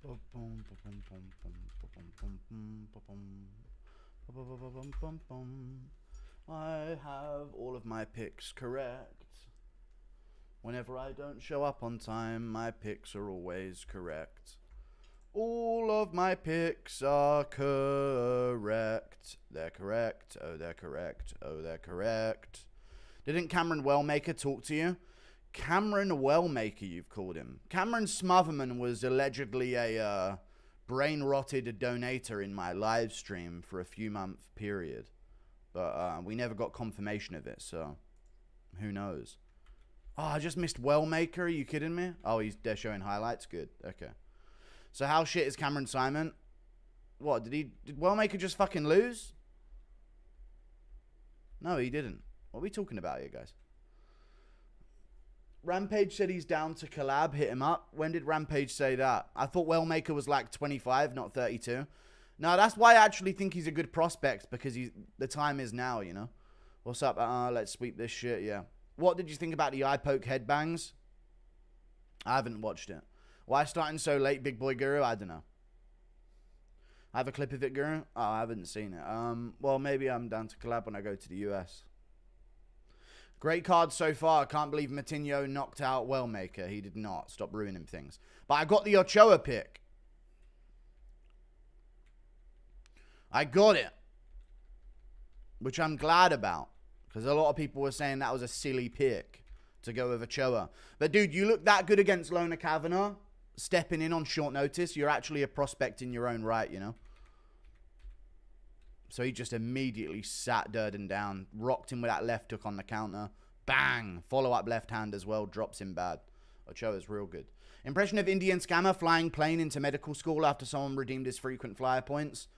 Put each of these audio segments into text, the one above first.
I have all of my picks correct. Whenever I don't show up on time, my picks are always correct. All of my picks are correct. They're correct. Oh, they're correct. Oh, they're correct. Didn't Cameron Wellmaker talk to you? Cameron Wellmaker, you've called him. Cameron Smotherman was allegedly a brain-rotted donator in my live stream for a few-month period. But we never got confirmation of it, so who knows? Oh, I just missed Wellmaker. Are you kidding me? Oh, they're showing highlights? Good. Okay. So how shit is Cameron Simon? What, did Wellmaker just fucking lose? No, he didn't. What are we talking about here, guys? Rampage said he's down to collab. Hit him up. When did Rampage say that? I thought Wellmaker was like 25, not 32. No, that's why I actually think he's a good prospect, because the time is now, you know. What's up? Let's sweep this shit, yeah. What did you think about the eye poke headbangs? I haven't watched it. Why starting so late, Big Boy Guru? I don't know. I have a clip of it, Guru. Oh, I haven't seen it. Well, maybe I'm down to collab when I go to the US. Great card so far. I can't believe Matinho knocked out Wellmaker. He did not. Stop ruining things. But I got the Ochoa pick. I got it. Which I'm glad about. Because a lot of people were saying that was a silly pick to go with Ochoa. But, dude, you look that good against Lona Kavanagh. Stepping in on short notice. You're actually a prospect in your own right, you know. So he just immediately sat Durden down. Rocked him with that left hook on the counter. Bang. Follow-up left hand as well. Drops him bad. Ochoa's real good. Impression of Indian scammer flying plane into medical school after someone redeemed his frequent flyer points.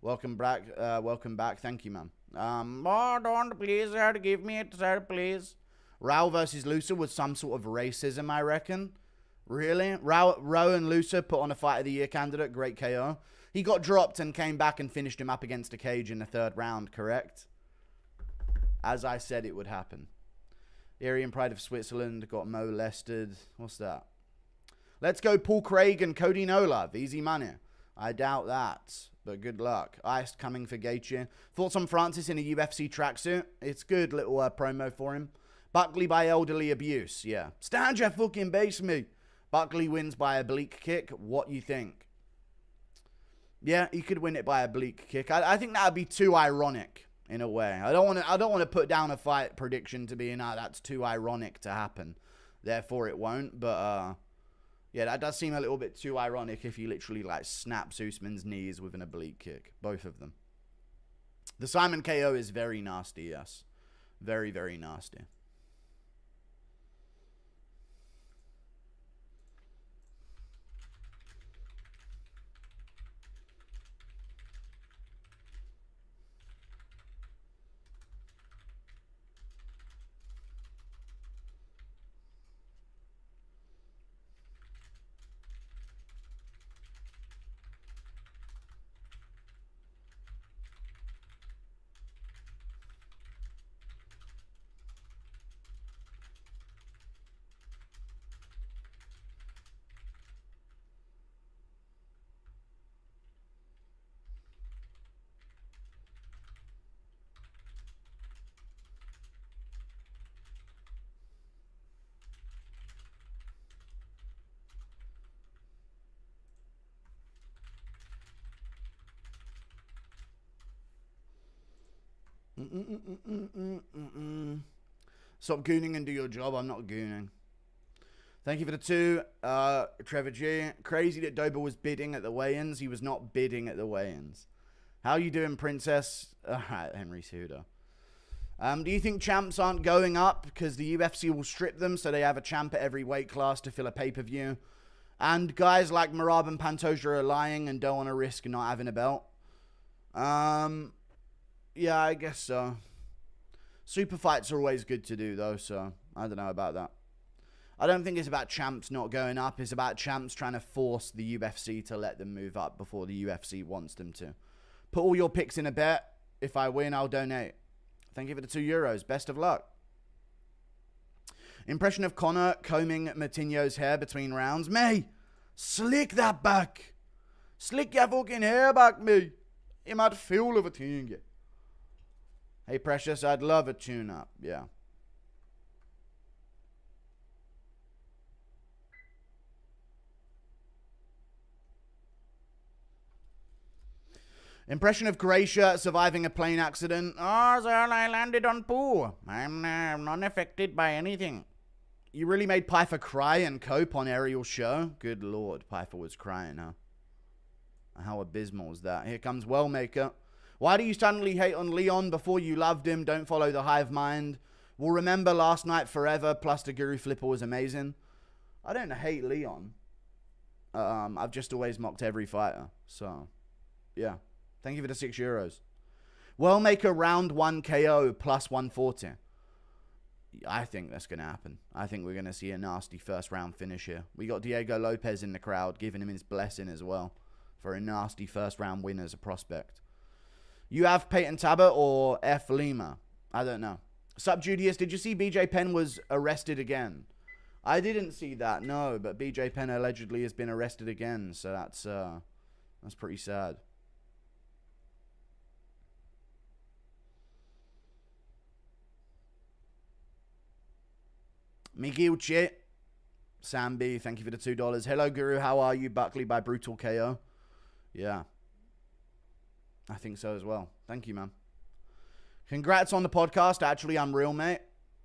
Welcome back. Welcome back. Thank you, man. Oh, don't please, sir. Give me it, sir, please. Rao versus Lusa was some sort of racism, I reckon. Really? Rao and Lusa put on a Fight of the Year candidate. Great KO. He got dropped and came back and finished him up against a cage in the third round, correct? As I said it would happen. Aryan Pride of Switzerland got molested. What's that? Let's go Paul Craig and Cody Nolove. Easy money. I doubt that, but good luck. Iced coming for Gaethje. Thoughts on Francis in a UFC tracksuit? It's good little promo for him. Buckley by elderly abuse. Yeah. Stand your fucking base me. Buckley wins by oblique kick. What you think? Yeah, he could win it by a oblique kick. I think that would be too ironic in a way. I don't want to put down a fight prediction to be that's too ironic to happen. Therefore, it won't. But yeah, that does seem a little bit too ironic if he literally like snaps Usman's knees with an oblique kick. Both of them. The Simon KO is very nasty. Yes, very, very nasty. Stop gooning and do your job. I'm not gooning. Thank you for the 2. Trevor G. Crazy that Dober was bidding at the weigh-ins. He was not bidding at the weigh-ins. How you doing, Princess? Henry Cejudo. Do you think champs aren't going up because the UFC will strip them so they have a champ at every weight class to fill a pay-per-view? And guys like Marab and Pantoja are lying and don't want to risk not having a belt? Yeah, I guess so. Super fights are always good to do, though, so I don't know about that. I don't think it's about champs not going up. It's about champs trying to force the UFC to let them move up before the UFC wants them to. Put all your picks in a bet. If I win, I'll donate. Thank you for the €2. Best of luck. Impression of Conor combing Matinho's hair between rounds. May, slick that back. Slick your fucking hair back, me. You might feel of a thing. Hey, Precious, I'd love a tune-up. Yeah. Impression of Croatia surviving a plane accident. Oh, sir, I landed on poo. I'm not affected by anything. You really made Pfeiffer cry and cope on Ariel's show? Good lord, Pfeiffer was crying, huh? How abysmal is that? Here comes Wellmaker. Why do you suddenly hate on Leon before you loved him? Don't follow the hive mind. We'll remember last night forever, plus the Guru Flipper was amazing. I don't hate Leon. I've just always mocked every fighter. So, yeah. Thank you for the €6. Wellmaker round 1 KO plus 140. I think that's going to happen. I think we're going to see a nasty first round finish here. We got Diego Lopez in the crowd, giving him his blessing as well for a nasty first round win as a prospect. You have Peyton Tabit or F. Lima? I don't know. Sup, Judius, did you see BJ Penn was arrested again? I didn't see that, no, but BJ Penn allegedly has been arrested again, so that's pretty sad. Miguel Chit. Sam B, thank you for the $2. Hello, Guru. How are you? Buckley by Brutal KO. Yeah. I think so as well. Thank you, man. Congrats on the podcast. Actually, I'm real, mate.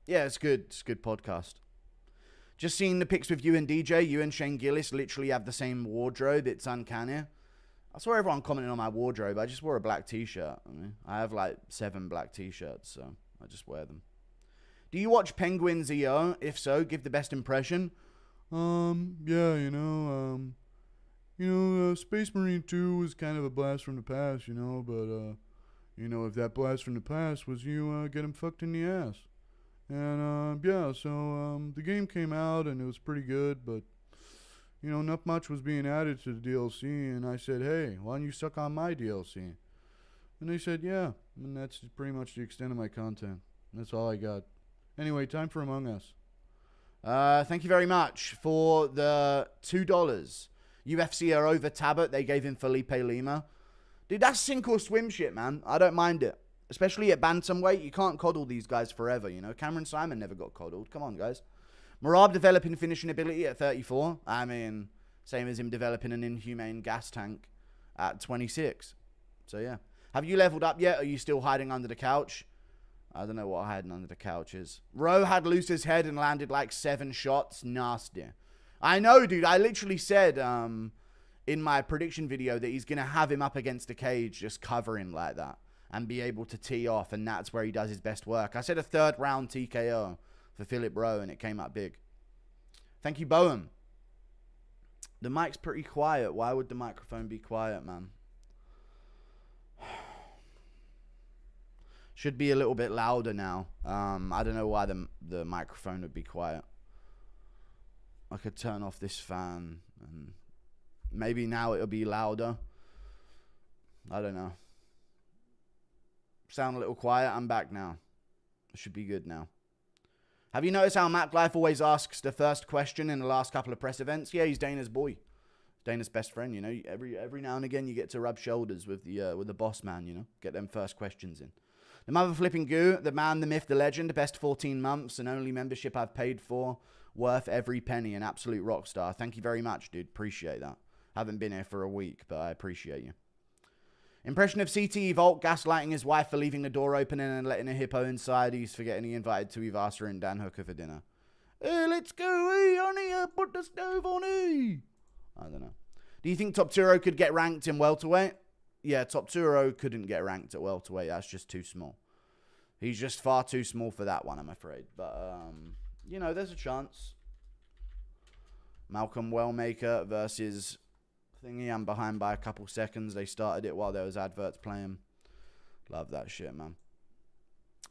Yeah, it's good. It's a good podcast. Just seeing the pics with you and DJ. You and Shane Gillis literally have the same wardrobe. It's uncanny. I saw everyone commenting on my wardrobe. I just wore a black t-shirt. I have like 7 black t-shirts, so I just wear them. Do you watch Penguins EO? If so, give the best impression. Yeah, Space Marine 2 was kind of a blast from the past, but, if that blast from the past was you, get him fucked in the ass. And, the game came out and it was pretty good, but, not much was being added to the DLC, and I said, hey, why don't you suck on my DLC? And they said, yeah, and that's pretty much the extent of my content. That's all I got. Anyway, time for Among Us. Thank you very much for the $2. UFC are over Tabit. They gave him Felipe Lima. Dude, that's sink or swim shit, man. I don't mind it. Especially at bantamweight. You can't coddle these guys forever, Cameron Simon never got coddled. Come on, guys. Marab developing finishing ability at 34. I mean, same as him developing an inhumane gas tank at 26. So, yeah. Have you leveled up yet? Are you still hiding under the couch? I don't know what hiding under the couch is. Rowe had Luce's head and landed like 7 shots. Nasty. I know, dude. I literally said in my prediction video that he's going to have him up against the cage, just covering like that, and be able to tee off, and that's where he does his best work. I said a 3rd round TKO for Philip Rowe, and it came up big. Thank you, Bowen. The mic's pretty quiet. Why would the microphone be quiet, man? Should be a little bit louder now. I don't know why the microphone would be quiet. I could turn off this fan, and maybe now it'll be louder. I don't know. Sound a little quiet. I'm back now. It should be good now. Have you noticed how Matt Life always asks the first question in the last couple of press events? Yeah, he's Dana's boy. Dana's best friend, Every now and again you get to rub shoulders with the boss man, Get them first questions in. The mother flipping goo, the man, the myth, the legend, the best 14 months and only membership I've paid for. Worth every penny, an absolute rock star. Thank you very much, dude. Appreciate that. Haven't been here for a week, but I appreciate you. Impression of CTE Vault gaslighting his wife for leaving the door open and letting a hippo inside. He's forgetting he invited to Ivasa and Dan Hooker for dinner. Hey, let's go, hey, honey, put the stove on, hey. I don't know. Do you think Top Turo could get ranked in welterweight? Yeah, Top Turo couldn't get ranked at welterweight. That's just too small. He's just far too small for that one, I'm afraid. But, there's a chance. Malcolm Wellmaker versus Thingy. I'm behind by a couple seconds. They started it while there was adverts playing. Love that shit, man.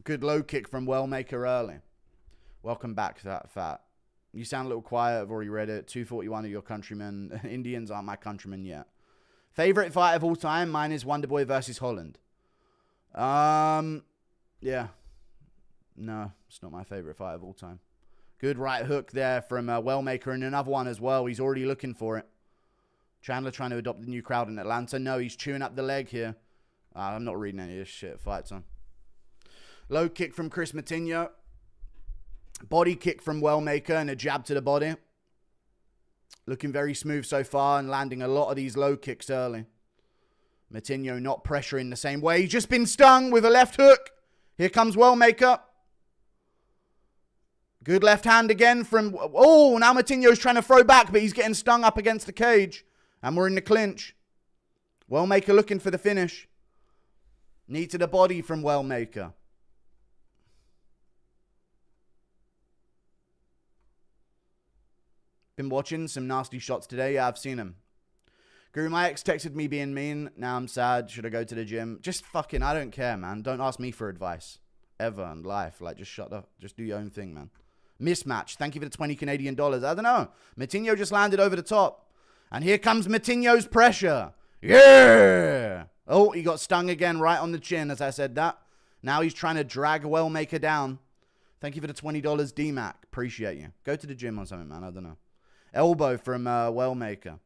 Good low kick from Wellmaker early. Welcome back, that fat. You sound a little quiet. I've already read it. 241 of your countrymen. Indians aren't my countrymen yet. Favorite fight of all time? Mine is Wonderboy versus Holland. Yeah. No, it's not my favorite fight of all time. Good right hook there from Wellmaker, and another one as well. He's already looking for it. Chandler trying to adopt the new crowd in Atlanta. No, he's chewing up the leg here. I'm not reading any of this shit. Fights on. Low kick from Chris Matinho. Body kick from Wellmaker and a jab to the body. Looking very smooth so far and landing a lot of these low kicks early. Matinho not pressuring the same way. He's just been stung with a left hook. Here comes Wellmaker. Good left hand again from... Oh, now Matinho's trying to throw back, but he's getting stung up against the cage. And we're in the clinch. Wellmaker looking for the finish. Knee to the body from Wellmaker. Been watching some nasty shots today. Yeah, I've seen them. Guru, my ex texted me being mean. Now I'm sad. Should I go to the gym? Just fucking, I don't care, man. Don't ask me for advice. Ever in life. Like, just shut up. Just do your own thing, man. Mismatch. Thank you for the 20 Canadian dollars. I don't know. Matinho just landed over the top. And here comes Matinho's pressure. Yeah. Oh, he got stung again right on the chin as I said that. Now he's trying to drag Wellmaker down. Thank you for the $20, DMAC. Appreciate you. Go to the gym or something, man. I don't know. Elbow from Wellmaker.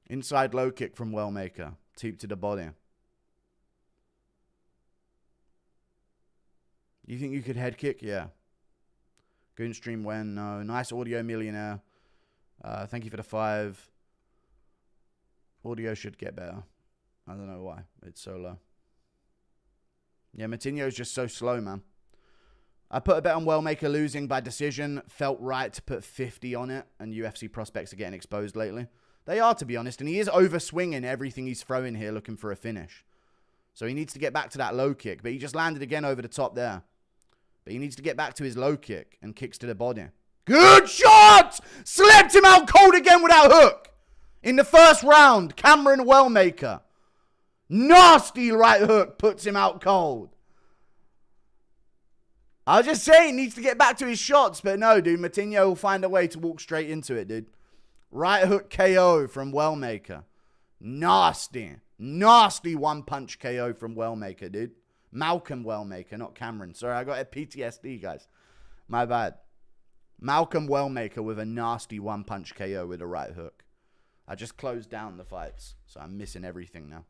Inside low kick from Wellmaker. Teep to the body. You think you could head kick? Yeah. Goonstream when? No. Nice audio, millionaire. Thank you for the 5. Audio should get better. I don't know why. It's so low. Yeah, Matinho's just so slow, man. I put a bet on Wellmaker losing by decision. Felt right to put 50 on it. And UFC prospects are getting exposed lately. They are, to be honest. And he is over-swinging everything he's throwing here looking for a finish. So he needs to get back to that low kick. But he just landed again over the top there. But he needs to get back to his low kick and kicks to the body. Good shot! Slept him out cold again with that hook. In the first round, Cameron Wellmaker. Nasty right hook puts him out cold. I was just saying, he needs to get back to his shots. But no, dude, Matinho will find a way to walk straight into it, dude. Right hook KO from Wellmaker. Nasty. Nasty one-punch KO from Wellmaker, dude. Malcolm Wellmaker, not Cameron. Sorry, I got a PTSD, guys. My bad. Malcolm Wellmaker with a nasty one-punch KO with a right hook. I just closed down the fights, so I'm missing everything now.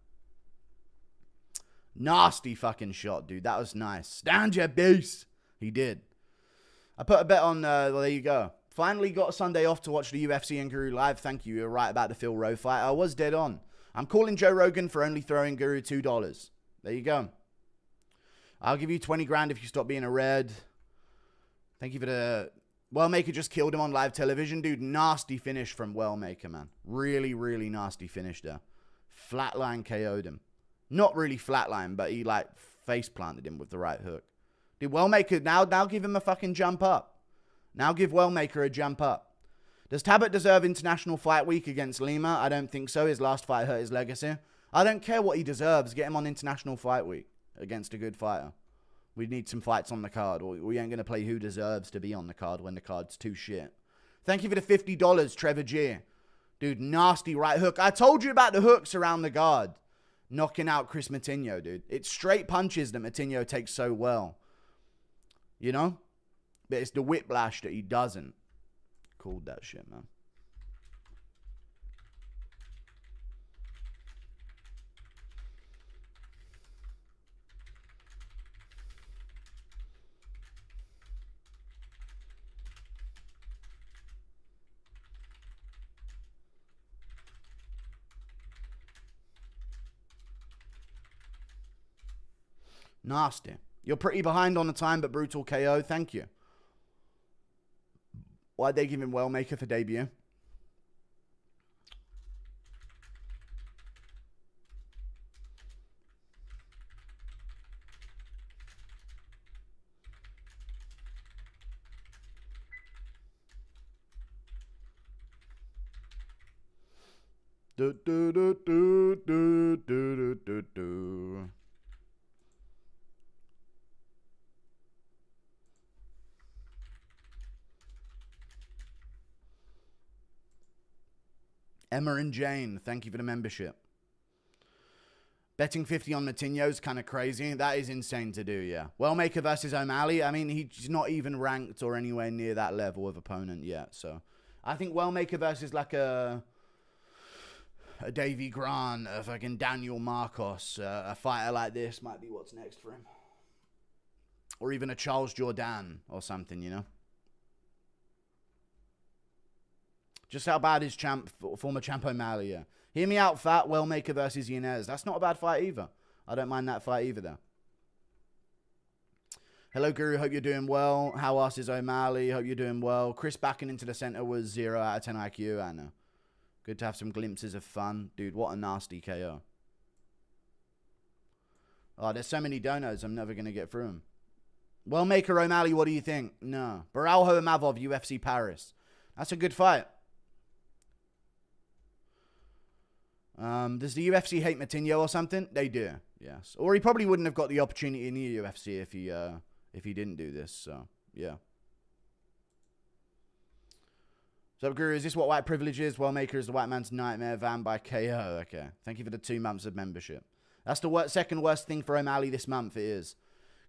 Nasty fucking shot, dude. That was nice. Stand your beast. He did. I put a bet on, well, there you go. Finally got a Sunday off to watch the UFC and Guru live. Thank you. You're right about the Phil Rowe fight. I was dead on. I'm calling Joe Rogan for only throwing Guru $2. There you go. I'll give you 20 grand if you stop being a red. Thank you for the... Wellmaker just killed him on live television. Dude, nasty finish from Wellmaker, man. Really, really nasty finish there. Flatline KO'd him. Not really flatline, but he, like, face planted him with the right hook. Dude, Wellmaker, now give him a fucking jump up. Now give Wellmaker a jump up. Does Tabet deserve International Fight Week against Lima? I don't think so. His last fight hurt his legacy. I don't care what he deserves. Get him on International Fight Week against a good fighter. We need some fights on the card. We ain't going to play who deserves to be on the card when the card's too shit. Thank you for the $50, Trevor G. Dude, nasty right hook. I told you about the hooks around the guard. Knocking out Chris Matinho, dude. It's straight punches that Matinho takes so well. You know? But it's the whiplash that he doesn't. Called that shit, man. Nasty. You're pretty behind on the time, but brutal KO. Thank you. Why'd they give him Wellmaker for debut? Do do do do do do do do. Emma and Jane, thank you for the membership. Betting 50 on Matinho is kind of crazy. That is insane to do, yeah. Wellmaker versus O'Malley. I mean, he's not even ranked or anywhere near that level of opponent yet. So I think Wellmaker versus like a Davy Grant, a fucking Daniel Marcos, a fighter like this might be what's next for him. Or even a Charles Jourdain or something, you know. Just how bad is former champ O'Malley, yeah. Hear me out, Fat. Wellmaker versus Yanez. That's not a bad fight either. I don't mind that fight either, though. Hello, Guru. Hope you're doing well. How else is O'Malley? Hope you're doing well. Chris backing into the center was 0 out of 10 IQ. I know. Good to have some glimpses of fun. Dude, what a nasty KO. Oh, there's so many donos. I'm never going to get through them. Wellmaker O'Malley, what do you think? No. Baralho Mavov, UFC Paris. That's a good fight. Does the UFC hate Matinho or something? They do, yes. Or he probably wouldn't have got the opportunity in the UFC if he didn't do this. So yeah. So Guru, is this what white privilege is? Wellmaker is the white man's nightmare. Van by KO. Okay. Thank you for the 2 months of membership. That's the second worst thing for O'Malley this month. It is.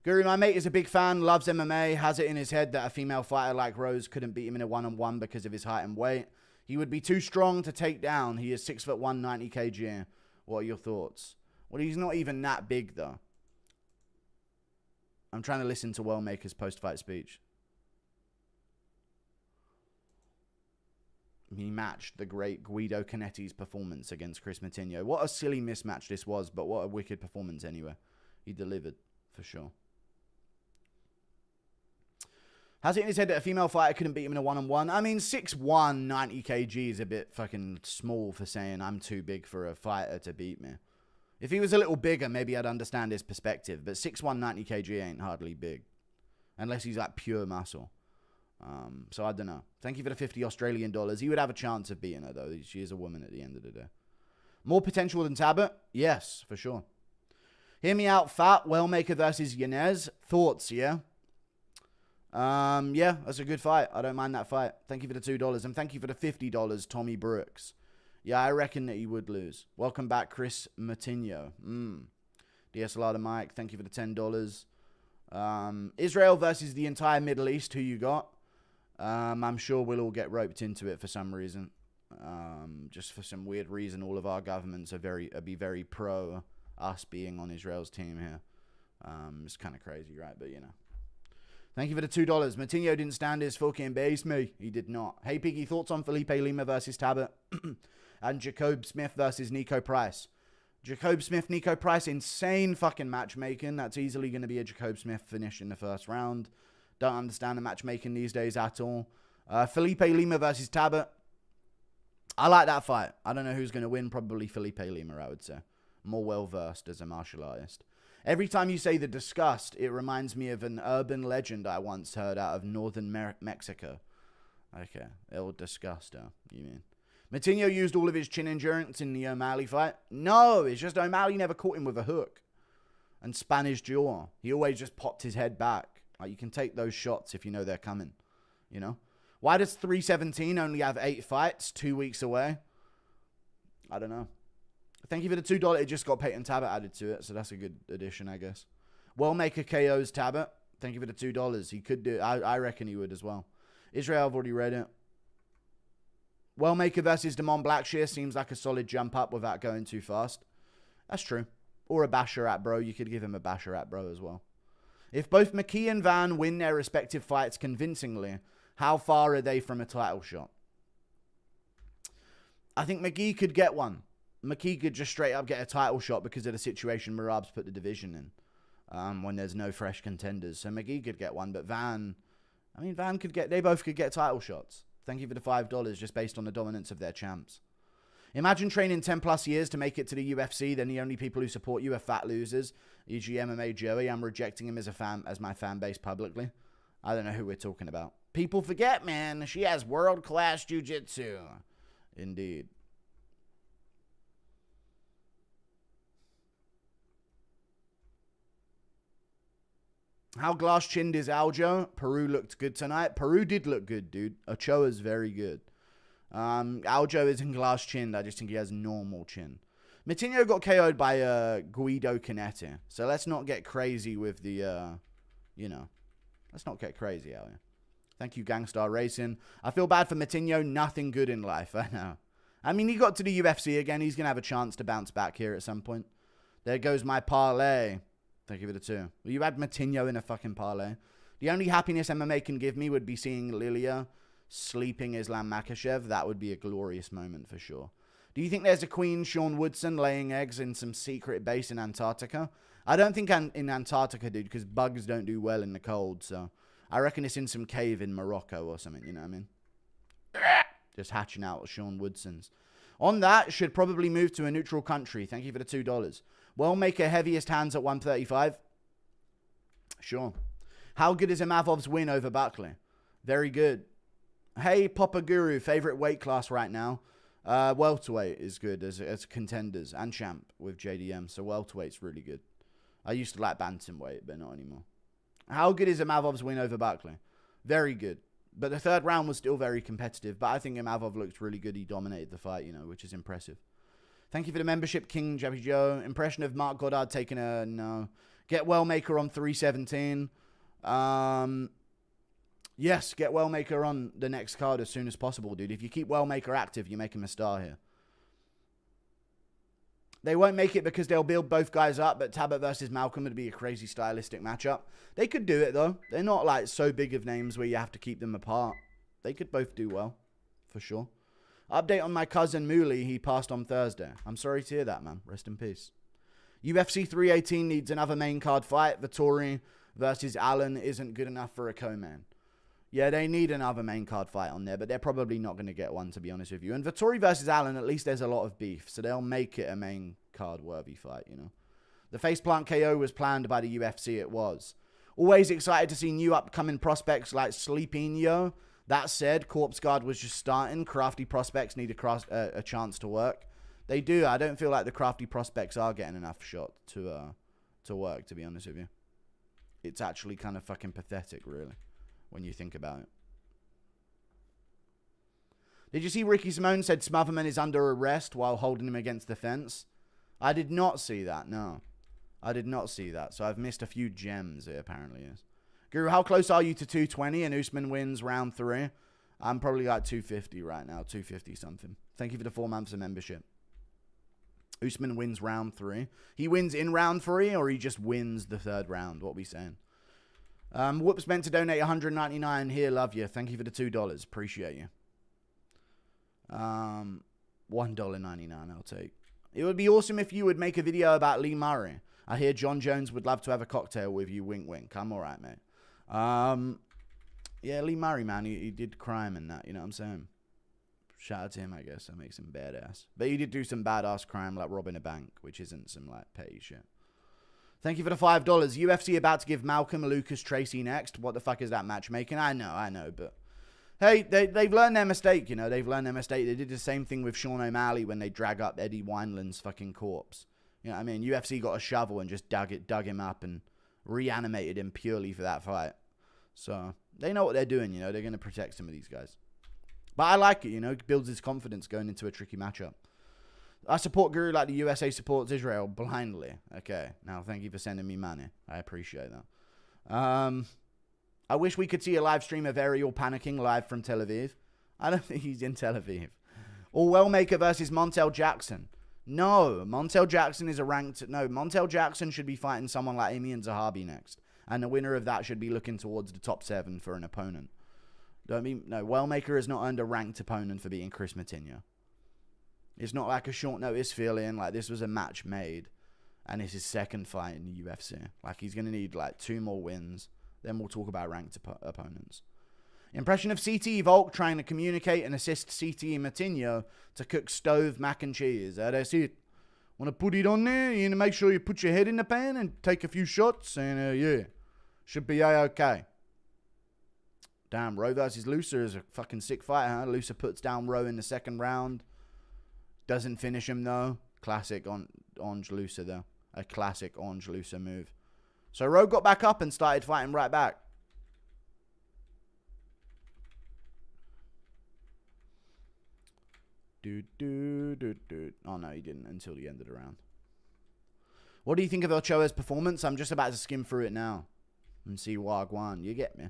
Guru, my mate is a big fan, loves MMA, has it in his head that a female fighter like Rose couldn't beat him in a one-on-one because of his height and weight. He would be too strong to take down. He is 6'1", 90 kg. What are your thoughts? Well, he's not even that big, though. I'm trying to listen to Wellmaker's post-fight speech. He matched the great Guido Canetti's performance against Chris Matinho. What a silly mismatch this was, but what a wicked performance anyway. He delivered, for sure. Has it in his head that a female fighter couldn't beat him in a one-on-one? I mean, 6'1", 90 kg is a bit fucking small for saying I'm too big for a fighter to beat me. If he was a little bigger, maybe I'd understand his perspective. But 6'1", 90 kg ain't hardly big. Unless he's like pure muscle. So I don't know. Thank you for the 50 Australian dollars. He would have a chance of beating her, though. She is a woman at the end of the day. More potential than Tabit? Yes, for sure. Hear me out, Fat. Wellmaker versus Yanez. Thoughts, yeah? Yeah, that's a good fight. I don't mind that fight. Thank you for the $2. And thank you for the $50, Tommy Brooks. Yeah, I reckon that he would lose. Welcome back, Chris Matinho. DSLR to Mike. Thank you for the $10. Israel versus the entire Middle East. Who you got? I'm sure we'll all get roped into it for some reason. Just for some weird reason, all of our governments are be very pro us being on Israel's team here. It's kind of crazy, right? But, you know. Thank you for the $2. Matinho didn't stand his fucking base, me. He did not. Hey, Piggy, thoughts on Felipe Lima versus Tabit? And Jacob Smith versus Nico Price. Jacob Smith, Nico Price, insane fucking matchmaking. That's easily going to be a Jacob Smith finish in the first round. Don't understand the matchmaking these days at all. Felipe Lima versus Tabit. I like that fight. I don't know who's going to win. Probably Felipe Lima, I would say. More well-versed as a martial artist. Every time you say the disgust, it reminds me of an urban legend I once heard out of northern Mexico. Okay, El Disgusto, you mean. Matinho used all of his chin endurance in the O'Malley fight. No, it's just O'Malley never caught him with a hook. And Spanish jaw. He always just popped his head back. Like, you can take those shots if you know they're coming. You know? Why does 317 only have 8 fights 2 weeks away? I don't know. Thank you for the $2. It just got Peyton Tabit added to it, so that's a good addition, I guess. Wellmaker KO's Tabit. Thank you for the $2. He could do it. I reckon he would as well. Israel, I've already read it. Wellmaker versus Damon Blackshear seems like a solid jump up without going too fast. That's true. Or a basher at bro. You could give him a basher at bro as well. If both McKee and Van win their respective fights convincingly, how far are they from a title shot? I think McGee could get one. McKee could just straight up get a title shot because of the situation Merab's put the division in. When there's no fresh contenders. So McGee could get one, but Van could get, they both could get title shots. Thank you for the $5 just based on the dominance of their champs. Imagine training 10 plus years to make it to the UFC, then the only people who support you are fat losers. E.g. MMA Joey, I'm rejecting him as my fan base publicly. I don't know who we're talking about. People forget, man, she has world-class jiu-jitsu. Indeed. How glass-chinned is Aljo? Peru looked good tonight. Peru did look good, dude. Ochoa's very good. Aljo isn't glass-chinned. I just think he has normal chin. Matinho got KO'd by Guido Canetti. So let's not get crazy with the, you know, let's not get crazy out here. Thank you, Gangstar Racing. I feel bad for Matinho. Nothing good in life. I know. I mean, he got to the UFC again. He's going to have a chance to bounce back here at some point. There goes my parlay. Thank you for the 2. Well, you had Matinho in a fucking parlay. The only happiness MMA can give me would be seeing Lilia sleeping Islam Makhachev. That would be a glorious moment for sure. Do you think there's a Queen Sean Woodson laying eggs in some secret base in Antarctica? I don't think in Antarctica, dude, because bugs don't do well in the cold. So I reckon it's in some cave in Morocco or something, you know what I mean? Just hatching out Sean Woodsons. On that, should probably move to a neutral country. Thank you for the $2. Well, make a heaviest hands at 135. Sure. How good is Imavov's win over Buckley? Very good. Hey, Papa Guru, favorite weight class right now. Welterweight is good as contenders and champ with JDM. So welterweight's really good. I used to like bantamweight, but not anymore. How good is Imavov's win over Buckley? Very good. But the third round was still very competitive. But I think Imavov looked really good. He dominated the fight, you know, which is impressive. Thank you for the membership, King Jeffy Joe. Impression of Mark Goddard taking a no. Get Wellmaker on 317. Yes, get Wellmaker on the next card as soon as possible, dude. If you keep Wellmaker active, you make him a star here. They won't make it because they'll build both guys up, but Tabet versus Malcolm would be a crazy stylistic matchup. They could do it, though. They're not, like, so big of names where you have to keep them apart. They could both do well, for sure. Update on my cousin Mooley. He passed on Thursday. I'm sorry to hear that, man. Rest in peace. UFC 318 needs another main card fight. Vittori versus Allen isn't good enough for a co-man. Yeah, they need another main card fight on there, but they're probably not going to get one, to be honest with you. And Vittori versus Allen, at least there's a lot of beef, so they'll make it a main card-worthy fight, you know. The faceplant KO was planned by the UFC, it was. Always excited to see new upcoming prospects like Sleepinho. That said, Corpse Guard was just starting. Crafty prospects need a chance to work. They do. I don't feel like the crafty prospects are getting enough shot to work, to be honest with you. It's actually kind of fucking pathetic, really, when you think about it. Did you see Ricky Simone said Smotherman is under arrest while holding him against the fence? I did not see that, no. I did not see that, so I've missed a few gems here, apparently, yes. Guru, how close are you to 220 and Usman wins round 3? I'm probably like 250 right now, 250 something. Thank you for the 4 months of membership. Usman wins round 3. He wins in round 3 or he just wins the 3rd round? What are we saying? Whoops meant to donate 199 here. Love you. Thank you for the $2. Appreciate you. $1.99 I'll take. It would be awesome if you would make a video about Lee Murray. I hear John Jones would love to have a cocktail with you. Wink, wink. I'm all right, mate. Yeah, Lee Murray, man. He did crime and that. You know what I'm saying? Shout out to him, I guess. That makes him badass. But he did do some badass crime like robbing a bank, which isn't some like petty shit. Thank you for the $5. UFC about to give Malcolm Lucas Tracy next. What the fuck is that matchmaking? I know, but hey, they've learned their mistake, you know. They've learned their mistake. They did the same thing with Sean O'Malley when they drag up Eddie Wineland's fucking corpse. You know what I mean? UFC got a shovel and just dug him up and reanimated him purely for that fight. So they know what they're doing, you know. They're going to protect some of these guys. But I like it, you know. It builds his confidence going into a tricky matchup. I support Guru like the USA supports Israel blindly. Okay. Now, thank you for sending me money. I appreciate that. I wish we could see a live stream of Ariel panicking live from Tel Aviv. I don't think he's in Tel Aviv. Or Wellmaker versus Montel Jackson. No, Montel Jackson is a ranked... No, Montel Jackson should be fighting someone like Amian Zahabi next. And the winner of that should be looking towards the top 7 for an opponent. No, Wellmaker has not earned a ranked opponent for beating Chris Matinho. It's not like a short notice fill-in. Like, this was a match made. And it's his 2nd fight in the UFC. Like, he's going to need, like, 2 more wins. Then we'll talk about ranked opponents. Impression of CTE Volk trying to communicate and assist CTE Matinho to cook stove mac and cheese. That's it. Want to put it on there? You need to make sure you put your head in the pan and take a few shots. And, yeah, should be A-okay. Damn, Rowe versus Lucer is a fucking sick fight, huh? Lucer puts down Rowe in the 2nd round. Doesn't finish him, though. Classic Orange Lucer, though. A classic Orange Lucer move. So Rowe got back up and started fighting right back. Oh, no, he didn't until the end of the round. What do you think of Ochoa's performance? I'm just about to skim through it now and see Wagwan. You get me?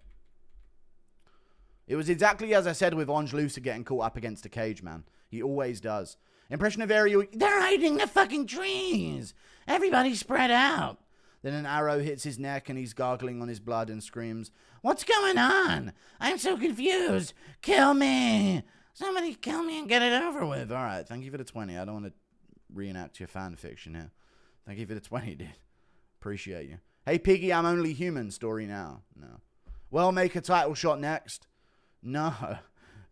It was exactly as I said with Angelusa getting caught up against a cage, man. He always does. Impression of Ariel. They're hiding the fucking trees. Everybody spread out. Then an arrow hits his neck and he's gargling on his blood and screams, "What's going on? I'm so confused. Kill me. Somebody kill me and get it over with." All right, thank you for the 20. I don't want to reenact your fan fiction here. Thank you for the 20, dude. Appreciate you. Hey, Piggy, I'm only human. Story now. No. Well, make a title shot next. No.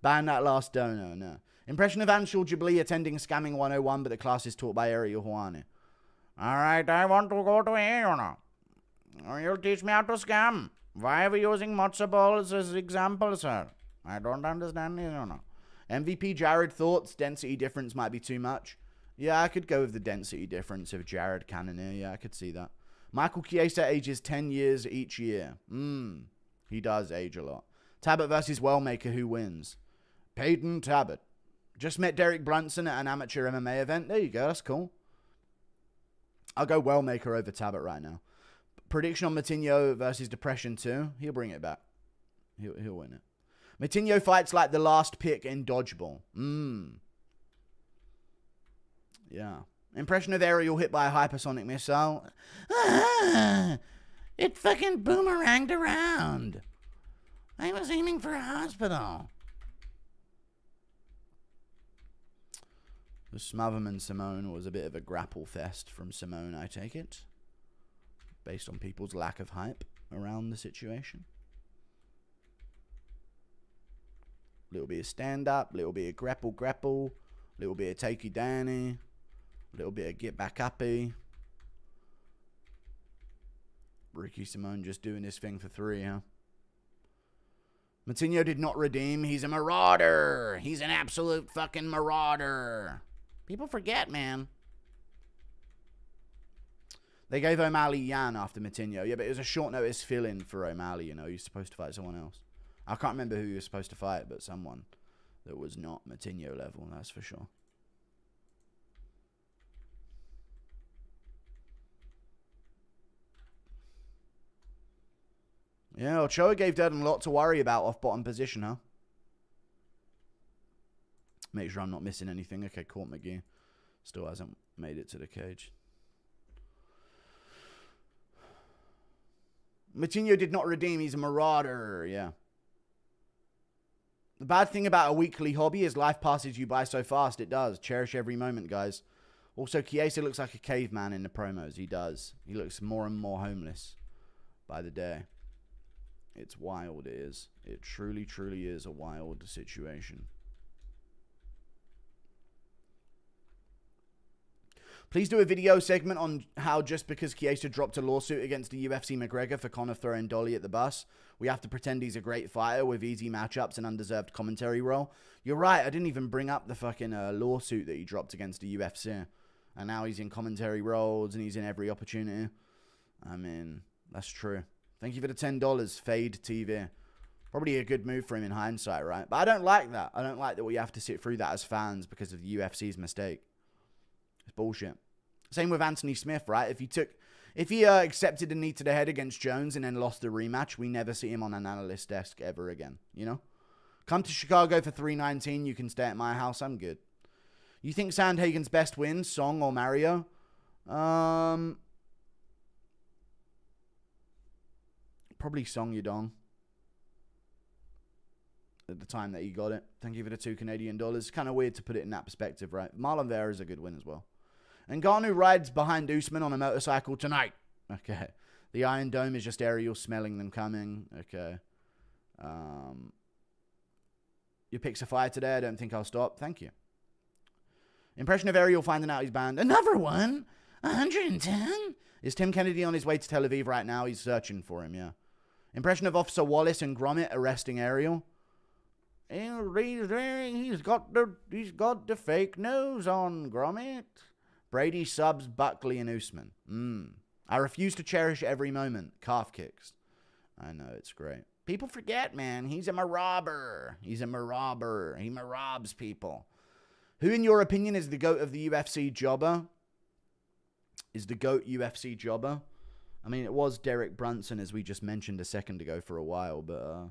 Ban that last dono. No. Impression of Anshul Jubilee attending Scamming 101, but the class is taught by Ariel Juani. All right, I want to go to here, you know. You'll teach me how to scam. Why are we using matzo balls as examples, sir? I don't understand it, you know. MVP Jared thoughts density difference might be too much. Yeah, I could go with the density difference of Jared Cannonier. Yeah, I could see that. Michael Chiesa ages 10 years each year. He does age a lot. Tabit versus Wellmaker, who wins? Peyton Tabit. Just met Derek Brunson at an amateur MMA event. There you go, that's cool. I'll go Wellmaker over Tabit right now. Prediction on Matinho versus Depression 2. He'll bring it back. He'll win it. Matinho fights like the last pick in Dodgeball. Yeah. Impression of Ariel hit by a hypersonic missile. It fucking boomeranged around. I was aiming for a hospital. The Smotherman Simone was a bit of a grapple fest from Simone, I take it. Based on people's lack of hype around the situation. Little bit of stand-up, little bit of grapple, little bit of takey Danny, little bit of get back uppy. Ricky Simone just doing his thing for 3, huh? Matinho did not redeem. He's a marauder. He's an absolute fucking marauder. People forget, man. They gave O'Malley Yan after Matinho. Yeah, but it was a short notice fill-in for O'Malley, you know. He was supposed to fight someone else. I can't remember who he was supposed to fight, but someone that was not Matinho level, that's for sure. Yeah, Ochoa gave Durden a lot to worry about off bottom position, huh? Make sure I'm not missing anything. Okay, Court McGee still hasn't made it to the cage. Matinho did not redeem. He's a marauder. Yeah. The bad thing about a weekly hobby is life passes you by so fast. It does. Cherish every moment, guys. Also, Chiesa looks like a caveman in the promos. He does. He looks more and more homeless by the day. It's wild, it is. It truly, truly is a wild situation. Please do a video segment on how just because Chiesa dropped a lawsuit against the UFC McGregor for Conor throwing Dolly at the bus, we have to pretend he's a great fighter with easy matchups and undeserved commentary role. You're right, I didn't even bring up the fucking lawsuit that he dropped against the UFC. And now he's in commentary roles and he's in every opportunity. I mean, that's true. Thank you for the $10, Fade TV. Probably a good move for him in hindsight, right? But I don't like that. I don't like that we have to sit through that as fans because of the UFC's mistake. It's bullshit. Same with Anthony Smith, right? If he accepted a knee to the head against Jones and then lost the rematch, we never see him on an analyst desk ever again, you know? Come to Chicago for $3.19. You can stay at my house. I'm good. You think Sandhagen's best win, Song or Mario? Probably Song Yudong. At the time that he got it. Thank you for the $2 Canadian. Kind of weird to put it in that perspective, right? Marlon Vera is a good win as well. And Ngannou rides behind Usman on a motorcycle tonight. Okay. The Iron Dome is just Ariel smelling them coming. Okay. Your picks are fire today. I don't think I'll stop. Thank you. Impression of Ariel finding out he's banned. Another one? 110? Is Tim Kennedy on his way to Tel Aviv right now? He's searching for him, yeah. Impression of Officer Wallace and Gromit arresting Ariel. He's got the fake news on Gromit. Brady subs Buckley and Usman. I refuse to cherish every moment. Calf kicks. I know, it's great. People forget, man. He's a marauder. He's a marauder. He marabs people. Who, in your opinion, is the GOAT of the UFC jobber? Is the GOAT UFC jobber? I mean, it was Derek Brunson, as we just mentioned a second ago, for a while, but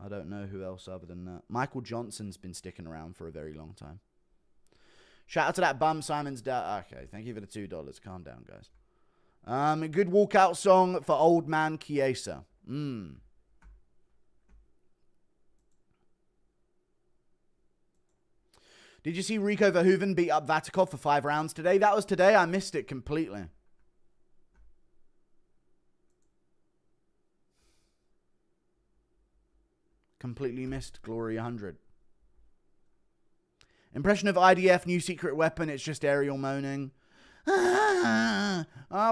I don't know who else other than that. Michael Johnson's been sticking around for a very long time. Shout out to that bum Simon's dad. Okay, thank you for the $2. Calm down, guys. A good walkout song for old man Chiesa. Did you see Rico Verhoeven beat up Vatikov for 5 rounds today? That was today. I missed it completely. Completely missed Glory 100. Impression of IDF, new secret weapon. It's just Ariel moaning. Oh,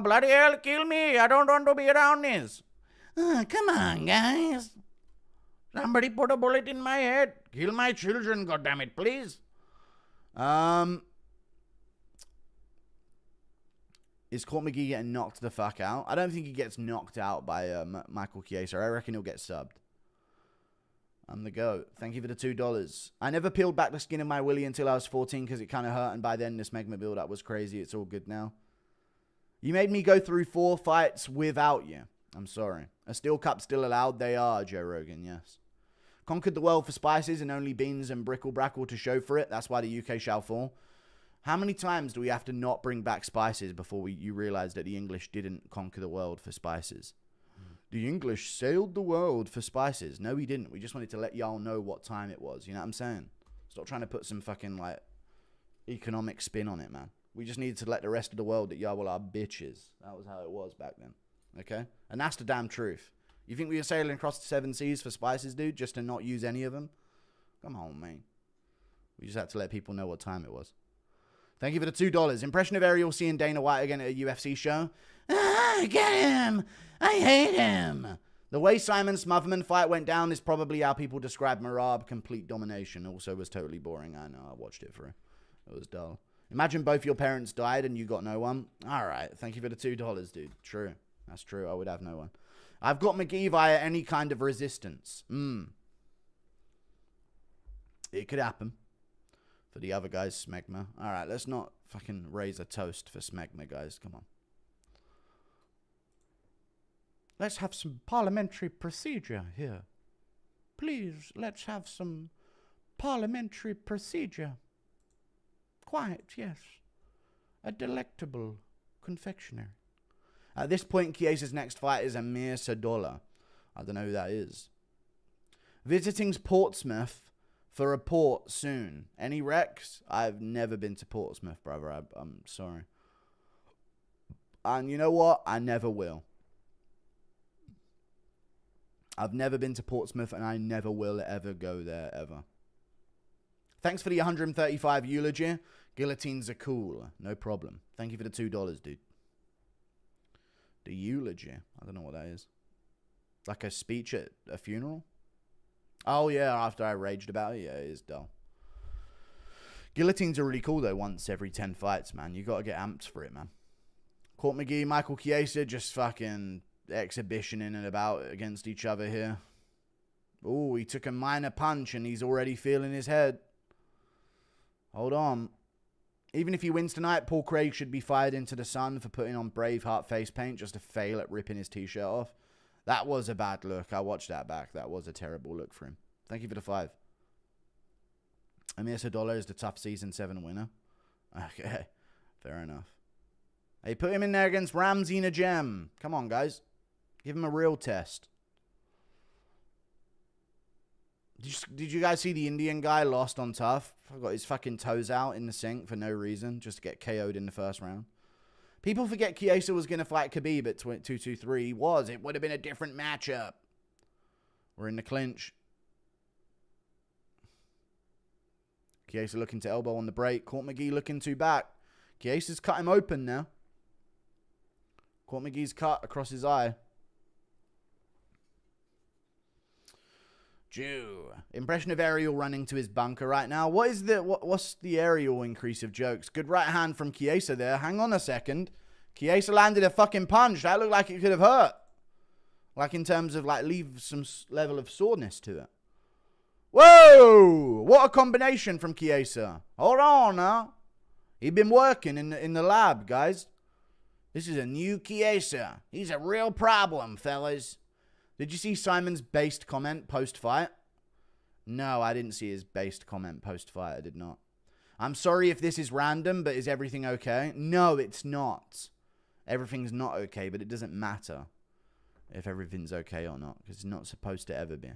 bloody hell, kill me. I don't want to be around this. Come on, guys. Somebody put a bullet in my head. Kill my children, goddammit, please. Is Court McGee getting knocked the fuck out? I don't think he gets knocked out by Michael Chiesa. I reckon he'll get subbed. I'm the GOAT. Thank you for the $2. I never peeled back the skin of my willy until I was 14 because it kind of hurt, and by then this Megma build-up was crazy. It's all good now. You made me go through 4 fights without you. I'm sorry. A steel cup still allowed? They are, Joe Rogan, yes. Conquered the world for spices and only beans and brickle brackle to show for it. That's why the UK shall fall. How many times do we have to not bring back spices before you realize that the English didn't conquer the world for spices? The English sailed the world for spices. No, we didn't. We just wanted to let y'all know what time it was. You know what I'm saying? Stop trying to put some fucking, like, economic spin on it, man. We just needed to let the rest of the world that y'all were our bitches. That was how it was back then. Okay? And that's the damn truth. You think we were sailing across the 7 seas for spices, dude, just to not use any of them? Come on, man. We just had to let people know what time it was. Thank you for the $2. Impression of Ariel seeing Dana White again at a UFC show. Get him! I hate him! The way Simon Smotherman fight went down is probably how people describe Marab. Complete domination. Also was totally boring. I know, I watched it through. It was dull. Imagine both your parents died and you got no one. Alright, thank you for the $2, dude. True. That's true. I would have no one. I've got McGee via any kind of resistance. It could happen. For the other guys, Smegma. Alright, let's not fucking raise a toast for Smegma, guys. Come on. Let's have some parliamentary procedure here. Please, let's have some parliamentary procedure. Quiet, yes. A delectable confectionery. At this point, Chiesa's next fight is Amir Sadola. I don't know who that is. Visiting Portsmouth for a port soon. Any wrecks? I've never been to Portsmouth, brother. I'm sorry. And you know what? I never will. I've never been to Portsmouth, and I never will ever go there, ever. Thanks for the 135 eulogy. Guillotines are cool. No problem. Thank you for the $2, dude. The eulogy. I don't know what that is. Like a speech at a funeral? Oh, yeah, after I raged about it. Yeah, it is dull. Guillotines are really cool, though, once every 10 fights, man. You got to get amped for it, man. Court McGee, Michael Chiesa, just fucking exhibitioning and about against each other here. Oh, he took a minor punch and he's already feeling his head. Hold on. Even if he wins tonight, Paul Craig should be fired into the sun for putting on Braveheart face paint just to fail at ripping his t-shirt off. That was a bad look. I watched that back. That was a terrible look for him. Thank you for the 5. Amir Sadola is the tough season 7 winner. Okay, fair enough. Hey, put him in there against Ramsey Najem. Come on, guys. Give him a real test. Did you guys see the Indian guy lost on Tough? Got his fucking toes out in the sink for no reason, just to get KO'd in the first round. People forget Chiesa was going to fight Khabib at 223. He was. It would have been a different matchup. We're in the clinch. Chiesa looking to elbow on the break. Court McGee looking to back. Chiesa's cut him open now. Court McGee's cut across his eye. Jew. Impression of Ariel running to his bunker right now. What's the Ariel increase of jokes? Good right hand from Chiesa there. Hang on a second. Chiesa landed a fucking punch. That looked like it could have hurt. Like in terms of like leave some level of soreness to it. Whoa! What a combination from Chiesa. Hold on now. He'd been working in the lab, guys. This is a new Chiesa. He's a real problem, fellas. Did you see Simon's based comment post-fight? No, I didn't see his based comment post-fight. I did not. I'm sorry if this is random, but is everything okay? No, it's not. Everything's not okay, but it doesn't matter if everything's okay or not, because it's not supposed to ever be.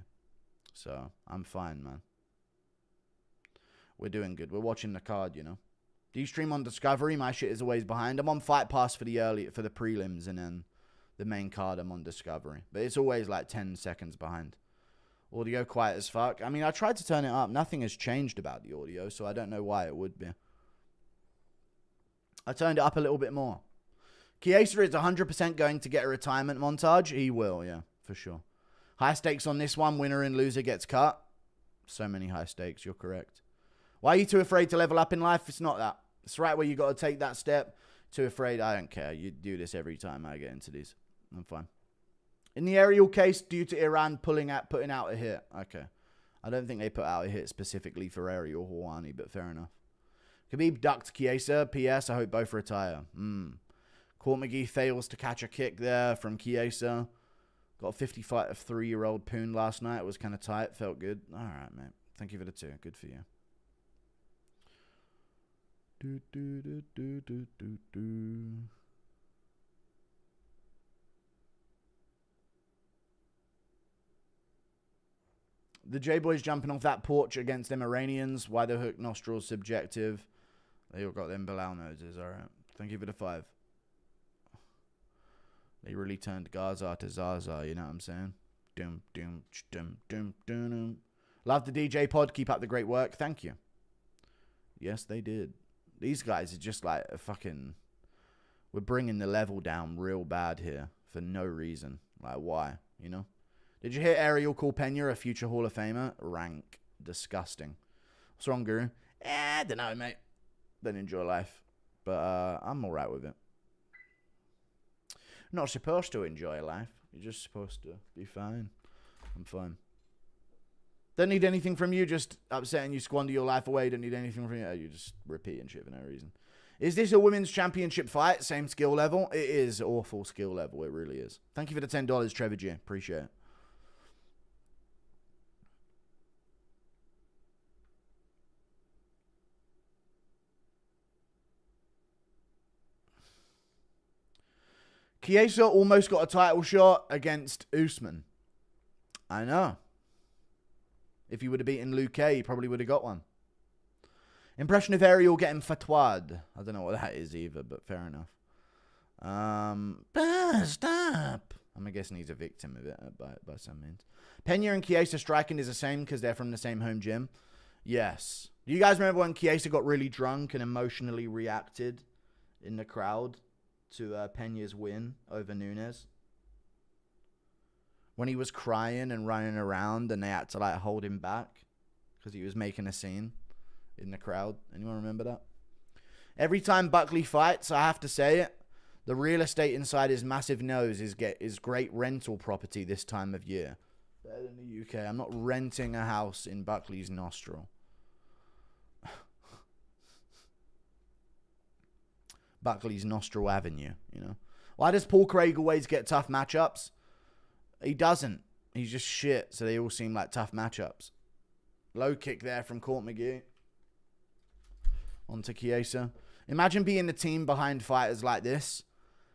So, I'm fine, man. We're doing good. We're watching the card, you know. Do you stream on Discovery? My shit is always behind. I'm on Fight Pass for the prelims, and then the main card I'm on Discovery. But it's always like 10 seconds behind. Audio quiet as fuck. I mean, I tried to turn it up. Nothing has changed about the audio, so I don't know why it would be. I turned it up a little bit more. Chiesa is 100% going to get a retirement montage. He will, yeah, for sure. High stakes on this one. Winner and loser gets cut. So many high stakes. You're correct. Why are you too afraid to level up in life? It's not that. It's right where you got to take that step. Too afraid. I don't care. You do this every time I get into these. I'm fine. In the aerial case, due to Iran putting out a hit. Okay. I don't think they put out a hit specifically for Ariel Hawani, but fair enough. Khabib ducked Chiesa. P.S. I hope both retire. Court McGee fails to catch a kick there from Chiesa. Got a 53-year-old poon last night. It was kind of tight. Felt good. All right, mate. Thank you for the 2. Good for you. The J-Boys jumping off that porch against them Iranians. Why the hook nostrils subjective. They all got them Bilal noses. All right. Thank you for the 5. They really turned Gaza to Zaza. You know what I'm saying? Doom, doom, doom, doom, doom. Love the DJ pod. Keep up the great work. Thank you. Yes, they did. These guys are just like a fucking... We're bringing the level down real bad here for no reason. Like, why? You know? Did you hear Ariel call Pena a future Hall of Famer? Rank. Disgusting. What's wrong, Guru? I don't know, mate. Don't enjoy life. But I'm alright with it. Not supposed to enjoy life. You're just supposed to be fine. I'm fine. Don't need anything from you. Just upsetting you squander your life away. Don't need anything from you. You're just repeating shit for no reason. Is this a women's championship fight? Same skill level? It is awful skill level. It really is. Thank you for the $10, Trevor G. Appreciate it. Chiesa almost got a title shot against Usman. I know. If he would have beaten Luke, he probably would have got one. Impression of Ariel getting fatwad. I don't know what that is either, but fair enough. Stop. I'm guessing he's a victim of it by some means. Pena and Chiesa striking is the same because they're from the same home gym. Yes. Do you guys remember when Chiesa got really drunk and emotionally reacted in the crowd to Pena's win over Nunes? When he was crying and running around and they had to like hold him back because he was making a scene in the crowd. Anyone remember that? Every time Buckley fights, I have to say it, the real estate inside his massive nose is great rental property this time of year. Better than the UK. I'm not renting a house in Buckley's nostril. Buckley's Nostril Avenue, you know. Why does Paul Craig always get tough matchups? He doesn't. He's just shit, so they all seem like tough matchups. Low kick there from Court McGee. On to Chiesa. Imagine being the team behind fighters like this.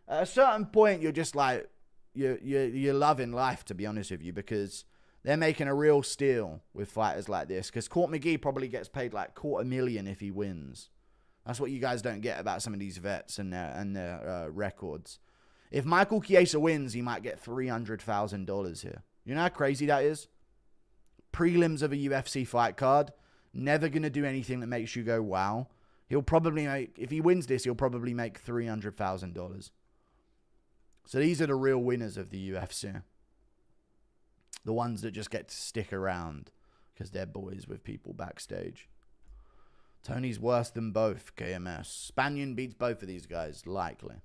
At a certain point, you're just like, you're loving life, to be honest with you, because they're making a real steal with fighters like this. Because Court McGee probably gets paid like $250,000 if he wins. That's what you guys don't get about some of these vets and their records. If Michael Chiesa wins, he might get $300,000 here. You know how crazy that is? Prelims of a UFC fight card. Never going to do anything that makes you go, wow. He'll probably make, if he wins this, he'll probably make $300,000. So these are the real winners of the UFC. The ones that just get to stick around because they're boys with people backstage. Tony's worse than both, KMS. Spanian beats both of these guys, likely.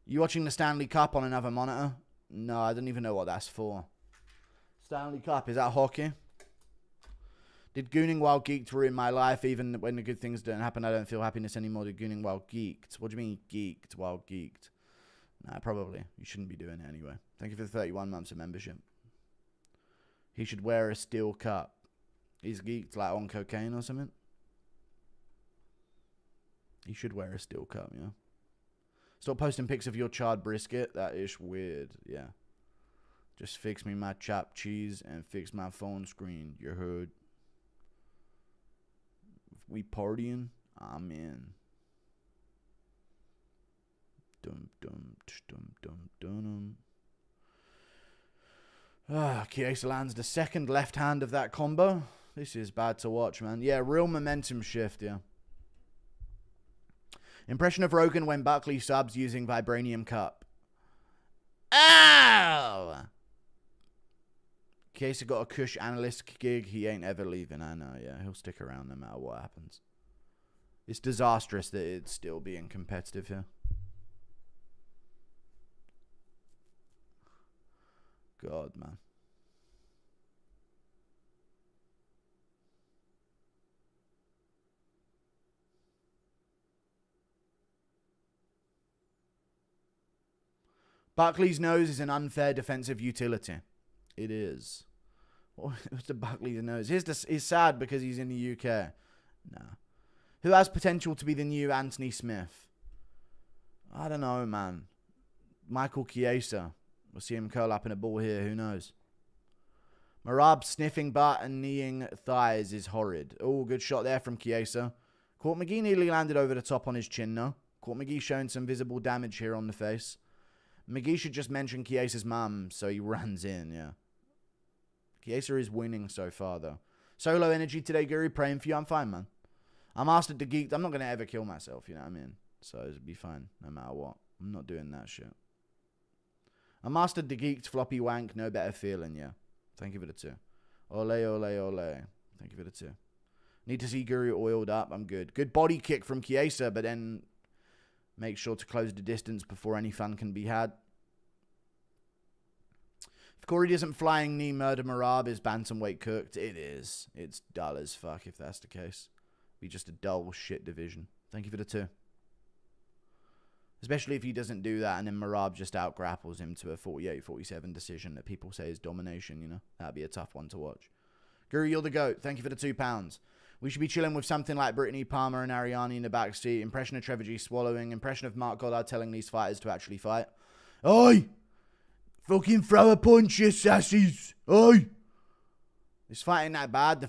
You watching the Stanley Cup on another monitor? No, I don't even know what that's for. Stanley Cup, is that hockey? Did gooning while geeked ruin my life? Even when the good things don't happen, I don't feel happiness anymore. Did gooning while geeked? What do you mean geeked while geeked? Nah, probably. You shouldn't be doing it anyway. Thank you for the 31 months of membership. He should wear a steel cup. He's geeked like on cocaine or something. He should wear a steel cup, yeah. Stop posting pics of your charred brisket. That is weird, yeah. Just fix me my chopped cheese and fix my phone screen. You heard? If we partying, I'm in. Dum dum dum dum dum. Chiesa lands the second left hand of that combo. This is bad to watch, man. Yeah, real momentum shift, yeah. Impression of Rogan when Buckley subs using Vibranium Cup. Ow! Chiesa got a cush analyst gig. He ain't ever leaving. I know, yeah. He'll stick around no matter what happens. It's disastrous that it's still being competitive here. God, man. Buckley's nose is an unfair defensive utility. It is. What's the Buckley's nose? He's sad because he's in the UK. Nah. Who has potential to be the new Anthony Smith? I don't know, man. Michael Chiesa. We'll see him curl up in a ball here. Who knows? Marab sniffing butt and kneeing thighs is horrid. Oh, good shot there from Chiesa. Court McGee nearly landed over the top on his chin, though. Court McGee showing some visible damage here on the face. McGee should just mention Chiesa's mum, so he runs in, yeah. Chiesa is winning so far, though. Solo energy today, Guru. Praying for you. I'm fine, man. I'm asked to geek. I'm not going to ever kill myself, you know what I mean? So it'll be fine, no matter what. I'm not doing that shit. I mastered the geeked floppy wank. No better feeling, yeah. Thank you for the 2. Ole, ole, ole. Thank you for the 2. Need to see Guru oiled up. I'm good. Good body kick from Chiesa, but then make sure to close the distance before any fun can be had. If Corey doesn't flying knee murder Marab, is bantamweight cooked? It is. It's dull as fuck if that's the case. Be just a dull shit division. Thank you for the 2. Especially if he doesn't do that and then Marab just out-grapples him to a 48-47 decision that people say is domination, you know? That'd be a tough one to watch. Guru, you're the GOAT. Thank you for the £2. We should be chilling with something like Brittany Palmer and Ariane in the backseat. Impression of Trevor G swallowing. Impression of Mark Goddard telling these fighters to actually fight. Oi! Fucking throw a punch, you sassies! Oi! Is fighting that bad?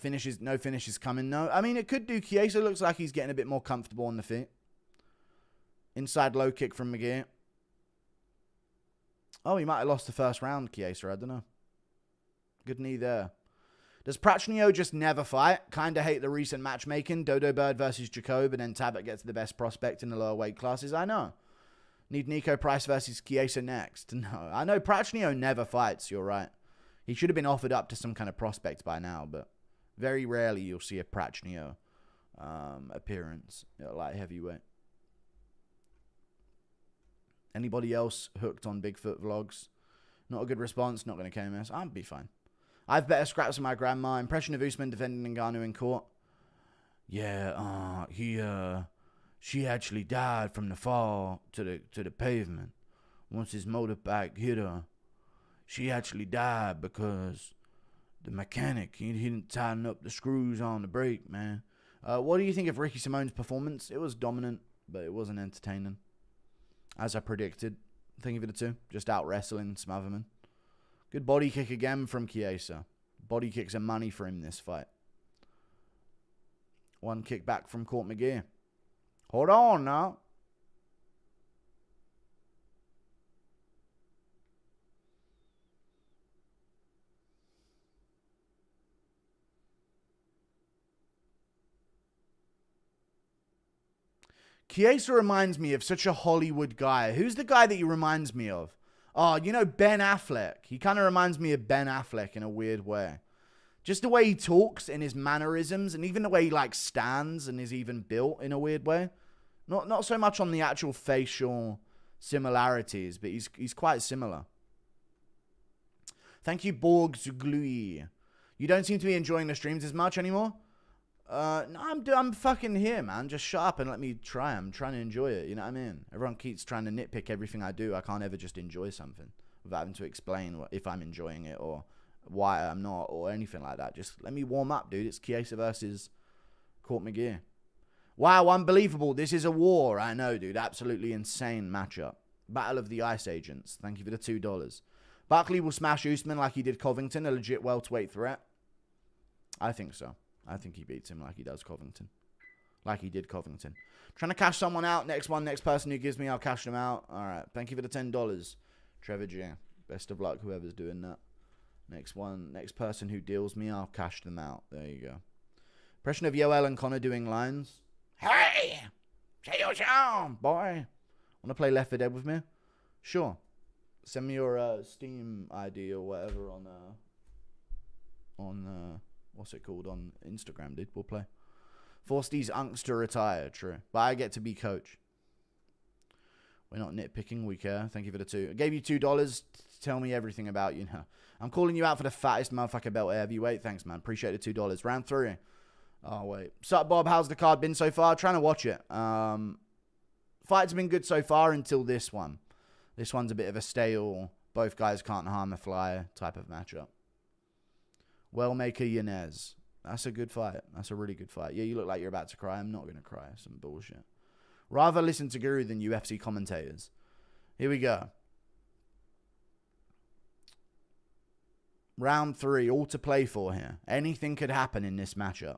No finish is coming, no. I mean, it could do. Chiesa looks like he's getting a bit more comfortable on the feet. Inside low kick from McGee. Oh, he might have lost the first round, Chiesa. I don't know. Good knee there. Does Prachnio just never fight? Kind of hate the recent matchmaking. Dodo Bird versus Jacob, and then Tabet gets the best prospect in the lower weight classes. I know. Need Nico Price versus Chiesa next. No, I know Prachnio never fights. You're right. He should have been offered up to some kind of prospect by now, but very rarely you'll see a Prachnio appearance at light heavyweight. Anybody else hooked on Bigfoot vlogs? Not a good response. Not going to KMS. I'll be fine. I've better scraps than my grandma. Impression of Usman defending Ngannou in court. Yeah, she actually died from the fall to the pavement. Once his motorbike hit her, she actually died because the mechanic, he didn't tighten up the screws on the brake, man. What do you think of Ricky Simone's performance? It was dominant, but it wasn't entertaining. As I predicted. Thank you for the 2. Just out wrestling Smotherman. Good body kick again from Chiesa. Body kicks are money for him this fight. One kick back from Court McGee. Hold on now. Chiesa reminds me of such a Hollywood guy. Who's the guy that he reminds me of? Oh, you know, Ben Affleck. He kind of reminds me of Ben Affleck in a weird way. Just the way he talks and his mannerisms, and even the way he like stands and is even built in a weird way. Not so much on the actual facial similarities, but he's quite similar. Thank you, Borgsglui. You don't seem to be enjoying the streams as much anymore? No, I'm fucking here, man. Just shut up and let me try. I'm trying to enjoy it, you know what I mean? Everyone keeps trying to nitpick everything I do. I can't ever just enjoy something without having to explain if I'm enjoying it or why I'm not or anything like that. Just let me warm up, dude. It's Chiesa versus Court McGee. Wow, unbelievable. This is a war. I know, dude. Absolutely insane matchup. Battle of the Ice Agents. Thank you for the $2. Buckley will smash Usman like he did Covington, a legit welterweight threat. I think so. I think he beats him like he does Covington. Like he did Covington. Trying to cash someone out. Next person who gives me, I'll cash them out. All right. Thank you for the $10. Trevor J. Best of luck, whoever's doing that. Next person who deals me, I'll cash them out. There you go. Impression of Yoel and Connor doing lines. Hey! Say your sound, boy. Want to play Left 4 Dead with me? Sure. Send me your Steam ID or whatever on what's it called, on Instagram, dude. We'll play. Force these unks to retire, true. But I get to be coach. We're not nitpicking, we care. Thank you for the 2. I gave you $2 to tell me everything about you now. I'm calling you out for the fattest motherfucker belt heavyweight. Thanks, man. Appreciate the $2. Round 3. Oh, wait. Sup, Bob? How's the card been so far? Trying to watch it. Fight's been good so far until this one. This one's a bit of a stale, both guys can't harm a fly type of matchup. Wellmaker Yanez. That's a good fight. That's a really good fight. Yeah, you look like you're about to cry. I'm not going to cry. Some bullshit. Rather listen to Guru than UFC commentators. Here we go. Round 3. All to play for here. Anything could happen in this matchup.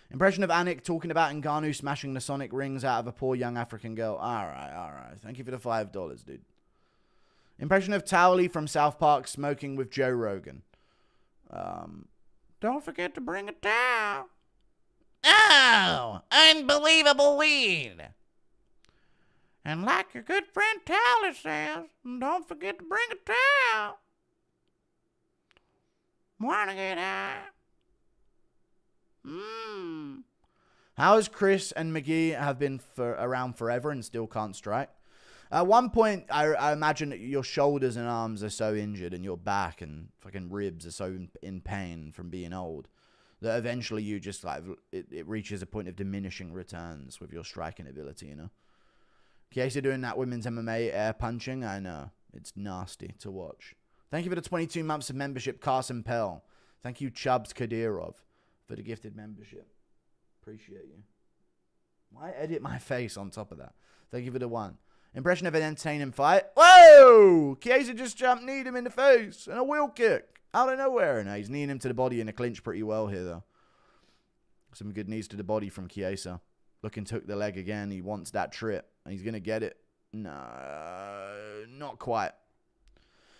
Impression of Anik talking about Ngannou smashing the Sonic rings out of a poor young African girl. Alright. Thank you for the $5, dude. Impression of Towley from South Park smoking with Joe Rogan. Don't forget to bring a towel. Oh, unbelievable weed. And like your good friend Towley says, don't forget to bring a towel. Wanna get high? How has Chris and McGee have been around forever and still can't strike? At one point, I imagine that your shoulders and arms are so injured and your back and fucking ribs are so in pain from being old that eventually you just like, it reaches a point of diminishing returns with your striking ability, you know? Chiesa doing that women's MMA air punching, I know. It's nasty to watch. Thank you for the 22 months of membership, Carson Pell. Thank you, Chubbs Kadirov, for the gifted membership. Appreciate you. Why edit my face on top of that? Thank you for the 1. Impression of an entertaining fight. Whoa! Chiesa just jumped, kneed him in the face. And a wheel kick. Out of nowhere. No, he's kneeing him to the body in a clinch pretty well here, though. Some good knees to the body from Chiesa. Looking to hook the leg again. He wants that trip. And he's going to get it. No, not quite.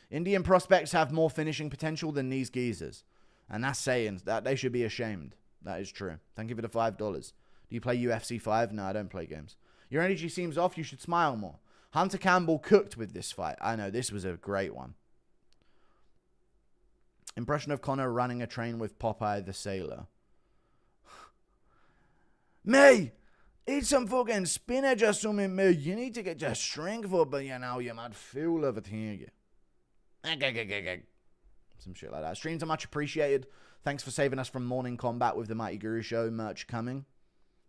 Indian prospects have more finishing potential than these geezers. And that's saying that they should be ashamed. That is true. Thank you for the $5. Do you play UFC 5? No, I don't play games. Your energy seems off. You should smile more. Hunter Campbell cooked with this fight. I know, this was a great one. Impression of Connor running a train with Popeye the Sailor. May, eat some fucking spinach or something, May. You need to get your strength up, but you know, you might feel everything. Some shit like that. Streams are much appreciated. Thanks for saving us from morning combat with the Mighty Guru Show. Merch coming.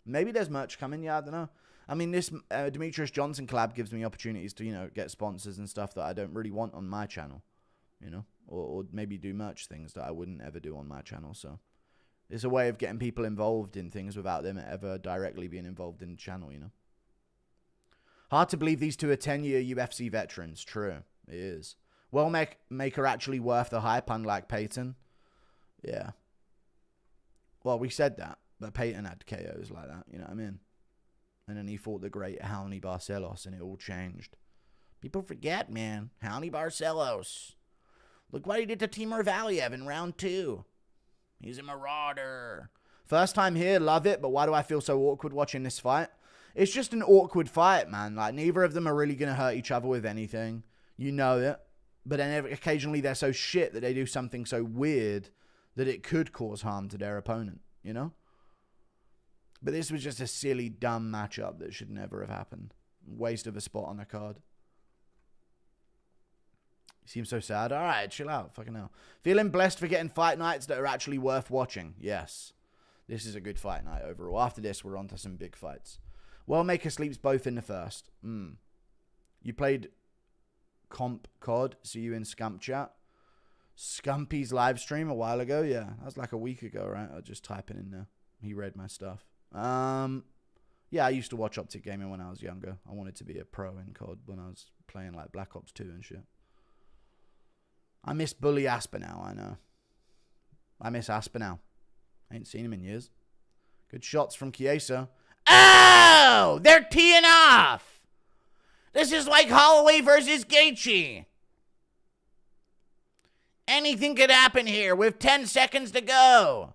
Maybe there's merch coming. Yeah, I don't know. I mean, this Demetrius Johnson collab gives me opportunities to, you know, get sponsors and stuff that I don't really want on my channel, you know, or maybe do merch things that I wouldn't ever do on my channel. So it's a way of getting people involved in things without them ever directly being involved in the channel, you know. Hard to believe these two are 10-year UFC veterans. True, it is. Well, Maker actually worth the hype, unlike Peyton. Yeah. Well, we said that, but Peyton had KOs like that, you know what I mean? And then he fought the great Raoni Barcelos, and it all changed. People forget, man. Raoni Barcelos. Look what he did to Timur Valiev in round 2. He's a marauder. First time here, love it, but why do I feel so awkward watching this fight? It's just an awkward fight, man. Like, neither of them are really going to hurt each other with anything. You know it. But then occasionally they're so shit that they do something so weird that it could cause harm to their opponent, you know? But this was just a silly, dumb matchup that should never have happened. Waste of a spot on the card. You seem so sad. All right, chill out. Fucking hell. Feeling blessed for getting fight nights that are actually worth watching. Yes. This is a good fight night overall. After this, we're on to some big fights. Wellmaker sleeps both in the first. You played Comp COD. See you in Scump chat. Scumpy's live stream a while ago. Yeah, that was like a week ago, right? I was just typing in there. He read my stuff. Yeah, I used to watch Optic Gaming when I was younger. I wanted to be a pro in COD when I was playing like Black Ops 2 and shit. I miss Bully Aspinall, I know. I miss Aspinall. I ain't seen him in years. Good shots from Chiesa. Oh! They're teeing off! This is like Holloway versus Gaethje. Anything could happen here with 10 seconds to go.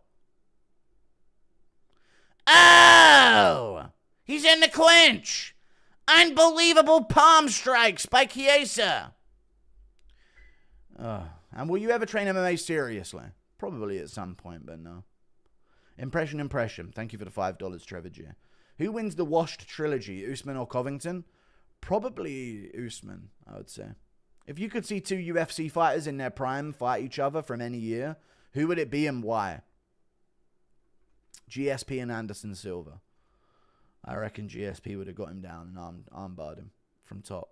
Oh! He's in the clinch. Unbelievable palm strikes by Chiesa. And will you ever train MMA seriously? Probably at some point, but no. Impression. Thank you for the $5, Trevor G. Who wins the washed trilogy, Usman or Covington? Probably Usman, I would say. If you could see two UFC fighters in their prime fight each other from any year, who would it be and why? GSP and Anderson Silva. I reckon GSP would have got him down and armbarred him from top.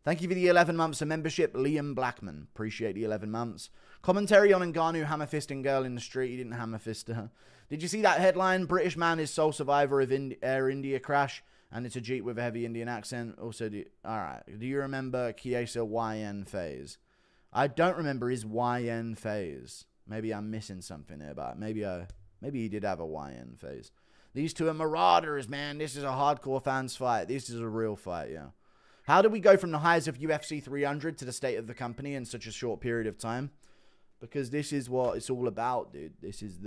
Thank you for the 11 months of membership, Liam Blackman. Appreciate the 11 months. Commentary on Ngannou hammer-fisting girl in the street. He didn't hammer-fist her. Did you see that headline? British man is sole survivor of Air India crash, and it's a Jeep with a heavy Indian accent. Also, alright. Do you remember Chiesa YN phase? I don't remember his YN phase. Maybe I'm missing something here, but maybe he did have a YN phase. These two are marauders, man. This is a hardcore fans fight. This is a real fight, yeah. How did we go from the highs of UFC 300 to the state of the company in such a short period of time? Because this is what it's all about, dude. This is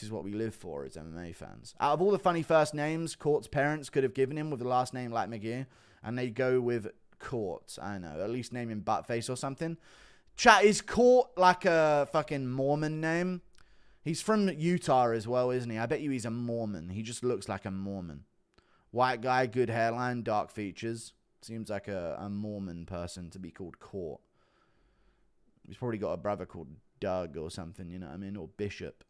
what we live for as MMA fans. Out of all the funny first names Court's parents could have given him with a last name like McGee, and they go with Court. I know. At least name him Buttface or something. Chat, is Court like a fucking Mormon name? He's from Utah as well, isn't he? I bet you he's a Mormon. He just looks like a Mormon. White guy, good hairline, dark features. Seems like a Mormon person to be called Court. He's probably got a brother called Doug or something, you know what I mean? Or Bishop.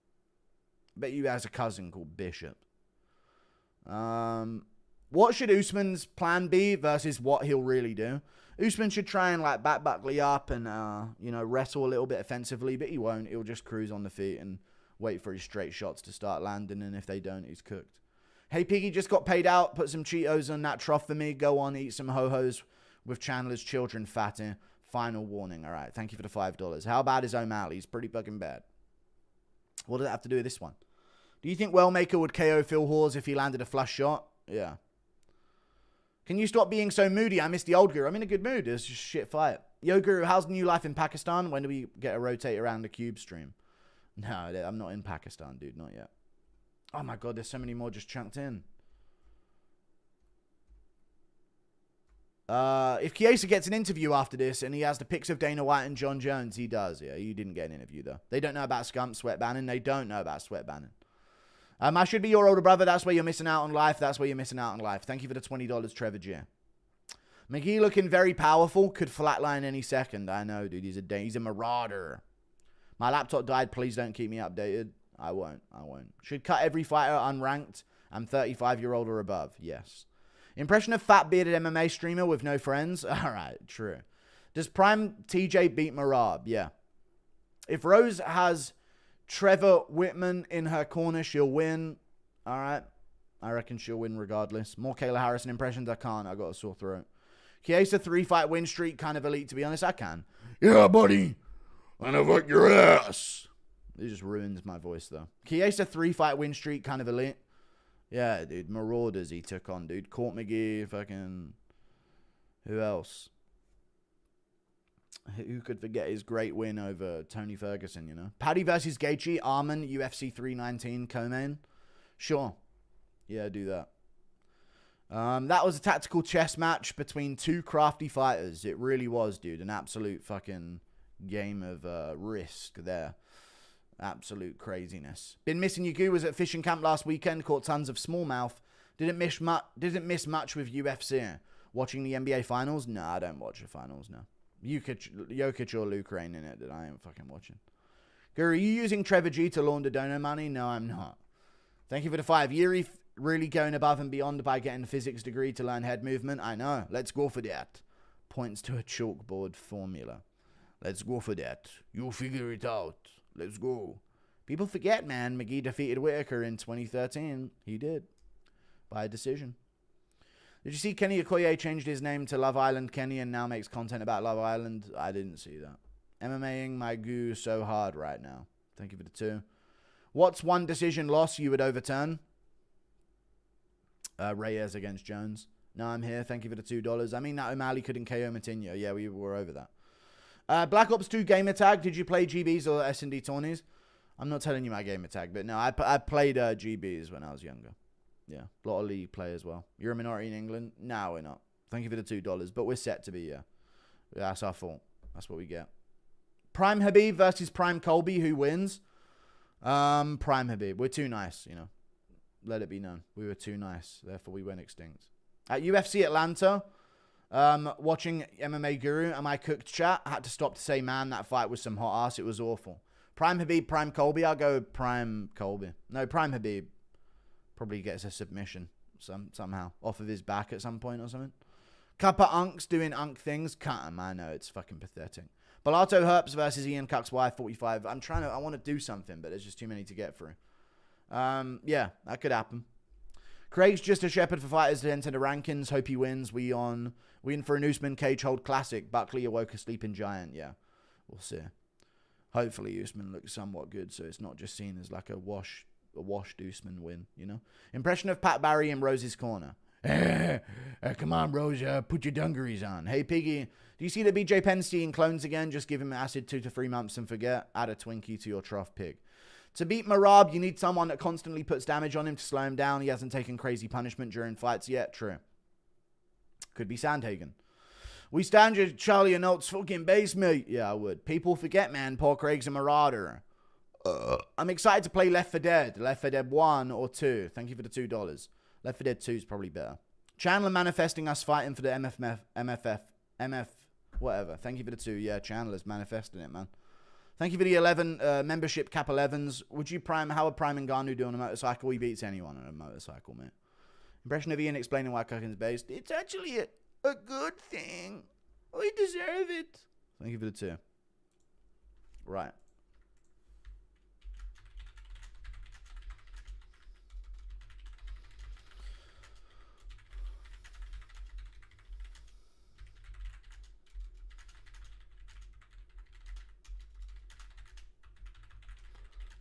I bet you has a cousin called Bishop. What should Usman's plan be versus what he'll really do? Usman should try and like back Buckley up and, wrestle a little bit offensively, but he won't. He'll just cruise on the feet and wait for his straight shots to start landing, and if they don't, he's cooked. Hey, Piggy just got paid out. Put some Cheetos on that trough for me. Go on, eat some ho-hos with Chandler's children, fatty. Final warning. All right, thank you for the $5. How bad is O'Malley? He's pretty fucking bad. What does it have to do with this one? Do you think Wellmaker would KO Phil Hawes if he landed a flush shot? Yeah. Can you stop being so moody? I miss the old Guru. I'm in a good mood. It's just a shit fight. Yo, Guru, how's the new life in Pakistan? When do we get a rotate around the cube stream? No, I'm not in Pakistan, dude. Not yet. Oh my god, there's so many more just chunked in. If Chiesa gets an interview after this and he has the pics of Dana White and John Jones, he does. Yeah, you didn't get an interview though. They don't know about Scump, Sweat Bannon. They don't know about Sweat Bannon. I should be your older brother. That's where you're missing out on life. That's where you're missing out on life. Thank you for the $20, Trevor G. McGee looking very powerful. Could flatline any second. I know, dude. He's a marauder. My laptop died. Please don't keep me updated. I won't. Should cut every fighter unranked and 35-year-old or above. Yes. Impression of fat bearded MMA streamer with no friends? Alright, true. Does Prime TJ beat Marab? Yeah. If Rose has Trevor Whitman in her corner, she'll win. Alright. I reckon she'll win regardless. More Kayla Harrison impressions? I can't. I got a sore throat. Chiesa 3-fight win streak, kind of elite to be honest. I can. Yeah, buddy. And I fuck your ass. It just ruins my voice, though. Chiesa 3-fight win streak, kind of elite. Yeah, dude. Marauders he took on, dude. Court McGee, fucking... Who else? Who could forget his great win over Tony Ferguson, you know? Paddy versus Gaethje, Arman, UFC 319, co-main. Sure. Yeah, do that. That was a tactical chess match between two crafty fighters. It really was, dude. An absolute fucking game of risk there. Absolute craziness. Been missing you. Was at fishing camp last weekend. Caught tons of smallmouth. Didn't miss much with UFC. Watching the NBA finals? No, I don't watch the finals, no. Jokic or Luke Rain in it that I ain't fucking watching. Guru, are you using Trevor G to launder donor money? No, I'm not. Thank you for the 5. Yuri really going above and beyond by getting a physics degree to learn head movement. I know. Let's go for that. Points to a chalkboard formula. Let's go for that. You'll figure it out. Let's go. People forget, man. McGee defeated Whitaker in 2013. He did. By a decision. Did you see Kenny Okoye changed his name to Love Island Kenny and now makes content about Love Island? I didn't see that. MMAing my goo so hard right now. Thank you for the 2. What's one decision loss you would overturn? Reyes against Jones. No, I'm here. Thank you for the $2. I mean that O'Malley couldn't KO Matinho. Yeah, we were over that. Black Ops 2 gamer tag. Did you play GBs or S&D tourneys? I'm not telling you my gamer tag, but no, I played GBs when I was younger. Yeah, a lot of league play as well. You're a minority in England? No, we're not. Thank you for the $2, but we're set to be, yeah. That's our fault. That's what we get. Prime Habib versus Prime Colby. Who wins? Prime Habib. We're too nice, you know. Let it be known. We were too nice. Therefore, we went extinct. At UFC Atlanta, watching MMA Guru, am I cooked chat? I had to stop to say, man, that fight was some hot ass. It was awful. Prime Habib, Prime Colby. I'll go Prime Colby. No, Prime Habib. Probably gets a submission somehow. Off of his back at some point or something. Kappa Unks doing Unk things. Cut him. I know. It's fucking pathetic. Bellato Herps versus Ian Cuck's wife, 45. I want to do something, but there's just too many to get through. Yeah, that could happen. Craig's just a shepherd for fighters to enter the rankings. Hope he wins. We in for an Usman cage hold classic. Buckley awoke a sleeping giant. Yeah, we'll see. Hopefully Usman looks somewhat good, so it's not just seen as like a washed Usman win, you know? Impression of Pat Barry in Rose's corner. Come on, Rose, put your dungarees on. Hey, Piggy, do you see the BJ Penstein clones again? Just give him acid 2 to 3 months and forget. Add a Twinkie to your trough, pig. To beat Marab, you need someone that constantly puts damage on him to slow him down. He hasn't taken crazy punishment during fights yet. True. Could be Sandhagen. We stand you, Charlie and Oates fucking base, mate. Yeah, I would. People forget, man. Paul Craig's a marauder. I'm excited to play Left 4 Dead. Left 4 Dead 1 or 2. Thank you for the $2. Left 4 Dead 2 is probably better. Chandler manifesting us fighting for the MF, whatever. Thank you for the 2. Yeah, Chandler's manifesting it, man. Thank you for the 11 membership cap 11s. Would you prime, how would Prime Ngannou do on a motorcycle? He beats anyone on a motorcycle, mate. Impression of Ian explaining why cooking's based. It's actually a good thing. We deserve it. Thank you for the 2. Right.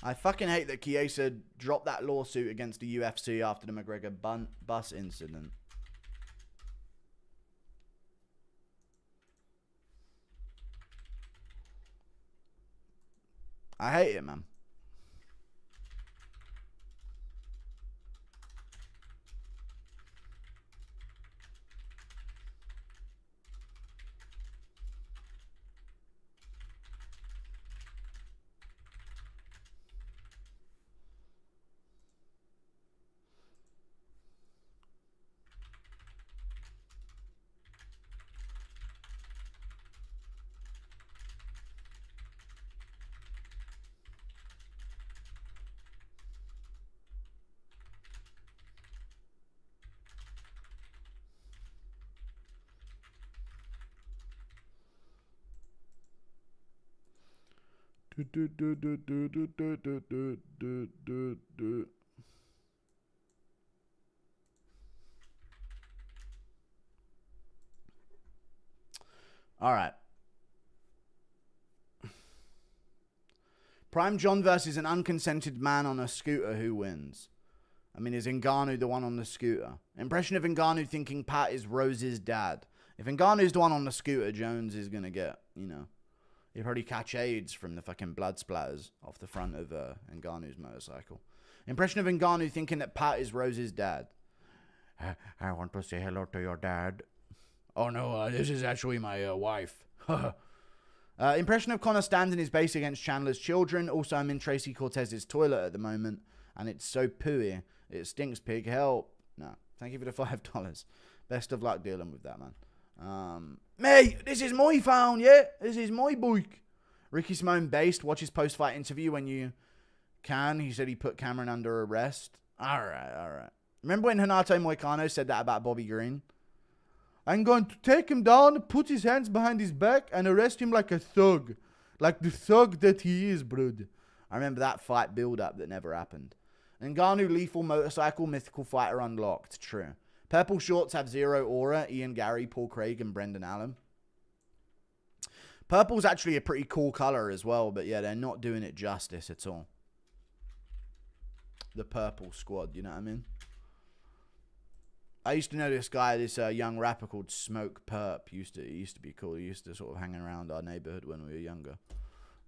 I fucking hate that Chiesa dropped that lawsuit against the UFC after the McGregor bus incident. I hate it, man. All right. Prime John versus an unconsented man on a scooter. Who wins? I mean, is Ngannou the one on the scooter? Impression of Ngannou thinking Pat is Rose's dad. If Ngannou's the one on the scooter, Jones is going to get, you know, he'll probably catch AIDS from the fucking blood splatters off the front of Ngannou's motorcycle. Impression of Ngannou thinking that Pat is Rose's dad. I want to say hello to your dad. Oh no, this is actually my wife. Impression of Connor standing his base against Chandler's children. Also, I'm in Tracy Cortez's toilet at the moment, and it's so pooey. It stinks, pig. Help. No. Thank you for the $5. Best of luck dealing with that, man. Mate! Hey, this is my phone, yeah? This is my bike. Ricky Simone based. Watch his post-fight interview when you can. He said he put Cameron under arrest. All right. Remember when Renato Moicano said that about Bobby Green? I'm going to take him down, put his hands behind his back, and arrest him like a thug. Like the thug that he is, brood. I remember that fight build-up that never happened. Ngannou lethal motorcycle mythical fighter unlocked. True. Purple shorts have zero aura. Ian Gary, Paul Craig, and Brendan Allen. Purple's actually a pretty cool color as well, but yeah, they're not doing it justice at all. The purple squad, you know what I mean? I used to know this guy, this young rapper called Smoke Perp. He used to be cool. He used to sort of hang around our neighborhood when we were younger.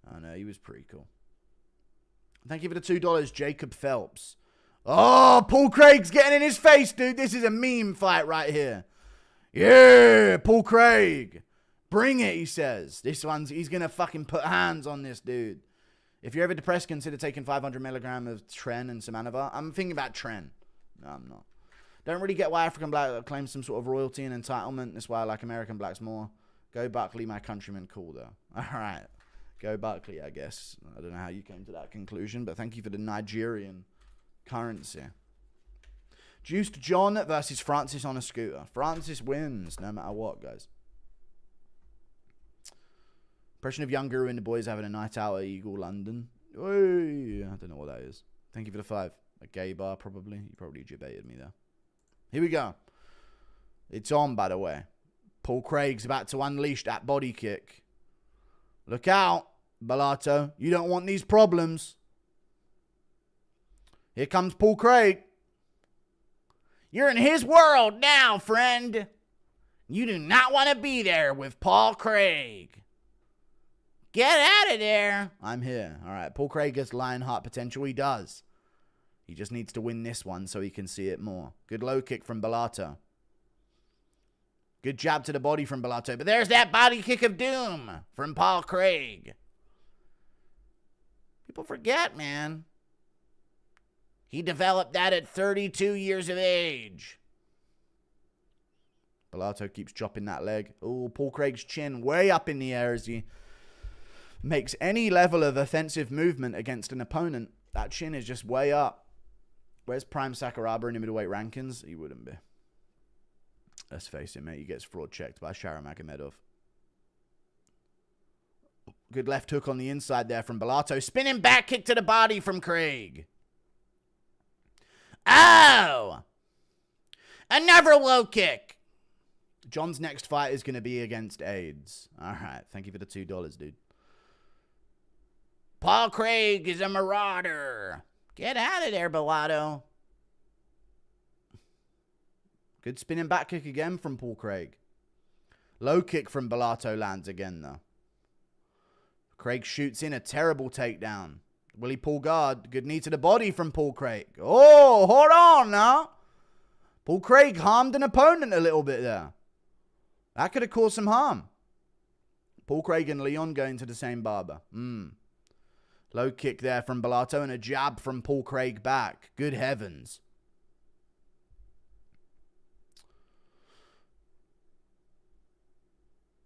And he was pretty cool. Thank you for the $2, Jacob Phelps. Oh, Paul Craig's getting in his face, dude. This is a meme fight right here. Yeah, Paul Craig. Bring it, he says. He's going to fucking put hands on this dude. If you're ever depressed, consider taking 500 milligram of Tren and Samanova. I'm thinking about Tren. No, I'm not. Don't really get why African black claims some sort of royalty and entitlement. That's why I like American blacks more. Go Buckley, my countryman, cool though. All right. Go Buckley, I guess. I don't know how you came to that conclusion, but thank you for the Nigerian currency. Juiced John versus Francis on a scooter. Francis wins no matter what, guys. Impression of young Guru and the boys having a night out at Eagle London. Oy, I don't know what that is. Thank you for the 5. A gay bar, probably. You probably debated me there. Here we go. It's on, by the way. Paul Craig's about to unleash that body kick. Look out, Bellato. You don't want these problems. Here comes Paul Craig. You're in his world now, friend. You do not want to be there with Paul Craig. Get out of there. I'm here. All right. Paul Craig has Lionheart potential. He does. He just needs to win this one so he can see it more. Good low kick from Bellato. Good jab to the body from Bellato. But there's that body kick of doom from Paul Craig. People forget, man. He developed that at 32 years of age. Bellato keeps chopping that leg. Oh, Paul Craig's chin way up in the air as he makes any level of offensive movement against an opponent. That chin is just way up. Where's Prime Sakuraba in the middleweight rankings? He wouldn't be. Let's face it, mate. He gets fraud checked by Sharamagomedov. Good left hook on the inside there from Bellato. Spinning back kick to the body from Craig. Oh! Another low kick. John's next fight is going to be against AIDS. All right. Thank you for the $2, dude. Paul Craig is a marauder. Get out of there, Bellato. Good spinning back kick again from Paul Craig. Low kick from Bellato lands again, though. Craig shoots in a terrible takedown. Will he pull guard? Good knee to the body from Paul Craig. Oh, hold on now. Paul Craig harmed an opponent a little bit there. That could have caused some harm. Paul Craig and Leon going to the same barber. Low kick there from Bellato and a jab from Paul Craig back. Good heavens.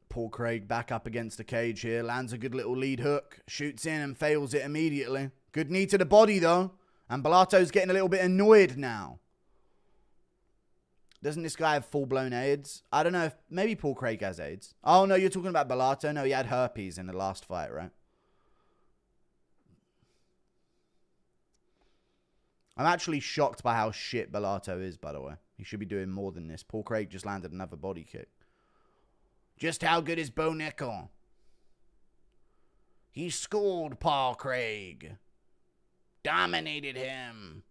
Paul Craig back up against the cage here. Lands a good little lead hook. Shoots in and fails it immediately. Good knee to the body though. And Bellato's getting a little bit annoyed now. Doesn't this guy have full-blown AIDS? I don't know if... Maybe Paul Craig has AIDS. Oh, no, you're talking about Bellato. No, he had herpes in the last fight, right? I'm actually shocked by how shit Bellato is, by the way. He should be doing more than this. Paul Craig just landed another body kick. Just how good is Bo Nickel? He schooled Paul Craig. Dominated him.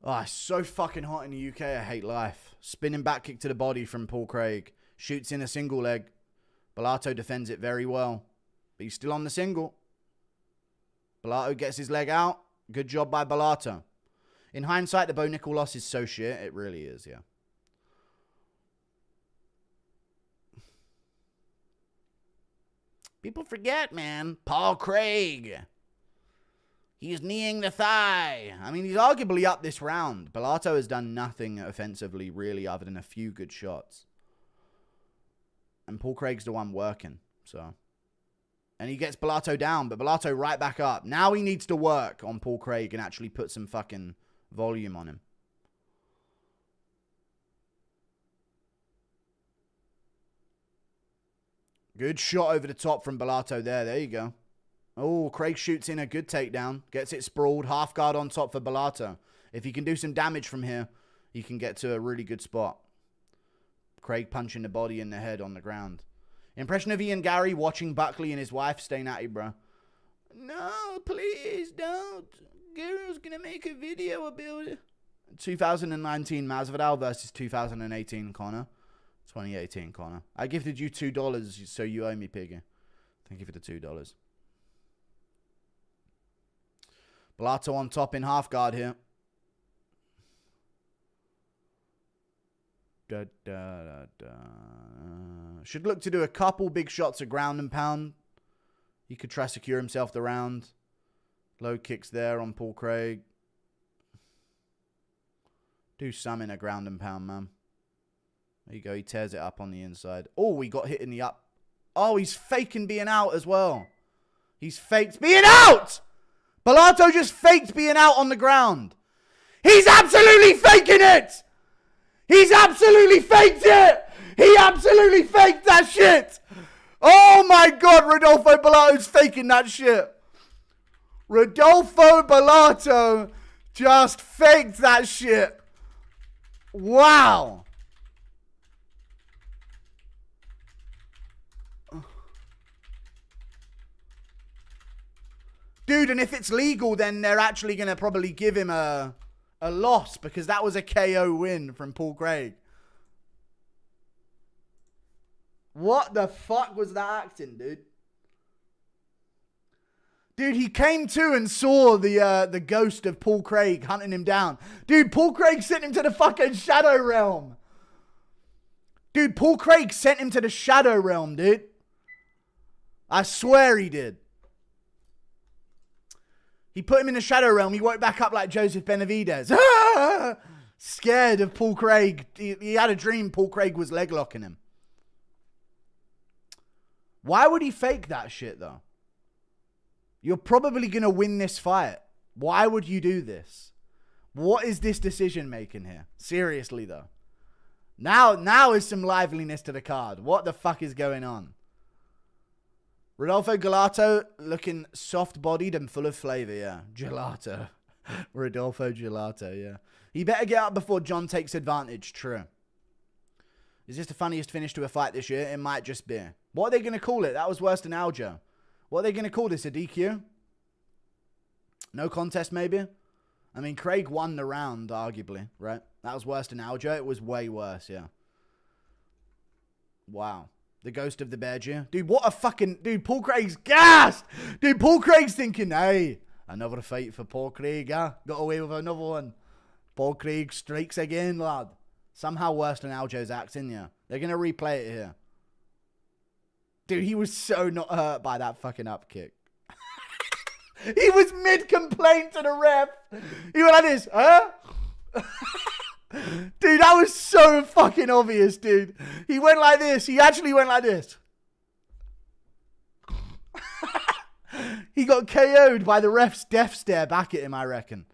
Oh, it's so fucking hot in the UK. I hate life. Spinning back kick to the body from Paul Craig. Shoots in a single leg. Bellato defends it very well. But he's still on the single. Bellato gets his leg out. Good job by Bellato. In hindsight, the Bo Nickel loss is so shit. It really is, yeah. People forget, man. Paul Craig. He's kneeing the thigh. I mean, he's arguably up this round. Bellato has done nothing offensively, really, other than a few good shots. And Paul Craig's the one working, so. And he gets Bellato down, but Bellato right back up. Now he needs to work on Paul Craig and actually put some fucking volume on him. Good shot over the top from Bellato there. There you go. Oh, Craig shoots in a good takedown. Gets it sprawled. Half guard on top for Bellato. If he can do some damage from here, he can get to a really good spot. Craig punching the body in the head on the ground. Impression of Ian Gary watching Buckley and his wife staying at you, bro. No, please don't. Gary's going to make a video about it. 2019 Masvidal versus 2018 Conor. 2018 Conor. I gifted you $2, so you owe me, Piggy. Thank you for the $2. Bellato on top in half guard here. Should look to do a couple big shots of ground and pound. He could try to secure himself the round. Low kicks there on Paul Craig. Do some in a ground and pound, man. There you go. He tears it up on the inside. Oh, he got hit in the up. Oh, he's faking being out as well. He's faked being out! Bellato just faked being out on the ground. He's absolutely faking it! He's absolutely faked it! He absolutely faked that shit! Oh my God, Rodolfo Bellato's faking that shit. Rodolfo Bellato just faked that shit. Wow. Dude, and if it's legal, then they're actually going to probably give him a loss because that was a KO win from Paul Craig. What the fuck was that acting, dude? Dude, he came to and saw the ghost of Paul Craig hunting him down. Dude, Paul Craig sent him to the fucking Shadow Realm. Dude, Paul Craig sent him to the Shadow Realm, dude. I swear he did. He put him in the Shadow Realm. He woke back up like Joseph Benavidez. Ah! Scared of Paul Craig. He had a dream Paul Craig was leg locking him. Why would he fake that shit, though? You're probably going to win this fight. Why would you do this? What is this decision making here? Seriously, though. Now is some liveliness to the card. What the fuck is going on? Rodolfo Gelato looking soft-bodied and full of flavor, yeah. Gelato. Rodolfo Gelato, yeah. He better get up before John takes advantage, true. Is this the funniest finish to a fight this year? It might just be. What are they going to call it? That was worse than Aljo. What are they going to call this, a DQ? No contest, maybe? I mean, Craig won the round, arguably, right? That was worse than Aljo. It was way worse, yeah. Wow. The ghost of the bear Jew. Dude, what a fucking... Dude, Paul Craig's gassed! Dude, Paul Craig's thinking, hey, another fight for Paul Craig, huh? Got away with another one. Paul Craig strikes again, lad. Somehow worse than Aljo's acting, yeah. They're going to replay it here. Dude, he was so not hurt by that fucking up kick. He was mid-complaint to the ref. He went like this, huh? Dude, that was so fucking obvious, dude. He went like this. He actually went like this. He got KO'd by the ref's death stare back at him, I reckon.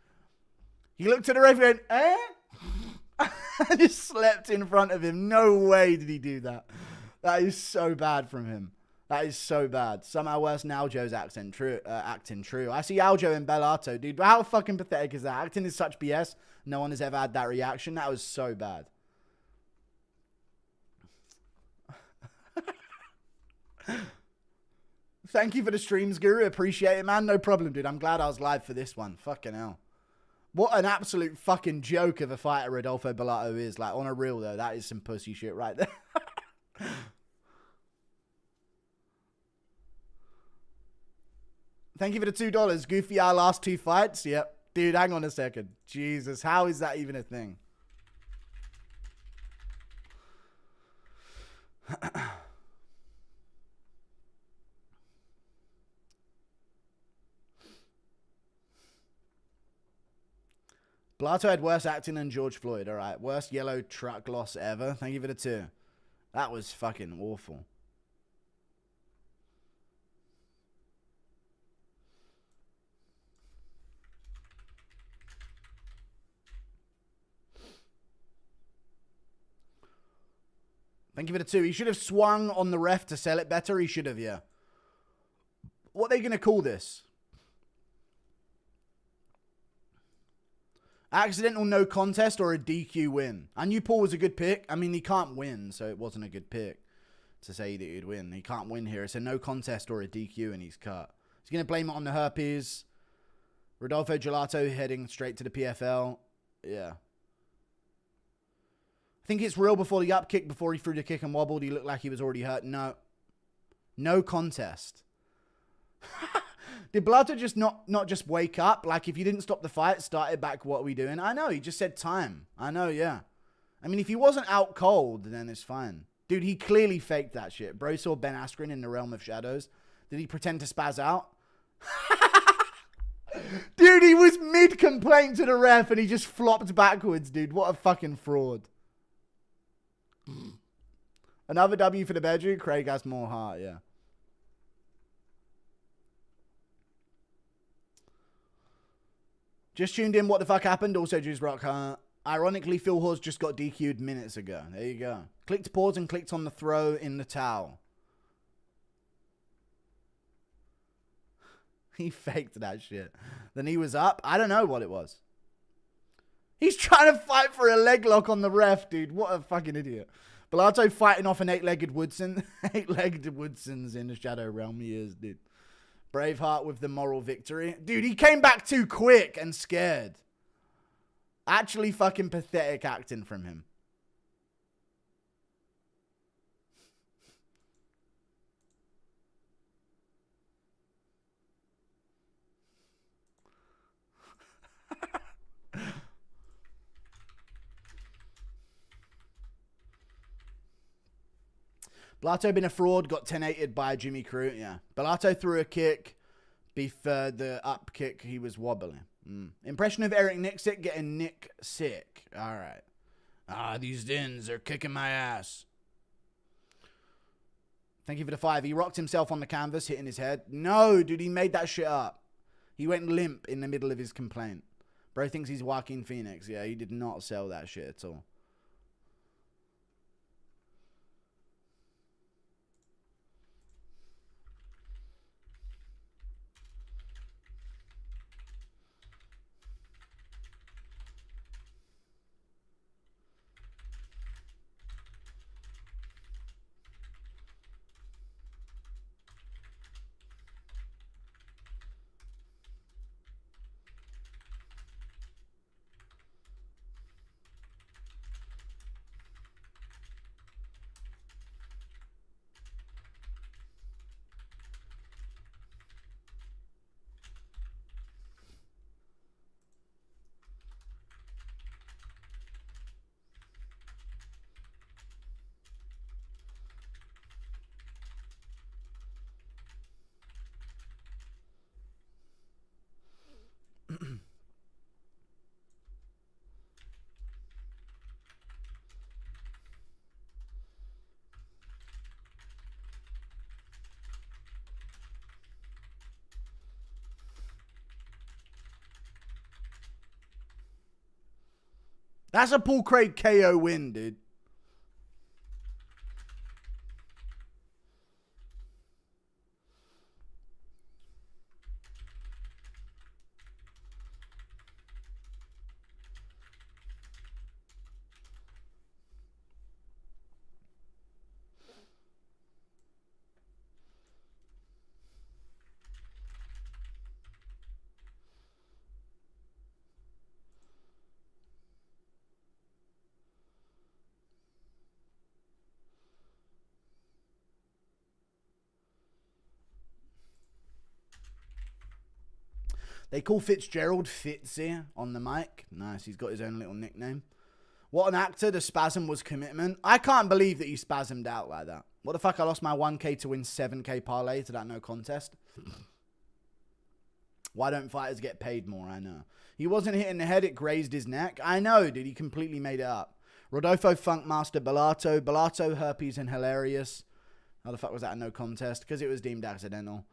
He looked at the ref and went, eh? I just slept in front of him. No way did he do that. That is so bad from him. That is so bad. Somehow worse than Aljo's acting true. I see Aljo and Bellato, dude. How fucking pathetic is that? Acting is such BS. No one has ever had that reaction. That was so bad. Thank you for the streams, Guru. Appreciate it, man. No problem, dude. I'm glad I was live for this one. Fucking hell. What an absolute fucking joke of a fighter Rodolfo Bellato is. Like, on a real, though, that is some pussy shit right there. Thank you for the $2. Goofy, our last two fights. Yep. Dude, hang on a second. Jesus, how is that even a thing? Blato had worse acting than George Floyd. All right. Worst yellow truck loss ever. Thank you for the 2. That was fucking awful. Thank you for the 2. He should have swung on the ref to sell it better. He should have, yeah. What are they going to call this? Accidental no contest or a DQ win? I knew Paul was a good pick. I mean, he can't win, so it wasn't a good pick to say that he'd win. He can't win here. It's a no contest or a DQ, and he's cut. He's going to blame it on the herpes. Rodolfo Gelato heading straight to the PFL. Yeah. I think it's real before the up kick, before he threw the kick and wobbled. He looked like he was already hurt. No. No contest. Did Blato just not just wake up? Like, if you didn't stop the fight, started back, what are we doing? I know, he just said time. I know, yeah. I mean, if he wasn't out cold, then it's fine. Dude, he clearly faked that shit. Bro saw Ben Askren in the Realm of Shadows. Did he pretend to spaz out? Dude, he was mid-complaint to the ref and he just flopped backwards, dude. What a fucking fraud. Another W for the bedroom. Craig has more heart, yeah. Just tuned in. What the fuck happened? Also, Juice Rock. Ironically, Phil Hawes just got DQ'd minutes ago. There you go. Clicked pause and clicked on the throw in the towel. He faked that shit. Then he was up. I don't know what it was. He's trying to fight for a leg lock on the ref, dude. What a fucking idiot. Bellato fighting off an 8-legged Woodson. 8-legged Woodson's in the Shadow Realm. He is, dude. Braveheart with the moral victory. Dude, he came back too quick and scared. Actually fucking pathetic acting from him. Bellato been a fraud, got 10-8'd by Jimmy Crute, yeah. Bellato threw a kick, before the up kick, he was wobbling. Impression of Eric Nixick getting Nick sick. All right. These Dins are kicking my ass. Thank you for the 5. He rocked himself on the canvas, hitting his head. No, dude, he made that shit up. He went limp in the middle of his complaint. Bro thinks he's Joaquin Phoenix. Yeah, he did not sell that shit at all. That's a Paul Craig KO win, dude. They call Fitzgerald Fitzy on the mic. Nice, he's got his own little nickname. What an actor, the spasm was commitment. I can't believe that he spasmed out like that. What the fuck, I lost my 1K to win 7K parlay to that no contest. Why don't fighters get paid more? I know. He wasn't hit in the head. It grazed his neck. I know, dude. He completely made it up. Rodolfo Funkmaster Bellato. Bellato, herpes, and hilarious. How the fuck was that a no contest? Because it was deemed accidental.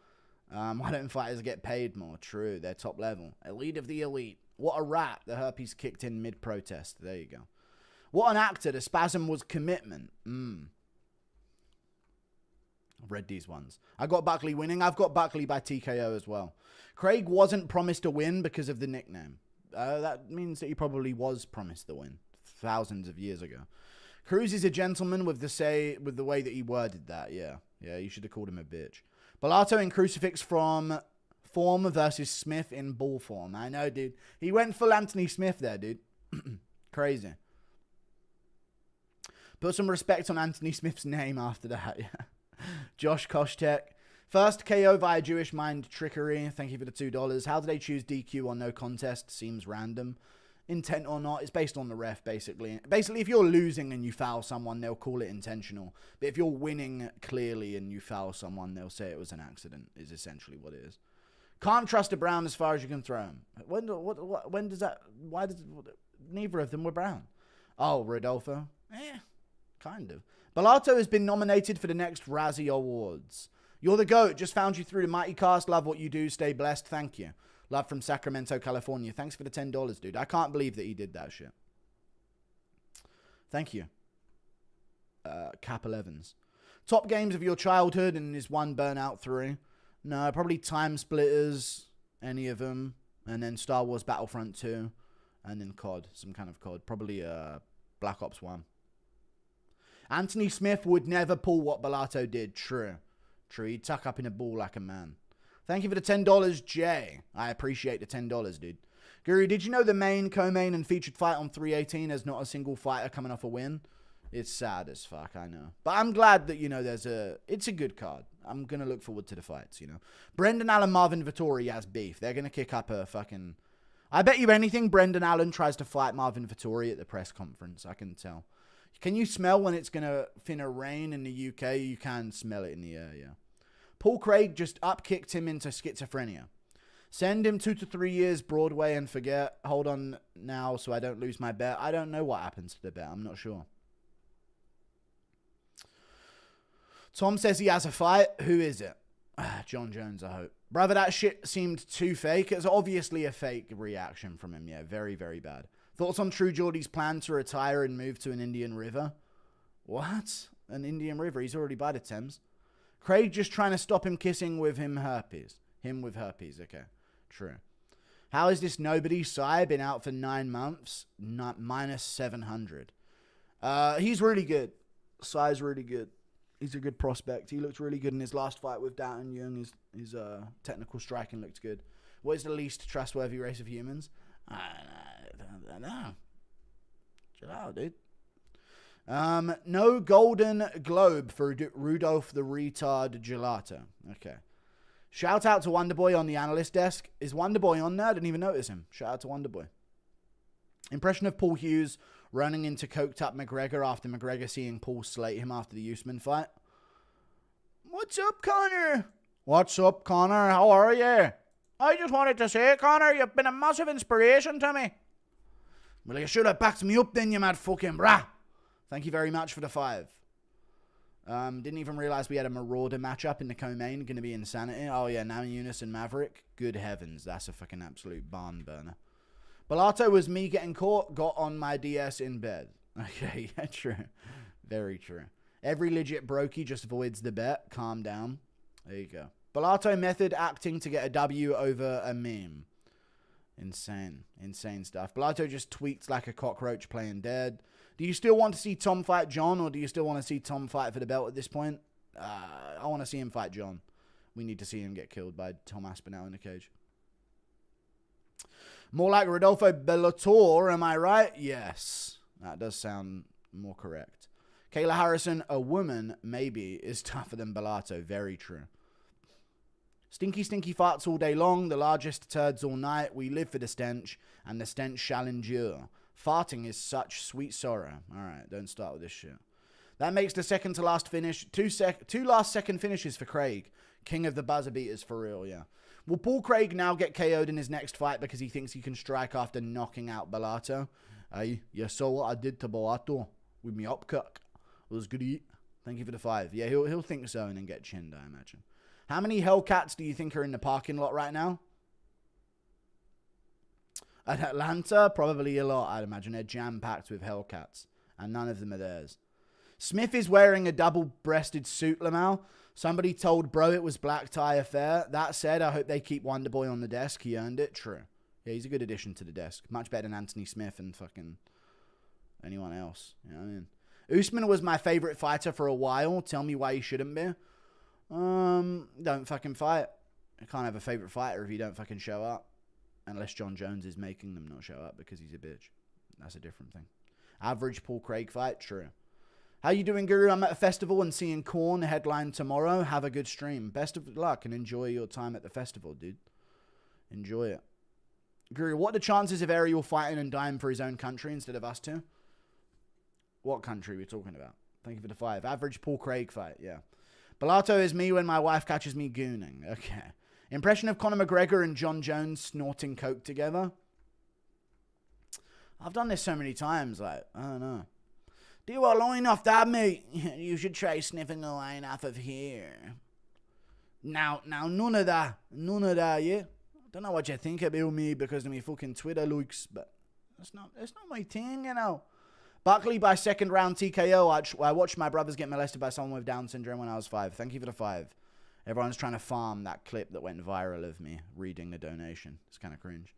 Why don't fighters get paid more? True. They're top level. Elite of the elite. What a rat. The herpes kicked in mid-protest. There you go. What an actor. The spasm was commitment. I've read these ones. I got Buckley winning. I've got Buckley by TKO as well. Craig wasn't promised a win because of the nickname. That means that he probably was promised the win thousands of years ago. Cruz is a gentleman with the way that he worded that. Yeah, you should have called him a bitch. Bellato in crucifix from form versus Smith in bull form. I know, dude. He went full Anthony Smith there, dude. Crazy. Put some respect on Anthony Smith's name after that. Yeah. Josh Koshtek. First KO via Jewish mind trickery. Thank you for the $2. How do they choose DQ or no contest? Seems random. Intent or not, it's based on the ref, basically. Basically, if you're losing and you foul someone, they'll call it intentional. But if you're winning clearly and you foul someone, they'll say it was an accident, is essentially what it is. Can't trust a Brown as far as you can throw him. When does that... Why does... Neither of them were Brown. Oh, Rodolfo? Kind of. Bellato has been nominated for the next Razzie Awards. You're the GOAT. Just found you through the Mighty Cast. Love what you do. Stay blessed. Thank you. Love from Sacramento, California. Thanks for the $10, dude. I can't believe that he did that shit. Thank you. Cap 11s. Top games of your childhood and is one Burnout 3. No, probably Time Splitters. Any of them. And then Star Wars Battlefront 2. And then COD. Some kind of COD. Probably Black Ops 1. Anthony Smith would never pull what Bellato did. True. He'd tuck up in a ball like a man. Thank you for the $10, Jay. I appreciate the $10, dude. Guru, did you know the main, co-main, and featured fight on 318 has not a single fighter coming off a win? It's sad as fuck, I know. But I'm glad that, you know, it's a good card. I'm going to look forward to the fights, you know. Brendan Allen, Marvin Vettori has beef. They're going to kick up a fucking... I bet you anything Brendan Allen tries to fight Marvin Vettori at the press conference. I can tell. Can you smell when it's going to finna rain in the UK? You can smell it in the air, yeah. Paul Craig just upkicked him into schizophrenia. Send him 2 to 3 years Broadway and forget. Hold on now so I don't lose my bet. I don't know what happens to the bet. I'm not sure. Tom says he has a fight. Who is it? John Jones, I hope. Brother, that shit seemed too fake. It's obviously a fake reaction from him. Yeah, very, very bad. Thoughts on True Geordie's plan to retire and move to an Indian River? What? An Indian River? He's already by the Thames. Craig just trying to stop him kissing with him herpes. Him with herpes, okay. True. How is this nobody? Sai been out for 9 months. Minus 700. He's really good. Sai's really good. He's a good prospect. He looked really good in his last fight with Darren Young. His technical striking looked good. What is the least trustworthy race of humans? I don't know. Chill out, dude. No golden globe for Rudolph the Retard Gelato. Okay. Shout out to Wonderboy on the analyst desk. Is Wonderboy on there? I didn't even notice him. Shout out to Wonderboy. Impression of Paul Hughes running into coked up McGregor after McGregor seeing Paul slate him after the Usman fight. What's up, Connor? What's up, Connor? How are you? I just wanted to say, Connor, you've been a massive inspiration to me. Well, you should have backed me up then, you mad fucking brah. Thank you very much for the 5. Didn't even realize we had a Marauder matchup in the co-main. Going to be insanity. Oh, yeah, Namajunas and Maverick. Good heavens. That's a fucking absolute barn burner. Bellato was me getting caught. Got on my DS in bed. Okay, yeah, true. Very true. Every legit brokey just avoids the bet. Calm down. There you go. Bellato method acting to get a W over a meme. Insane. Insane stuff. Bellato just tweets like a cockroach playing dead. Do you still want to see Tom fight John, or do you still want to see Tom fight for the belt at this point? I want to see him fight John. We need to see him get killed by Tom Aspinall in the cage. More like Rodolfo Bellator, am I right? Yes. That does sound more correct. Kayla Harrison, a woman, maybe, is tougher than Bellato. Very true. Stinky, stinky farts all day long. The largest turds all night. We live for the stench, and the stench shall endure. Farting is such sweet sorrow. All right, don't start with this shit. That makes the second to last finish. Two last second finishes for Craig. King of the buzzer beaters for real, yeah. Will Paul Craig now get KO'd in his next fight because he thinks he can strike after knocking out Bellato? Hey, you saw what I did to Bellato with me upcut. It was good to eat. Thank you for the 5. Yeah, he'll think so and then get chinned, I imagine. How many Hellcats do you think are in the parking lot right now? At Atlanta, probably a lot, I'd imagine. They're jam-packed with Hellcats, and none of them are theirs. Smith is wearing a double-breasted suit, Lamau. Somebody told bro it was black tie affair. That said, I hope they keep Wonderboy on the desk. He earned it. True. Yeah, he's a good addition to the desk. Much better than Anthony Smith and fucking anyone else. You know what I mean? Usman was my favorite fighter for a while. Tell me why he shouldn't be. Don't fucking fight. You can't have a favorite fighter if you don't fucking show up. Unless John Jones is making them not show up because he's a bitch. That's a different thing. Average Paul Craig fight? True. How you doing, Guru? I'm at a festival and seeing Korn headline tomorrow. Have a good stream. Best of luck and enjoy your time at the festival, dude. Enjoy it. Guru, what are the chances of Ariel fighting and dying for his own country instead of us two? What country are we talking about? Thank you for the 5. Average Paul Craig fight, yeah. Bellato is me when my wife catches me gooning. Okay. Impression of Conor McGregor and John Jones snorting coke together? I've done this so many times, like, I don't know. Do you want line off that, mate? You should try sniffing the line off of here. Now, none of that, yeah? I don't know what you think about me because of me fucking Twitter likes, but that's not my thing, you know. Buckley by second round TKO. I watched my brothers get molested by someone with Down syndrome when I was 5. Thank you for the 5. Everyone's trying to farm that clip that went viral of me reading a donation. It's kind of cringe.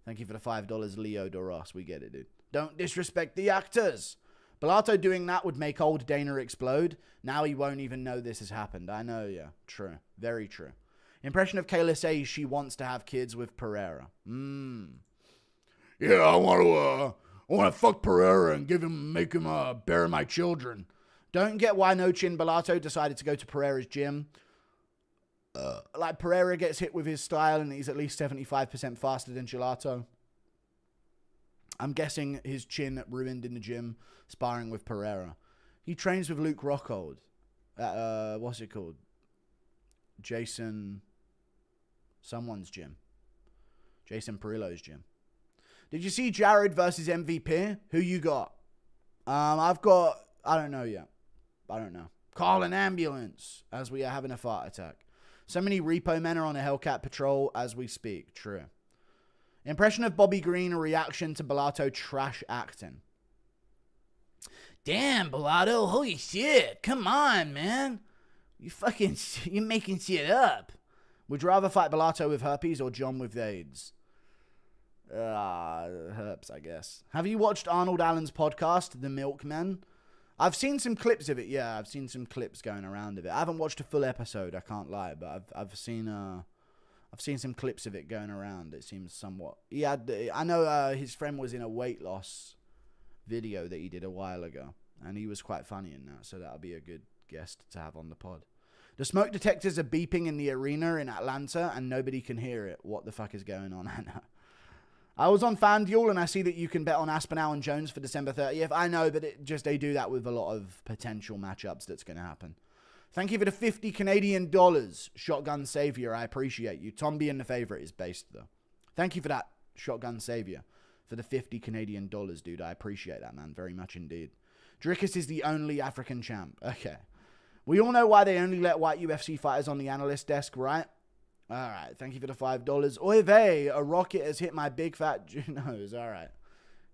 Thank you for the $5, Leo Doros. We get it, dude. Don't disrespect the actors. Bellato doing that would make old Dana explode. Now he won't even know this has happened. I know, yeah. True. Very true. Impression of Kayla says she wants to have kids with Pereira. Yeah, I want to fuck Pereira and make him bury my children. Don't get why No Chin Bellato decided to go to Pereira's gym. Like Pereira gets hit with his style and he's at least 75% faster than Gelato. I'm guessing his chin ruined in the gym sparring with Pereira. He trains with Luke Rockhold at, what's it called? Jason someone's gym. Jason Perillo's gym. Did you see Jared versus MVP? Who you got? I don't know yet. I don't know. Call an ambulance as we are having a fart attack. So many repo men are on a Hellcat patrol as we speak. True. Impression of Bobby Green, a reaction to Bellato trash acting. Damn, Bellato, holy shit. Come on, man. You're making shit up. Would you rather fight Bellato with herpes or John with AIDS? Herpes, I guess. Have you watched Arnold Allen's podcast, The Milkman? I've seen some clips of it, yeah. I've seen some clips going around of it. I haven't watched a full episode, I can't lie, but I've seen some clips of it going around. It seems somewhat. I know his friend was in a weight loss video that he did a while ago, and he was quite funny in that, so that'll be a good guest to have on the pod. The smoke detectors are beeping in the arena in Atlanta, and nobody can hear it. What the fuck is going on? I know. I was on FanDuel, and I see that you can bet on Aspinall and Jones for December 30th. I know, but they do that with a lot of potential matchups that's going to happen. Thank you for the 50 Canadian dollars, Shotgun Savior. I appreciate you. Tom being the favorite is based, though. Thank you for that, Shotgun Savior, for the 50 Canadian dollars, dude. I appreciate that, man, very much indeed. Drickus is the only African champ. Okay. We all know why they only let white UFC fighters on the analyst desk, right? All right. Thank you for the $5. Oy vey, a rocket has hit my big fat nose. All right.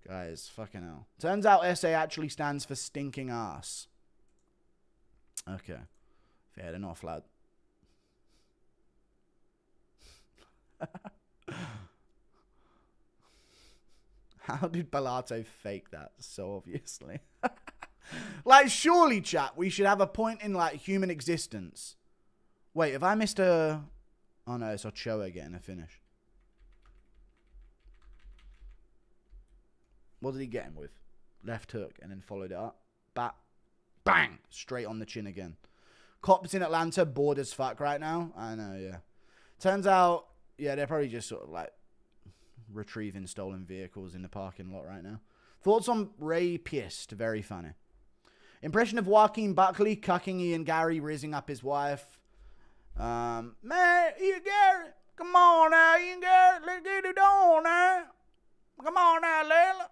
Guys, fucking hell. Turns out SA actually stands for stinking ass. Okay. Fair enough, lad. How did Bellato fake that so obviously? Like, surely, chat, we should have a point in, like, human existence. Wait, have I missed a... Oh, no, it's Ochoa getting a finish. What did he get him with? Left hook and then followed it up. Bang! Straight on the chin again. Cops in Atlanta, bored as fuck right now. I know, yeah. Turns out, yeah, they're probably just sort of, like, retrieving stolen vehicles in the parking lot right now. Thoughts on Ray Pissed? Very funny. Impression of Joaquin Buckley cucking Ian Gary, rizzing up his wife. Man, Ian Gary, Come on now, you guys. Let's get it on now. Come on now, Layla.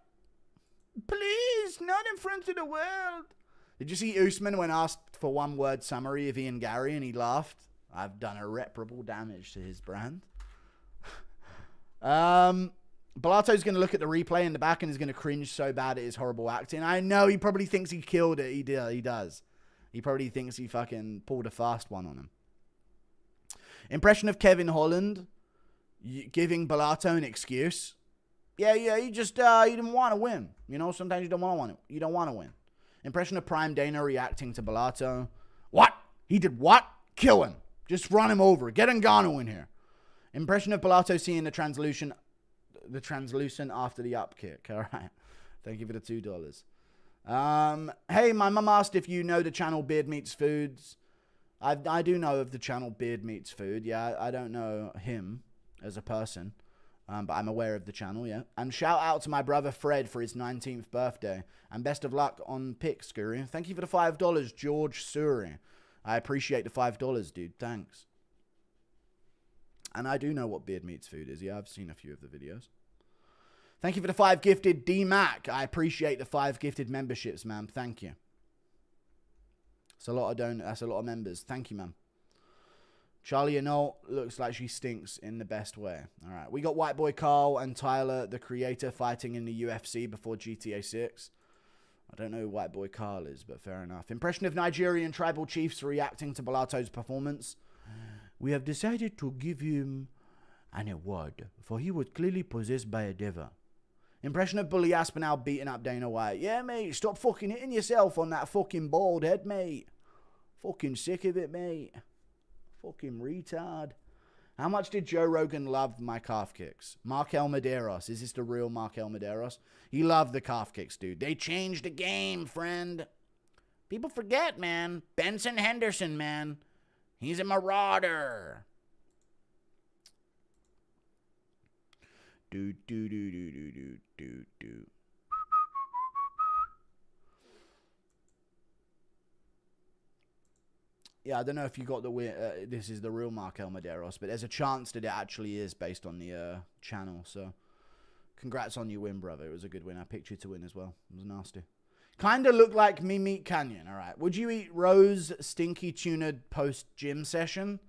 Please, not in front of the world. Did you see Usman when asked for one word summary of Ian Gary and he laughed? I've done irreparable damage to his brand. Belato's going to look at the replay in the back and is going to cringe so bad at his horrible acting. I know, he probably thinks he killed it. He does. He probably thinks he fucking pulled a fast one on him. Impression of Kevin Holland giving Bellato an excuse. Yeah, he just he didn't want to win. You know, sometimes you don't want to win. Impression of Prime Dana reacting to Bellato. What? He did what? Kill him. Just run him over. Get Ngannou in here. Impression of Bellato seeing the translucent after the up kick. All right. Thank you for the $2. Hey, my mum asked if you know the channel Beard Meats Foods. I do know of the channel Beard Meats Food. Yeah, I don't know him as a person. But I'm aware of the channel, yeah. And shout out to my brother Fred for his 19th birthday. And best of luck on picks, Guru. Thank you for the $5, George Suri. I appreciate the $5, dude. Thanks. And I do know what Beard Meats Food is. Yeah, I've seen a few of the videos. Thank you for the 5 gifted, D-Mac. I appreciate the 5 gifted memberships, man. Thank you. That's a lot of members. Thank you, man. Charlie Arnold looks like she stinks in the best way. All right. We got White Boy Carl and Tyler, the creator, fighting in the UFC before GTA 6. I don't know who White Boy Carl is, but fair enough. Impression of Nigerian tribal chiefs reacting to Bellato's performance. We have decided to give him an award, for he was clearly possessed by a devil. Impression of Bully Aspinall beating up Dana White. Yeah, mate, stop fucking hitting yourself on that fucking bald head, mate. Fucking sick of it, mate. Fucking retard. How much did Joe Rogan love my calf kicks? Markel Medeiros. Is this the real Markel Medeiros? He loved the calf kicks, dude. They changed the game, friend. People forget, man. Benson Henderson, man. He's a marauder. Do. Yeah, I don't know if you got the this is the real Markel Medeiros, but there's a chance that it actually is based on the channel. So, congrats on your win, brother. It was a good win. I picked you to win as well. It was nasty. Kind of looked like me meat Canyon. All right. Would you eat Rose stinky tuna post gym session?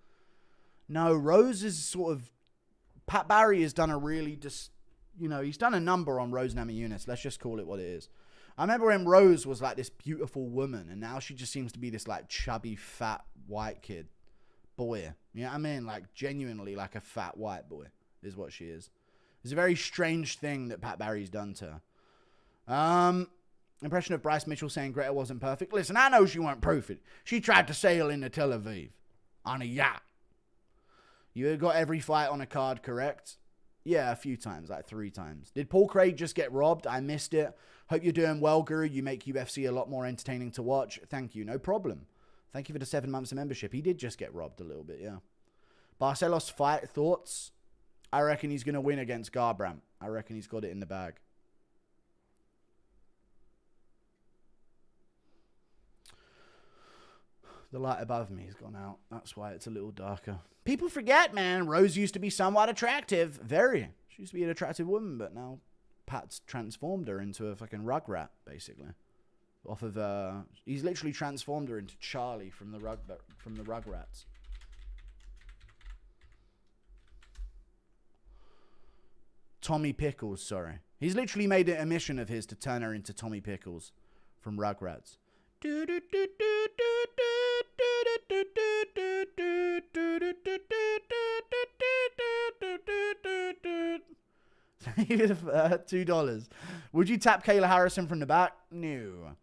No, Rose is sort of. Pat Barry has done a really he's done a number on Rose Namajunas. Let's just call it what it is. I remember when Rose was like this beautiful woman, and now she just seems to be this like chubby, fat, white kid. Boy. You know what I mean? Like genuinely like a fat white boy is what she is. It's a very strange thing that Pat Barry's done to her. Impression of Bryce Mitchell saying Greta wasn't perfect. Listen, I know she weren't perfect. She tried to sail into Tel Aviv on a yacht. You got every fight on a card correct? Yeah, a few times, like 3 times. Did Paul Craig just get robbed? I missed it. Hope you're doing well, Guru. You make UFC a lot more entertaining to watch. Thank you. No problem. Thank you for the 7 months of membership. He did just get robbed a little bit, yeah. Barcelos fight thoughts? I reckon he's going to win against Garbrandt. I reckon he's got it in the bag. The light above me has gone out. That's why it's a little darker. People forget, man. Rose used to be somewhat attractive. Very. She used to be an attractive woman, but now Pat's transformed her into a fucking rugrat, basically. Off of, he's literally transformed her into Charlie from the Rugrats. Tommy Pickles, sorry. He's literally made it a mission of his to turn her into Tommy Pickles from Rugrats. $2. Would you tap Kayla Harrison from the back? No.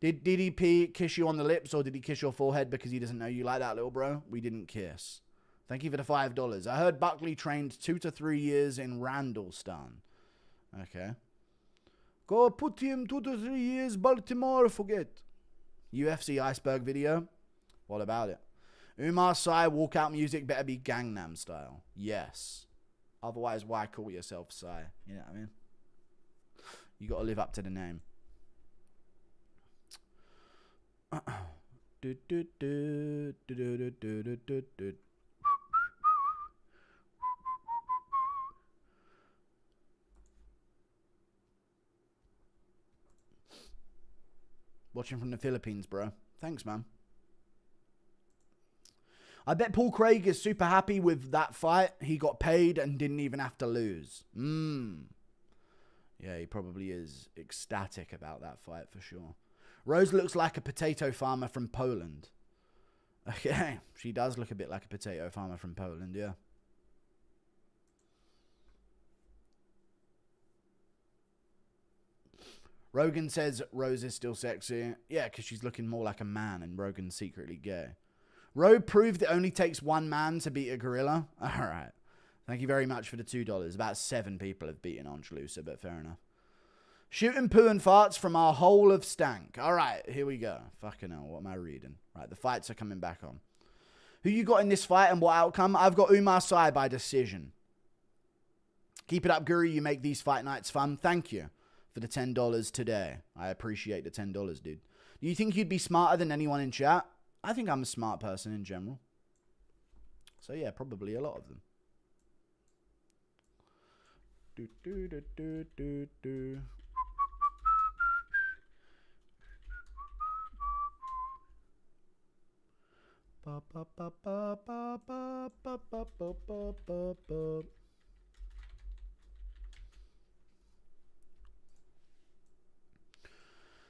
Did DDP kiss you on the lips or did he kiss your forehead because he doesn't know you like that, little bro? We didn't kiss. Thank you for the $5. I heard Buckley trained 2 to 3 years in Randallstown. Okay. Go put him 2 to 3 years, Baltimore, forget. UFC iceberg video? What about it? Umar Sai walkout music better be Gangnam style. Yes. Otherwise, why call yourself Sai? You know what I mean? You got to live up to the name. Watching from the Philippines, bro. Thanks, man. I bet Paul Craig is super happy with that fight. He got paid and didn't even have to lose. Yeah, he probably is ecstatic about that fight for sure. Rose looks like a potato farmer from Poland. Okay, she does look a bit like a potato farmer from Poland, yeah. Rogan says Rose is still sexy. Yeah, because she's looking more like a man and Rogan's secretly gay. Roe proved it only takes one man to beat a gorilla. All right. Thank you very much for the $2. About 7 people have beaten Angelusa, but fair enough. Shooting poo and farts from our hole of stank. All right, here we go. Fucking hell, what am I reading? Right, the fights are coming back on. Who you got in this fight and what outcome? I've got Umar Sy by decision. Keep it up, Guru. You make these fight nights fun. Thank you for the $10 today. I appreciate the $10, dude. Do you think you'd be smarter than anyone in chat? I think I'm a smart person in general. So yeah, probably a lot of them.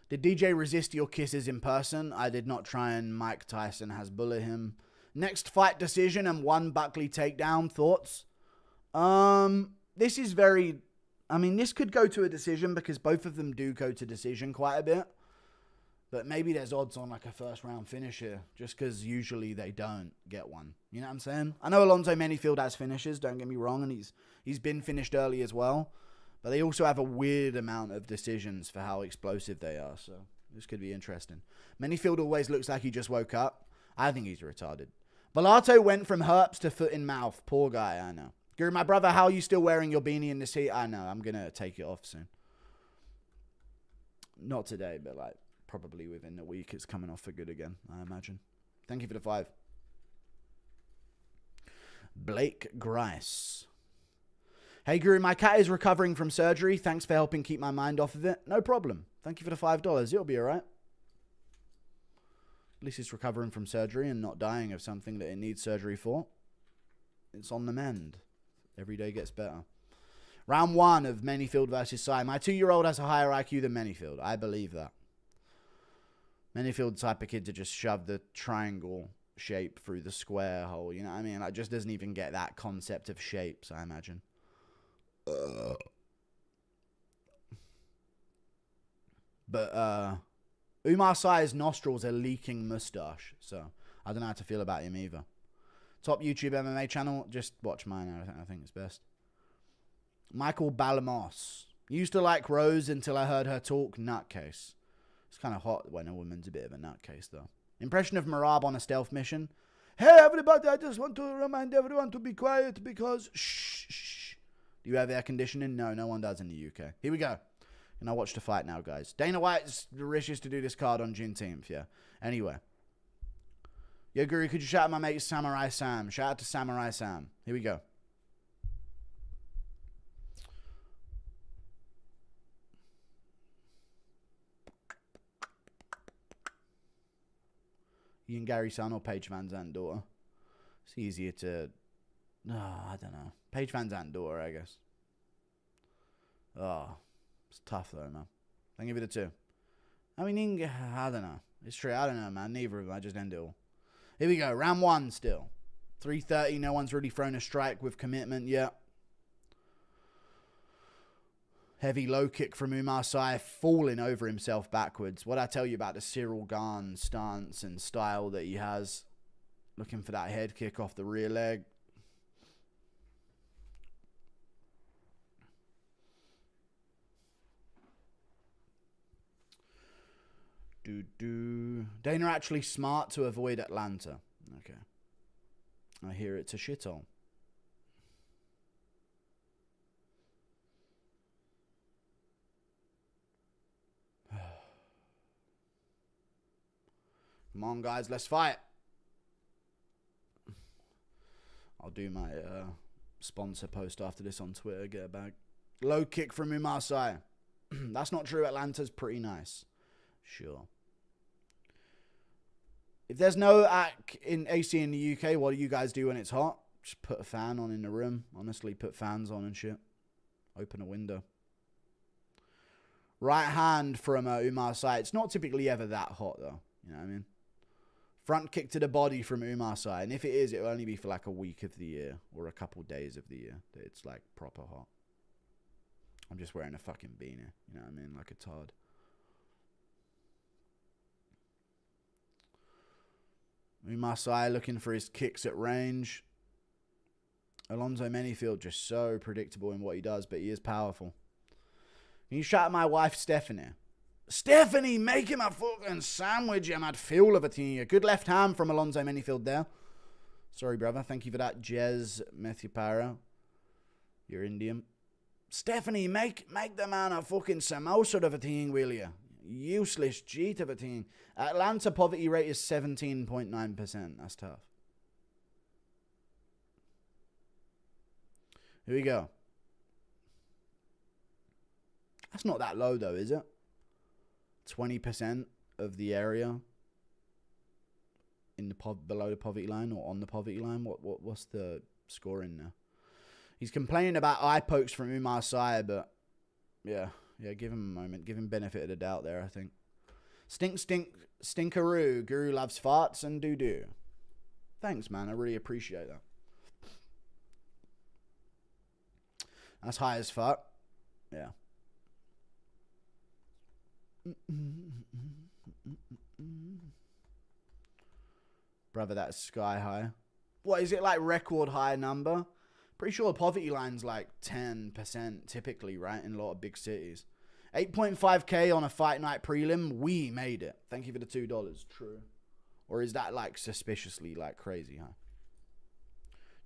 Did DJ resist your kisses in person? I did not try and Mike Tyson has bullied him. Next fight decision and 1 Buckley takedown. Thoughts? This is very... I mean, this could go to a decision because both of them do go to decision quite a bit. But maybe there's odds on like a first round finish here. Just because usually they don't get one. You know what I'm saying? I know Alonzo Manyfield has finishes, don't get me wrong. And he's been finished early as well. But they also have a weird amount of decisions for how explosive they are. So this could be interesting. Manyfield always looks like he just woke up. I think he's retarded. Velato went from herps to foot in mouth. Poor guy, I know. Guru, my brother, how are you still wearing your beanie in this heat? I know, I'm going to take it off soon. Not today, but like probably within a week it's coming off for good again, I imagine. Thank you for the 5. Blake Grice. Hey, Guru, my cat is recovering from surgery. Thanks for helping keep my mind off of it. No problem. Thank you for the $5. It'll be all right. At least it's recovering from surgery and not dying of something that it needs surgery for. It's on the mend. Every day gets better. Round 1 of Manyfield versus Sy. My 2-year-old has a higher IQ than Manyfield. I believe that. Manyfield's type of kid to just shove the triangle shape through the square hole. You know what I mean? Like, just doesn't even get that concept of shapes, I imagine. But Umar Sy's nostrils are leaking mustache, so I don't know how to feel about him either. Top YouTube MMA channel, just watch mine. I think it's best. Michael Balamos. Used to like Rose until I heard her talk. Nutcase. It's kind of hot when a woman's a bit of a nutcase, though. Impression of Marab on a stealth mission. Hey, everybody, I just want to remind everyone to be quiet because... Shh. Do you have air conditioning? No, no one does in the UK. Here we go. And I'll watch the fight now, guys. Dana White's wishes to do this card on Juneteenth, yeah. Anyway. Yo, Guru, could you shout out my mate Samurai Sam? Shout out to Samurai Sam. Here we go. Ian Gary son or Paige Van Zandt daughter? It's easier to... I don't know. Paige Van Zandt daughter, I guess. Oh, it's tough though, man. I'll give it a 2. I mean, I don't know. It's true. I don't know, man. Neither of them. I just end it all. Here we go. Round 1 still. 3:30. No one's really thrown a strike with commitment yet. Heavy low kick from Umar Sy, falling over himself backwards. What I tell you about the Cyril Gane stance and style that he has. Looking for that head kick off the rear leg. Dana actually smart to avoid Atlanta. Okay. I hear it's a shithole. Come on, guys, let's fight. I'll do my sponsor post after this on Twitter. Get a bag. Low kick from Umar Sy. That's not true. Atlanta's pretty nice. Sure. If there's no AC in the UK, what do you guys do when it's hot? Just put a fan on in the room. Honestly, put fans on and shit. Open a window. Right hand from Umar Sy. It's not typically ever that hot, though. You know what I mean? Front kick to the body from Umar Sy. And if it is, it'll only be for like a week of the year. Or a couple days of the year. That it's like proper hot. I'm just wearing a fucking beanie. You know what I mean? Like a tard. Umar Sy looking for his kicks at range. Alonzo Manyfield just so predictable in what he does, but he is powerful. Can you shout at my wife, Stephanie? Stephanie, make him a fucking sandwich, you mad fool of a thing. Good left hand from Alonzo Manyfield there. Sorry, brother. Thank you for that, Jez Methipara. You're Indian. Stephanie, make the man a fucking samosa of a thing, will you? Useless cheat of a thing. Atlanta poverty rate is 17.9%. That's tough. Here we go. That's not that low, though, is it? 20% of the area in the below the poverty line or on the poverty line. What's the score in there? He's complaining about eye pokes from Umar Sy, but yeah, give him a moment. Give him benefit of the doubt there, I think. Stinkaroo. Guru loves farts and doo-doo. Thanks, man. I really appreciate that. That's high as fuck. Yeah. Brother, that's sky high. What, is it like record high number? Pretty sure the poverty line's like 10% typically, right? In a lot of big cities. 8.5k on a fight night prelim. We made it. Thank you for the $2. True. Or is that like suspiciously like crazy, huh?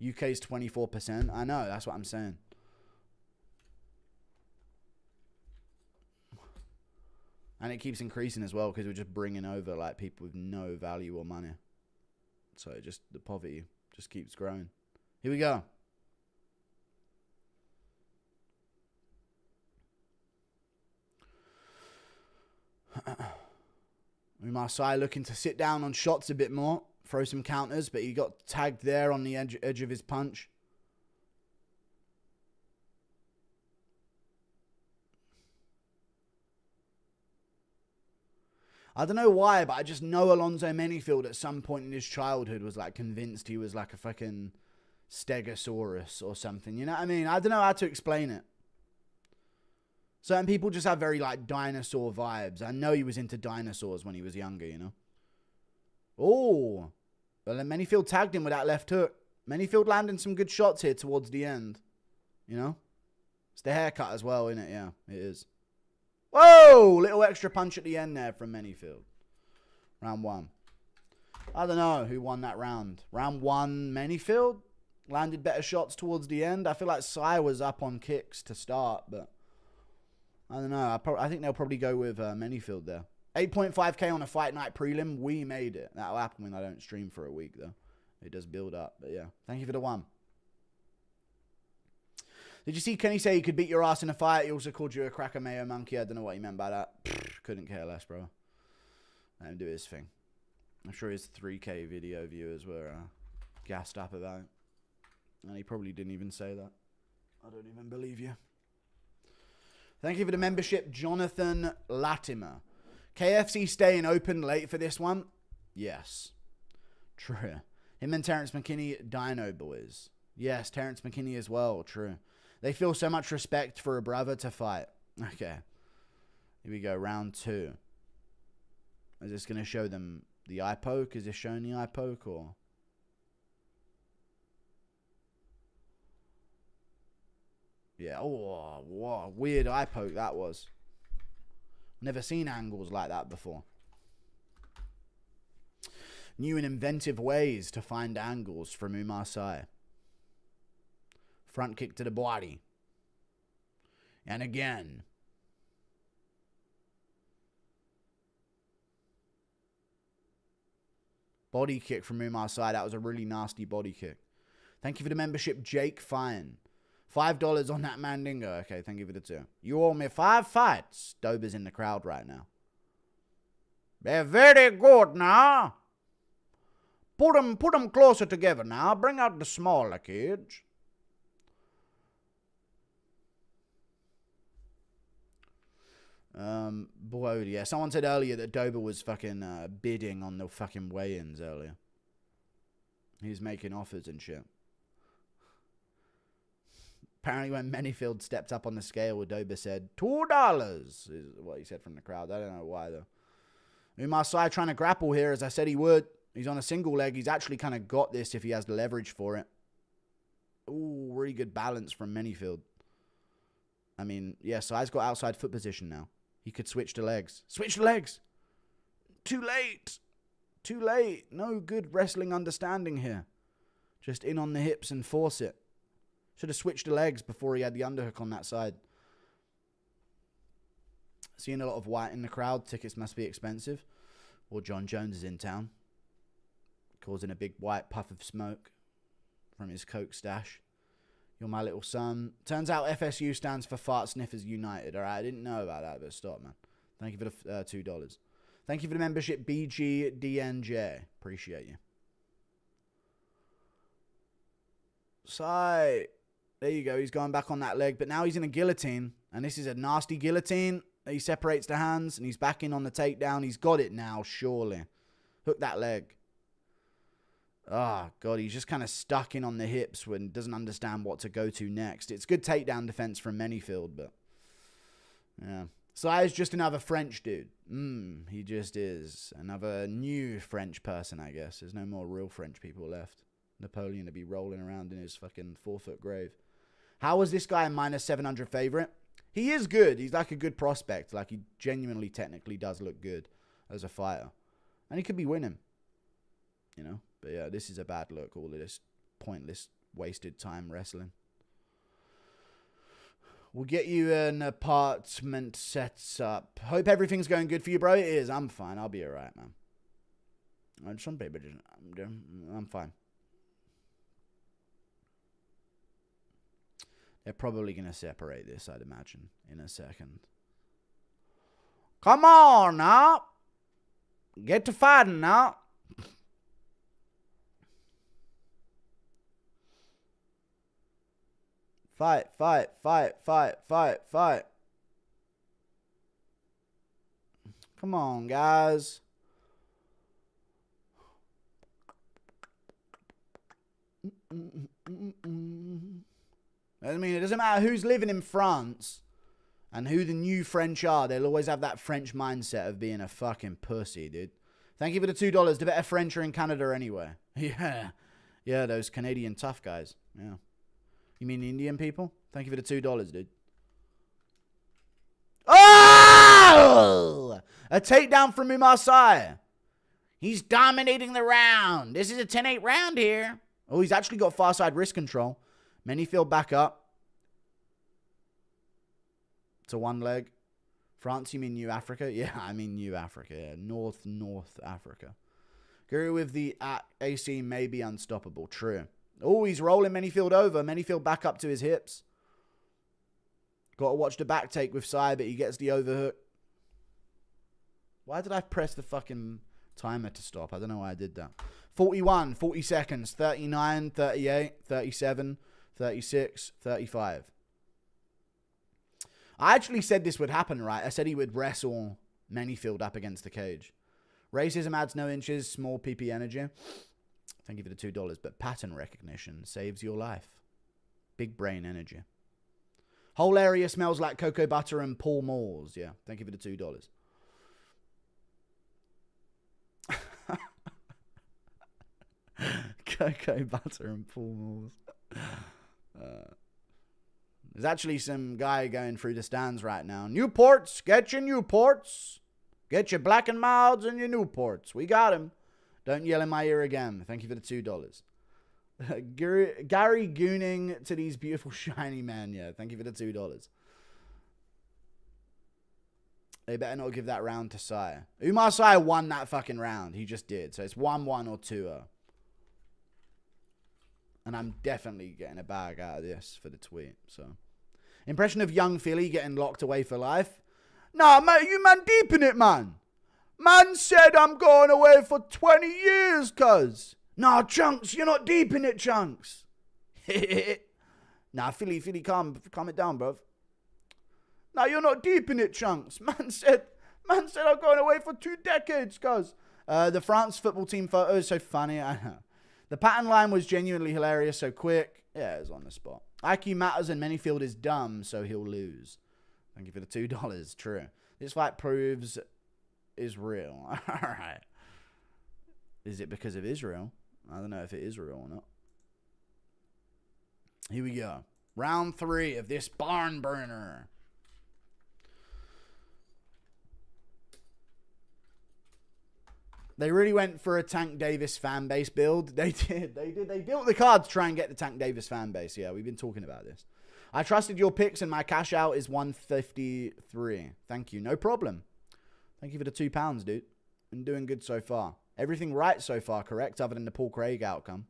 UK's 24%. I know, that's what I'm saying. And it keeps increasing as well because we're just bringing over like people with no value or money. So it just, the poverty just keeps growing. Here we go. Umar Sy looking to sit down on shots a bit more. Throw some counters, but he got tagged there on the edge of his punch. I don't know why, but I just know Alonzo Manyfield at some point in his childhood was like convinced he was like a fucking Stegosaurus or something. You know what I mean? I don't know how to explain it. Certain people just have very like dinosaur vibes. I know he was into dinosaurs when he was younger, you know? Oh. Well, then Manyfield tagged him with that left hook. Manyfield landing some good shots here towards the end. You know? It's the haircut as well, isn't it? Yeah, it is. Whoa! Little extra punch at the end there from Manyfield. Round one. I don't know who won that round. Round one, Manyfield landed better shots towards the end. I feel like Sy was up on kicks to start, but I don't know. I think they'll probably go with Manyfield there. 8.5k on a fight night prelim. We made it. That'll happen when I don't stream for a week, though. It does build up, but yeah. Thank you for the one. Did you see Kenny say he could beat your ass in a fight? He also called you a cracker mayo monkey. I don't know what he meant by that. Couldn't care less, bro. Let him do his thing. I'm sure his 3k video viewers were gassed up about it. And he probably didn't even say that. I don't even believe you. Thank you for the membership, Jonathan Latimer. KFC staying open late for this one? Yes. True. Him and Terrence McKinney, Dino Boys. Yes, Terrence McKinney as well. True. They feel so much respect for a brother to fight. Okay. Here we go. Round two. Is this going to show them the eye poke? Is this showing the eye poke or? Yeah. Oh, what a weird eye poke that was. Never seen angles like that before. New and inventive ways to find angles from Umar Sy. Front kick to the body. And again. Body kick from Umar Sy. That was a really nasty body kick. Thank you for the membership, Jake Fine. $5 on that Mandingo. Okay, thank you for the 2. You owe me 5 fights. Dober's in the crowd right now. They're very good now. Put them closer together now. Bring out the smaller cage. Boy, yeah. Someone said earlier that Dober was fucking bidding on the fucking weigh-ins earlier. He was making offers and shit. Apparently when Manyfield stepped up on the scale, Dober said, $2 is what he said from the crowd. I don't know why, though. Umasai trying to grapple here, as I said he would. He's on a single leg. He's actually kind of got this if he has the leverage for it. Ooh, really good balance from Manyfield. I mean, yeah, Sai's got outside foot position now. He could switch to legs. Switch to legs! Too late! Too late. No good wrestling understanding here. Just in on the hips and force it. Should have switched to legs before he had the underhook on that side. Seeing a lot of white in the crowd. Tickets must be expensive. Or John Jones is in town. Causing a big white puff of smoke from his coke stash. You're my little son. Turns out FSU stands for Fart Sniffers United. Alright, I didn't know about that, but stop, man. Thank you for the $2. Thank you for the membership, BGDNJ. Appreciate you. Sai. There you go. He's going back on that leg, but now he's in a guillotine, and this is a nasty guillotine. He separates the hands, and he's back in on the takedown. He's got it now, surely. Hook that leg. Oh, God, he's just kind of stuck in on the hips when doesn't understand what to go to next. It's good takedown defense from Manyfield, but yeah. Sai is just another French dude. He just is. Another new French person, I guess. There's no more real French people left. Napoleon to be rolling around in his fucking 4-foot grave. How was this guy a minus 700 favorite? He is good. He's like a good prospect. Like, he genuinely technically does look good as a fighter. And he could be winning. You know? But yeah, this is a bad look. All of this pointless, wasted time wrestling. We'll get you an apartment set up. Hope everything's going good for you, bro. It is. I'm fine. I'll be alright, man. Some people just... I'm fine. They're probably going to separate this, I'd imagine, in a second. Come on, now. Get to fighting, now. Fight, fight, fight, fight, fight, fight. Come on, guys. I mean, it doesn't matter who's living in France and who the new French are. They'll always have that French mindset of being a fucking pussy, dude. Thank you for the $2. The better French are in Canada anyway. Yeah. Yeah, those Canadian tough guys. Yeah. You mean Indian people? Thank you for the $2, dude. Oh! A takedown from Umasai. He's dominating the round. This is a 10-8 round here. Oh, he's actually got far side wrist control. Manyfield back up. To one leg. France, you mean New Africa? Yeah, I mean New Africa. Yeah. North Africa. Guru with the AC may be unstoppable. True. Oh, he's rolling Manyfield over. Manyfield back up to his hips. Got to watch the back take with Sai, but he gets the overhook. Why did I press the fucking timer to stop? I don't know why I did that. 41, 40 seconds, 39, 38, 37, 36, 35. I actually said this would happen, right? I said he would wrestle Manyfield up against the cage. Racism adds no inches, small PP energy. Thank you for the $2, but pattern recognition saves your life. Big brain energy. Whole area smells like cocoa butter and Paul Moores. Yeah, thank you for the $2. Cocoa butter and Paul Moores. There's actually some guy going through the stands right now. Newports, get your Newports. Get your black and milds and your Newports. We got him. Don't yell in my ear again. Thank you for the $2. Gary gooning to these beautiful shiny men. Yeah, thank you for the $2. They better not give that round to Sai. Umar Sai won that fucking round. He just did. So it's 1-1 or 2-0. And I'm definitely getting a bag out of this for the tweet. So, impression of young Philly getting locked away for life. Nah, man, you man deep in it, man. Man said I'm going away for 20 years, cuz. Nah, Chunks, you're not deep in it, Chunks. Nah, Philly, calm it down, bruv. Nah, you're not deep in it, Chunks. Man said I'm going away for 2 decades, cuz. The France football team photo is so funny. I know. The pattern line was genuinely hilarious, so quick. Yeah, it was on the spot. IQ matters and Manyfield is dumb, so he'll lose. Thank you for the $2. True. This fight proves is real. All right. Is it because of Israel? I don't know if it is real or not. Here we go. Round 3 of this barn burner. They really went for a Tank Davis fan base build. They did. They built the card to try and get the Tank Davis fan base. Yeah, we've been talking about this. I trusted your picks and my cash out is 153. Thank you. No problem. Thank you for the £2, dude. Been doing good so far. Everything right so far, correct? Other than the Paul Craig outcome.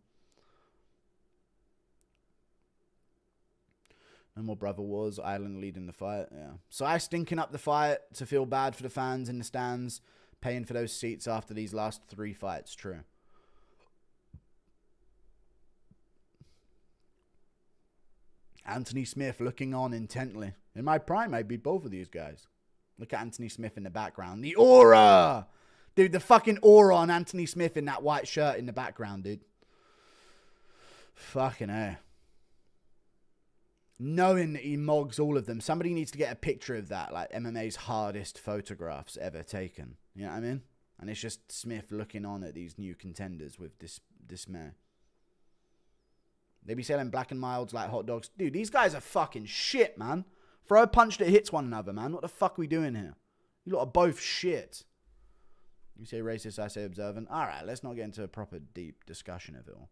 No more brother wars. Ireland leading the fight. Yeah. So I stinking up the fight to feel bad for the fans in the stands. Paying for those seats after these last 3 fights. True. Anthony Smith looking on intently. In my prime, I beat both of these guys. Look at Anthony Smith in the background. The aura! Dude, the fucking aura on Anthony Smith in that white shirt in the background, dude. Fucking hell. Knowing that he mogs all of them. Somebody needs to get a picture of that. Like MMA's hardest photographs ever taken. You know what I mean? And it's just Smith looking on at these new contenders with dismay. They be selling black and milds like hot dogs. Dude, these guys are fucking shit, man. Throw a punch that hits one another, man. What the fuck are we doing here? You lot are both shit. You say racist, I say observant. Alright, let's not get into a proper deep discussion of it all.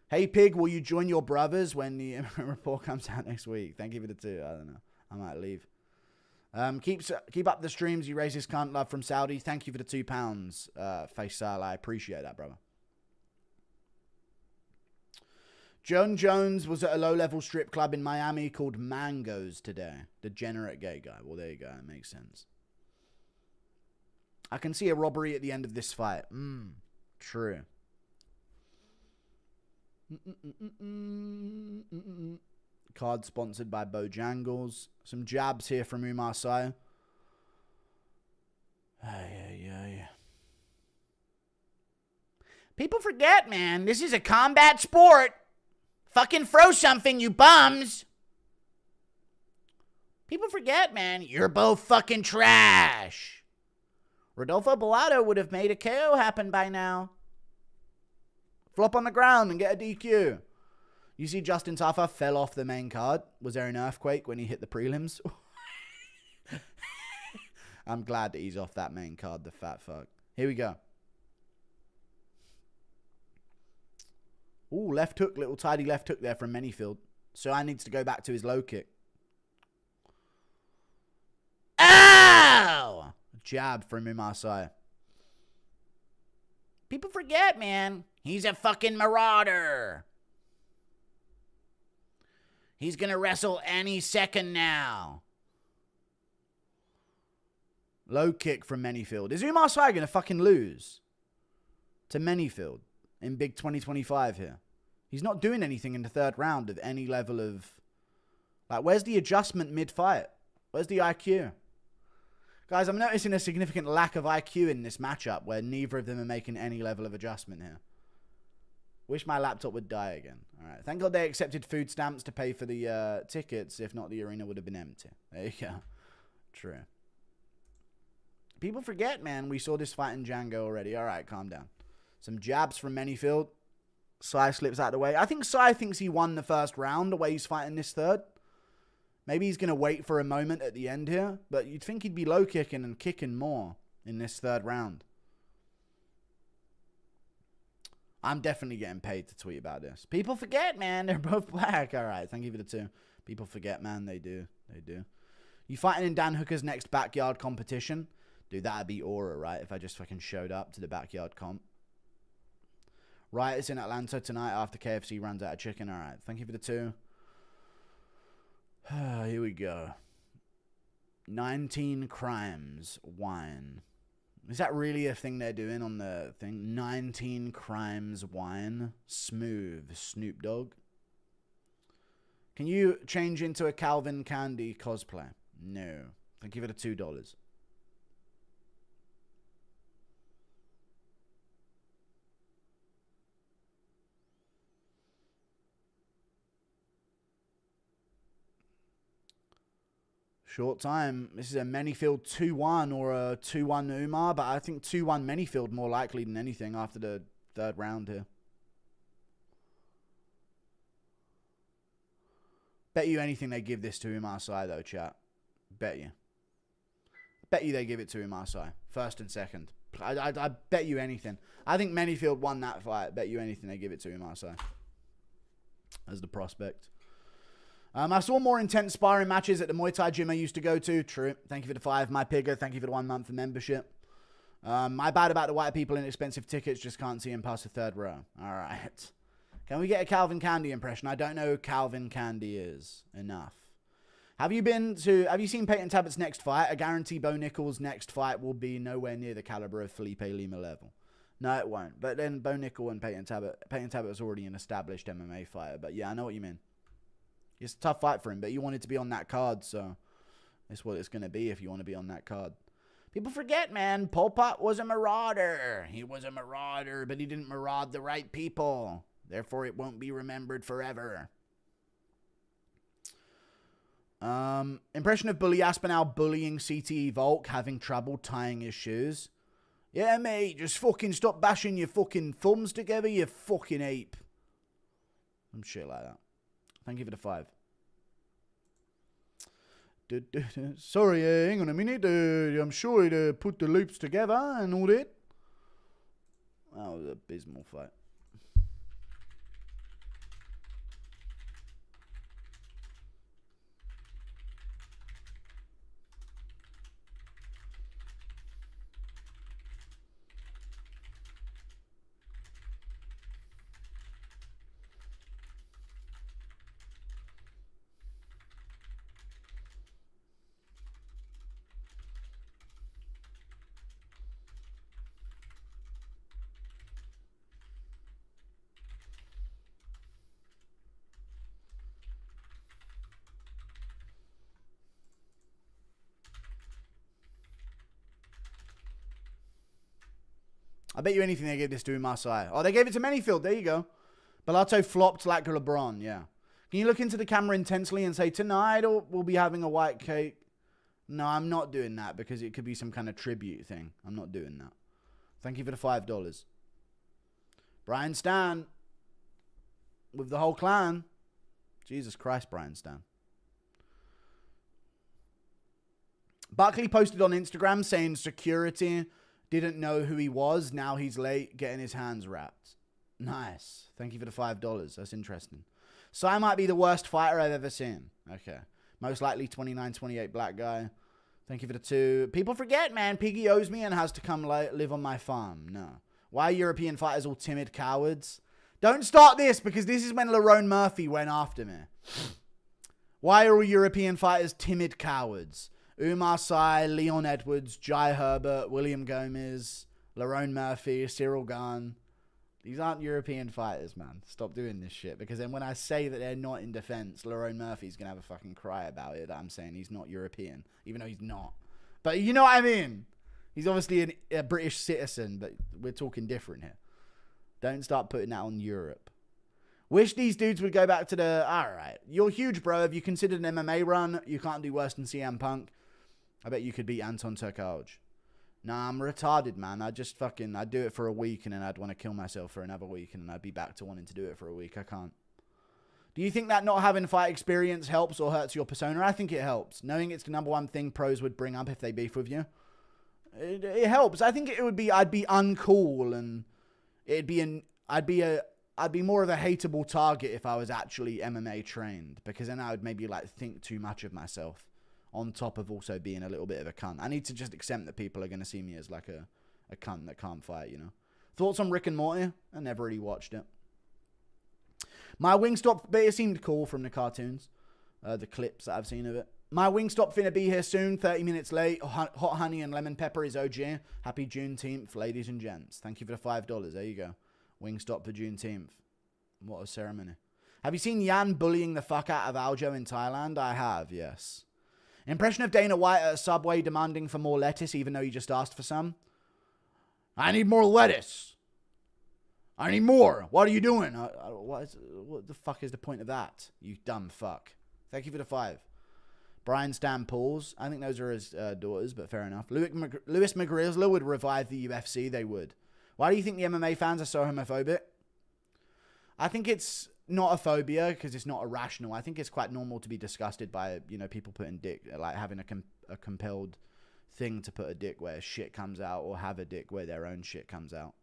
Hey, Pig, will you join your brothers when the report comes out next week? Thank you for the 2. I don't know. I might leave. Keep up the streams, you racist cunt. Love from Saudi. Thank you for the £2. Faisal, I appreciate that, brother. Joan Jones was at a low-level strip club in Miami called Mangoes today. Degenerate gay guy. Well, there you go. It makes sense. I can see a robbery at the end of this fight. True. Card sponsored by Bojangles. Some jabs here from Umar Sy. People forget, man. This is a combat sport. Fucking throw something, you bums. People forget, man. You're both fucking trash. Rodolfo Bellato would have made a KO happen by now. Flop on the ground and get a DQ. You see Justin Taffa fell off the main card. Was there an earthquake when he hit the prelims? I'm glad that he's off that main card, the fat fuck. Here we go. Ooh, left hook. Little tidy left hook there from Manyfield. So I needs to go back to his low kick. Ow! Jab from Umar Sy. People forget, man. He's a fucking marauder. He's going to wrestle any second now. Low kick from Manyfield. Is Umar Sy going to fucking lose to Manyfield in big 2025 here? He's not doing anything in the 3rd round of any level of... Like, where's the adjustment mid-fight? Where's the IQ? Guys, I'm noticing a significant lack of IQ in this matchup where neither of them are making any level of adjustment here. Wish my laptop would die again. All right. Thank God they accepted food stamps to pay for the tickets. If not, the arena would have been empty. There you go. True. People forget, man. We saw this fight in Django already. All right, calm down. Some jabs from Manyfield. Sy slips out of the way. I think Sy thinks he won the 1st round the way he's fighting this 3rd. Maybe he's going to wait for a moment at the end here. But you'd think he'd be low kicking and kicking more in this 3rd round. I'm definitely getting paid to tweet about this. People forget, man. They're both black. All right. Thank you for the 2. People forget, man. They do. They do. You fighting in Dan Hooker's next backyard competition? Dude, that'd be aura, right? If I just fucking showed up to the backyard comp. Right, it's in Atlanta tonight after KFC runs out of chicken. All right. Thank you for the 2. Here we go. 19 crimes. Wine. Is that really a thing they're doing on the thing? 19 Crimes Wine. Smooth. Snoop Dogg. Can you change into a Calvin Candy cosplay? No. I'll give it a $2. Short time. This is a Manyfield 2-1 or a 2-1 Umar, but I think 2-1 Manyfield more likely than anything after the third round here. Bet you anything they give this to Umar Sai though, chat. Bet you. Bet you they give it to Umar Sai. First and second. I bet you anything. I think Manyfield won that fight. Bet you anything they give it to Umar Sai. As the prospect. I saw more intense sparring matches at the Muay Thai gym I used to go to. True. Thank you for the 5. My pigger. Thank you for the 1 month of membership. My bad about the white people and expensive tickets. Just can't see him past the third row. All right. Can we get a Calvin Candy impression? I don't know who Calvin Candy is enough. Have you seen Peyton Tabbitt's next fight? I guarantee Bo Nickal's next fight will be nowhere near the caliber of Felipe Lima level. No, it won't. But then Bo Nickal and Peyton Tabbett was already an established MMA fighter. But yeah, I know what you mean. It's a tough fight for him, but you wanted to be on that card, so that's what it's going to be if you want to be on that card. People forget, man, Pol Pot was a marauder. He was a marauder, but he didn't maraud the right people. Therefore, it won't be remembered forever. Impression of Bully Aspinall bullying CTE Volk, having trouble tying his shoes. Yeah, mate, just fucking stop bashing your fucking thumbs together, you fucking ape. Some shit like that. Thank you for the 5. Sorry, hang on a minute. I'm sure he'd put the loops together and all that. That was an abysmal fight. I bet you anything they gave this to Marseille. Oh, they gave it to Manyfield. There you go. Bellato flopped like LeBron. Yeah. Can you look into the camera intensely and say, tonight we'll be having a white cake? No, I'm not doing that because it could be some kind of tribute thing. I'm not doing that. Thank you for the $5. Brian Stan. With the whole clan. Jesus Christ, Brian Stan. Buckley posted on Instagram saying security didn't know who he was. Now he's late getting his hands wrapped. Nice. Thank you for the $5. That's interesting. So I might be the worst fighter I've ever seen. Okay. Most likely 29-28 black guy. Thank you for the 2. People forget, man. Piggy owes me and has to come live on my farm. No. Why are European fighters all timid cowards? Don't start this because this is when Lerone Murphy went after me. Why are all European fighters timid cowards? Umar Sy, Leon Edwards, Jai Herbert, William Gomez, Lerone Murphy, Cyril Gahn. These aren't European fighters, man. Stop doing this shit. Because then when I say that they're not in defense, Lerone Murphy's going to have a fucking cry about it that I'm saying he's not European. Even though he's not. But you know what I mean? He's obviously a British citizen, but we're talking different here. Don't start putting that on Europe. Wish these dudes would go back to the... Alright. You're huge, bro. If you considered an MMA run, you can't do worse than CM Punk. I bet you could beat Anton Turkalj. Nah, I'm retarded, man. I'd do it for a week and then I'd want to kill myself for another week and then I'd be back to wanting to do it for a week. I can't. Do you think that not having fight experience helps or hurts your persona? I think it helps. Knowing it's the #1 thing pros would bring up if they beef with you. It helps. I think I'd be uncool and I'd be more of a hateable target if I was actually MMA trained because then I would maybe think too much of myself. On top of also being a little bit of a cunt. I need to just accept that people are going to see me as like a cunt that can't fight, you know. Thoughts on Rick and Morty? I never really watched it. My Wingstop, but it seemed cool from the cartoons. The clips that I've seen of it. My Wingstop finna be here soon. 30 minutes late. Hot honey and lemon pepper is OG. Happy Juneteenth, ladies and gents. Thank you for the $5. There you go. Wingstop for Juneteenth. What a ceremony. Have you seen Yan bullying the fuck out of Aljo in Thailand? I have, yes. Impression of Dana White at a Subway demanding for more lettuce even though you just asked for some? I need more lettuce. I need more. What are you doing? What the fuck is the point of that? You dumb fuck. Thank you for the 5. Brian Stan Pauls. I think those are his daughters, but fair enough. Louis McGrizzler would revive the UFC. They would. Why do you think the MMA fans are so homophobic? I think it's not a phobia because it's not irrational. I think it's quite normal to be disgusted by, you know, people putting dick, like having a compelled thing to put a dick where shit comes out or have a dick where their own shit comes out.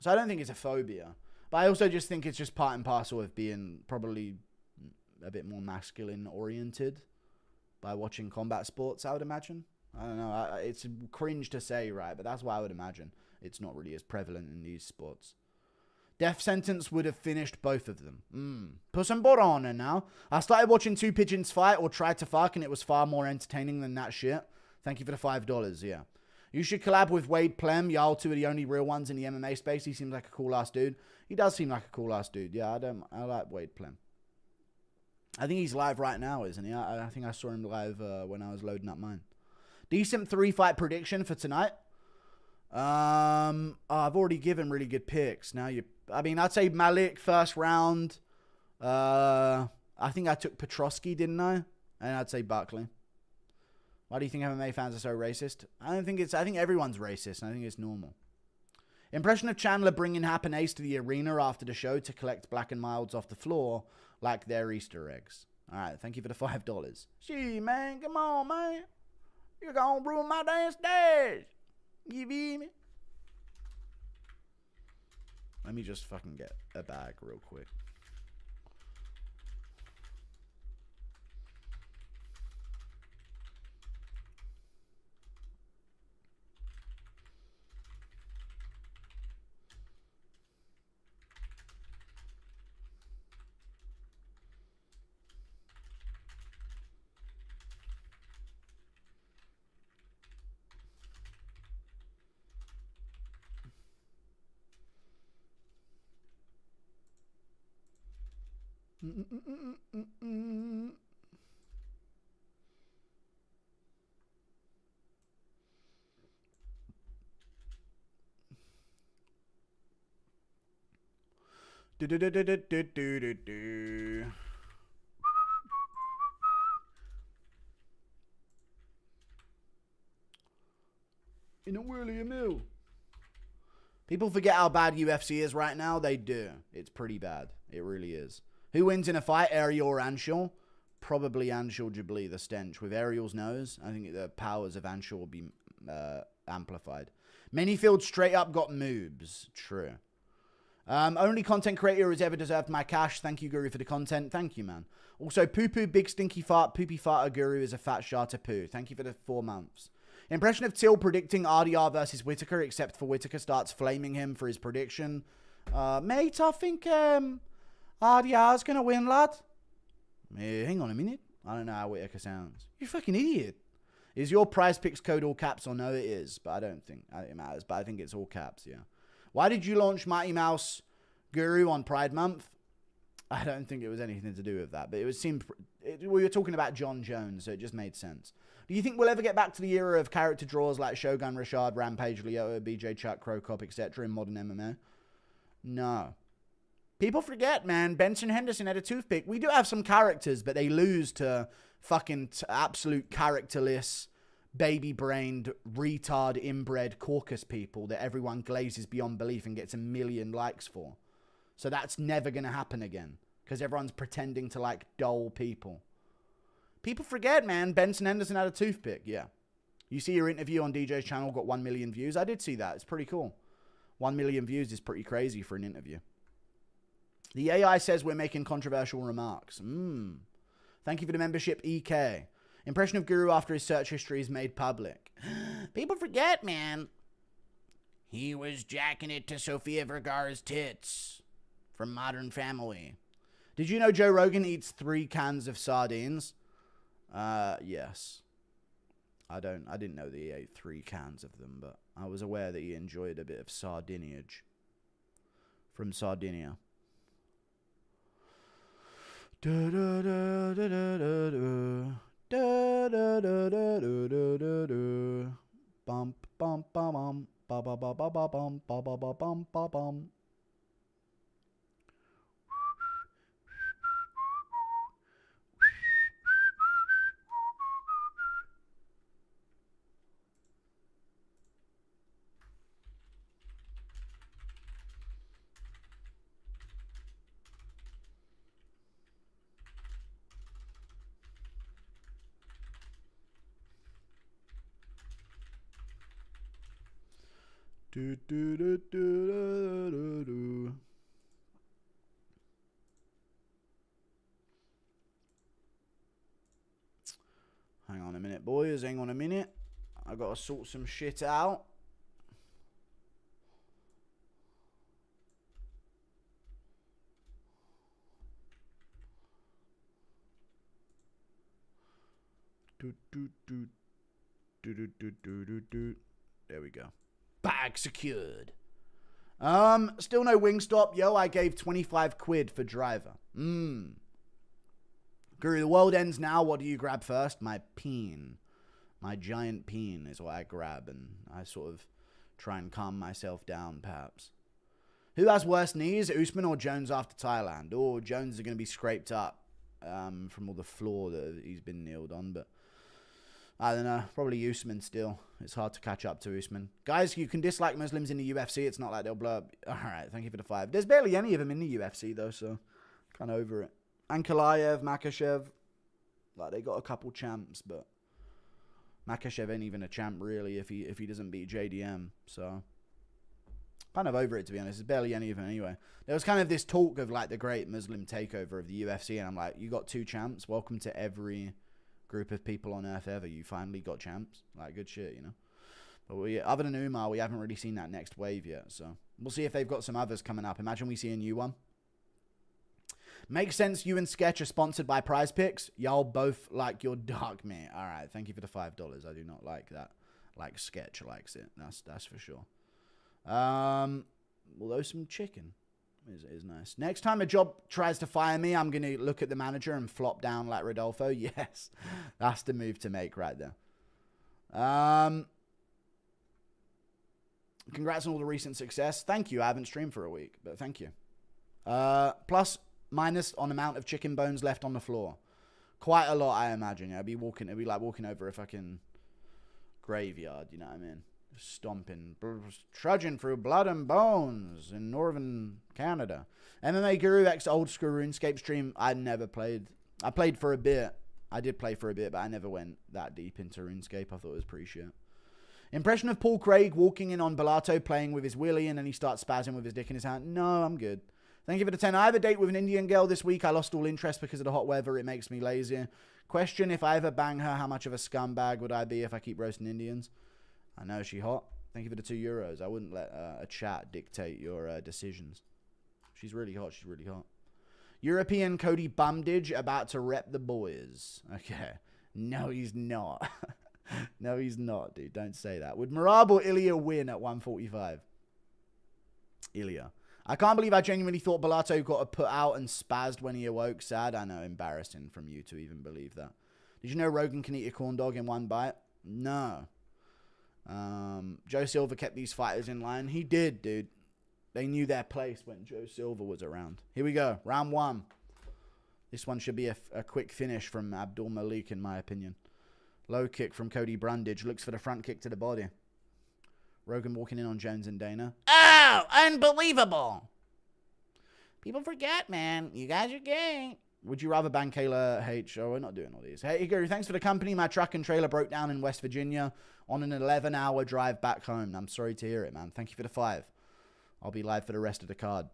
So I don't think it's a phobia. But I also just think it's just part and parcel of being probably a bit more masculine oriented by watching combat sports, I would imagine. I don't know. It's cringe to say, right? But that's why I would imagine it's not really as prevalent in these sports. Death sentence would have finished both of them. Put some butter on it now. I started watching two pigeons fight or tried to fuck, and it was far more entertaining than that shit. Thank you for the $5. Yeah. You should collab with Wade Plem. Y'all two are the only real ones in the MMA space. He seems like a cool ass dude. He does seem like a cool ass dude. Yeah, I like Wade Plem. I think he's live right now, isn't he? I think I saw him live when I was loading up mine. Decent 3-fight prediction for tonight. I've already given really good picks. Now I'd say Malik first round. I think I took Petrosky, didn't I? And I'd say Buckley. Why do you think MMA fans are so racist? I think everyone's racist, and I think it's normal. Impression of Chandler bringing Hap and Ace to the arena after the show to collect Black and Milds off the floor like they're Easter eggs. All right, thank you for the $5. Gee, man, come on, man. You're gonna ruin my dance dash. You beat me? Let me just fucking get a bag real quick. In a whirly mill. People forget how bad UFC is right now. They do. It's pretty bad. It really is. Who wins in a fight, Ariel or Anshul? Probably Anshul Jubilee, the stench. With Ariel's nose, I think the powers of Anshul will be amplified. Manyfield straight up got moves. True. Only content creator who's ever deserved my cash. Thank you, Guru, for the content. Thank you, man. Also, poo-poo, big stinky fart, poopy farter Guru is a fat sharter poo. Thank you for the 4 months. Impression of Till predicting RDR versus Whittaker, except for Whittaker starts flaming him for his prediction. Mate, I think RDR's going to win, lad. Hang on a minute. I don't know how Whittaker sounds. You fucking idiot. Is your prize picks code all caps or no? It is, but I don't think it matters. But I think it's all caps, yeah. Why did you launch Mighty Mouse Guru on Pride Month? I don't think it was anything to do with that, but we were talking about John Jones, so it just made sense. Do you think we'll ever get back to the era of character draws like Shogun Rashad, Rampage Lyoto, BJ Chuck, Crow Cop, etc. in modern MMA? No. People forget, man. Benson Henderson had a toothpick. We do have some characters, but they lose to fucking absolute characterless, baby-brained, retard, inbred caucus people that everyone glazes beyond belief and gets 1 million likes for. So that's never going to happen again because everyone's pretending to like dull people. People forget, man. Benson Henderson had a toothpick. Yeah. You see your interview on DJ's channel got 1 million views. I did see that. It's pretty cool. 1 million views is pretty crazy for an interview. The AI says we're making controversial remarks. Thank you for the membership, EK. Impression of Guru after his search history is made public. People forget, man. He was jacking it to Sofia Vergara's tits from Modern Family. Did you know Joe Rogan eats 3 cans of sardines? Yes. I didn't know that he ate 3 cans of them, but I was aware that he enjoyed a bit of sardinage from Sardinia. Da da da da da da da da da da da da. Bump bump bum bum ba ba ba ba bum ba ba ba bum ba bum. Do, do, do, do, do, do, do. Hang on a minute, boys. Hang on a minute. I gotta sort some shit out. Do, do, do, do, do, do, do, do, do. There we go. Bag secured. Still no Wingstop. Yo, I gave 25 quid for driver. Guru, the world ends now. What do you grab first? My peen. My giant peen is what I grab, and I sort of try and calm myself down, perhaps. Who has worse knees, Usman or Jones after Thailand? Oh, Jones is going to be scraped up from all the floor that he's been kneeled on, but I don't know. Probably Usman still. It's hard to catch up to Usman. Guys, you can dislike Muslims in the UFC. It's not like they'll blow up. All right, thank you for the 5. There's barely any of them in the UFC, though, so kind of over it. Ankalaev, Makhachev. Like, they got a couple champs, but Makhachev ain't even a champ, really, if he doesn't beat JDM. So kind of over it, to be honest. There's barely any of them anyway. There was kind of this talk of, like, the great Muslim takeover of the UFC, and I'm like, you got 2 champs. Welcome to every group of people on earth ever. You finally got champs. Like, good shit, you know. But other than Umar, we haven't really seen that next wave yet, so we'll see if they've got some others coming up. Imagine we see a new one. Makes sense you and Sketch are sponsored by Prize Picks. Y'all both like your dark meat. All right, thank you for the $5. I do not like that. Like Sketch likes it. That's for sure. Although some chicken is nice. Next time a job tries to fire me, I'm going to look at the manager and flop down like Rodolfo. Yes, that's the move to make right there. Congrats on all the recent success. Thank you. I haven't streamed for a week, but thank you. Plus, minus on amount of chicken bones left on the floor. Quite a lot, I imagine. It'd be like walking over a fucking graveyard, you know what I mean? Stomping, trudging through blood and bones in northern Canada. MMA Guru X old school RuneScape stream. I never played. I played for a bit. I did play for a bit, but I never went that deep into RuneScape. I thought it was pretty shit. Impression of Paul Craig walking in on Bellato playing with his willy and then he starts spazzing with his dick in his hand. No, I'm good. Thank you for the 10. I have a date with an Indian girl this week. I lost all interest because of the hot weather. It makes me lazy. Question, if I ever bang her, how much of a scumbag would I be if I keep roasting Indians? I know, she hot. Thank you for the €2. I wouldn't let a chat dictate your decisions. She's really hot. She's really hot. European Cody Bumdidge about to rep the boys. Okay. No, he's not. No, he's not, dude. Don't say that. Would Merab or Ilya win at 145? Ilya. I can't believe I genuinely thought Bellato got put out and spazzed when he awoke. Sad. I know. Embarrassing from you to even believe that. Did you know Rogan can eat a corn dog in one bite? No. Joe Silva kept these fighters in line. He did, dude. They knew their place when Joe Silva was around. Here we go. Round 1. This one should be a quick finish from Abdul Malik, in my opinion. Low kick from Cody Brundage. Looks for the front kick to the body. Rogan walking in on Jones and Dana. Oh, unbelievable. People forget, man. You guys are gay. Would you rather bang Kayla H? Oh, we're not doing all these. Hey, Guru, thanks for the company. My truck and trailer broke down in West Virginia on an 11-hour drive back home. I'm sorry to hear it, man. Thank you for the 5. I'll be live for the rest of the card.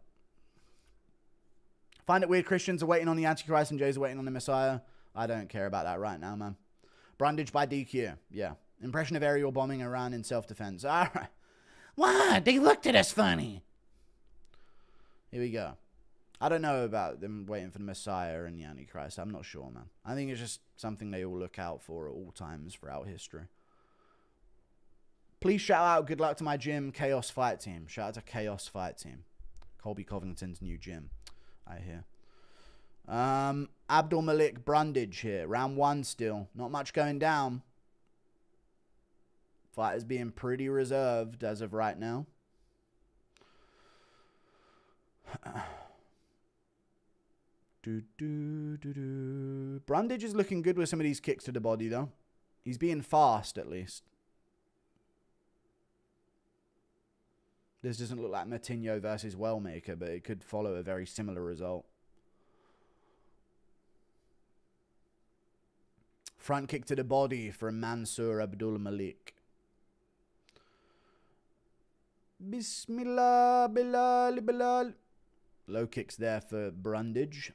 Find it weird Christians are waiting on the Antichrist and Jays are waiting on the Messiah. I don't care about that right now, man. Brundage by DQ. Yeah. Impression of aerial bombing Iran in self-defense. All right. What? They looked at us funny. Here we go. I don't know about them waiting for the Messiah and the Antichrist. I'm not sure, man. I think it's just something they all look out for at all times throughout history. Please shout out, good luck to my gym, Chaos Fight Team. Shout out to Chaos Fight Team. Colby Covington's new gym, I hear. Abdul Malik Brundage here. Round 1 still. Not much going down. Fight is being pretty reserved as of right now. Brundage is looking good with some of these kicks to the body, though. He's being fast, at least. This doesn't look like Matinho versus Wellmaker, but it could follow a very similar result. Front kick to the body from Mansour Abdul Malik. Bismillah, Bilal, Bilal. Low kicks there for Brundage.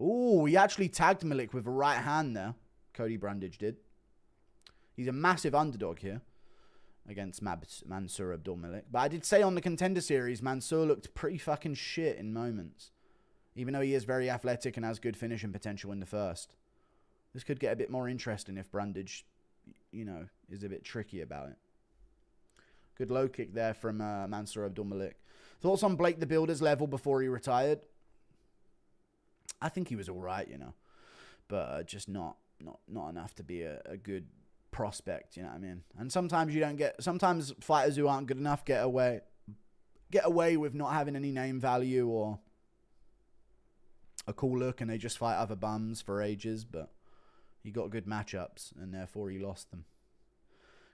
Ooh, he actually tagged Malik with a right hand there. Cody Brundage did. He's a massive underdog here against Mansour Abdul Malik. But I did say on the Contender Series, Mansour looked pretty fucking shit in moments. Even though he is very athletic and has good finishing potential in the first. This could get a bit more interesting if Brundage, you know, is a bit tricky about it. Good low kick there from Mansour Abdul Malik. Thoughts on Blake the Builder's level before he retired? I think he was all right, you know. But just not enough to be a good prospect, you know what I mean? And sometimes you don't get... Sometimes fighters who aren't good enough get away with not having any name value or a cool look, and they just fight other bums for ages, but he got good matchups, and therefore he lost them.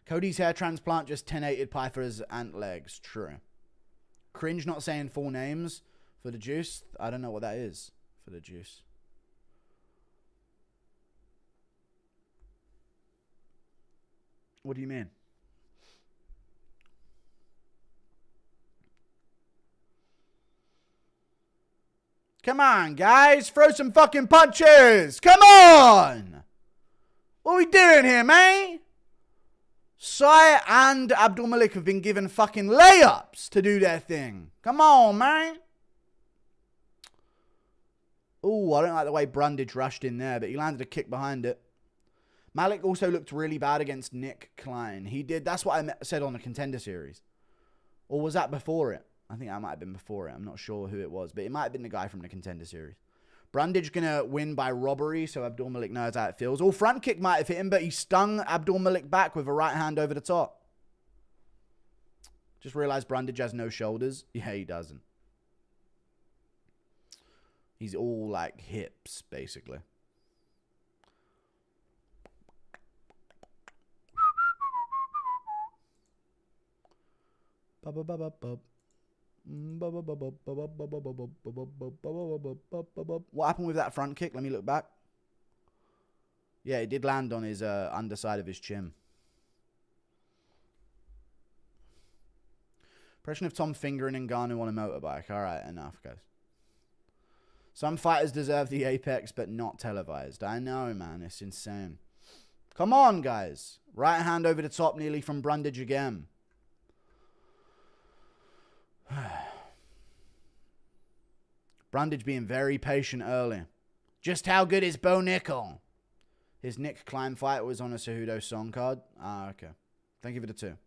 Cody's hair transplant just 10-8'd Piper's ant legs. True. Cringe not saying full names for the juice. I don't know what that is for the juice. What do you mean? Come on, guys. Throw some fucking punches. Come on. What are we doing here, man? Sai and Abdul Malik have been given fucking layups to do their thing. Come on, man. Ooh, I don't like the way Brundage rushed in there, but he landed a kick behind it. Malik also looked really bad against Nick Klein. He did. That's what I said on the Contender Series. Or was that before it? I think that might have been before it. I'm not sure who it was, but it might have been the guy from the Contender Series. Brundage going to win by robbery, so Abdul Malik knows how it feels. Oh, front kick might have hit him, but he stung Abdul Malik back with a right hand over the top. Just realized Brundage has no shoulders. Yeah, he doesn't. He's all like hips, basically. What happened with that front kick? Let me look back. Yeah, it did land on his underside of his chin. Impression of Tom fingering Ngannou on a motorbike. All right, enough, guys. Some fighters deserve the apex, but not televised. I know, man. It's insane. Come on, guys. Right hand over the top nearly from Brundage again. Brundage being very patient early. Just how good is Bo Nickel? His Nick Klein fight was on a Cejudo song card. Ah, okay. Thank you for the 2.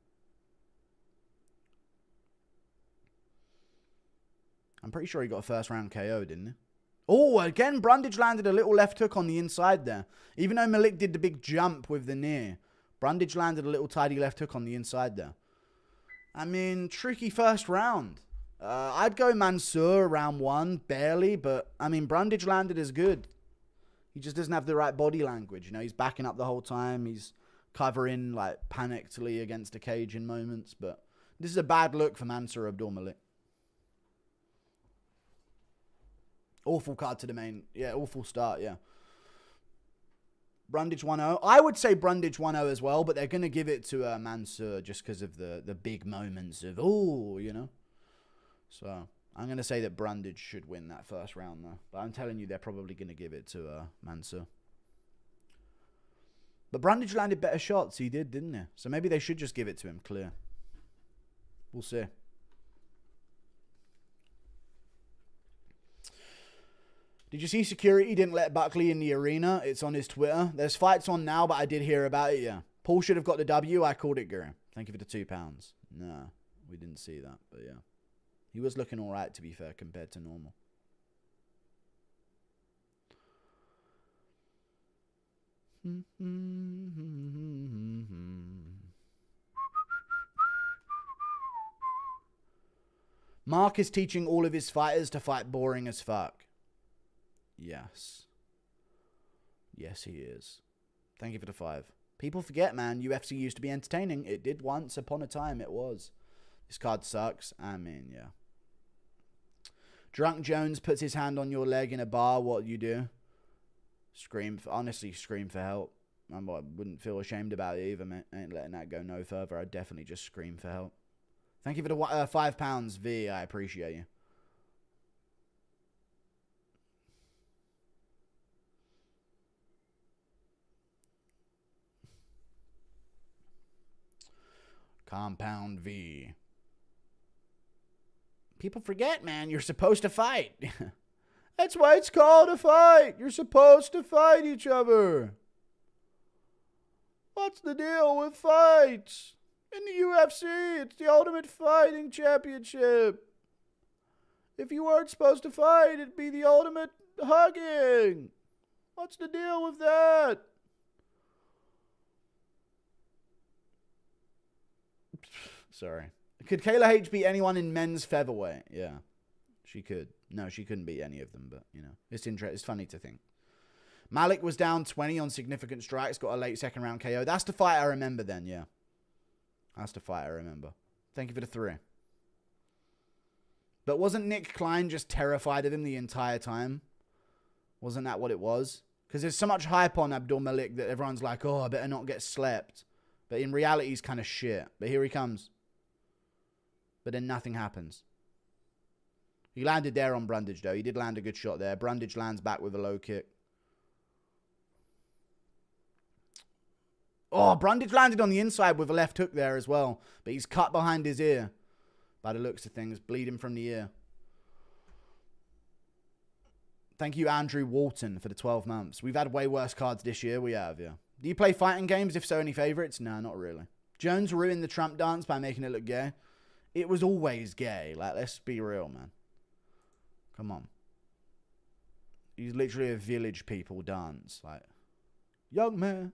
I'm pretty sure he got a first round KO, didn't he? Oh, again, Brundage landed a little left hook on the inside there. Even though Malik did the big jump with the knee, Brundage landed a little tidy left hook on the inside there. I mean, tricky first round. I'd go Mansour round 1, barely, but, I mean, Brundage landed as good. He just doesn't have the right body language, you know. He's backing up the whole time. He's covering, like, panickedly against a cage in moments, but this is a bad look for Mansour Abdul Malik. Awful card to the main. Yeah, awful start, yeah. Brundage 1-0. I would say Brundage 1-0 as well, but they're going to give it to Mansour just because of the big moments of, oh, you know. So, I'm going to say that Brundage should win that first round, though. But I'm telling you, they're probably going to give it to Mansour. But Brundage landed better shots. He did, didn't he? So maybe they should just give it to him clear. We'll see. Did you see security didn't let Buckley in the arena? It's on his Twitter. There's fights on now, but I did hear about it, yeah. Paul should have got the W. I called it, Guru. Thank you for the £2. No, we didn't see that, but yeah. He was looking all right, to be fair, compared to normal. Mark is teaching all of his fighters to fight boring as fuck. Yes. Yes, he is. Thank you for the 5. People forget, man. UFC used to be entertaining. It did once upon a time. It was. This card sucks. I mean, yeah. Drunk Jones puts his hand on your leg in a bar. What do you do? Scream. Honestly, scream for help. I wouldn't feel ashamed about it either, mate. I ain't letting that go no further. I'd definitely just scream for help. Thank you for the £5, V. I appreciate you. Compound V. People forget, man. You're supposed to fight. That's why it's called a fight. You're supposed to fight each other. What's the deal with fights? In the UFC, it's the Ultimate Fighting Championship. If you weren't supposed to fight, it'd be the Ultimate Hugging. What's the deal with that? Sorry. Could Kayla H beat anyone in men's featherweight? Yeah, she could. No, she couldn't beat any of them, but, you know, it's funny to think. Malik was down 20 on significant strikes, got a late second round KO. That's the fight I remember then, yeah. That's the fight I remember. Thank you for the 3. But wasn't Nick Klein just terrified of him the entire time? Wasn't that what it was? Because there's so much hype on Abdul Malik that everyone's like, oh, I better not get slept. But in reality, he's kind of shit. But here he comes. But then nothing happens. He landed there on Brundage, though. He did land a good shot there. Brundage lands back with a low kick. Oh, Brundage landed on the inside with a left hook there as well. But he's cut behind his ear. By the looks of things, bleeding from the ear. Thank you, Andrew Walton, for the 12 months. We've had way worse cards this year. We have, yeah. Do you play fighting games? If so, any favorites? No, not really. Jones ruined the Trump dance by making it look gay. It was always gay. Like, let's be real, man. Come on. He's literally a village people dance. Like, young man,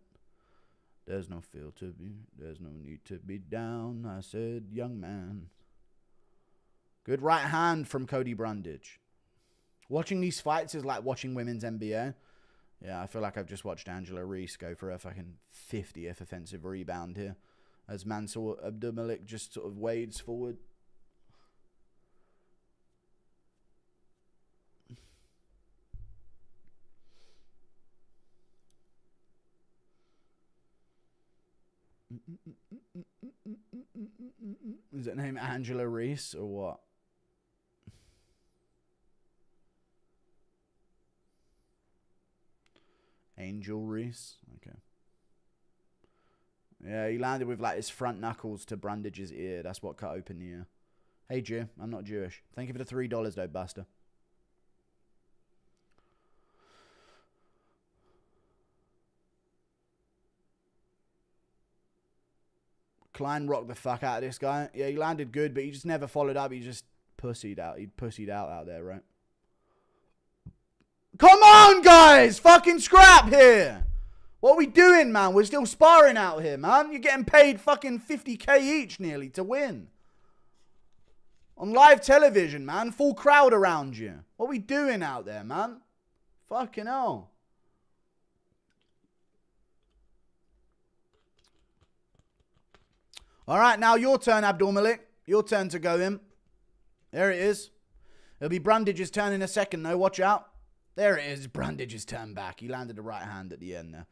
there's no feel to be. There's no need to be down. I said, young man. Good right hand from Cody Brundage. Watching these fights is like watching women's NBA. Yeah, I feel like I've just watched Angela Reese go for a fucking 50th offensive rebound here. As Mansour Abdulmalik just sort of wades forward. Is that name Angela Reese or what? Angel Reese? Okay. Yeah, he landed with like his front knuckles to Brundage's ear. That's what cut open the ear. Hey, Jew. I'm not Jewish. Thank you for the $3 though, Buster. Klein rocked the fuck out of this guy. Yeah, he landed good, but he just never followed up. He just pussied out. He pussied out there, right? Come on, guys! Fucking scrap here! What are we doing, man? We're still sparring out here, man. You're getting paid fucking 50k each nearly to win. On live television, man. Full crowd around you. What are we doing out there, man? Fucking hell. All right, now your turn, Abdul Malik. Your turn to go in. There it is. It'll be Brundage's turn in a second, though. Watch out. There it is. Brundage's turn back. He landed the right hand at the end there.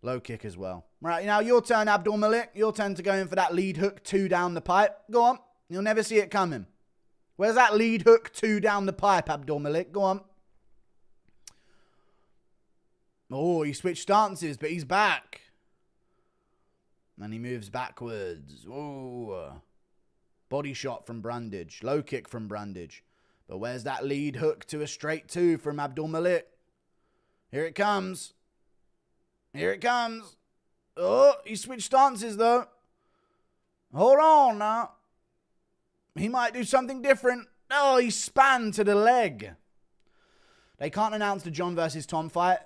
Low kick as well. Right, now your turn, Abdul Malik. Your turn to go in for that lead hook 2 down the pipe. Go on. You'll never see it coming. Where's that lead hook 2 down the pipe, Abdul Malik? Go on. Oh, he switched stances, but he's back. And he moves backwards. Oh. Body shot from Brundage. Low kick from Brundage. But where's that lead hook to a straight two from Abdulmalik? Here it comes. Here it comes. Oh, he switched stances though. Hold on now. He might do something different. Oh, he span to the leg. They can't announce the John versus Tom fight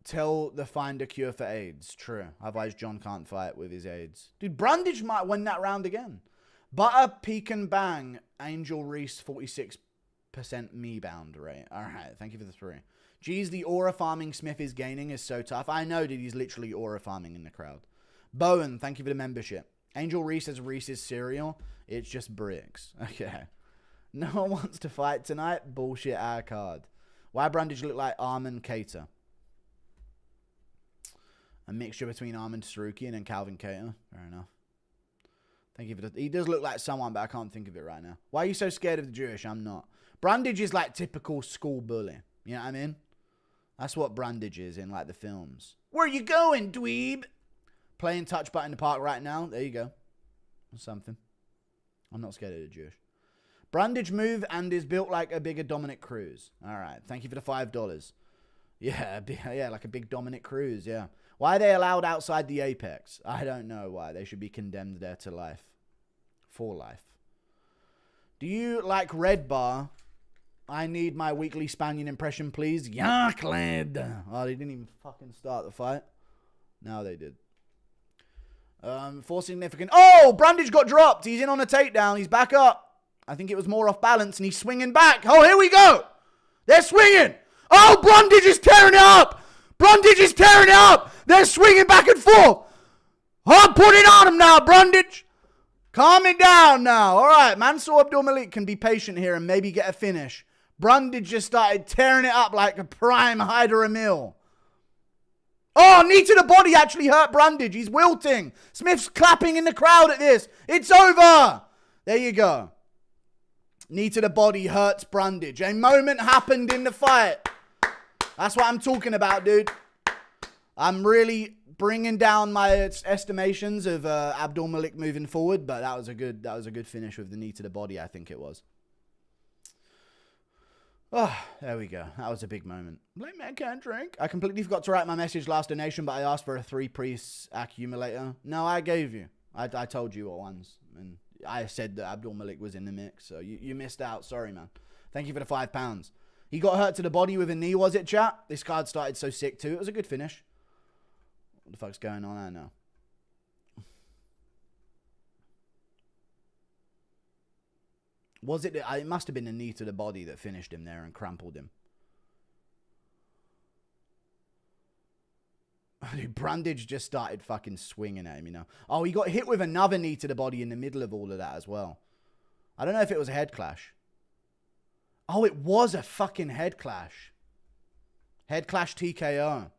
till they find a cure for AIDS. True. Otherwise, John can't fight with his AIDS. Dude, Brundage might win that round again. Butter, Pecan, Bang, Angel Reese, 46% me bound rate. All right, thank you for the 3. Geez, the aura farming Smith is gaining is so tough. I know, dude, he's literally aura farming in the crowd. Bowen, thank you for the membership. Angel Reese says Reese's cereal. It's just bricks. Okay. No one wants to fight tonight. Bullshit our card. Why Brundage look like Armand Cater? A mixture between Armand Sarukian and Calvin Cater. Fair enough. Thank you for the... He does look like someone, but I can't think of it right now. Why are you so scared of the Jewish? I'm not. Brundage is like typical school bully. You know what I mean? That's what Brundage is in like the films. Where you going, dweeb? Playing touch button in the park right now. There you go. Something. I'm not scared of the Jewish. Brundage move and is built like a bigger Dominic Cruz. All right. Thank you for the $5. Yeah, yeah, like a big Dominic Cruz, yeah. Why are they allowed outside the apex? I don't know why. They should be condemned there to life. For life. Do you like Red Bar? I need my weekly Spanian impression, please. Yuck, lad. Oh, they didn't even fucking start the fight. No, they did. For significant. Oh, Brundage got dropped. He's in on a takedown. He's back up. I think it was more off balance, and he's swinging back. Oh, here we go. They're swinging. Oh, Brundage is tearing it up. Brundage is tearing it up. They're swinging back and forth. Oh, put it on him now, Brundage. Calm it down now. All right, Mansour Abdulmalik can be patient here and maybe get a finish. Brundage just started tearing it up like a prime Hyder Emil. Oh, knee to the body actually hurt Brundage. He's wilting. Smith's clapping in the crowd at this. It's over. There you go. Knee to the body hurts Brundage. A moment happened in the fight. That's what I'm talking about, dude. I'm really bringing down my estimations of Abdulmalik moving forward, but that was a good finish with the knee to the body, I think it was. Oh, there we go. That was a big moment. Black man can't drink. I completely forgot to write my message last donation, but I asked for a 3-piece accumulator. No, I gave you. I told you what ones. And I said that Abdulmalik was in the mix, so you missed out. Sorry, man. Thank you for the £5. He got hurt to the body with a knee, was it, chat? This card started so sick, too. It was a good finish. What the fuck's going on? I don't know. Was it? It must have been a knee to the body that finished him there and crumpled him. Dude, Brundage just started fucking swinging at him, you know. Oh, he got hit with another knee to the body in the middle of all of that as well. I don't know if it was a head clash. Oh, it was a fucking head clash. Head clash TKO.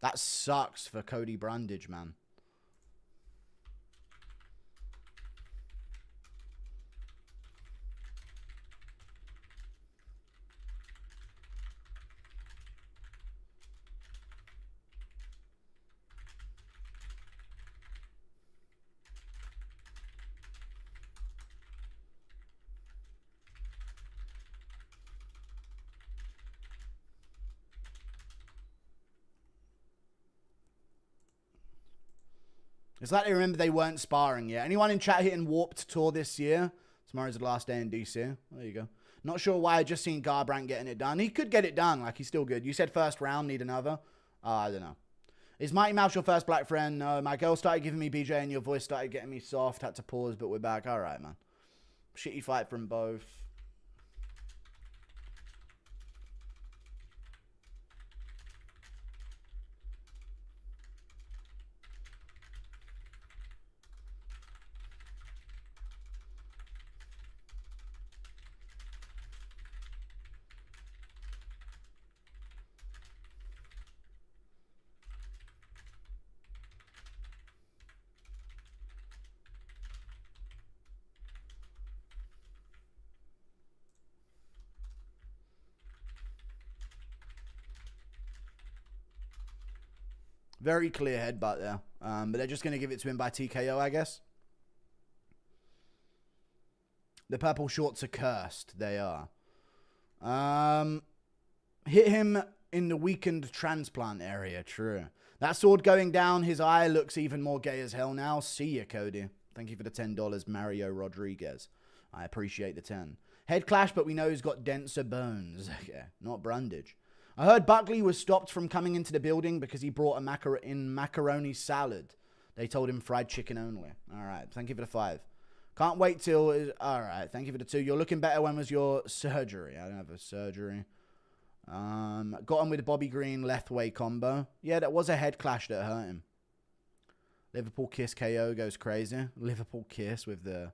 That sucks for Cody Brundage, man. It's like they remember they weren't sparring yet. Anyone in chat hitting Warped Tour this year? Tomorrow's the last day in DC. There you go. Not sure why I just seen Garbrandt getting it done. He could get it done. Like, he's still good. You said first round, need another. I don't know. Is Mighty Mouse your first black friend? No, my girl started giving me BJ and your voice started getting me soft. Had to pause, but we're back. All right, man. Shitty fight from both. Very clear headbutt there. But they're just going to give it to him by TKO, I guess. The purple shorts are cursed. They are. Hit him in the weakened transplant area. True. That sword going down his eye looks even more gay as hell now. See ya, Cody. Thank you for the $10, Mario Rodriguez. I appreciate the 10. Head clash, but we know he's got denser bones. Yeah, not Brundage. I heard Buckley was stopped from coming into the building because he brought a macaroni salad. They told him fried chicken only. All right. Thank you for the 5. Can't wait till... All right. Thank you for the 2. You're looking better. When was your surgery? I don't have a surgery. Got him with Bobby Green left way combo. Yeah, that was a head clash that hurt him. Liverpool kiss KO goes crazy. Liverpool kiss with the...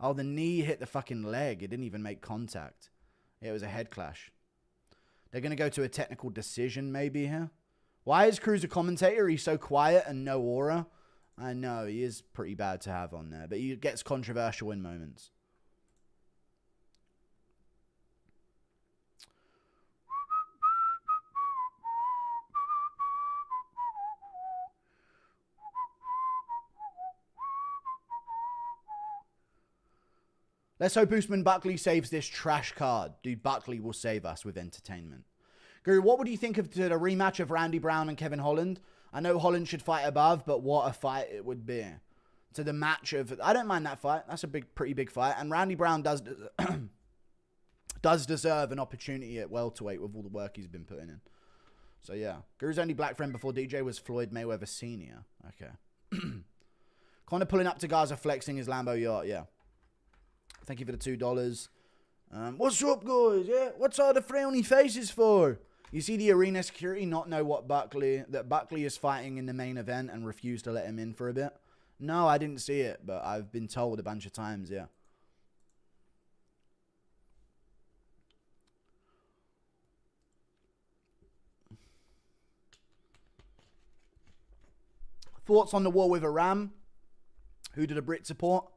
Oh, the knee hit the fucking leg. It didn't even make contact. It was a head clash. They're going to go to a technical decision maybe here. Why is Cruz a commentator? He's so quiet and no aura. I know, he is pretty bad to have on there. But he gets controversial in moments. Let's hope Usman Buckley saves this trash card. Dude, Buckley will save us with entertainment. Guru, what would you think of the rematch of Randy Brown and Kevin Holland? I know Holland should fight above, but what a fight it would be. To the match of... I don't mind that fight. That's a pretty big fight. And Randy Brown does deserve an opportunity at welterweight with all the work he's been putting in. So, yeah. Guru's only black friend before DJ was Floyd Mayweather Sr. Okay. Conor pulling up to Gaza flexing his Lambo yacht. Yeah. Thank you for the $2. What's up, guys? Yeah, what's all the frowny faces for? You see the arena security not know what Buckley is fighting in the main event and refuse to let him in for a bit? No, I didn't see it, but I've been told a bunch of times, yeah. Thoughts on the war with Iran? Who did a Brit support?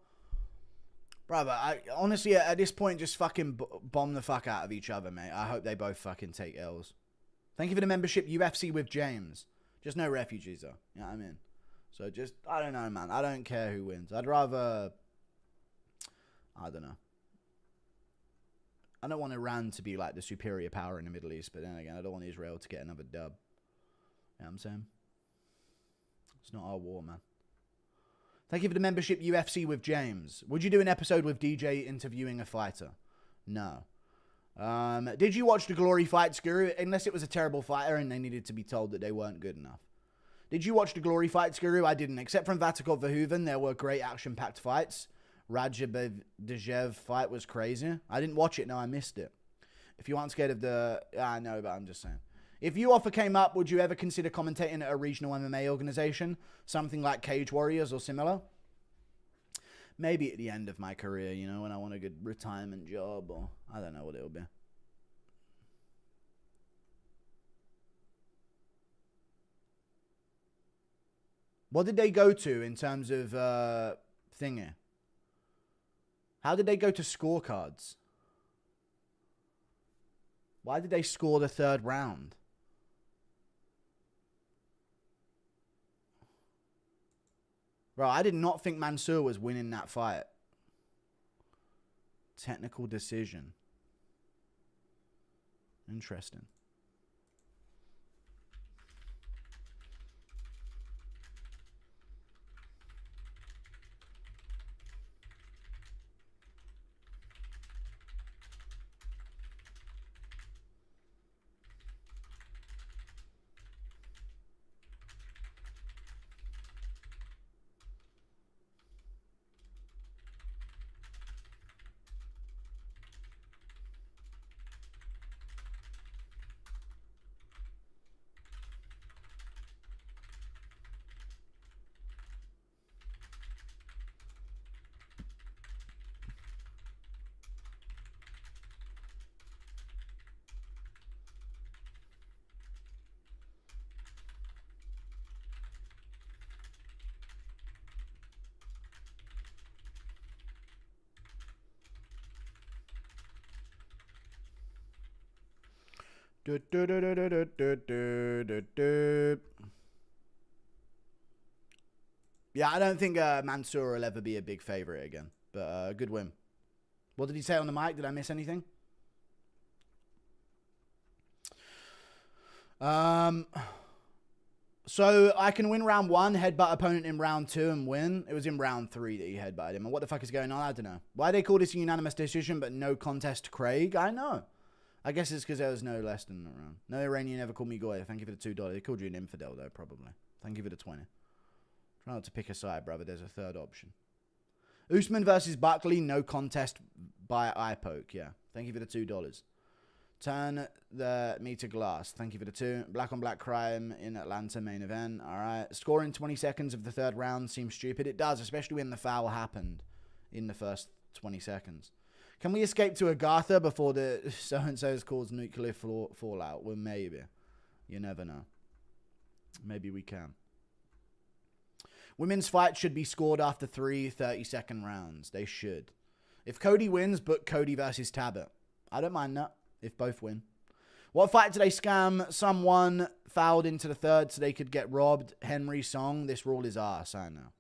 Brother, I honestly, at this point, just fucking bomb the fuck out of each other, mate. I hope they both fucking take L's. Thank you for the membership, UFC with James. Just no refugees, though. You know what I mean? So just, I don't know, man. I don't care who wins. I'd rather, I don't know. I don't want Iran to be like the superior power in the Middle East, but then again, I don't want Israel to get another dub. You know what I'm saying? It's not our war, man. Thank you for the membership, UFC with James. Would you do an episode with DJ interviewing a fighter? No. Did you watch the Glory Fights, Guru? Unless it was a terrible fighter and they needed to be told that they weren't good enough. Did you watch the Glory Fights, Guru? I didn't. Except from Vatakov Verhoeven, there were great action-packed fights. Radjabev fight was crazy. I didn't watch it. No, I missed it. If you aren't scared of the... I know, but I'm just saying. If your offer came up, would you ever consider commentating at a regional MMA organization? Something like Cage Warriors or similar? Maybe at the end of my career, you know, when I want a good retirement job, or I don't know what it'll be. What did they go to in terms of thingy? How did they go to scorecards? Why did they score the third round? Bro, I did not think Mansour was winning that fight. Technical decision. Interesting. Yeah, I don't think Mansour will ever be a big favorite again, but good win. What did he say on the mic? Did I miss anything? So I can win round 1, headbutt opponent in round 2 and win. It was in round 3 that he headbutted him. And what the fuck is going on? I don't know. Why they call this a unanimous decision but no contest to Craig? I know. I guess it's because there was no less than a round. No Iranian ever called me Goya. Thank you for the $2. They called you an infidel though, probably. Thank you for the 20. Try not to pick a side, brother. There's a third option. Usman versus Buckley, no contest by eye poke. Yeah. Thank you for the $2. Turn the meter glass. Thank you for the 2. Black on black crime in Atlanta main event. All right. Scoring 20 seconds of the third round seems stupid. It does, especially when the foul happened in the first 20 seconds. Can we escape to Agartha before the so-and-so's cause nuclear fallout? Well, maybe. You never know. Maybe we can. Women's fights should be scored after 3 30-second rounds. They should. If Cody wins, book Cody versus Tabit. I don't mind that. If both win. What fight did they scam? Someone fouled into the third so they could get robbed. Henry Song. This rule is arse, I know.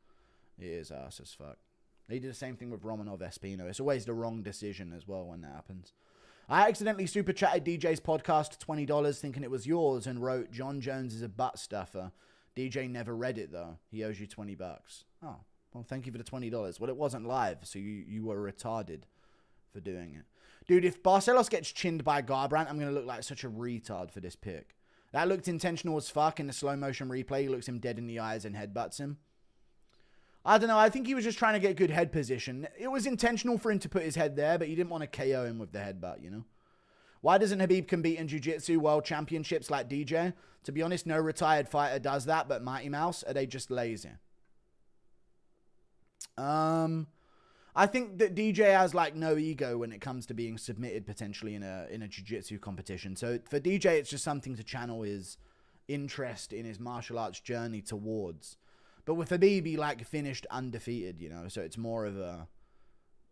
It is arse as fuck. They did the same thing with Romanov Espino. It's always the wrong decision as well when that happens. I accidentally super chatted DJ's podcast $20 thinking it was yours and wrote, John Jones is a butt stuffer. DJ never read it though. He owes you $20. Oh, well, thank you for the $20. Well, it wasn't live, so you were retarded for doing it. Dude, if Barcelos gets chinned by Garbrandt, I'm going to look like such a retard for this pick. That looked intentional as fuck in the slow motion replay. He looks him dead in the eyes and headbutts him. I don't know. I think he was just trying to get good head position. It was intentional for him to put his head there, but he didn't want to KO him with the headbutt, you know? Why doesn't Khabib compete in Jiu-Jitsu World Championships like DJ? To be honest, no retired fighter does that, but Mighty Mouse, are they just lazy? I think that DJ has like no ego when it comes to being submitted potentially in a jiu-jitsu competition. So for DJ, it's just something to channel his interest in his martial arts journey towards. But with Khabib, he like finished undefeated, you know. So it's more of a,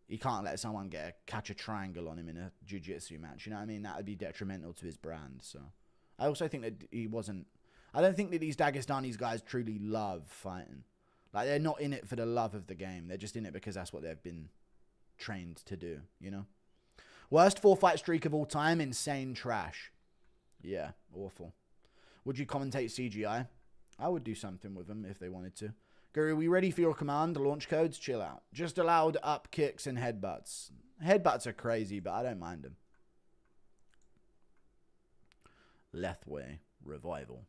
he can't let someone catch a triangle on him in a jiu-jitsu match. You know what I mean? That would be detrimental to his brand. So I also think that I don't think that these Dagestanis guys truly love fighting. Like, they're not in it for the love of the game. They're just in it because that's what they've been trained to do, you know? Worst 4-fight streak of all time, insane trash. Yeah, awful. Would you commentate CGI? I would do something with them if they wanted to. Guru, we ready for your command? Launch codes? Chill out. Just allowed up kicks and headbutts. Headbutts are crazy, but I don't mind them. Lethway Revival.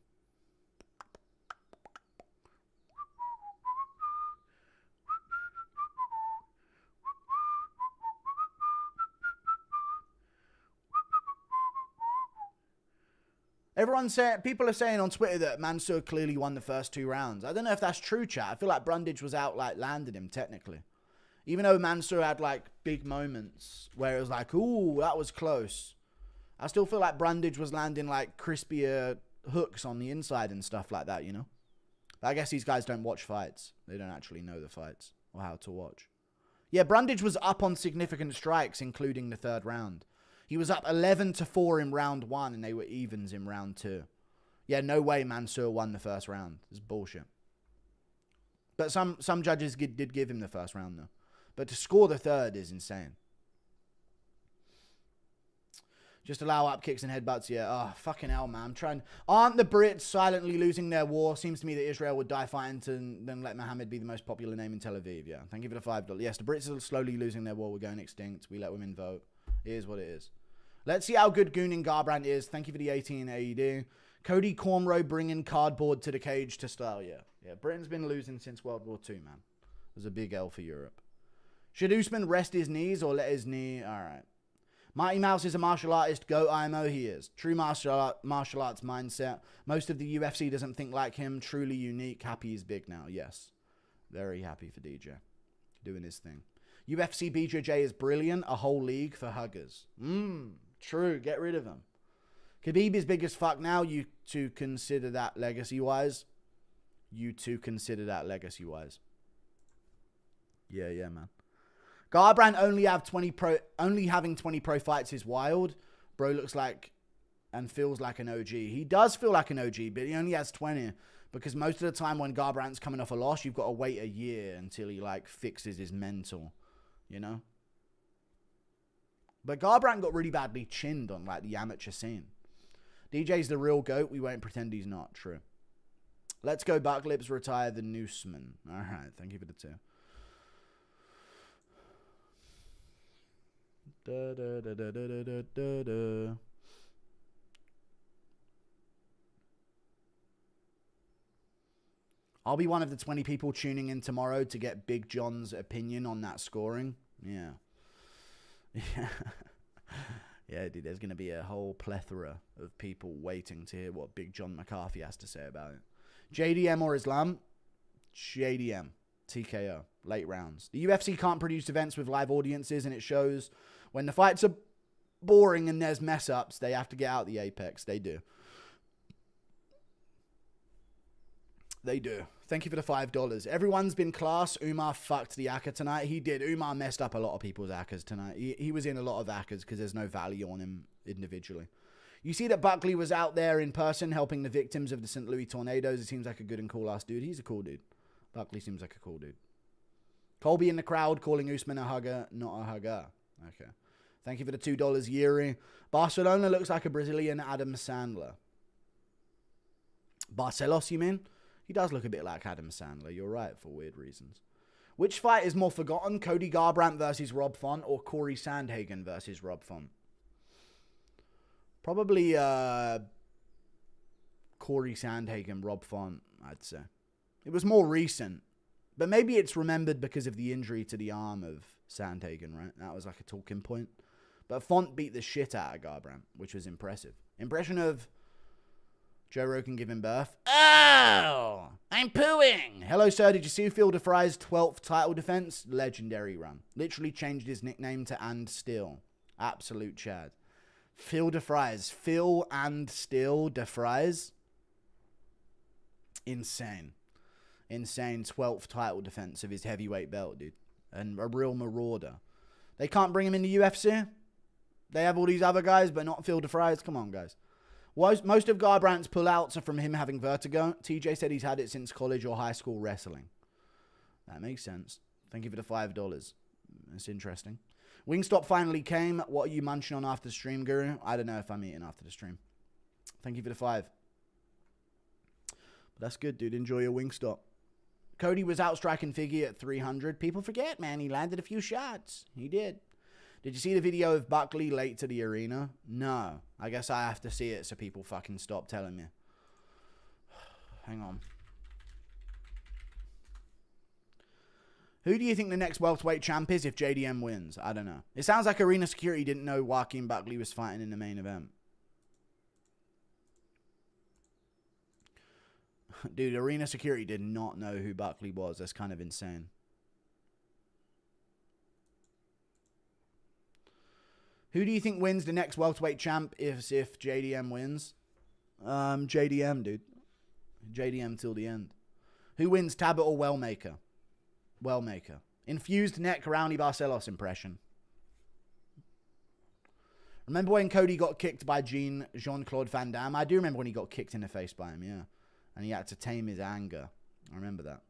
People are saying on Twitter that Mansour clearly won the first 2 rounds. I don't know if that's true, chat. I feel like Brundage was out, like, landed him, technically. Even though Mansour had, like, big moments where it was like, ooh, that was close. I still feel like Brundage was landing, like, crispier hooks on the inside and stuff like that, you know? But I guess these guys don't watch fights. They don't actually know the fights or how to watch. Yeah, Brundage was up on significant strikes, including the 3rd round. He was up 11-4 in round 1, and they were evens in round 2. Yeah, no way Mansour won the first round. It's bullshit. But some judges did give him the first round, though. But to score the 3rd is insane. Just allow up kicks and headbutts, yeah. Oh, fucking hell, man. I'm trying. Aren't the Brits silently losing their war? Seems to me that Israel would die fighting to then let Mohammed be the most popular name in Tel Aviv, yeah. Thank you for the $5. Yes, the Brits are slowly losing their war. We're going extinct. We let women vote. It is what it is. Let's see how good Gooning Garbrandt is. Thank you for the 18 AED. Cody Cornrow bringing cardboard to the cage to style. Yeah. Britain's been losing since World War II, man. It was a big L for Europe. Should Usman rest his knees or let his knee? All right. Mighty Mouse is a martial artist. Go IMO, he is. True martial arts mindset. Most of the UFC doesn't think like him. Truly unique. Happy he's big now. Yes. Very happy for DJ. Doing his thing. UFC BJJ is brilliant. A whole league for huggers. True. Get rid of him. Khabib is big as fuck now. You two consider that legacy-wise. Yeah, man. Garbrandt only having 20 pro fights is wild. Bro looks like and feels like an OG. He does feel like an OG, but he only has 20. Because most of the time when Garbrandt's coming off a loss, you've got to wait a year until he like fixes his mental. You know? But Garbrandt got really badly chinned on like the amateur scene. DJ's the real GOAT. We won't pretend he's not. True. Let's go Bucklips, retire the Usman. All right. Thank you for the 2. Da, da, da, da, da, da, da, da. I'll be one of the 20 people tuning in tomorrow to get Big John's opinion on that scoring. Yeah. Yeah. Yeah, dude, there's going to be a whole plethora of people waiting to hear what Big John McCarthy has to say about it. JDM or Islam? JDM. TKO. Late rounds. The UFC can't produce events with live audiences, and it shows when the fights are boring and there's mess-ups, they have to get out the apex. They do. They do. Thank you for the $5. Everyone's been class. Umar fucked the Aka tonight. He did. Umar messed up a lot of people's Akas tonight. He was in a lot of Akas because there's no value on him individually. You see that Buckley was out there in person helping the victims of the St. Louis tornadoes. It seems like a good and cool ass dude. He's a cool dude. Buckley seems like a cool dude. Colby in the crowd calling Usman a hugger, not a hugger. Okay. Thank you for the $2, Yuri. Barcelona looks like a Brazilian Adam Sandler. Barcelos, you mean? He does look a bit like Adam Sandler. You're right, for weird reasons. Which fight is more forgotten? Cody Garbrandt versus Rob Font or Corey Sandhagen versus Rob Font? Probably Corey Sandhagen, Rob Font, I'd say. It was more recent. But maybe it's remembered because of the injury to the arm of Sandhagen, right? That was like a talking point. But Font beat the shit out of Garbrandt, which was impressive. Impression of Joe Rogan giving birth. Oh, I'm pooing. Hello, sir. Did you see Phil DeFry's 12th title defense? Legendary run. Literally changed his nickname to And Still. Absolute Chad. Phil DeFries. Phil and Still DeFries. Insane. Insane 12th title defense of his heavyweight belt, dude. And a real marauder. They can't bring him in the UFC? They have all these other guys, but not Phil DeFries? Come on, guys. Most of Garbrandt's pullouts are from him having vertigo. TJ said he's had it since college or high school wrestling. That makes sense. Thank you for the $5. That's interesting. Wingstop finally came. What are you munching on after the stream, Guru? I don't know if I'm eating after the stream. Thank you for the 5. But that's good, dude. Enjoy your Wingstop. Cody was out striking Figgy at 300. People forget, man. He landed a few shots. He did. Did you see the video of Buckley late to the arena? No. I guess I have to see it so people fucking stop telling me. Hang on. Who do you think the next welterweight champ is if JDM wins? I don't know. It sounds like arena security didn't know Joaquin Buckley was fighting in the main event. Dude, arena security did not know who Buckley was. That's kind of insane. Who do you think wins the next welterweight champ if JDM wins? JDM, dude. JDM till the end. Who wins, Tabit or Wellmaker? Wellmaker. Infused neck, Rowney Barcelos impression. Remember when Cody got kicked by Jean-Claude Van Damme? I do remember when he got kicked in the face by him, yeah. And he had to tame his anger. I remember that.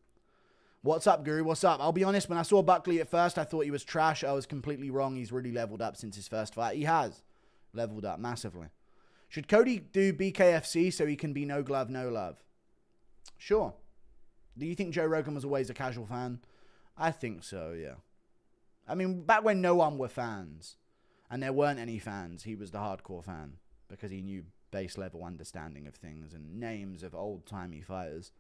What's up, Guru? What's up? I'll be honest, when I saw Buckley at first, I thought he was trash. I was completely wrong. He's really leveled up since his first fight. He has leveled up massively. Should Cody do BKFC so he can be no glove, no love? Sure. Do you think Joe Rogan was always a casual fan? I think so, yeah. I mean, back when no one were fans, and there weren't any fans, he was the hardcore fan because he knew base level understanding of things and names of old-timey fighters.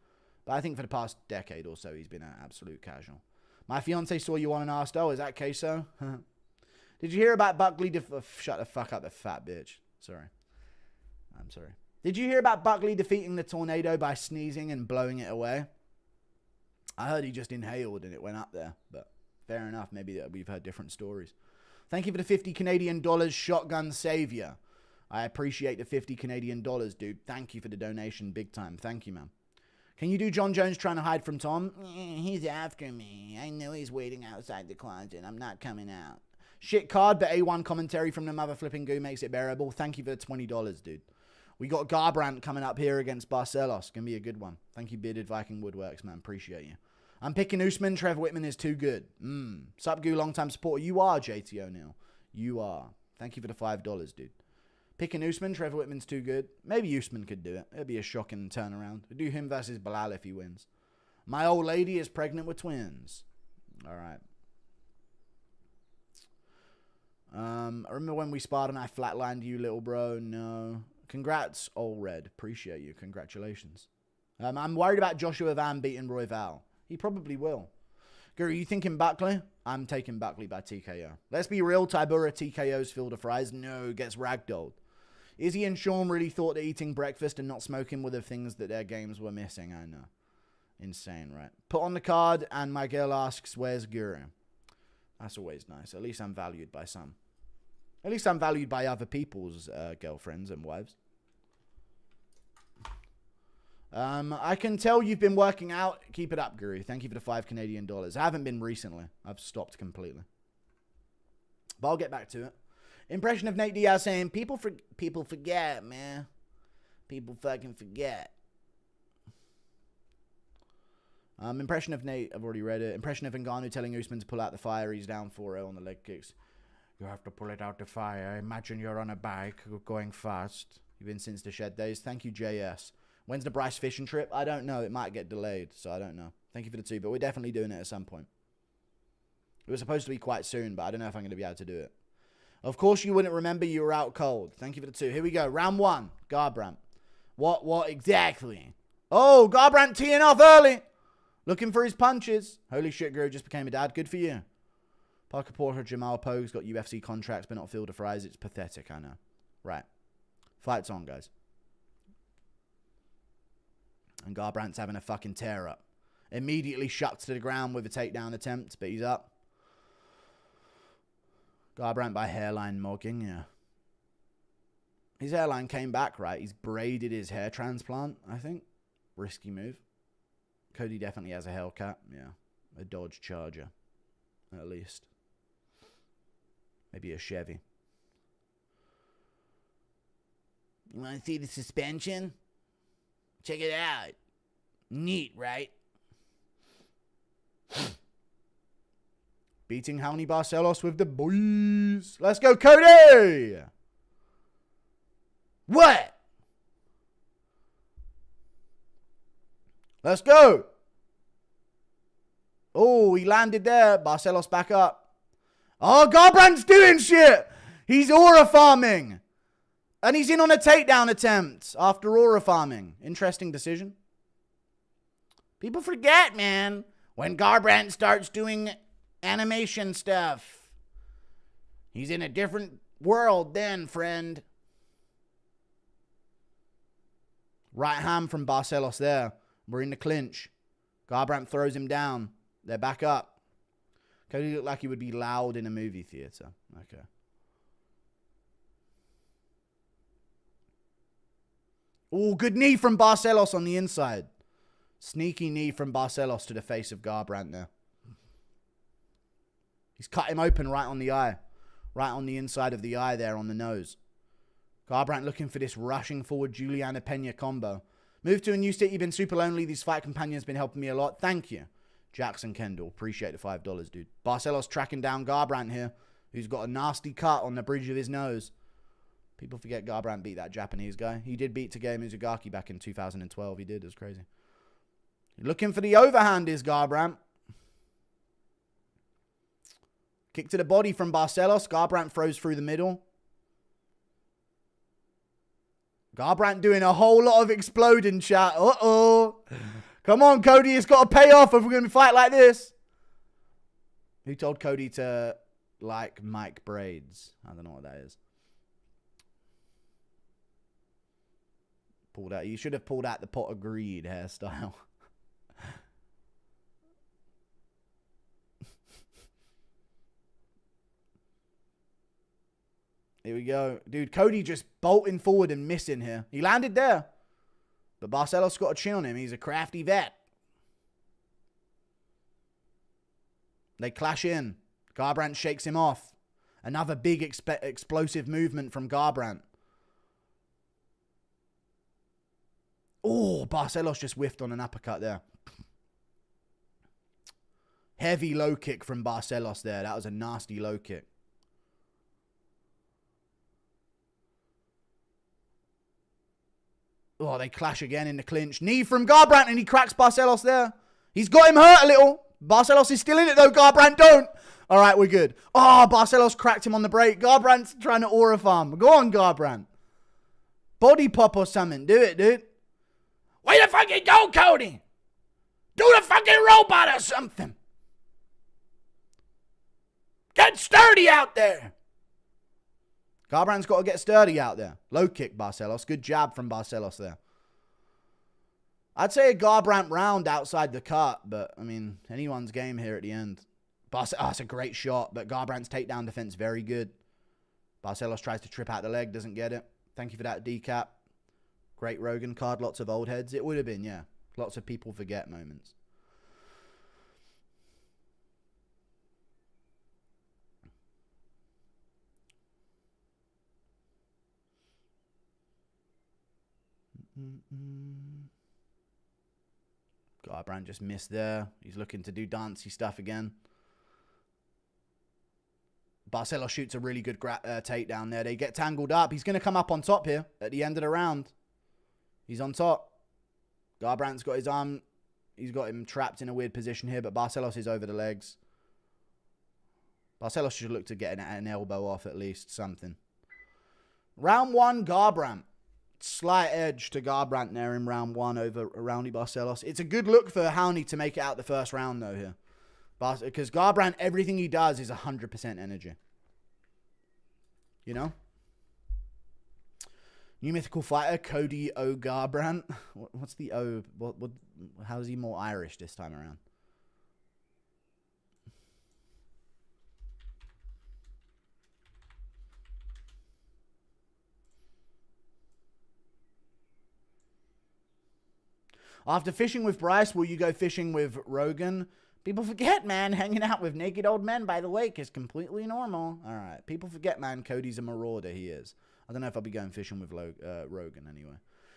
But I think for the past decade or so, he's been an absolute casual. My fiance saw you on and asked, oh, is that queso? Did you hear about Buckley? Shut the fuck up, the fat bitch. Sorry. I'm sorry. Did you hear about Buckley defeating the tornado by sneezing and blowing it away? I heard he just inhaled and it went up there. But fair enough. Maybe we've heard different stories. Thank you for the 50 Canadian dollars, Shotgun Savior. I appreciate the 50 Canadian dollars, dude. Thank you for the donation. Big time. Thank you, man. Can you do John Jones trying to hide from Tom? He's after me. I know he's waiting outside the closet. I'm not coming out. Shit card, but A1 commentary from the mother flipping goo makes it bearable. Thank you for the $20, dude. We got Garbrandt coming up here against Barcelos. Gonna be a good one. Thank you, Bearded Viking Woodworks, man. Appreciate you. I'm picking Usman. Trev Whitman is too good. Sup, Goo, long-time supporter. You are, JT O'Neill. You are. Thank you for the $5, dude. Picking Usman. Trevor Whitman's too good. Maybe Usman could do it. It'd be a shocking turnaround. I'd do him versus Bilal if he wins. My old lady is pregnant with twins. All right. I remember when we sparred and I flatlined you, little bro. No. Congrats, All Red. Appreciate you. Congratulations. I'm worried about Joshua Van beating Royval. He probably will. Guru, you thinking Buckley? I'm taking Buckley by TKO. Let's be real. Tybura TKO's Field of Fries. No, gets ragdolled. Izzy and Sean really thought that eating breakfast and not smoking were the things that their games were missing. I know. Insane, right? Put on the card and my girl asks, where's Guru? That's always nice. At least I'm valued by some. At least I'm valued by other people's girlfriends and wives. I can tell you've been working out. Keep it up, Guru. Thank you for the $5 Canadian. I haven't been recently. I've stopped completely. But I'll get back to it. Impression of Nate Diaz saying, people forget, man. People fucking forget. Impression of Nate, I've already read it. Impression of Ngannou telling Usman to pull out the fire. He's down 4-0 on the leg kicks. You have to pull it out the fire. Imagine you're on a bike going fast. You've been since the shed days. Thank you, JS. When's the Bryce fishing trip? I don't know. It might get delayed, so I don't know. Thank you for the 2, but we're definitely doing it at some point. It was supposed to be quite soon, but I don't know if I'm going to be able to do it. Of course you wouldn't remember you were out cold. Thank you for the 2. Here we go. Round 1. Garbrandt. What exactly? Oh, Garbrandt teeing off early. Looking for his punches. Holy shit, Guru just became a dad. Good for you. Parker Porter, Jamal Pogue's got UFC contracts, but not Field of Fries. It's pathetic, I know. Right. Fight's on, guys. And Garbrandt's having a fucking tear up. Immediately shuts to the ground with a takedown attempt, but he's up. Garbrandt by hairline mogging, yeah. His hairline came back, right? He's braided his hair transplant, I think. Risky move. Cody definitely has a Hellcat, yeah. A Dodge Charger, at least. Maybe a Chevy. You want to see the suspension? Check it out. Neat, right? Beating Raoni Barcelos with the boys. Let's go, Cody! What? Let's go. Oh, he landed there. Barcelos back up. Oh, Garbrandt's doing shit. He's aura farming. And he's in on a takedown attempt after aura farming. Interesting decision. People forget, man, when Garbrandt starts doing animation stuff. He's in a different world then, friend. Right hand from Barcelos there. We're in the clinch. Garbrandt throws him down. They're back up. Cody looked like he would be loud in a movie theater. Okay. Oh, good knee from Barcelos on the inside. Sneaky knee from Barcelos to the face of Garbrandt there. He's cut him open right on the eye. Right on the inside of the eye there on the nose. Garbrandt looking for this rushing forward Juliana Pena combo. Move to a new city, been super lonely. These fight companions been helping me a lot. Thank you. Jackson Kendall. Appreciate the $5, dude. Barcelos tracking down Garbrandt here, who's got a nasty cut on the bridge of his nose. People forget Garbrandt beat that Japanese guy. He did beat Tage Mizugaki back in 2012. He did. It was crazy. Looking for the overhand is Garbrandt. Kick to the body from Barcelos. Garbrandt throws through the middle. Garbrandt doing a whole lot of exploding, chat. Uh-oh. Come on, Cody. It's got to pay off if we're going to fight like this. Who told Cody to like Mike braids? I don't know what that is. Pulled out. You should have pulled out the pot of greed hairstyle. Here we go. Dude, Cody just bolting forward and missing here. He landed there. But Barcelos got a chin on him. He's a crafty vet. They clash in. Garbrandt shakes him off. Another big explosive movement from Garbrandt. Oh, Barcelos just whiffed on an uppercut there. Heavy low kick from Barcelos there. That was a nasty low kick. Oh, they clash again in the clinch. Knee from Garbrandt, and he cracks Barcelos there. He's got him hurt a little. Barcelos is still in it, though. Garbrandt don't. All right, we're good. Oh, Barcelos cracked him on the break. Garbrandt's trying to aura farm. Go on, Garbrandt. Body pop or something. Do it, dude. Way to fucking go, Cody. Do the fucking robot or something. Get sturdy out there. Garbrandt's got to get sturdy out there. Low kick, Barcelos. Good jab from Barcelos there. I'd say a Garbrandt round outside the cut, but, I mean, anyone's game here at the end. It's a great shot, but Garbrandt's takedown defense, very good. Barcelos tries to trip out the leg, doesn't get it. Thank you for that decap. Great Rogan card, lots of old heads. It would have been, yeah. Lots of people forget moments. Garbrandt just missed there. He's looking to do dancey stuff again. Barcelos shoots a really good takedown there. They get tangled up. He's going to come up on top here at the end of the round. He's on top. Garbrandt's got his arm. He's got him trapped in a weird position here, but Barcelos is over the legs. Barcelos should look to get an elbow off at least, something. Round one, Garbrandt. Slight edge to Garbrandt there in round one over Roundy Barcelos. It's a good look for Howney to make it out the first round, though, here. Because Garbrandt, everything he does is 100% energy. You know? New mythical fighter, Cody O. Garbrandt. What's the O? How is he more Irish this time around? After fishing with Bryce, will you go fishing with Rogan? People forget, man, hanging out with naked old men by the lake is completely normal. All right. People forget, man, Cody's a marauder. He is. I don't know if I'll be going fishing with Rogan anyway.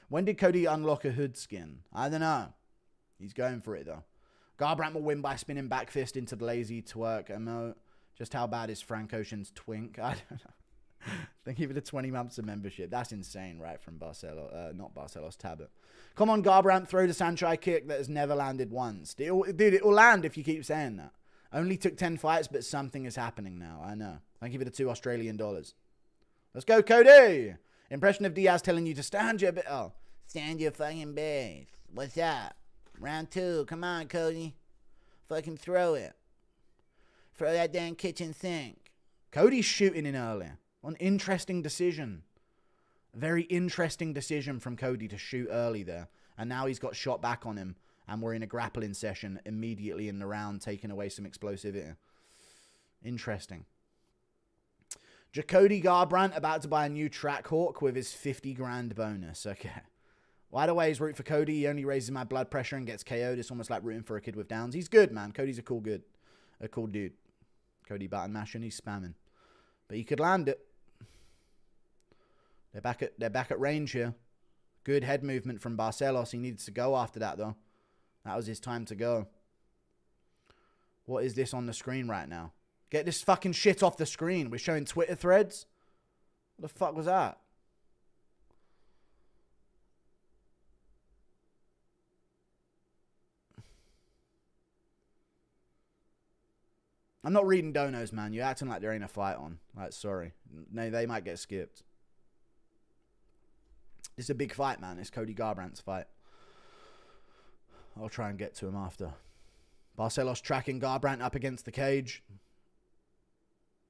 When did Cody unlock a hood skin? I don't know. He's going for it, though. Garbrandt will win by spinning back fist into the lazy twerk emote. Just how bad is Frank Ocean's twink? I don't know. Thank you for the 20 months of membership. That's insane, right? From Barcelos. Not Barcelos, Tabit. Come on, Garbrandt. Throw the Sanchai kick that has never landed once. Dude, it will land if you keep saying that. Only took 10 fights, but something is happening now. I know. Thank you for the $2 Australian. Let's go, Cody. Impression of Diaz telling you to stand your... stand your fucking base. What's up? Round two. Come on, Cody. Fucking throw it. Throw that damn kitchen sink. Cody's shooting in early. An interesting decision. A very interesting decision from Cody to shoot early there. And now he's got shot back on him. And we're in a grappling session immediately in the round, taking away some explosivity. Interesting. Jacody Garbrandt about to buy a new Trackhawk with his 50 grand bonus. Okay. Why do I always root for Cody? He only raises my blood pressure and gets KO'd. It's almost like rooting for a kid with downs. He's good, man. Cody's a cool dude. Cody button mashing. He's spamming. But he could land it. They're back at range here. Good head movement from Barcelos. He needs to go after that, though. That was his time to go. What is this on the screen right now? Get this fucking shit off the screen. We're showing Twitter threads. What the fuck was that? I'm not reading donos, man. You're acting like there ain't a fight on. Like, sorry. No, they might get skipped. This is a big fight, man. It's Cody Garbrandt's fight. I'll try and get to him after. Barcelos tracking Garbrandt up against the cage.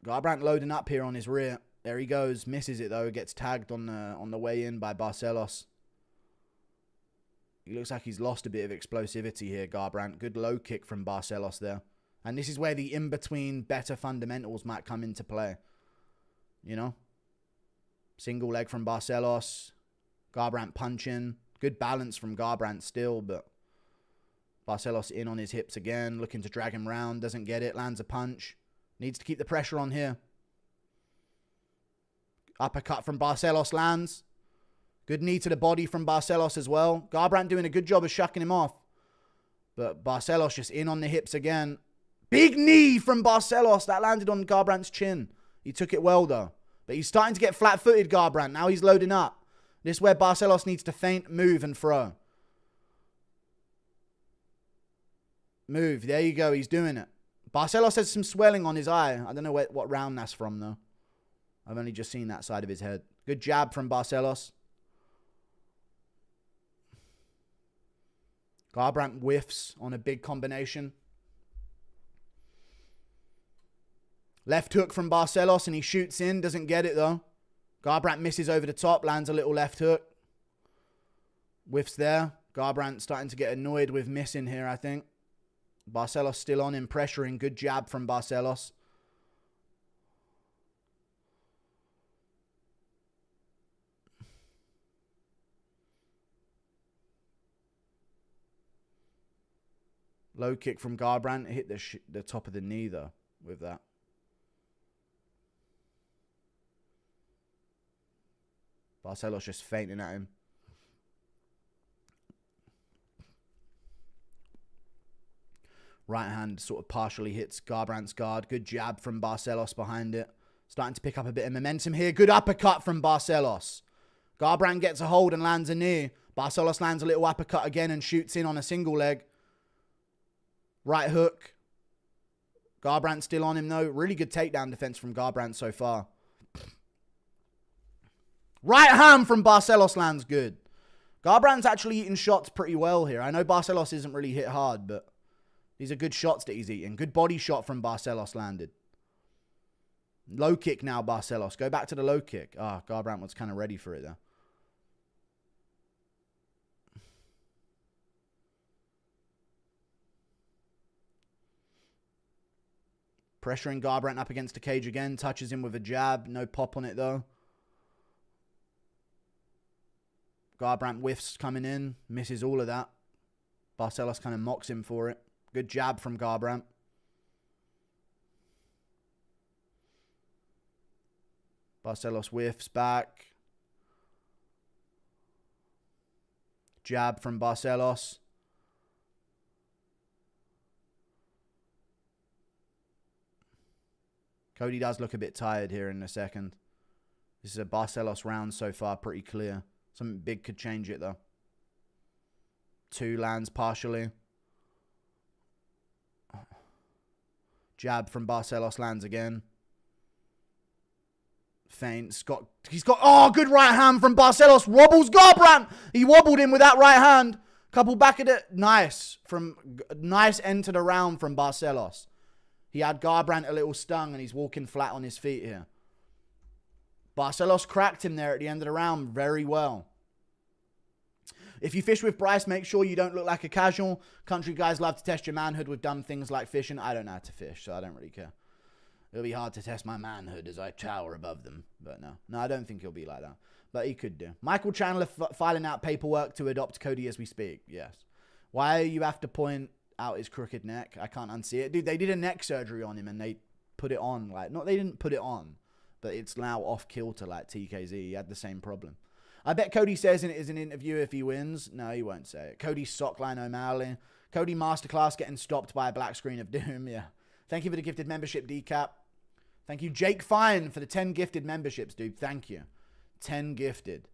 Garbrandt loading up here on his rear. There he goes. Misses it, though. Gets tagged on the way in by Barcelos. He looks like he's lost a bit of explosivity here, Garbrandt. Good low kick from Barcelos there. And this is where the in-between better fundamentals might come into play. You know? Single leg from Barcelos. Garbrandt punching. Good balance from Garbrandt still, but Barcelos in on his hips again. Looking to drag him round. Doesn't get it. Lands a punch. Needs to keep the pressure on here. Uppercut from Barcelos lands. Good knee to the body from Barcelos as well. Garbrandt doing a good job of shucking him off. But Barcelos just in on the hips again. Big knee from Barcelos. That landed on Garbrandt's chin. He took it well, though. But he's starting to get flat-footed, Garbrandt. Now he's loading up. This is where Barcelos needs to feint, move, and throw. Move. There you go. He's doing it. Barcelos has some swelling on his eye. I don't know what round that's from, though. I've only just seen that side of his head. Good jab from Barcelos. Garbrandt whiffs on a big combination. Left hook from Barcelos, and he shoots in. Doesn't get it, though. Garbrandt misses over the top. Lands a little left hook. Whiffs there. Garbrandt starting to get annoyed with missing here, I think. Barcelos still on him, pressuring. Good jab from Barcelos. Low kick from Garbrandt. Hit the top of the knee, though, with that. Barcelos just fainting at him. Right hand sort of partially hits Garbrandt's guard. Good jab from Barcelos behind it. Starting to pick up a bit of momentum here. Good uppercut from Barcelos. Garbrandt gets a hold and lands a knee. Barcelos lands a little uppercut again and shoots in on a single leg. Right hook. Garbrandt still on him, though. Really good takedown defense from Garbrandt so far. Right hand from Barcelos lands good. Garbrandt's actually eating shots pretty well here. I know Barcelos isn't really hit hard, but these are good shots that he's eating. Good body shot from Barcelos landed. Low kick now, Barcelos. Go back to the low kick. Garbrandt was kind of ready for it, though. Pressuring Garbrandt up against the cage again. Touches him with a jab. No pop on it, though. Garbrandt whiffs coming in. Misses all of that. Barcelos kind of mocks him for it. Good jab from Garbrandt. Barcelos whiffs back. Jab from Barcelos. Cody does look a bit tired here in a second. This is a Barcelos round so far, pretty clear. Something big could change it, though. 2 lands partially. Jab from Barcelos lands again. Feints. He's got... Oh, good right hand from Barcelos. Wobbles Garbrandt. He wobbled him with that right hand. Couple back at it. Nice. Nice end to the round from Barcelos. He had Garbrandt a little stung and he's walking flat on his feet here. Barcelos cracked him there at the end of the round very well. If you fish with Bryce, make sure you don't look like a casual. Country guys love to test your manhood with dumb things like fishing. I don't know how to fish, so I don't really care. It'll be hard to test my manhood as I tower above them. But no. No, I don't think he'll be like that. But he could do. Michael Chandler filing out paperwork to adopt Cody as we speak. Yes. Why you have to point out his crooked neck? I can't unsee it. Dude, they did a neck surgery on him and they put it on. Like, not they didn't put it on, but it's now off kilter like TKZ. He had the same problem. I bet Cody says in an interview if he wins. No, he won't say it. Cody Sockline O'Malley. Cody Masterclass getting stopped by a black screen of doom. Yeah. Thank you for the gifted membership, Decap. Thank you, Jake Fine, for the 10 gifted memberships, dude. Thank you. 10 gifted.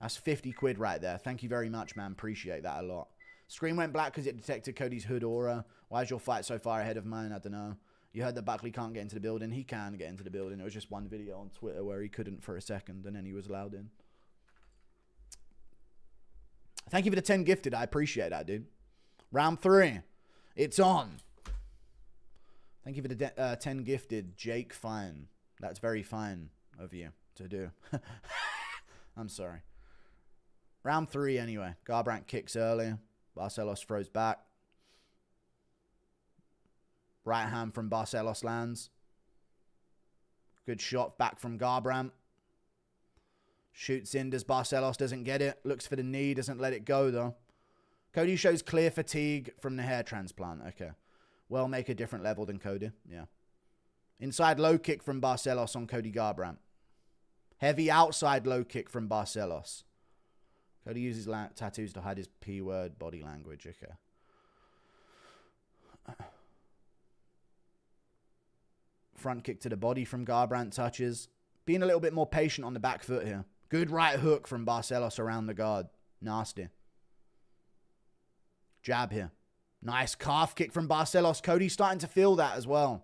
That's 50 quid right there. Thank you very much, man. Appreciate that a lot. Screen went black because it detected Cody's hood aura. Why is your fight so far ahead of mine? I don't know. You heard that Buckley can't get into the building. He can get into the building. It was just one video on Twitter where he couldn't for a second, and then he was allowed in. Thank you for the 10 gifted. I appreciate that, dude. Round 3. It's on. Thank you for the 10 gifted, Jake Fine. That's very fine of you to do. I'm sorry. Round 3 anyway. Garbrandt kicks early. Barcelos throws back. Right hand from Barcelos lands. Good shot back from Garbrandt. Shoots in. Does Barcelos doesn't get it. Looks for the knee. Doesn't let it go, though. Cody shows clear fatigue from the hair transplant. Okay. Well, make a different level than Cody. Yeah. Inside low kick from Barcelos on Cody Garbrandt. Heavy outside low kick from Barcelos. Cody uses tattoos to hide his P-word body language. Okay. Front kick to the body from Garbrandt touches. Being a little bit more patient on the back foot here. Good right hook from Barcelos around the guard. Nasty. Jab here. Nice calf kick from Barcelos. Cody's starting to feel that as well.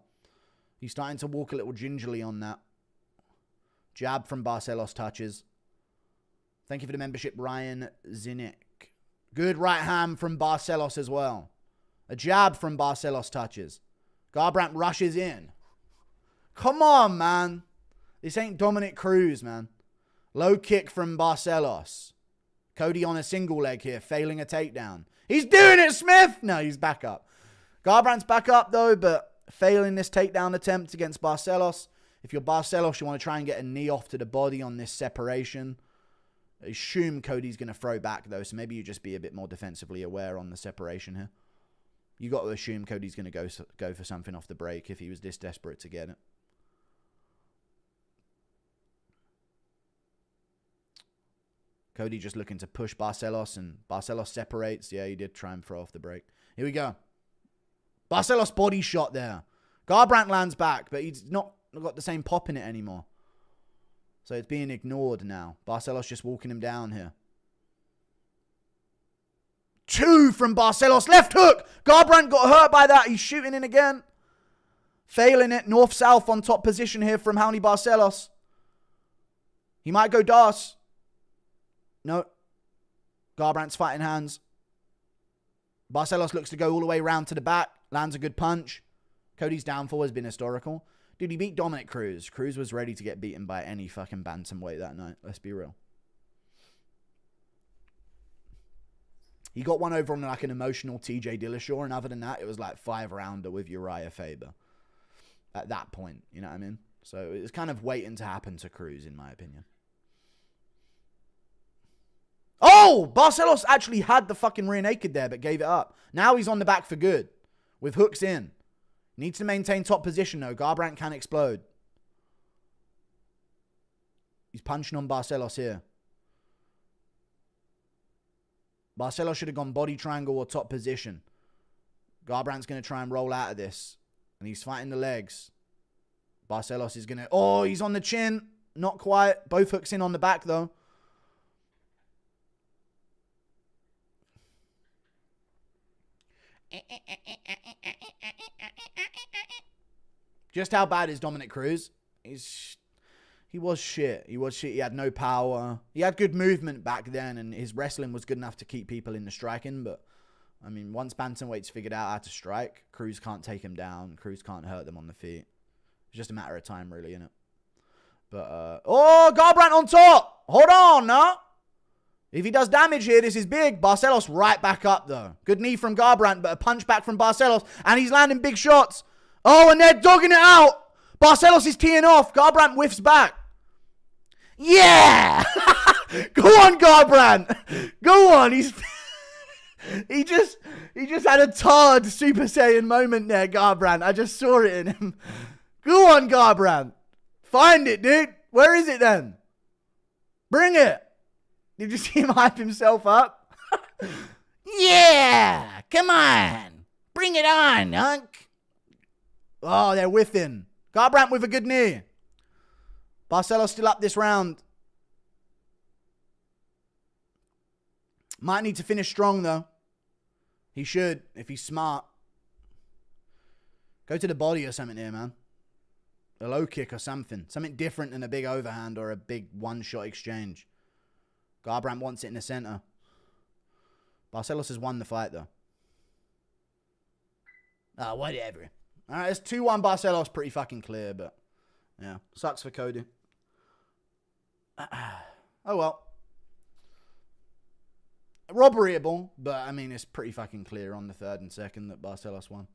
He's starting to walk a little gingerly on that. Jab from Barcelos touches. Thank you for the membership, Ryan Zinnick. Good right hand from Barcelos as well. A jab from Barcelos touches. Garbrandt rushes in. Come on, man. This ain't Dominic Cruz, man. Low kick from Barcelos. Cody on a single leg here, failing a takedown. He's doing it, Smith! No, he's back up. Garbrandt's back up, though, but failing this takedown attempt against Barcelos. If you're Barcelos, you want to try and get a knee off to the body on this separation. I assume Cody's going to throw back, though, so maybe you just be a bit more defensively aware on the separation here. You got to assume Cody's going to go for something off the break if he was this desperate to get it. Cody just looking to push Barcelos, and Barcelos separates. Yeah, he did try and throw off the break. Here we go. Barcelos body shot there. Garbrandt lands back, but he's not got the same pop in it anymore. So it's being ignored now. Barcelos just walking him down here. 2 from Barcelos. Left hook. Garbrandt got hurt by that. He's shooting in again. Failing it. North-south on top position here from Raoni Barcelos. He might go Das. No. Garbrandt's fighting hands. Barcelos looks to go all the way round to the back. Lands a good punch. Cody's downfall has been historical. Dude, he beat Dominic Cruz. Cruz was ready to get beaten by any fucking bantamweight that night. Let's be real. He got one over on like an emotional TJ Dillashaw, and other than that, it was like 5-rounder with Uriah Faber. At that point, you know what I mean? So it's kind of waiting to happen to Cruz, in my opinion. Oh! Barcelos actually had the fucking rear naked there, but gave it up. Now he's on the back for good. With hooks in. Needs to maintain top position, though. Garbrandt can explode. He's punching on Barcelos here. Barcelos should have gone body triangle or top position. Garbrandt's going to try and roll out of this. And he's fighting the legs. Barcelos is going to... Oh, he's on the chin. Not quite. Both hooks in on the back, though. Just how bad is Dominic Cruz? He was shit. He was shit. He had no power. He had good movement back then, and his wrestling was good enough to keep people in the striking. But, I mean, once bantamweight's figured out how to strike, Cruz can't take him down. Cruz can't hurt them on the feet. It's just a matter of time, really, isn't it? But, oh, Garbrandt on top! Hold on, no? If he does damage here, this is big. Barcelos right back up, though. Good knee from Garbrandt, but a punch back from Barcelos. And he's landing big shots. Oh, and they're dogging it out. Barcelos is teeing off. Garbrandt whiffs back. Yeah! Go on, Garbrandt. Go on. He just had a Todd Super Saiyan moment there, Garbrandt. I just saw it in him. Go on, Garbrandt. Find it, dude. Where is it then? Bring it. Did you see him hype himself up? Yeah! Come on! Bring it on, hunk! Oh, they're whiffing. Garbrandt with a good knee. Barcelos still up this round. Might need to finish strong, though. He should, if he's smart. Go to the body or something here, man. A low kick or something. Something different than a big overhand or a big one-shot exchange. Garbrandt wants it in the center. Barcelos has won the fight, though. Oh, whatever. All right, it's 2-1 Barcelos. Pretty fucking clear, but... yeah, sucks for Cody. Oh, well. Robberyable, but, I mean, it's pretty fucking clear on the 3rd and 2nd that Barcelos won.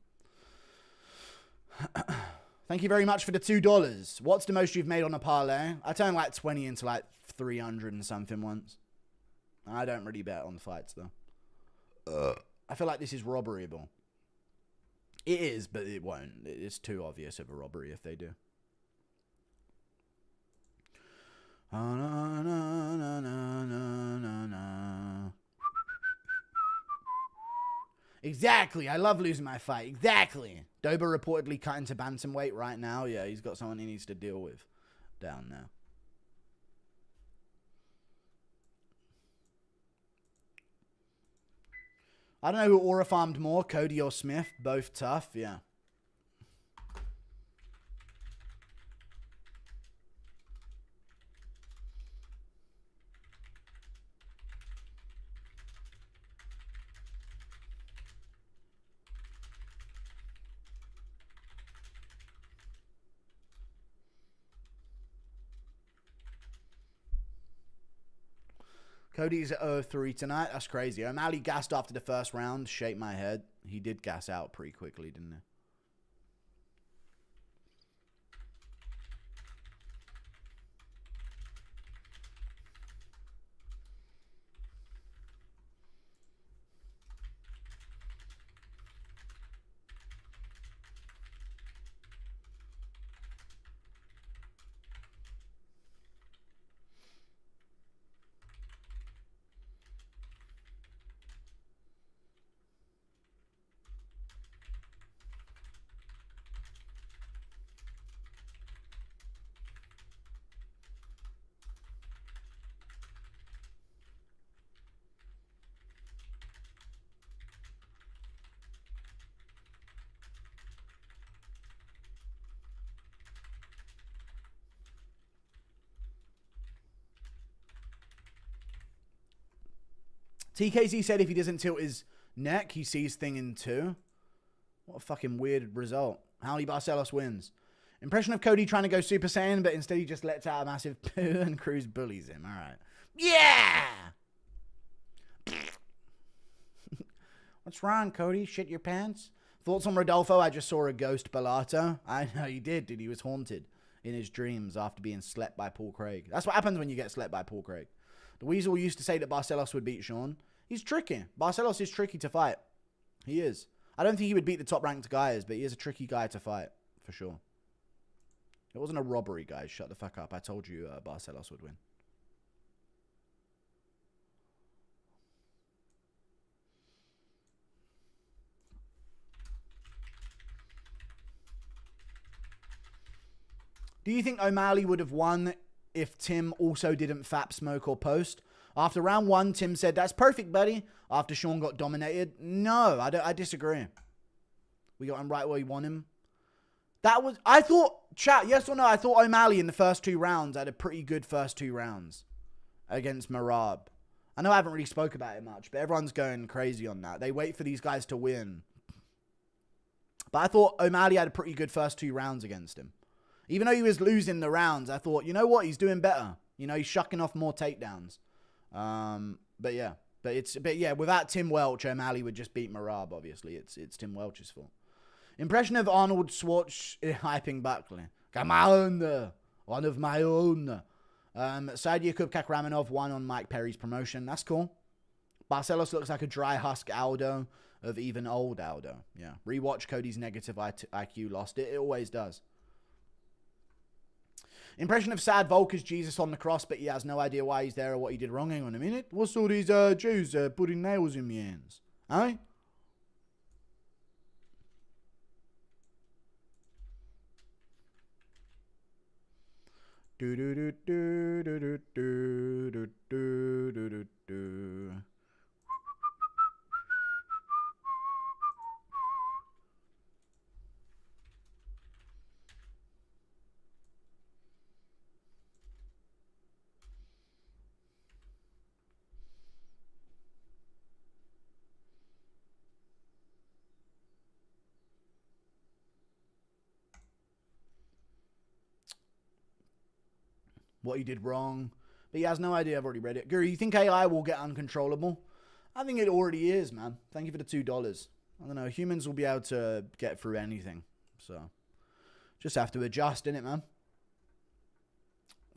Thank you very much for the $2. What's the most you've made on a parlay? I turned like 20 into like 300 and something once. I don't really bet on the fights, though. I feel like this is robberyable. It is, but it won't. It's too obvious of a robbery if they do. Exactly. I love losing my fight. Exactly. Dober reportedly cut into bantamweight right now. Yeah, he's got someone he needs to deal with down there. I don't know who aura farmed more, Cody or Smith. Both tough, yeah. Cody's at 0-3 tonight. That's crazy. O'Malley gassed after the first round. Shake my head. He did gas out pretty quickly, didn't he? TKZ said if he doesn't tilt his neck, he sees thing in 2. What a fucking weird result. Howdy Barcelos wins. Impression of Cody trying to go Super Saiyan, but instead he just lets out a massive poo and Cruz bullies him. All right. Yeah! What's wrong, Cody? Shit your pants? Thoughts on Rodolfo? I just saw a ghost Bellato. I know he did, dude. He was haunted in his dreams after being slept by Paul Craig. That's what happens when you get slept by Paul Craig. The Weasel used to say that Barcelos would beat Sean. He's tricky. Barcelos is tricky to fight. He is. I don't think he would beat the top-ranked guys, but he is a tricky guy to fight, for sure. It wasn't a robbery, guys. Shut the fuck up. I told you Barcelos would win. Do you think O'Malley would have won if Tim also didn't fap, smoke, or post? After round 1, Tim said, that's perfect, buddy. After Sean got dominated. No, I disagree. We got him right where we want him. That was, I thought, chat, yes or no, I thought O'Malley in the first 2 rounds had a pretty good first 2 rounds against Marab. I know I haven't really spoke about it much, but everyone's going crazy on that. They wait for these guys to win. But I thought O'Malley had a pretty good first 2 rounds against him. Even though he was losing the rounds, I thought, you know what? He's doing better. You know, he's shucking off more takedowns. But yeah, without Tim Welch, O'Malley would just beat Marab, obviously. It's Tim Welch's fault. Impression of Arnold Schwartz hyping Buckley. Come on, one of my own. Said Yakub Kakramanov won on Mike Perry's promotion. That's cool. Barcelos looks like a dry husk Aldo of even old Aldo. Yeah. Rewatch Cody's negative IQ lost it. It always does. Impression of Sad Volk as Jesus on the cross, but he has no idea why he's there or what he did wrong. Hang on a minute. What's all these Jews putting nails in my hands? Eh? Do do do do do do do do do do do. What he did wrong. But he has no idea. I've already read it. Guru, you think AI will get uncontrollable? I think it already is, man. Thank you for the $2. I don't know. Humans will be able to get through anything. So, just have to adjust, innit, man?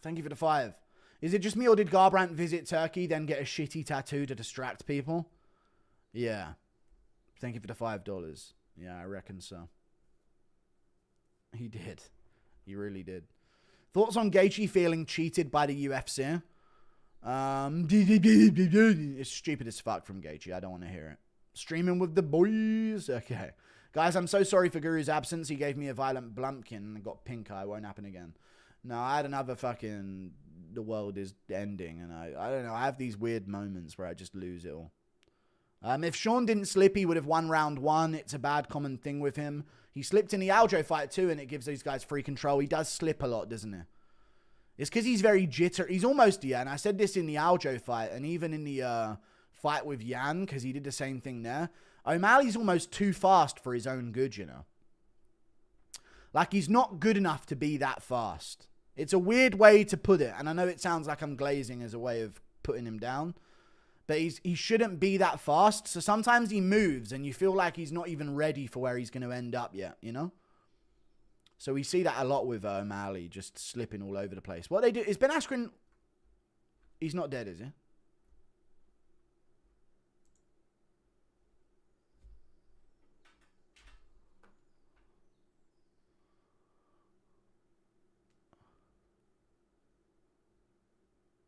Thank you for the 5. Is it just me or did Garbrandt visit Turkey, then get a shitty tattoo to distract people? Yeah. Thank you for the $5. Yeah, I reckon so. He did. He really did. Thoughts on Gaethje feeling cheated by the UFC? It's stupid as fuck from Gaethje. I don't want to hear it. Streaming with the boys. Okay. Guys, I'm so sorry for Guru's absence. He gave me a violent blumpkin and got pink eye. Won't happen again. No, I had another fucking... The world is ending. And I don't know. I have these weird moments where I just lose it all. If Sean didn't slip, he would have won round 1. It's a bad common thing with him. He slipped in the Aljo fight too, and it gives these guys free control. He does slip a lot, doesn't he? It's because he's very jitter. He's almost, yeah, and I said this in the Aljo fight, and even in the fight with Yan, because he did the same thing there. O'Malley's almost too fast for his own good, you know. Like, he's not good enough to be that fast. It's a weird way to put it, and I know it sounds like I'm glazing as a way of putting him down, but he shouldn't be that fast. So sometimes he moves, and you feel like he's not even ready for where he's going to end up yet, you know? So we see that a lot with O'Malley, just slipping all over the place. What they do is Ben Askren, he's not dead, is he?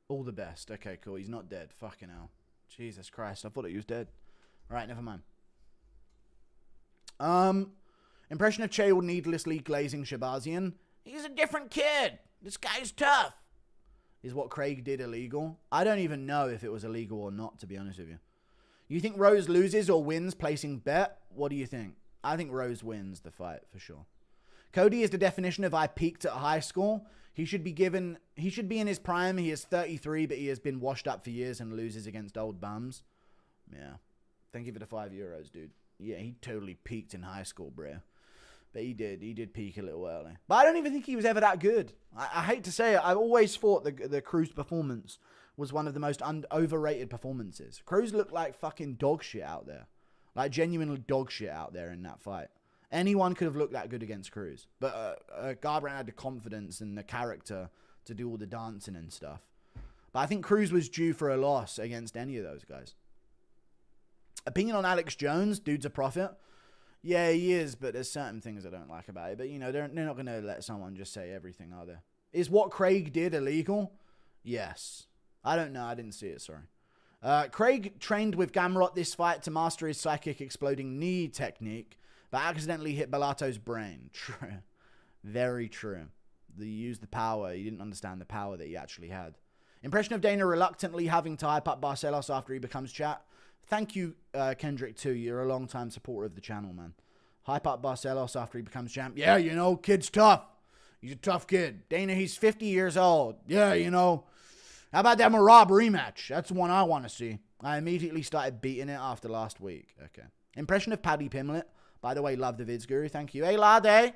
All the best. Okay, cool. He's not dead. Fucking hell. Jesus Christ. I thought he was dead. All right, never mind. Impression of Chael needlessly glazing Shabazian. He's a different kid. This guy's tough. Is what Craig did illegal? I don't even know if it was illegal or not, to be honest with you. You think Rose loses or wins placing bet? What do you think? I think Rose wins the fight for sure. Cody is the definition of I peaked at high school. He should be in his prime. He is 33, but he has been washed up for years and loses against old bums. Yeah. Thank you for the €5, dude. Yeah, he totally peaked in high school, bro. But he did peak a little early. But I don't even think he was ever that good. I hate to say it. I always thought the Cruz performance was one of the most overrated performances. Cruz looked like fucking dog shit out there. Like genuinely dog shit out there in that fight. Anyone could have looked that good against Cruz. But Garbrandt had the confidence and the character to do all the dancing and stuff. But I think Cruz was due for a loss against any of those guys. Opinion on Alex Jones? Dude's a prophet. Yeah, he is, but there's certain things I don't like about it. But, you know, they're not going to let someone just say everything, are they? Is what Craig did illegal? Yes. I don't know. I didn't see it, sorry. Craig trained with Gamrot this fight to master his psychic exploding knee technique, but accidentally hit Belato's brain. True. Very true. He used the power. He didn't understand the power that he actually had. Impression of Dana reluctantly having to hype up Barcelos after he becomes chat. Thank you, Kendrick, too. You're a long-time supporter of the channel, man. Hype up Barcelos after he becomes champ. Yeah, you know, kid's tough. He's a tough kid. Dana, he's 50 years old. Yeah, you know. How about that Marab rematch? That's the one I want to see. I immediately started beating it after last week. Okay. Impression of Paddy Pimlet. By the way, love the vids, Guru. Thank you. Hey, lad, eh?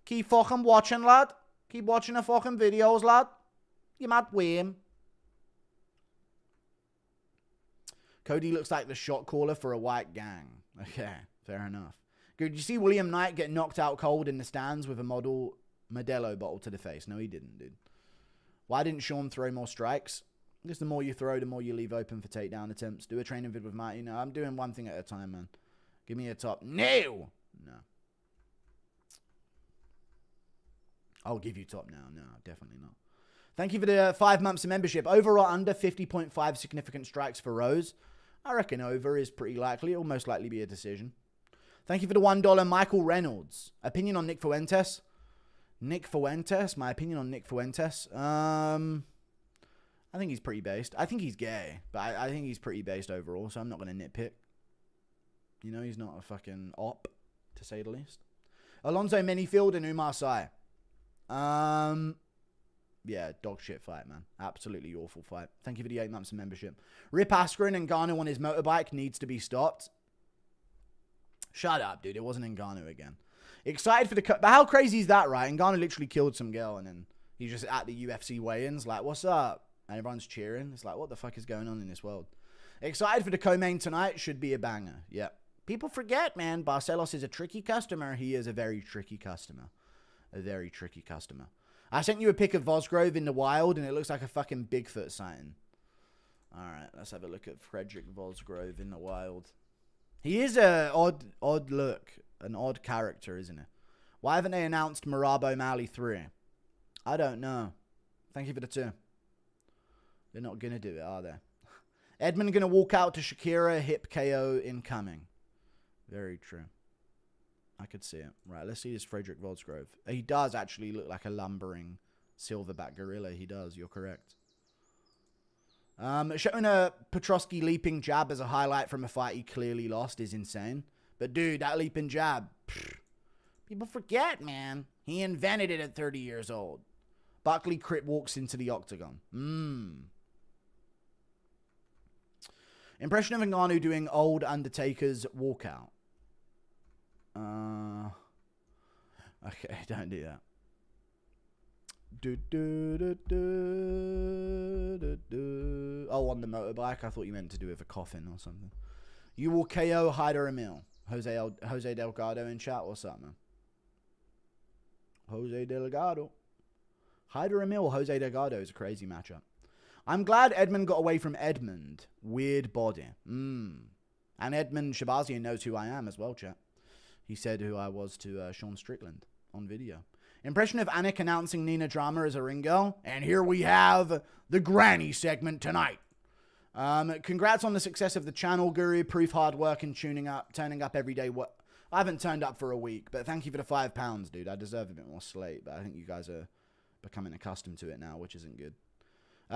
Keep fucking watching, lad. Keep watching the fucking videos, lad. You might win. Cody looks like the shot caller for a white gang. Okay, fair enough. Good. Did you see William Knight get knocked out cold in the stands with a Modelo bottle to the face? No, he didn't, dude. Why didn't Sean throw more strikes? Just the more you throw, the more you leave open for takedown attempts. Do a training vid with Matt. You know, I'm doing one thing at a time, man. Give me a top. No! No. I'll give you top now. No, definitely not. Thank you for the 5 months of membership. Over or under 50.5 significant strikes for Rose? I reckon over is pretty likely. It'll most likely be a decision. Thank you for the $1, Michael Reynolds. Opinion on Nick Fuentes? Nick Fuentes? My opinion on Nick Fuentes? I think he's pretty based. I think he's gay, but I think he's pretty based overall, so I'm not going to nitpick. You know, he's not a fucking op, to say the least. Alonzo Minifield and Umar Sy. Yeah, dog shit fight, man. Absolutely awful fight. Thank you for the 8 months of membership. Rip Askren and Ngannou on his motorbike needs to be stopped. Shut up, dude. It wasn't Ngannou again. Excited for the cut. But how crazy is that, right? Ngannou literally killed some girl and then he's just at the UFC weigh-ins like, what's up? And everyone's cheering. It's like, what the fuck is going on in this world? Excited for the co-main tonight. Should be a banger. Yep. People forget, man. Barcelos is a tricky customer. He is a very tricky customer. A very tricky customer. I sent you a pic of Vosgrove in the wild, and it looks like a fucking Bigfoot sighting. All right, let's have a look at Frederick Vosgrove in the wild. He is a odd look, an odd character, isn't he? Why haven't they announced Marab O'Malley 3? I don't know. Thank you for the 2. They're not going to do it, are they? Edmund going to walk out to Shakira, hip KO incoming. Very true. I could see it. Right, let's see this Frederick Vosgrove. He does actually look like a lumbering silverback gorilla. He does. You're correct. Showing a Petrosky leaping jab as a highlight from a fight he clearly lost is insane. But dude, that leaping jab, people forget, man. He invented it at 30 years old. Buckley crip walks into the octagon. Impression of Ngannou doing old Undertaker's walkout. Okay, don't do that. Oh, on the motorbike. I thought you meant to do with a coffin or something. You will KO Hyder Emil. Jose Delgado in chat. What's up, man? Jose Delgado. Hyder Emil, Jose Delgado is a crazy matchup. I'm glad Edmund got away from Edmund. Weird body. And Edmund Shabazian knows who I am as well, chat. He said who I was to Sean Strickland on video. Impression of Anik announcing Nina Drama as a ring girl. And here we have the granny segment tonight. Congrats on the success of the channel, Guru. Proof hard work and turning up every day. I haven't turned up for a week, but thank you for the £5, dude. I deserve a bit more slate, but I think you guys are becoming accustomed to it now, which isn't good.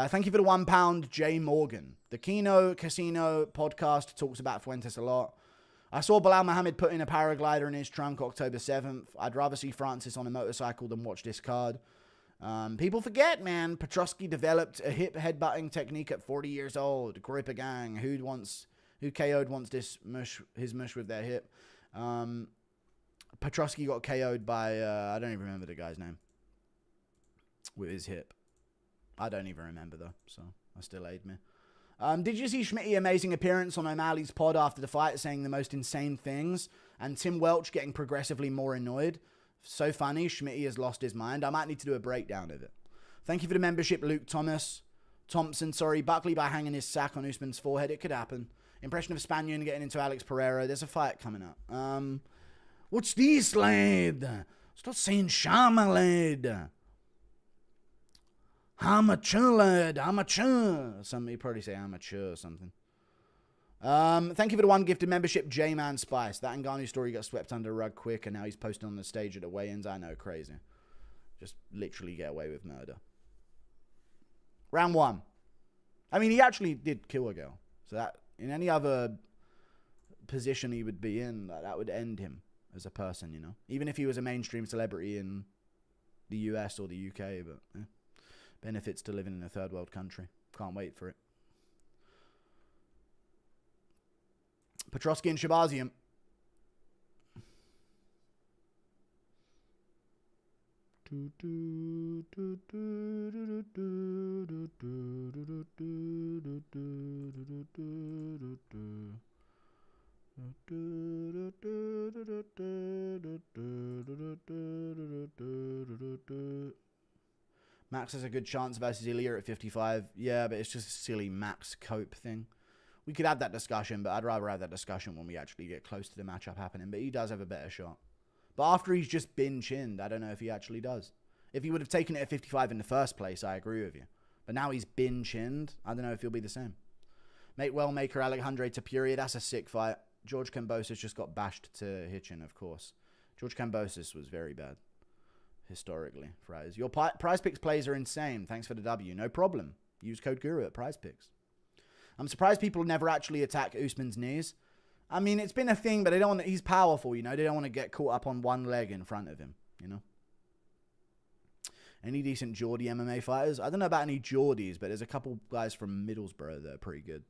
Thank you for the £1, Jay Morgan. The Kino Casino podcast talks about Fuentes a lot. I saw Bilal Muhammad put in a paraglider in his trunk October 7th. I'd rather see Francis on a motorcycle than watch this card. People forget, man. Petrosky developed a hip headbutting technique at 40 years old. Grip a gang. Who KO'd wants his mush with their hip? Petrosky got KO'd by, I don't even remember the guy's name. With his hip. I don't even remember, though, so I still aid me. Did you see Schmitty amazing appearance on O'Malley's pod after the fight saying the most insane things? And Tim Welch getting progressively more annoyed? So funny, Schmitty has lost his mind. I might need to do a breakdown of it. Thank you for the membership, Luke Thompson, Buckley by hanging his sack on Usman's forehead. It could happen. Impression of Spanian getting into Alex Pereira. There's a fight coming up. What's this, lad? Stop saying Shama, lad. Amateur, lad. Amateur. Somebody probably say amateur or something. Thank you for the one gifted membership, J-Man Spice. That Ngannou story got swept under the rug quick, and now he's posting on the stage at the weigh-ins. I know, crazy. Just literally get away with murder. Round 1. I mean, he actually did kill a girl. So that, in any other position he would be in, that would end him as a person, you know? Even if he was a mainstream celebrity in the US or the UK, but yeah. Benefits to living in a third world country. Can't wait for it. Petrosky and Shabazian. Max has a good chance versus Ilya at 55. Yeah, but it's just a silly Max Cope thing. We could have that discussion, but I'd rather have that discussion when we actually get close to the matchup happening. But he does have a better shot. But after he's just been chinned, I don't know if he actually does. If he would have taken it at 55 in the first place, I agree with you. But now he's been chinned. I don't know if he'll be the same. Mate Wellmaker, Alejandro Tapuria. That's a sick fight. George Kambosos just got bashed to Hitchin, of course. George Kambosos was very bad. Historically, Fries. Your Prize Picks plays are insane. Thanks for the W. No problem. Use code GURU at Prize Picks. I'm surprised people never actually attack Usman's knees. I mean, it's been a thing, but they don't want. He's powerful, you know. They don't want to get caught up on one leg in front of him, you know. Any decent Geordie MMA fighters? I don't know about any Geordies, but there's a couple guys from Middlesbrough that are pretty good.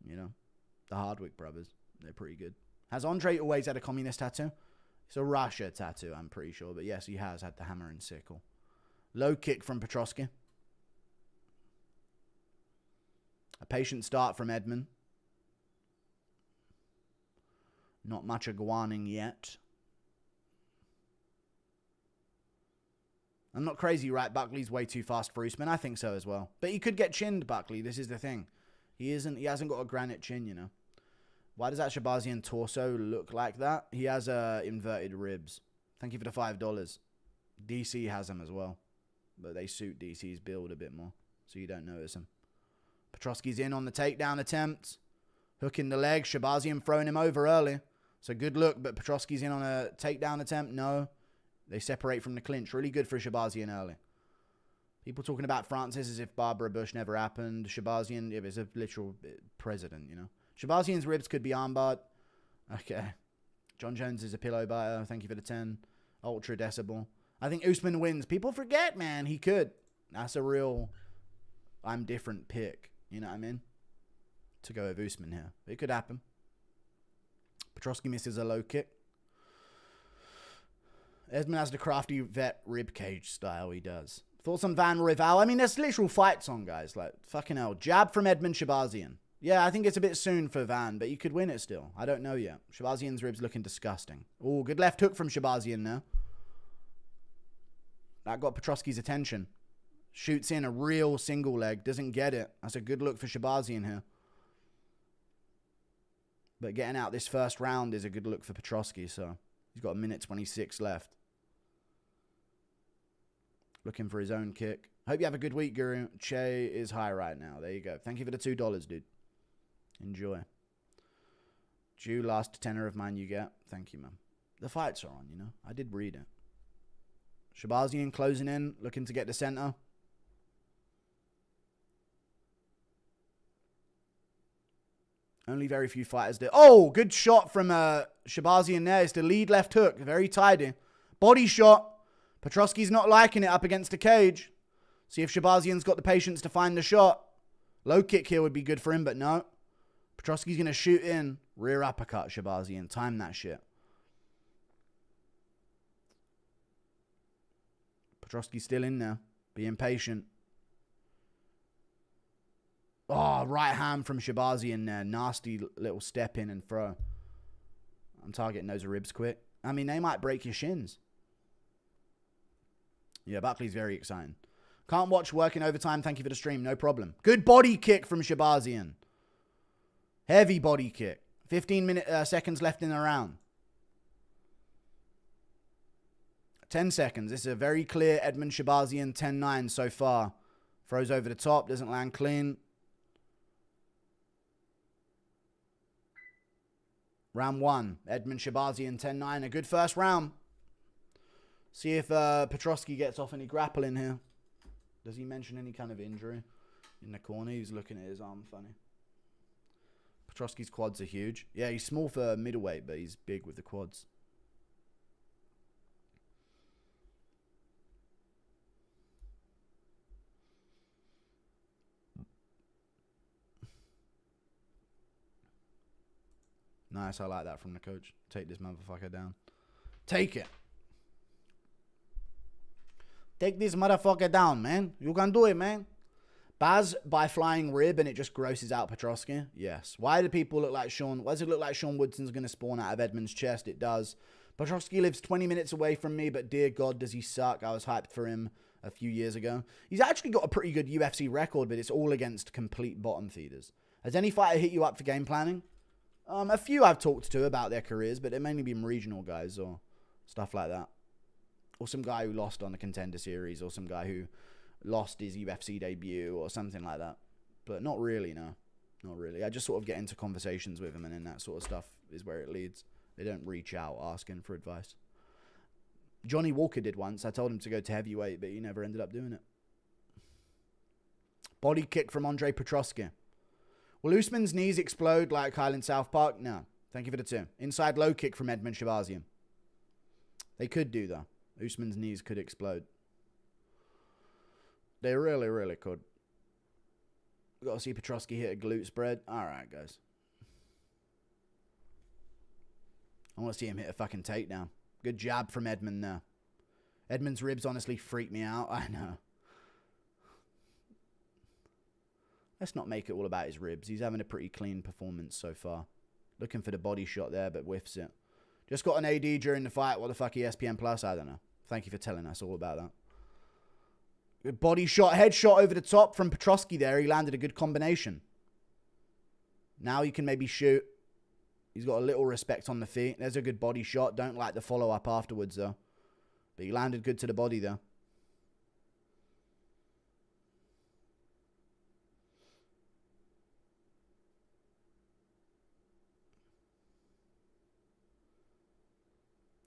You know, the Hardwick brothers. They're pretty good. Has Andre always had a communist tattoo? It's a Russia tattoo, I'm pretty sure. But yes, he has had the hammer and sickle. Low kick from Petrosky. A patient start from Edmund. Not much iguaning yet. I'm not crazy, right? Buckley's way too fast for Usman. I think so as well. But he could get chinned, Buckley. This is the thing. He hasn't got a granite chin, you know. Why does that Shabazian torso look like that? He has inverted ribs. Thank you for the $5. DC has them as well. But they suit DC's build a bit more. So you don't notice them. Petrosky's in on the takedown attempt. Hook in the leg. Shabazian throwing him over early. So good look, but Petrosky's in on a takedown attempt. No. They separate from the clinch. Really good for Shabazian early. People talking about Francis as if Barbara Bush never happened. Shabazian, it was a literal president, you know. Shabazian's ribs could be armbarred. Okay. John Jones is a pillow biter. Thank you for the 10. Ultra decibel. I think Usman wins. People forget, man. He could. That's a real I'm different pick. You know what I mean? To go with Usman here. It could happen. Petrosky misses a low kick. Edmund has the crafty vet ribcage style he does. Thoughts on Van Rival? I mean, there's literal fights on, guys. Like, fucking hell. Jab from Edmund Shabazian. Yeah, I think it's a bit soon for Van, but you could win it still. I don't know yet. Shabazian's ribs looking disgusting. Oh, good left hook from Shabazian now. That got Petrosky's attention. Shoots in a real single leg. Doesn't get it. That's a good look for Shabazian here. But getting out this first round is a good look for Petrosky, so he's got a minute 26 left. Looking for his own kick. Hope you have a good week, Guru. Che is high right now. There you go. Thank you for the $2, dude. Enjoy. Jew, last tenner of mine you get. Thank you, man. The fights are on, you know. I did read it. Shabazian closing in, looking to get the center. Only very few fighters did. Oh, good shot from Shabazian there. It's the lead left hook. Very tidy. Body shot. Petrosky's not liking it up against the cage. See if Shabazian's got the patience to find the shot. Low kick here would be good for him, but no. Petrosky's going to shoot in. Rear uppercut, Shabazian. Time that shit. Petrosky's still in there. Being patient. Oh, right hand from Shabazian there. Nasty little step in and throw. I'm targeting those ribs quick. I mean, they might break your shins. Yeah, Buckley's very exciting. Can't watch working overtime. Thank you for the stream. No problem. Good body kick from Shabazian. Heavy body kick. 15 seconds left in the round. 10 seconds. This is a very clear Edmund Shabazian 10-9 so far. Throws over the top. Doesn't land clean. Round 1. Edmund Shabazian 10-9. A good first round. See if Petrosky gets off any grappling here. Does he mention any kind of injury? In the corner, he's looking at his arm funny. Petrosky's quads are huge. Yeah, he's small for middleweight, but he's big with the quads. Nice, I like that from the coach. Take this motherfucker down. Take it. Take this motherfucker down, man. You can do it, man. Baz by flying rib and it just grosses out Petrosky. Yes. Why do people look like Sean? Why does it look like Sean Woodson's going to spawn out of Edmund's chest? It does. Petrosky lives 20 minutes away from me, but dear God, does he suck. I was hyped for him a few years ago. He's actually got a pretty good UFC record, but it's all against complete bottom feeders. Has any fighter hit you up for game planning? A few I've talked to about their careers, but they've mainly been regional guys or stuff like that. Or some guy who lost on the Contender Series, or some guy who lost his UFC debut, or something like that. But not really, no. Not really. I just sort of get into conversations with him, and then that sort of stuff is where it leads. They don't reach out asking for advice. Johnny Walker did once. I told him to go to heavyweight, but he never ended up doing it. Body kick from Andre Petrosky. Will Usman's knees explode like Highland South Park? No. Thank you for the 2. Inside low kick from Edmund Shabazian. They could do, though. Usman's knees could explode. They really, really could. Got to see Petrosky hit a glute spread. All right, guys. I want to see him hit a fucking takedown. Good jab from Edmund there. Edmund's ribs honestly freak me out. I know. Let's not make it all about his ribs. He's having a pretty clean performance so far. Looking for the body shot there, but whiffs it. Just got an AD during the fight. What the fuck, ESPN Plus? I don't know. Thank you for telling us all about that. Good body shot, headshot over the top from Petrosky there. He landed a good combination. Now he can maybe shoot. He's got a little respect on the feet. There's a good body shot. Don't like the follow-up afterwards, though. But he landed good to the body, though.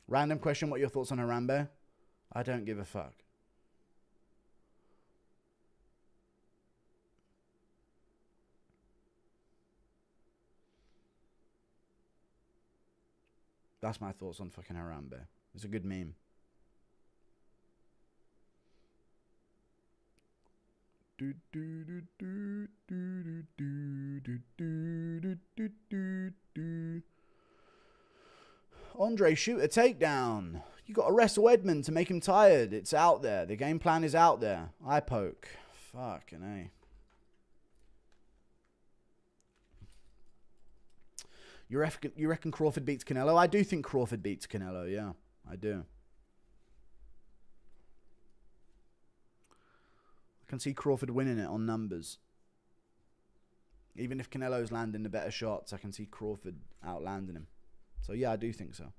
Random question, what are your thoughts on Harambe? I don't give a fuck. That's my thoughts on fucking Harambe. It's a good meme. Andre, shoot a takedown. You got to wrestle Edmund to make him tired. It's out there. The game plan is out there. Eye poke. Fucking A. You reckon Crawford beats Canelo? I do think Crawford beats Canelo, yeah. I do. I can see Crawford winning it on numbers. Even if Canelo's landing the better shots, I can see Crawford outlanding him. So, yeah, I do think so.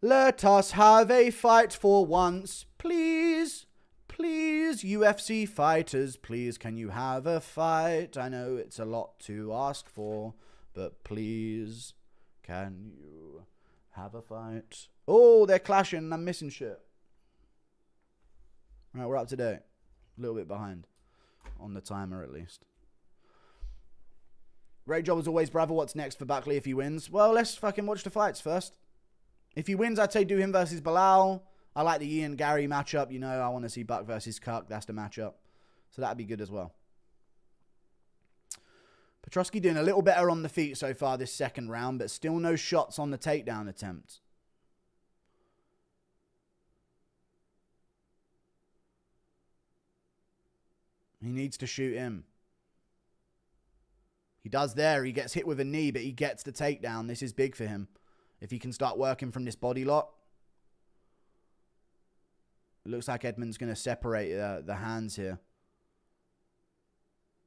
Let us have a fight for once, please. Please, UFC fighters, please, can you have a fight? I know it's a lot to ask for, but please, can you have a fight? Oh, they're clashing and I'm missing shit. Right, we're up to date. A little bit behind. On the timer, at least. Great job as always, brother. What's next for Buckley if he wins? Well, let's fucking watch the fights first. If he wins, I'd say do him versus Bilal. I like the Ian Gary matchup. You know, I want to see Buck versus Cuck. That's the matchup. So that'd be good as well. Petrosky doing a little better on the feet so far this second round, but still no shots on the takedown attempt. He needs to shoot him. He does there. He gets hit with a knee, but he gets the takedown. This is big for him. If he can start working from this body lock. It looks like Edmund's going to separate the hands here.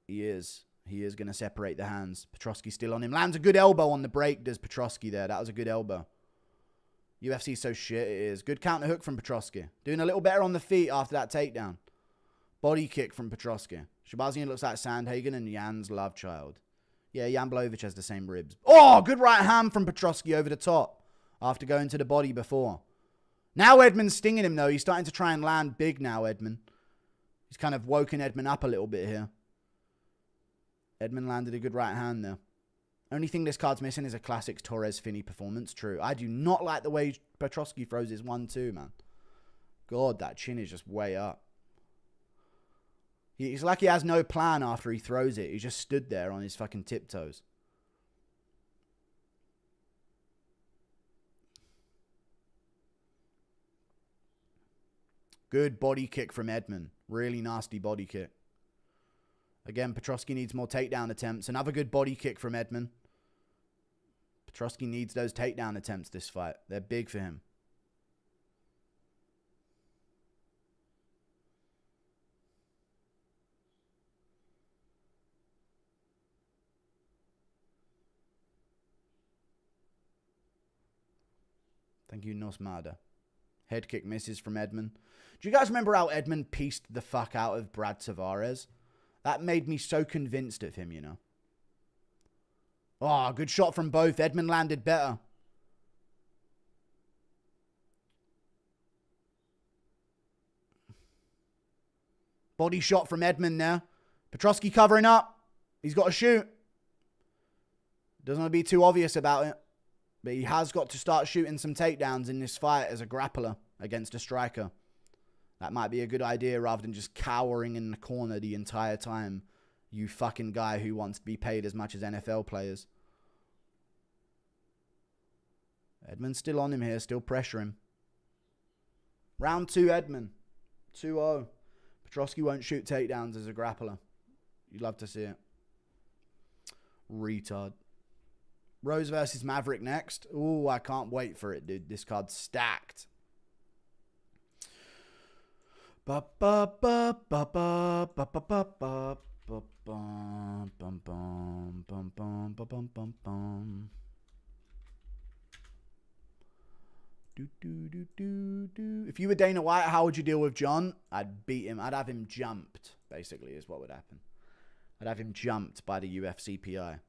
He is. He is going to separate the hands. Petrosky still on him. Lands a good elbow on the break, does Petrosky there. That was a good elbow. UFC's so shit, it is. Good counter hook from Petrosky. Doing a little better on the feet after that takedown. Body kick from Petrosky. Shabazian looks like Sandhagen and Jan's love child. Yeah, Jan Blachowicz has the same ribs. Oh, good right hand from Petrosky over the top. After going to the body before. Now Edmund's stinging him, though. He's starting to try and land big now, Edmund. He's kind of woken Edmund up a little bit here. Edmund landed a good right hand there. Only thing this card's missing is a classic Torres Finney performance. True. I do not like the way Petrosky throws his 1-2, man. God, that chin is just way up. He's like he has no plan after he throws it. He just stood there on his fucking tiptoes. Good body kick from Edmund. Really nasty body kick. Again, Petrosky needs more takedown attempts. Another good body kick from Edmund. Petrosky needs those takedown attempts this fight. They're big for him. Thank you, Nosmada. Head kick misses from Edmund. Do you guys remember how Edmund pieced the fuck out of Brad Tavares? That made me so convinced of him, you know. Oh, good shot from both. Edmund landed better. Body shot from Edmund there. Petrosky covering up. He's got to shoot. Doesn't want to be too obvious about it. But he has got to start shooting some takedowns in this fight as a grappler against a striker. That might be a good idea rather than just cowering in the corner the entire time. You fucking guy who wants to be paid as much as NFL players. Edmund's still on him here, still pressure him. Round 2, Edmund. 2-0. Petrosky won't shoot takedowns as a grappler. You'd love to see it. Retard. Rose versus Maverick next. Ooh, I can't wait for it, dude. This card's stacked. Ba ba ba ba ba ba ba ba ba ba bum bum bum bum bum bum bum bum. If you were Dana White, how would you deal with John? I'd beat him. I'd have him jumped, basically, is what would happen. I'd have him jumped by the UFC PI.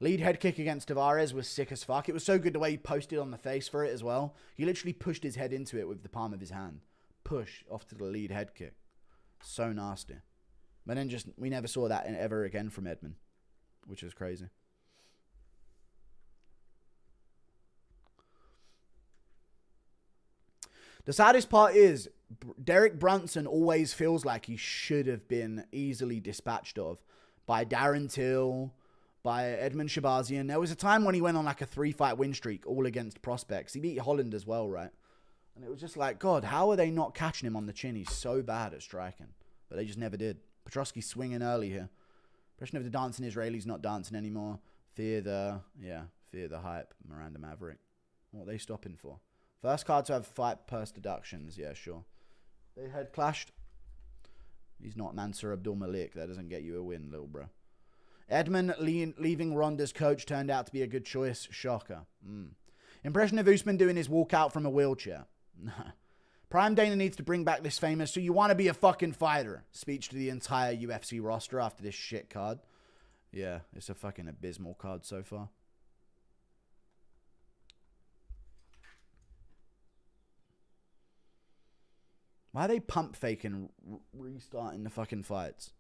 Lead head kick against Tavares was sick as fuck. It was so good the way he posted on the face for it as well. He literally pushed his head into it with the palm of his hand. Push off to the lead head kick. So nasty. But then we never saw that ever again from Edmund, which is crazy. The saddest part is Derek Brunson always feels like he should have been easily dispatched of by Darren Till, by Edmund Shabazian. There was a time when he went on like a 3-fight win streak all against prospects. He beat Holland as well, right? And it was just like, God, how are they not catching him on the chin? He's so bad at striking. But they just never did. Petrosky swinging early here. Impression of the dancing Israelis not dancing anymore. Fear the hype. Miranda Maverick. What are they stopping for? First card to have fight purse deductions. Yeah, sure. They head clashed. He's not Mansour Abdul Malik. That doesn't get you a win, little bro. Edmund leaving Ronda's coach turned out to be a good choice. Shocker. Impression of Usman doing his walkout from a wheelchair. Prime Dana needs to bring back this famous "so you want to be a fucking fighter" speech to the entire UFC roster after this shit card. Yeah, it's a fucking abysmal card so far. Why are they pump faking restarting the fucking fights?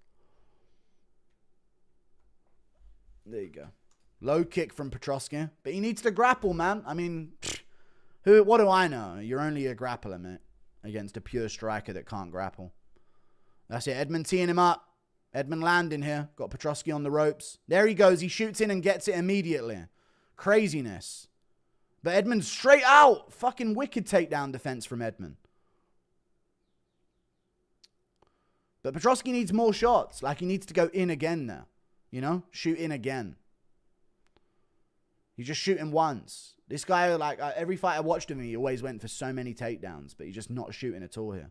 There you go. Low kick from Petrosky. But he needs to grapple, man. I mean, what do I know? You're only a grappler, mate. Against a pure striker that can't grapple. That's it. Edmund teeing him up. Edmund landing here. Got Petrosky on the ropes. There he goes. He shoots in and gets it immediately. Craziness. But Edmund straight out. Fucking wicked takedown defense from Edmund. But Petrosky needs more shots. Like, he needs to go in again there. You know? Shoot in again. He's just shooting once. This guy, like, every fight I watched him, he always went for so many takedowns. But he's just not shooting at all here.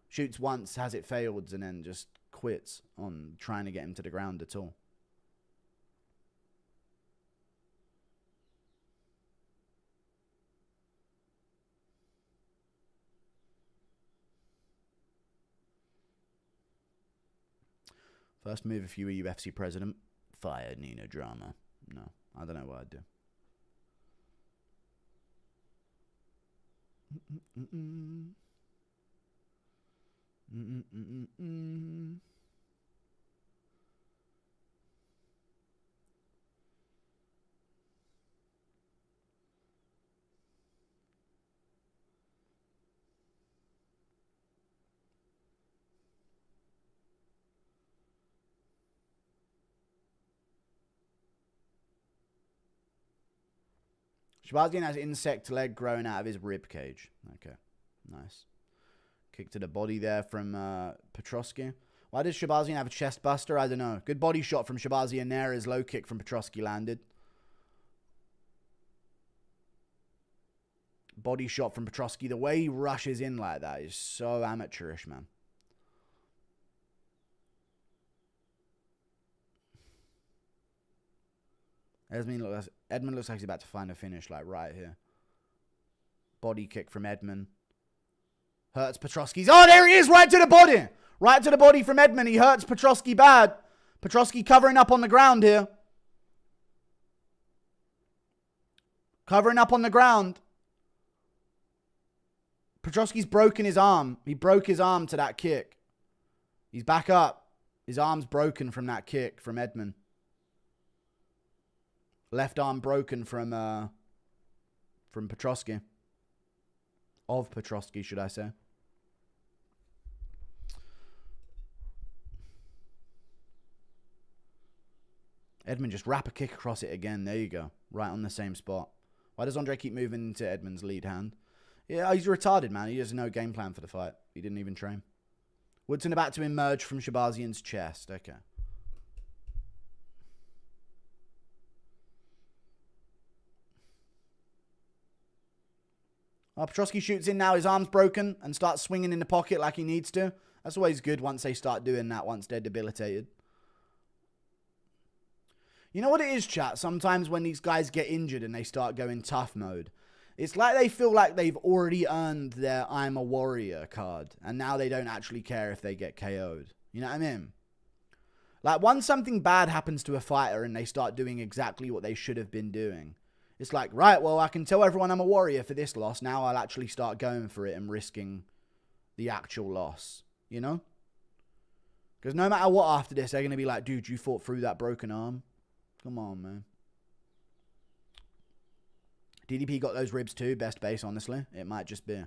Shoots once, has it failed, and then just quits on trying to get him to the ground at all. First move if you were UFC president. Fire Nina Drama. No, I don't know what I'd do. Shabazian has insect leg growing out of his rib cage. Okay, nice. Kick to the body there from Petrosky. Why does Shabazian have a chest buster? I don't know. Good body shot from Shabazian there as low kick from Petrosky landed. Body shot from Petrosky. The way he rushes in like that is so amateurish, man. Edmund looks like he's about to find a finish, like right here. Body kick from Edmund. Hurts Petrosky's. Oh, there he is, right to the body. Right to the body from Edmund. He hurts Petrosky bad. Petrosky covering up on the ground here. Covering up on the ground. Petrosky's broken his arm. He broke his arm to that kick. He's back up. His arm's broken from that kick from Edmund. Left arm broken from Petrosky. Of Petrosky, should I say. Edmund just wrap a kick across it again. There you go. Right on the same spot. Why does Andre keep moving into Edmund's lead hand? Yeah, he's retarded, man. He has no game plan for the fight. He didn't even train. Woodson about to emerge from Shabazian's chest. Okay. Petrosky shoots in now. His arm's broken and starts swinging in the pocket like he needs to. That's always good once they start doing that, once they're debilitated. You know what it is, chat? Sometimes when these guys get injured and they start going tough mode, it's like they feel like they've already earned their I'm a warrior card. And now they don't actually care if they get KO'd. You know what I mean? Like, once something bad happens to a fighter and they start doing exactly what they should have been doing, it's like, right, well, I can tell everyone I'm a warrior for this loss. Now I'll actually start going for it and risking the actual loss. You know? Because no matter what after this, they're going to be like, dude, you fought through that broken arm. Come on, man. DDP got those ribs too. Best base, honestly. It might just be.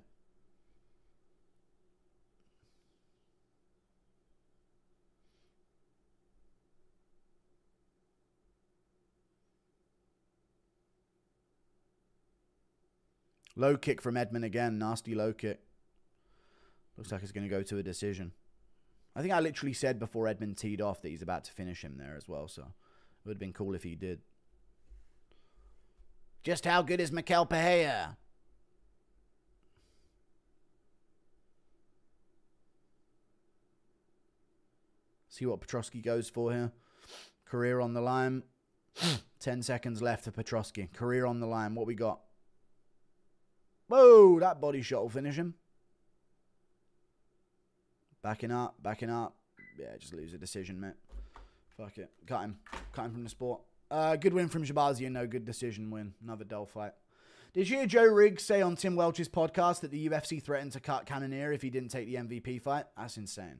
Low kick from Edmund again. Nasty low kick. Looks like it's going to go to a decision. I think I literally said before Edmund teed off that he's about to finish him there as well. So it would have been cool if he did. Just how good is Mikel Pereira? See what Petrosky goes for here. Career on the line. 10 seconds left for Petrosky. Career on the line. What we got? Whoa, that body shot will finish him. Backing up, backing up. Yeah, just lose a decision, mate. Fuck it. Cut him. Cut him from the sport. Good win from Shabazian. No, good decision win. Another dull fight. Did you hear Joe Riggs say on Tim Welch's podcast that the UFC threatened to cut Cannonier if he didn't take the MVP fight? That's insane.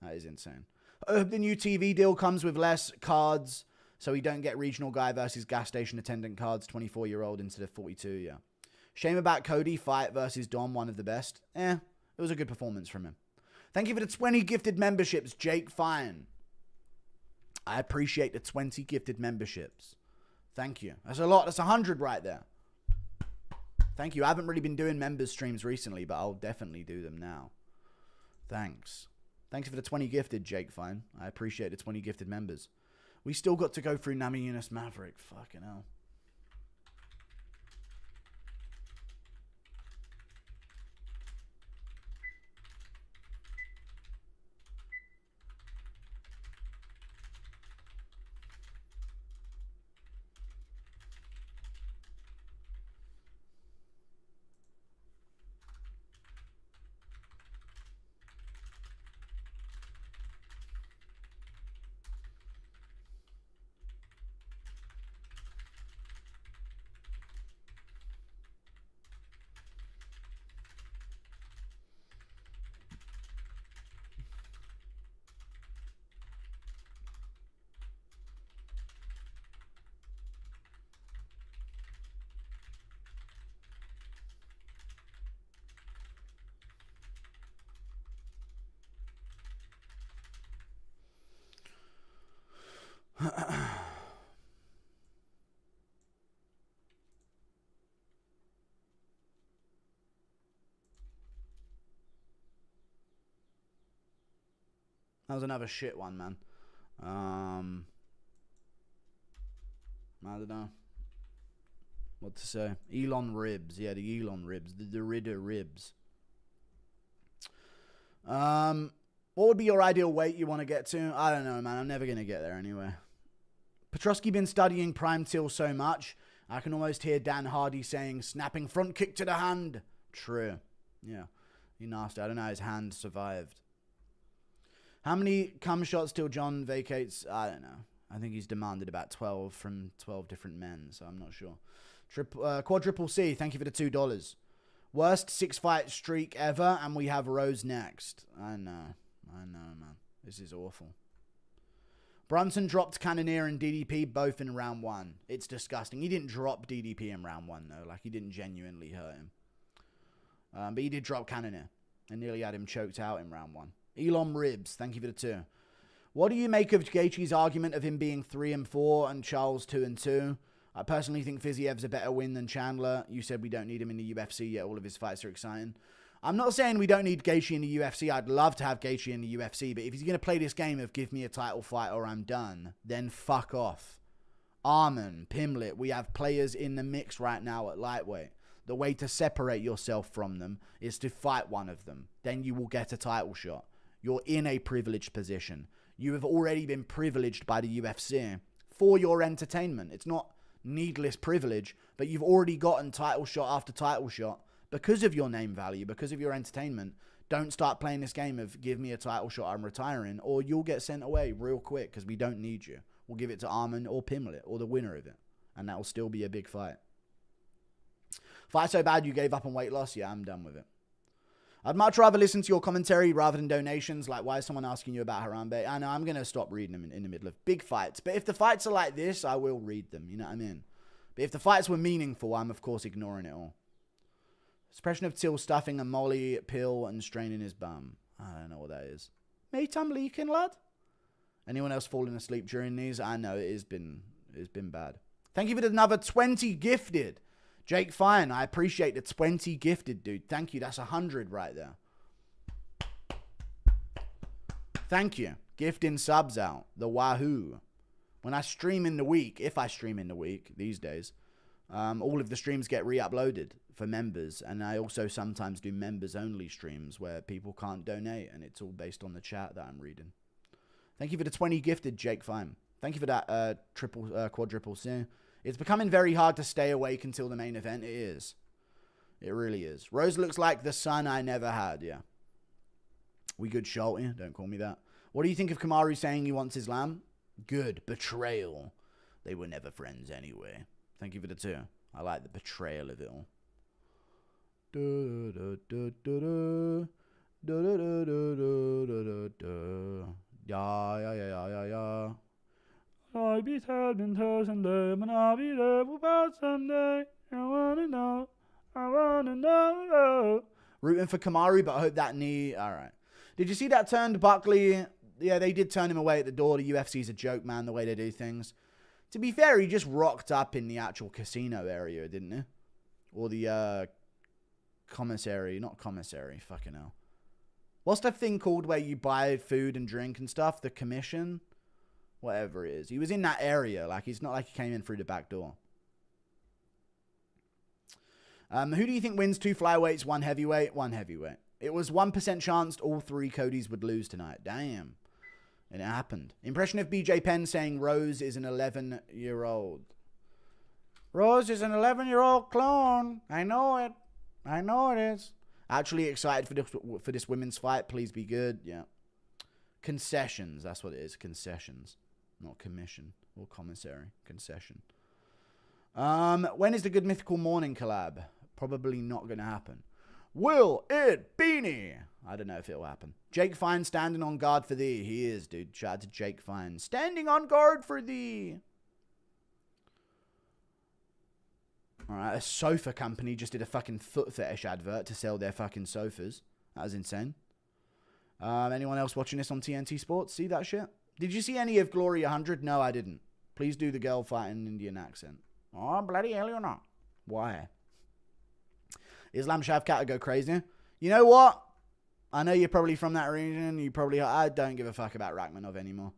That is insane. I hope the new TV deal comes with less cards so we don't get regional guy versus gas station attendant cards, 24-year-old instead of 42, yeah. Shame about Cody, fight versus Dom, one of the best. It was a good performance from him. Thank you for the 20 gifted memberships, Jake Fine. I appreciate the 20 gifted memberships. Thank you. That's a lot. That's 100 right there. Thank you. I haven't really been doing members streams recently, but I'll definitely do them now. Thanks. Thanks for the 20 gifted, Jake Fine. I appreciate the 20 gifted members. We still got to go through Namajunas Maverick. Fucking hell. That was another shit one, man. I don't know what to say. Elon ribs. Yeah, the Elon ribs. The Ritter ribs. What would be your ideal weight you want to get to? I don't know, man. I'm never going to get there anyway. Petrosky been studying Prime Till so much, I can almost hear Dan Hardy saying, snapping front kick to the hand. True. Yeah. He nasty. I don't know how his hand survived. How many cum shots till John vacates? I don't know. I think he's demanded about 12 from 12 different men, so I'm not sure. Quadruple C, thank you for the $2. Worst 6-fight streak ever, and we have Rose next. I know, man. This is awful. Brunson dropped Cannonier and DDP both in round 1. It's disgusting. He didn't drop DDP in round 1, though. Like, he didn't genuinely hurt him. But he did drop Cannonier and nearly had him choked out in round 1. Elon Ribs, thank you for the 2. What do you make of Gaethje's argument of him being 3-4 and Charles 2-2? I personally think Fiziev's a better win than Chandler. You said we don't need him in the UFC, yet all of his fights are exciting. I'm not saying we don't need Gaethje in the UFC. I'd love to have Gaethje in the UFC, but if he's going to play this game of give me a title fight or I'm done, then fuck off. Arman, Pimlet, we have players in the mix right now at lightweight. The way to separate yourself from them is to fight one of them. Then you will get a title shot. You're in a privileged position. You have already been privileged by the UFC for your entertainment. It's not needless privilege, but you've already gotten title shot after title shot because of your name value, because of your entertainment. Don't start playing this game of give me a title shot, I'm retiring, or you'll get sent away real quick because we don't need you. We'll give it to Arman or Pimlet or the winner of it, and that will still be a big fight. Fight so bad you gave up on weight loss? Yeah, I'm done with it. I'd much rather listen to your commentary rather than donations. Like, why is someone asking you about Harambe? I know, I'm going to stop reading them in the middle of big fights. But if the fights are like this, I will read them. You know what I mean? But if the fights were meaningful, I'm, of course, ignoring it all. Suppression of Till stuffing a molly pill and straining his bum. I don't know what that is. Mate, I'm leaking, lad. Anyone else falling asleep during these? I know, it's been bad. Thank you for another 20 gifted. Jake Fine, I appreciate the 20 gifted, dude. Thank you. That's 100 right there. Thank you. Gifting subs out. The wahoo. When I stream in the week, if I stream in the week these days, all of the streams get re-uploaded for members. And I also sometimes do members-only streams where people can't donate. And it's all based on the chat that I'm reading. Thank you for the 20 gifted, Jake Fine. Thank you for that quadruple C. It's becoming very hard to stay awake until the main event. It is. It really is. Rose looks like the son I never had, yeah. We good, Shelty? Don't call me that. What do you think of Kamaru saying he wants Islam? Good. Betrayal. They were never friends anyway. Thank you for the 2. I like the betrayal of it all. Yeah. I'll be telling her someday, and I'll be there about someday. I wanna know. Rooting for Kamaru, but I hope that knee. All right. Did you see that turned Buckley? Yeah, they did turn him away at the door. The UFC's a joke, man, the way they do things. To be fair, he just rocked up in the actual casino area, didn't he? Or the commissary. Not commissary. Fucking hell. What's the thing called where you buy food and drink and stuff? The commission? Whatever it is. He was in that area. Like, it's not like he came in through the back door. Who do you think wins 2 flyweights, 1 heavyweight? 1 heavyweight. It was 1% chance all 3 Codys would lose tonight. Damn. And it happened. Impression of BJ Penn saying Rose is an 11-year-old. Rose is an 11-year-old clone. I know it. I know it is. Actually excited for this women's fight. Please be good. Yeah. Concessions. That's what it is. Concessions. Not commission or commissary. Concession. When is the Good Mythical Morning collab? Probably not going to happen. Will it Beanie? I don't know if it will happen. Jake Fine standing on guard for thee. He is, dude. Shout out to Jake Fine. Standing on guard for thee. Alright, a sofa company just did a fucking foot fetish advert to sell their fucking sofas. That was insane. Anyone else watching this on TNT Sports? See that shit? Did you see any of Glory 100? No, I didn't. Please do the girl fighting Indian accent. Oh, bloody hell you're not. Why? Islam Shavkat go crazy. You know what? I know you're probably from that region. I don't give a fuck about Rachmanov anymore.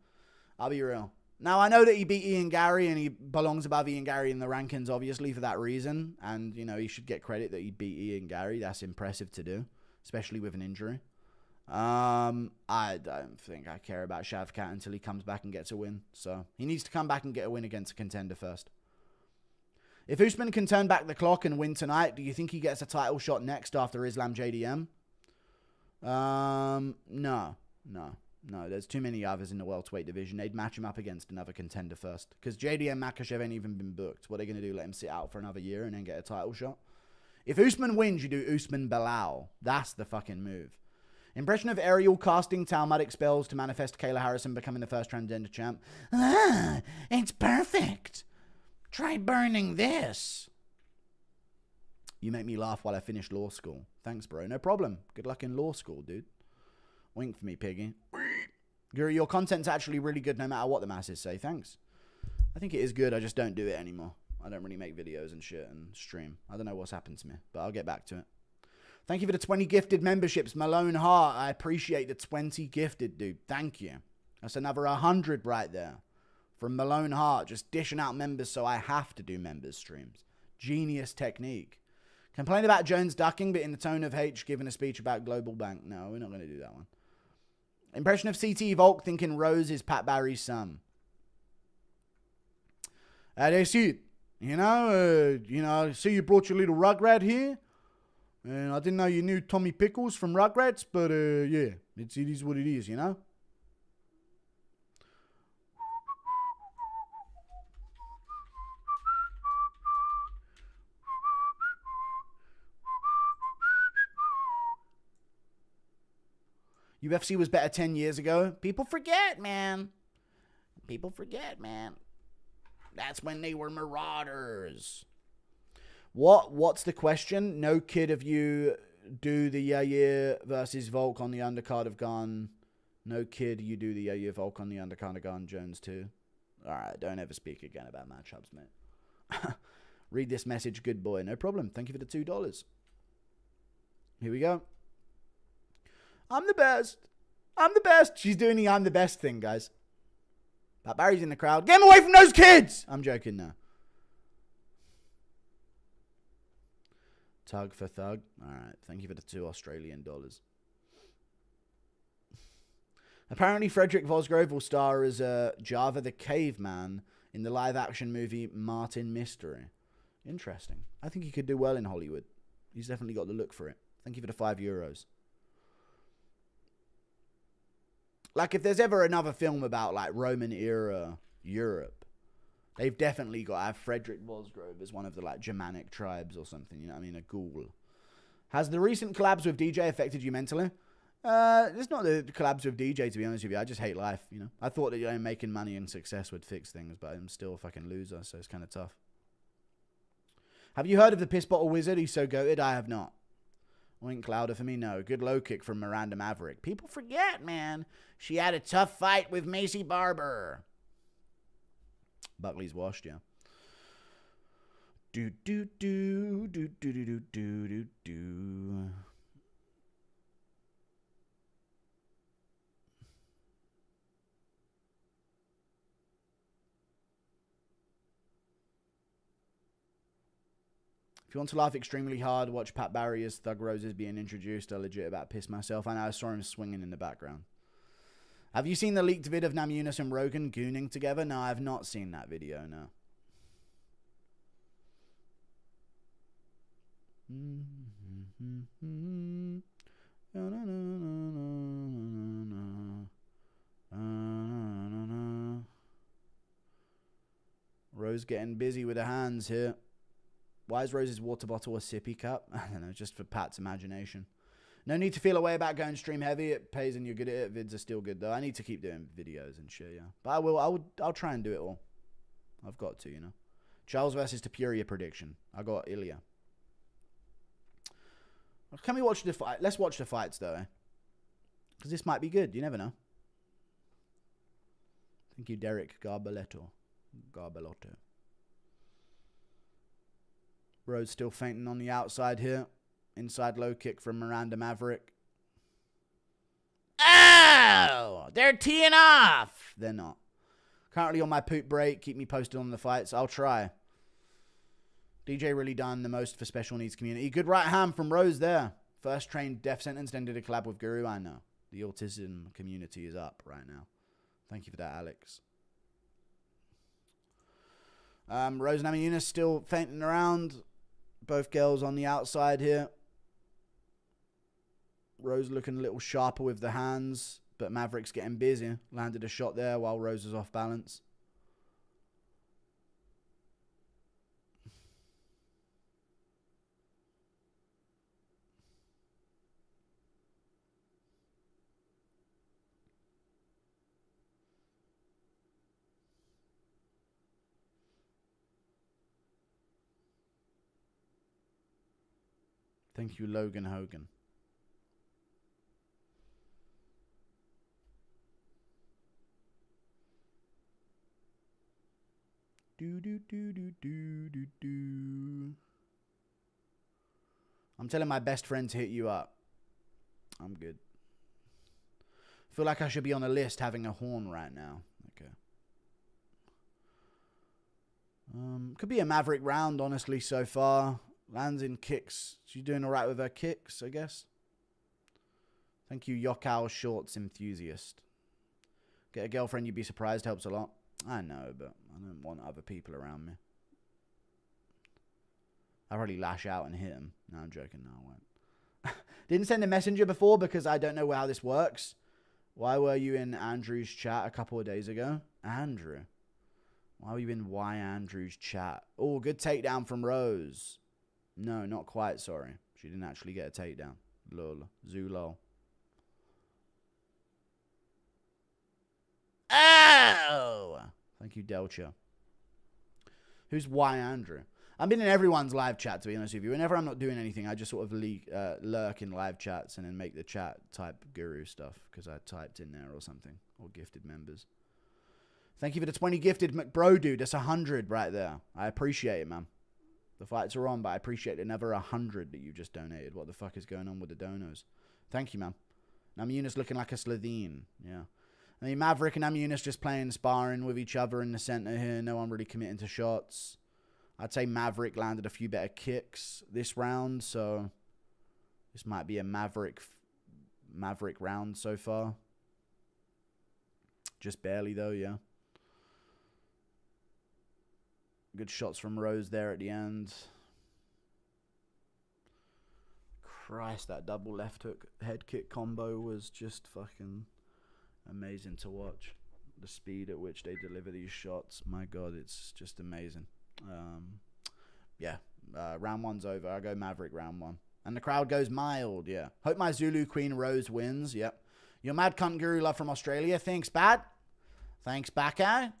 I'll be real. Now, I know that he beat Ian Gary and he belongs above Ian Gary in the rankings, obviously, for that reason. And, you know, he should get credit that he beat Ian Gary. That's impressive to do, especially with an injury. I don't think I care about Shavkat until he comes back and gets a win. So he needs to come back and get a win against a contender first. If Usman can turn back the clock and win tonight, do you think he gets a title shot next after Islam JDM? No. There's too many others in the welterweight division. They'd match him up against another contender first. Because JDM Makhachev ain't even been booked. What are they going to do? Let him sit out for another year and then get a title shot? If Usman wins, you do Usman Bilal. That's the fucking move. Impression of Ariel casting Talmudic spells to manifest Kayla Harrison becoming the first transgender champ. It's perfect. Try burning this. You make me laugh while I finish law school. Thanks, bro. No problem. Good luck in law school, dude. Wink for me, piggy. Guru, your content's actually really good no matter what the masses say. Thanks. I think it is good. I just don't do it anymore. I don't really make videos and shit and stream. I don't know what's happened to me, but I'll get back to it. Thank you for the 20 gifted memberships. Malone Hart, I appreciate the 20 gifted, dude. Thank you. That's another 100 right there. From Malone Hart, just dishing out members so I have to do members streams. Genius technique. Complain about Jones ducking, but in the tone of H giving a speech about Global Bank. No, we're not going to do that one. Impression of CT Volk thinking Rose is Pat Barry's son. That's it. You know, see you brought your little Rugrat here. And I didn't know you knew Tommy Pickles from Rugrats, but yeah, it is what it is, you know? UFC was better 10 years ago. People forget, man. People forget, man. That's when they were marauders. What's the question? No kid of you do the Yair versus Volk on the undercard of Gun. No kid, you do the Yair Volk on the undercard of Gun. Jones too. Alright, don't ever speak again about matchups, mate. Read this message, good boy. No problem. Thank you for the $2. Here we go. I'm the best. I'm the best. She's doing the I'm the best thing, guys. Pat Barry's in the crowd. Get him away from those kids! I'm joking now. Tug for thug. Alright, thank you for the $2 Australian. Apparently, Frederick Vosgrove will star as Java the Caveman in the live-action movie Martin Mystery. Interesting. I think he could do well in Hollywood. He's definitely got the look for it. Thank you for the €5. Like, if there's ever another film about, like, Roman-era Europe, they've definitely got to have Frederick Vosgrove as one of the, like, Germanic tribes or something. You know what I mean? A ghoul. Has the recent collabs with DJ affected you mentally? It's not the collabs with DJ, to be honest with you. I just hate life, you know. I thought that, you know, making money and success would fix things, but I'm still a fucking loser, so it's kind of tough. Have you heard of the Piss Bottle Wizard? He's so goated. I have not. Wink louder for me, no. Good low kick from Miranda Maverick. People forget, man. She had a tough fight with Macy Barber. Buckley's washed, yeah. Do do do do do do do do do. If you want to laugh extremely hard, watch Pat Barry as Thug Roses being introduced. I legit about pissed myself. I know, I saw him swinging in the background. Have you seen the leaked vid of Namajunas and Rogan gooning together? No, I have not seen that video, no. Rose getting busy with her hands here. Why is Rose's water bottle a sippy cup? I don't know, just for Pat's imagination. No need to feel a way about going stream heavy. It pays and you're good at it. Vids are still good, though. I need to keep doing videos and shit, yeah. But I'll try and do it all. I've got to, you know. Charles versus Tapuria prediction. I got Ilya. Can we watch the fight? Let's watch the fights, though, eh? Because this might be good. You never know. Thank you, Derek Garbelotto. Rose still fainting on the outside here. Inside low kick from Miranda Maverick. Oh! They're teeing off! They're not. Currently on my poop break. Keep me posted on the fights. I'll try. DJ really done the most for special needs community. Good right hand from Rose there. First trained death sentence, then did a collab with Guru. I know. The autism community is up right now. Thank you for that, Alex. Rose and Namajunas still fainting around. Both girls on the outside here. Rose looking a little sharper with the hands, but Maverick's getting busy. Landed a shot there while Rose is off balance. Thank you, Logan Hogan. I'm telling my best friend to hit you up. I'm good. I feel like I should be on a list having a horn right now. Okay. Could be a Maverick round, honestly, so far. Lands in kicks. She's doing all right with her kicks, I guess. Thank you, Yokao Shorts enthusiast. Get a girlfriend, you'd be surprised, helps a lot. I know, but I don't want other people around me. I'll probably lash out and hit him. No, I'm joking. No, I won't. Didn't send a messenger before because I don't know how this works. Why were you in Andrew's chat a couple of days ago? Andrew. Why were you in Andrew's chat? Oh, good takedown from Rose. No, not quite, sorry. She didn't actually get a takedown. Lol. Zulol. Oh! Thank you, Delcha. Who's Y Andrew? I've been in everyone's live chat, to be honest with you. Whenever I'm not doing anything, I just sort of lurk in live chats and then make the chat type guru stuff because I typed in there or something. Or gifted members. Thank you for the 20 gifted, McBro dude. That's 100 right there. I appreciate it, man. The fights are on, but I appreciate another 100 that you just donated. What the fuck is going on with the donos? Thank you, man. Namajunas looking like a Slovene. Yeah. I mean, Maverick and Namajunas just playing sparring with each other in the center here. No one really committing to shots. I'd say Maverick landed a few better kicks this round, so this might be a Maverick round so far. Just barely, though, yeah. Good shots from Rose there at the end. Christ, that double left hook head kick combo was just fucking amazing to watch. The speed at which they deliver these shots, my God, it's just amazing. Yeah, round one's over. I go Maverick round one. And the crowd goes mild, yeah. Hope my Zulu Queen Rose wins, yep. Your mad cunt guru love from Australia. Thanks, Bad. Thanks, Bucko.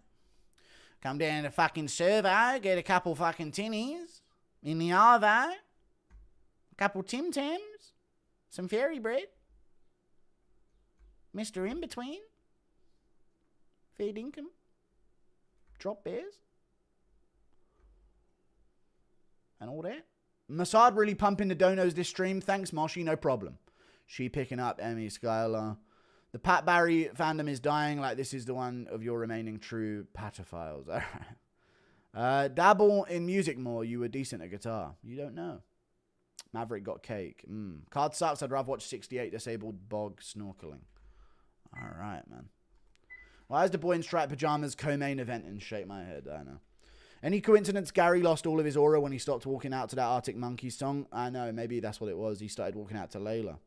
Come down to fucking servo, get a couple fucking tinnies in the arvo. A couple Tim Tams. Some fairy bread. Mr. In Between. Fair dinkum. Drop bears. And all that. Massad really pumping the donos this stream. Thanks, Moshi. No problem. She picking up Emmy Skylar. The Pat Barry fandom is dying like this is the one of your remaining true patophiles. All right. Dabble in music more. You were decent at guitar. You don't know. Maverick got cake. Card sucks. I'd rather watch 68 disabled bog snorkeling. All right, man. Why is the boy in striped pajamas co-main event in Shake My Head? I know. Any coincidence Gary lost all of his aura when he stopped walking out to that Arctic Monkeys song? I know, maybe that's what it was. He started walking out to Layla.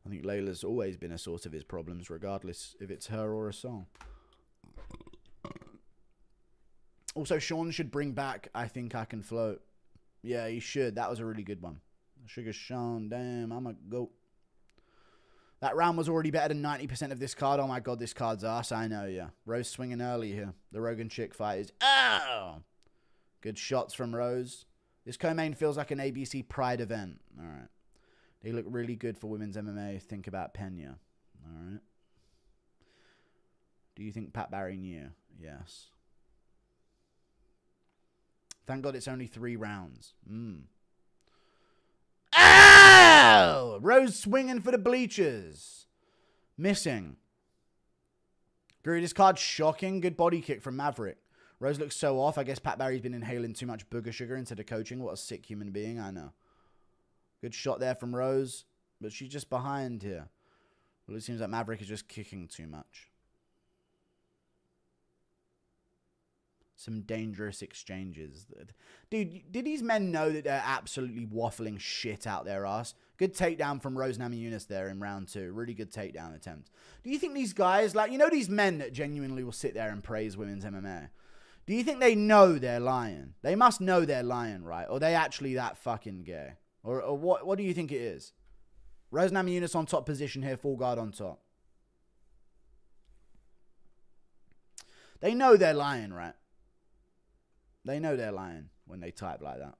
I think Layla's always been a source of his problems, regardless if it's her or a song. Also, Sean should bring back I Think I Can Float. Yeah, he should. That was a really good one. Sugar Sean, damn, I'm a goat. That round was already better than 90% of this card. Oh my God, this card's ass. I know, yeah. Rose swinging early here. The Rogan chick fight is... Oh! Good shots from Rose. This co-main feels like an ABC Pride event. All right. They look really good for women's MMA. Think about Pena. All right. Do you think Pat Barry knew? Yes. Thank God it's only 3 rounds. Oh! Rose swinging for the bleachers. Missing. Guru, this card's shocking. Good body kick from Maverick. Rose looks so off. I guess Pat Barry's been inhaling too much booger sugar instead of coaching. What a sick human being. I know. Good shot there from Rose. But she's just behind here. Well, it seems like Maverick is just kicking too much. Some dangerous exchanges. Dude, did these men know that they're absolutely waffling shit out their ass? Good takedown from Rose Namajunas there in round 2. Really good takedown attempt. Do you think these guys, like, you know these men that genuinely will sit there and praise women's MMA? Do you think they know they're lying? They must know they're lying, right? Or are they actually that fucking gay? Or what do you think it is? Rose Namajunas on top position here, full guard on top. They know they're lying, right? They know they're lying when they type like that.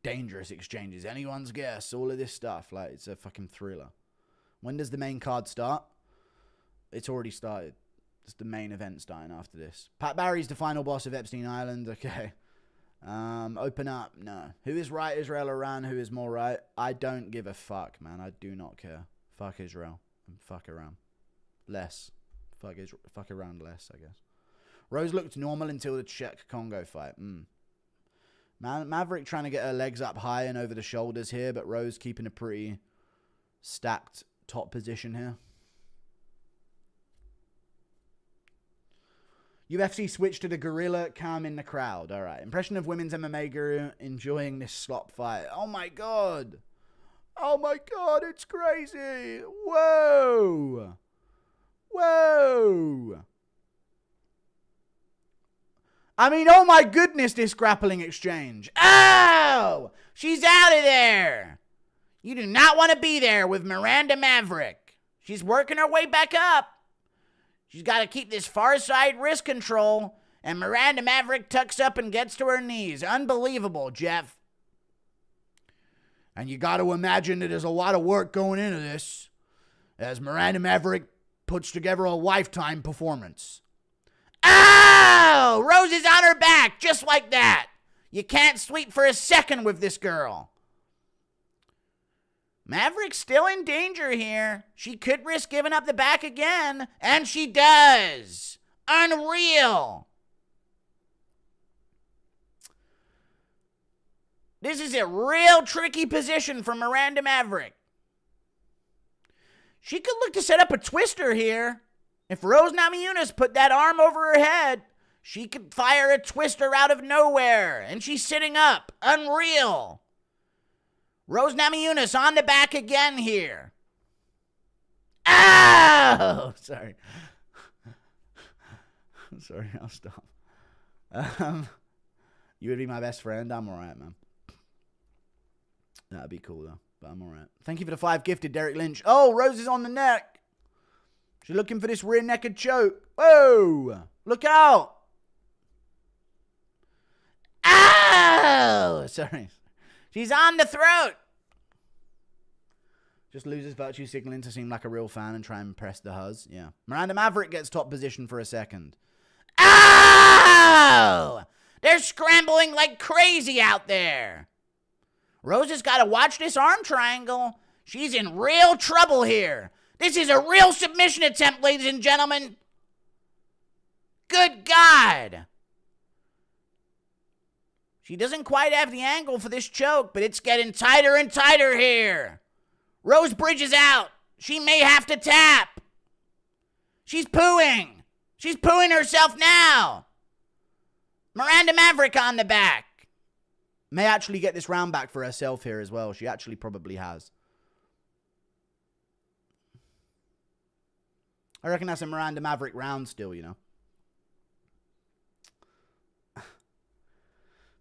Dangerous exchanges. Anyone's guess. All of this stuff. Like, it's a fucking thriller. When does the main card start? It's already started. It's the main event starting after this. Pat Barry's the final boss of Epstein Island. Okay. Open up. No. Who is right, Israel Iran? Who is more right? I don't give a fuck, man. I do not care. Fuck Israel. And fuck Iran. Less. Fuck Iran less, I guess. Rose looked normal until the Czech Congo fight. Maverick trying to get her legs up high and over the shoulders here, but Rose keeping a pretty stacked top position here. UFC switched to the gorilla cam in the crowd. All right. Impression of women's MMA guru enjoying this slop fight. Oh, my God. Oh, my God. It's crazy. Whoa. Whoa. I mean, oh my goodness, this grappling exchange. Oh, she's out of there. You do not want to be there with Miranda Maverick. She's working her way back up. She's got to keep this far side wrist control. And Miranda Maverick tucks up and gets to her knees. Unbelievable, Jeff. And you got to imagine that there's a lot of work going into this as Miranda Maverick puts together a lifetime performance. Oh! Rose is on her back, just like that. You can't sleep for a second with this girl. Maverick's still in danger here. She could risk giving up the back again, and she does. Unreal. This is a real tricky position for Miranda Maverick. She could look to set up a twister here. If Rose Namajunas put that arm over her head, she could fire a twister out of nowhere. And she's sitting up. Unreal. Rose Namajunas on the back again here. Oh! Sorry. Sorry, I'll stop. You would be my best friend. I'm alright, man. That'd be cool, though. But I'm alright. Thank you for the 5 gifted, Derek Lynch. Oh, Rose is on the neck. She's looking for this rear naked choke. Whoa! Look out! Oh! Sorry. She's on the throat. Just loses virtue signaling to seem like a real fan and try and impress the huzz. Yeah. Miranda Maverick gets top position for a second. Oh! They're scrambling like crazy out there. Rose has got to watch this arm triangle. She's in real trouble here. This is a real submission attempt, ladies and gentlemen. Good God. She doesn't quite have the angle for this choke, but it's getting tighter and tighter here. Rose bridges out. She may have to tap. She's pooing. She's pooing herself now. Miranda Maverick on the back. May actually get this round back for herself here as well. She actually probably has. I reckon that's a Miranda Maverick round still, you know.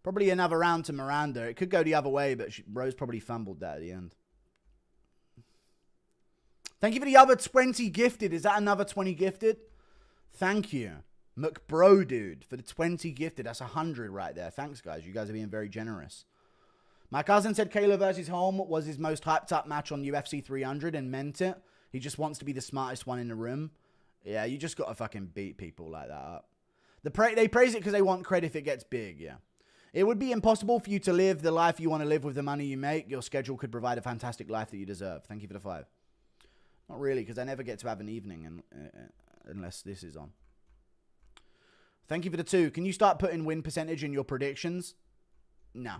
Probably another round to Miranda. It could go the other way, but Rose probably fumbled that at the end. Thank you for the other 20 gifted. Is that another 20 gifted? Thank you. McBro, dude, for the 20 gifted. That's 100 right there. Thanks, guys. You guys are being very generous. My cousin said Kayla versus Holm was his most hyped up match on UFC 300 and meant it. He just wants to be the smartest one in the room. Yeah, you just got to fucking beat people like that up. They praise it because they want credit if it gets big, yeah. It would be impossible for you to live the life you want to live with the money you make. Your schedule could provide a fantastic life that you deserve. Thank you for the 5. Not really, because I never get to have an evening unless this is on. Thank you for the 2. Can you start putting win percentage in your predictions? No.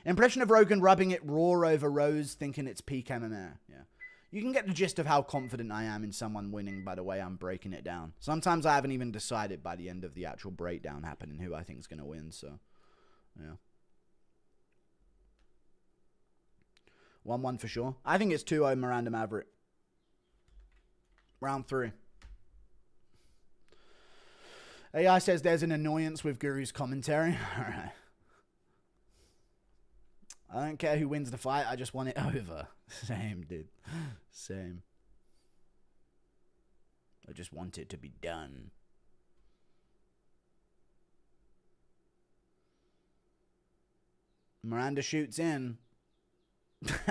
Impression of Rogan rubbing it raw over Rose, thinking it's peak MMA. Yeah. You can get the gist of how confident I am in someone winning by the way I'm breaking it down. Sometimes I haven't even decided by the end of the actual breakdown happening who I think is going to win, so, yeah. 1-1 for sure. I think it's 2-0 Miranda Maverick. Round 3. AI says there's an annoyance with Guru's commentary. Alright. I don't care who wins the fight. I just want it over. Same, dude. Same. I just want it to be done. Miranda shoots in.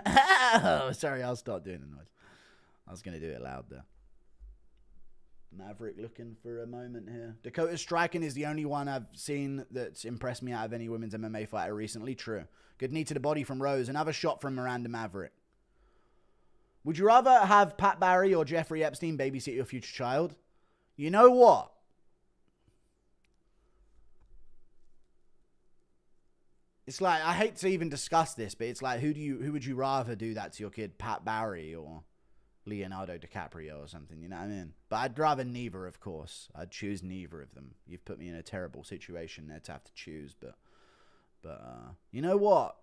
Oh, sorry, I'll start doing the noise. I was going to do it loud there. Maverick looking for a moment here. Dakota striking is the only one I've seen that's impressed me out of any women's MMA fighter recently. True. Good knee to the body from Rose. Another shot from Miranda Maverick. Would you rather have Pat Barry or Jeffrey Epstein babysit your future child? You know what? It's like, I hate to even discuss this, but it's like, who would you rather do that to your kid? Pat Barry or Leonardo DiCaprio or something, you know what I mean? But I'd rather neither, of course. I'd choose neither of them. You've put me in a terrible situation there to have to choose, but you know what?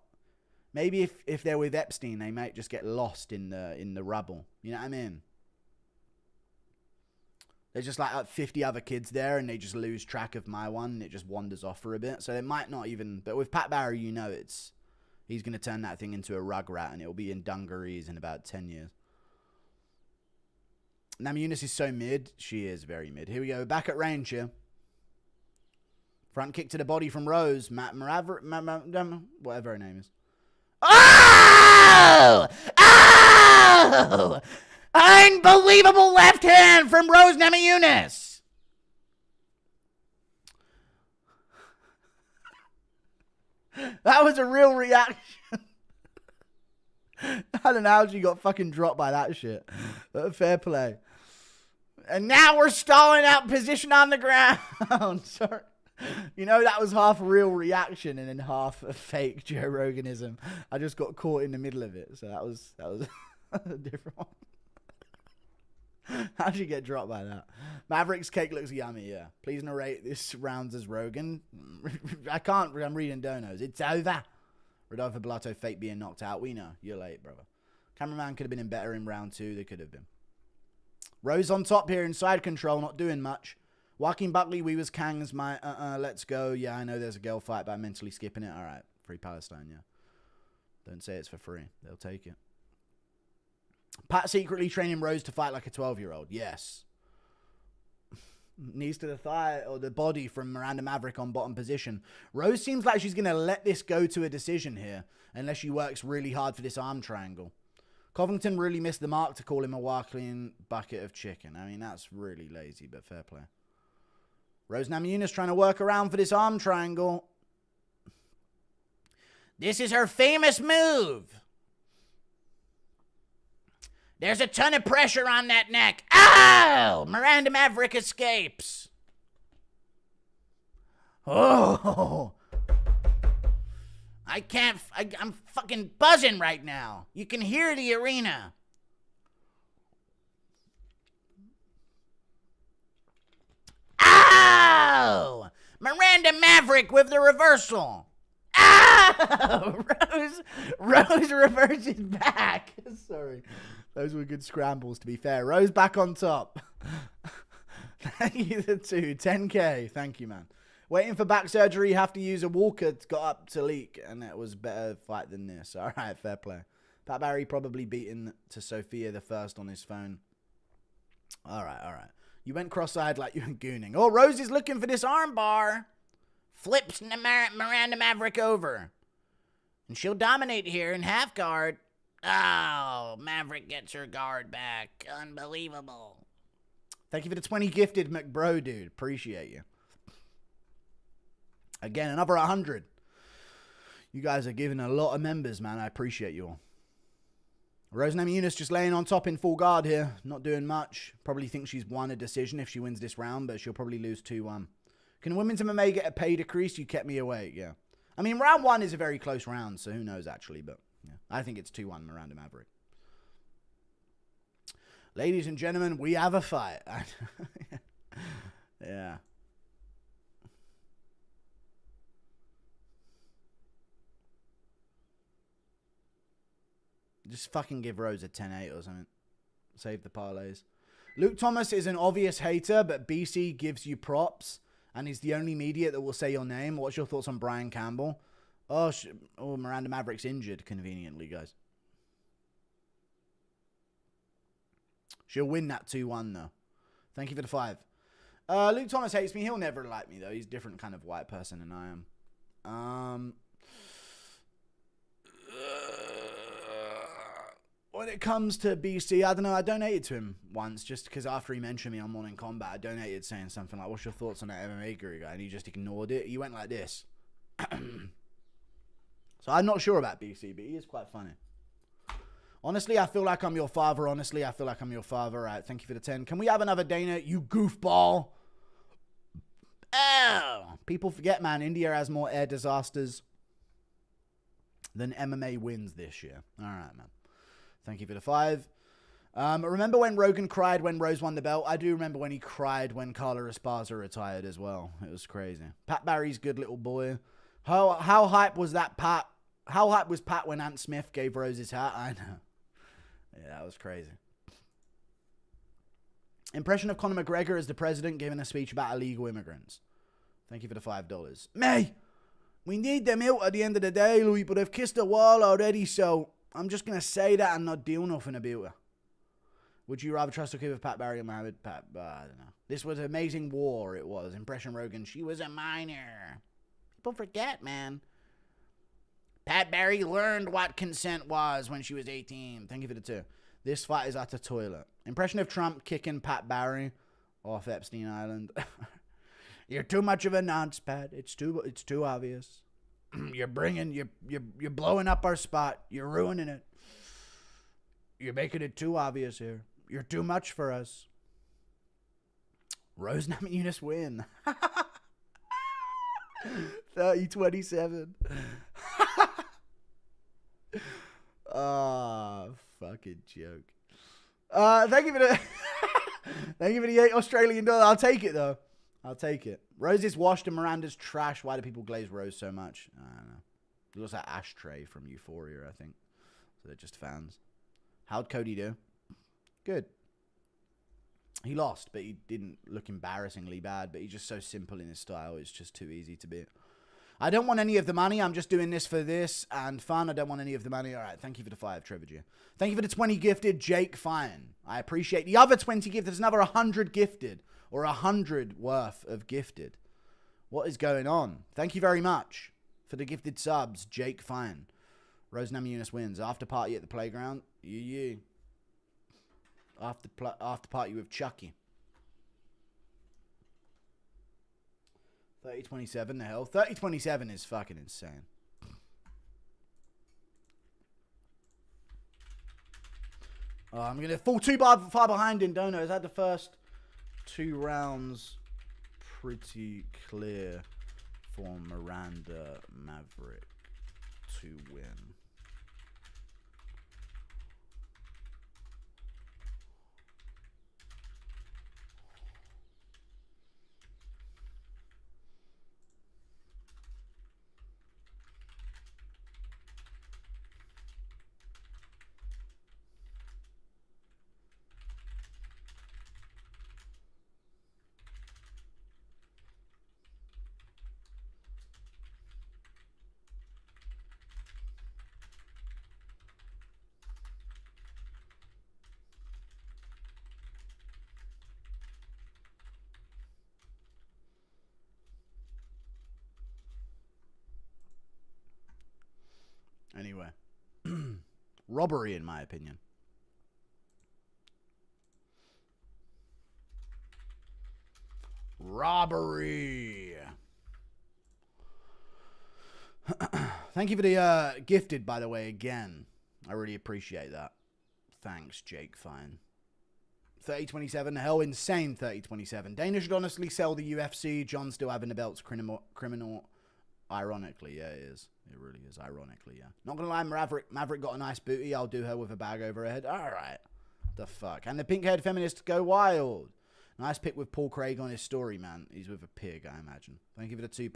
Maybe if they're with Epstein, they might just get lost in the rubble. You know what I mean? There's just like 50 other kids there, and they just lose track of my one, and it just wanders off for a bit. So it might not even. But with Pat Barry, you know, he's gonna turn that thing into a rug rat, and it'll be in dungarees in about 10 years. Namajunas is so mid. She is very mid. Here we go. Back at range here. Front kick to the body from Rose. Maverick, whatever her name is. Oh! Oh! Unbelievable left hand from Rose Namajunas. That was a real reaction. I don't know how she got fucking dropped by that shit. But fair play. And now we're stalling out position on the ground. Sorry. You know, that was half real reaction and then half a fake Joe Roganism. I just got caught in the middle of it. So that was a different one. How'd you get dropped by that? Maverick's cake looks yummy, yeah. Please narrate this rounds as Rogan. I can't. I'm reading donos. It's over. Rodolfo Bellato fake being knocked out. We know. You're late, brother. Cameraman could have been in better in round 2. They could have been. Rose on top here in side control. Not doing much. Joaquin Buckley, we was Kang's my let's go. Yeah, I know there's a girl fight, but I'm mentally skipping it. All right. Free Palestine, yeah. Don't say it's for free. They'll take it. Pat secretly training Rose to fight like a 12-year-old. Yes. Knees to the thigh or the body from Miranda Maverick on bottom position. Rose seems like she's going to let this go to a decision here unless she works really hard for this arm triangle. Covington really missed the mark to call him a walking bucket of chicken. I mean, that's really lazy, but fair play. Rose Namajunas trying to work around for this arm triangle. This is her famous move. There's a ton of pressure on that neck. Oh! Miranda Maverick escapes. Oh! I'm fucking buzzing right now. You can hear the arena. Oh! Miranda Maverick with the reversal. Oh! Rose reverses back. Sorry. Those were good scrambles, to be fair. Rose back on top. Thank you, the 2. 10K. Thank you, man. Waiting for back surgery. Have to use a walker. Got up to leak. And it was a better fight than this. All right, fair play. Pat Barry probably beaten to Sophia the first on his phone. All right, all right. You went cross-eyed like you were gooning. Oh, Rose is looking for this arm bar. Flips Miranda Maverick over. And she'll dominate here in half guard. Oh, Maverick gets her guard back. Unbelievable. Thank you for the 20 gifted, McBro, dude. Appreciate you. Again, another 100. You guys are giving a lot of members, man. I appreciate you all. Rose Namajunas just laying on top in full guard here. Not doing much. Probably thinks she's won a decision if she wins this round, but she'll probably lose 2-1. Can women's MMA get a pay decrease? You kept me awake, yeah. I mean, round 1 is a very close round, so who knows, actually, but... yeah, I think it's 2-1 Miranda Maverick. Ladies and gentlemen, we have a fight. Yeah. Just fucking give Rose a 10-8 or something. Save the parlays. Luke Thomas is an obvious hater, but BC gives you props, and he's the only media that will say your name. What's your thoughts on Brian Campbell? Oh, Miranda Maverick's injured, conveniently, guys. She'll win that 2-1, though. Thank you for the 5. Luke Thomas hates me. He'll never like me, though. He's a different kind of white person than I am. When it comes to BC, I don't know. I donated to him once just because after he mentioned me on Morning Combat, I donated saying something like, what's your thoughts on that MMA guru guy? And he just ignored it. He went like this. So I'm not sure about BC, but he is quite funny. Honestly, I feel like I'm your father. Honestly, I feel like I'm your father. All right, thank you for the 10. Can we have another Dana, you goofball? Oh, people forget, man. India has more air disasters than MMA wins this year. All right, man. Thank you for the 5. Remember when Rogan cried when Rose won the belt? I do remember when he cried when Carla Esparza retired as well. It was crazy. Pat Barry's good little boy. How hype was that, Pat? How hype was Pat when Ant Smith gave Rose his hat? I know. Yeah, that was crazy. Impression of Conor McGregor as the president giving a speech about illegal immigrants. Thank you for the $5. May, we need them out at the end of the day, Louis, but they've kissed the wall already, so I'm just going to say that and not do nothing about it. Would you rather trust or keep with Pat Barry or Mohammed? I don't know. This was an amazing war, it was. Impression Rogan, she was a minor. People forget, man. Pat Barry learned what consent was when she was 18. Thank you for the 2. This fight is at a toilet. Impression of Trump kicking Pat Barry off Epstein Island. You're too much of a nonce, Pat. It's too obvious. You're blowing up our spot. You're ruining it. You're making it too obvious here. You're too much for us. Rose Namajunas win. 30-27. Fucking joke. Thank you for the thank you for the $8 Australian. I'll take it though. I'll take it. Rose is washed and Miranda's trash. Why do people glaze Rose so much? I don't know. It looks like Ashtray from Euphoria, I think. So they're just fans. How'd Cody do? Good. He lost, but he didn't look embarrassingly bad. But he's just so simple in his style. It's just too easy to beat. I don't want any of the money. I'm just doing this for this and fun. I don't want any of the money. All right. Thank you for the 5, Trevor G. Thank you for the 20 gifted, Jake Fine. I appreciate the other 20 gifted. There's another 100 gifted or 100 worth of gifted. What is going on? Thank you very much for the gifted subs, Jake Fine. Rose Namajunas wins. After party at the playground. You. After party with Chucky. 30-27, the hell. 30-27 is fucking insane. I'm going to fall too far behind in, don't I? Is that the first 2 rounds pretty clear for Miranda Maverick to win? Anyway. Robbery, in my opinion. Robbery. Thank you for the gifted, by the way, again. I really appreciate that. Thanks, Jake Fine. 30-27. Hell, insane 30-27. Dana should honestly sell the UFC. John still having the belt's criminal. Ironically, yeah, it is. It really is. Ironically, yeah. Not gonna lie, Maverick got a nice booty. I'll do her with a bag over her head. All right. The fuck. And the pink-haired feminists go wild. Nice pick with Paul Craig on his story, man. He's with a pig, I imagine. Thank you for the £2.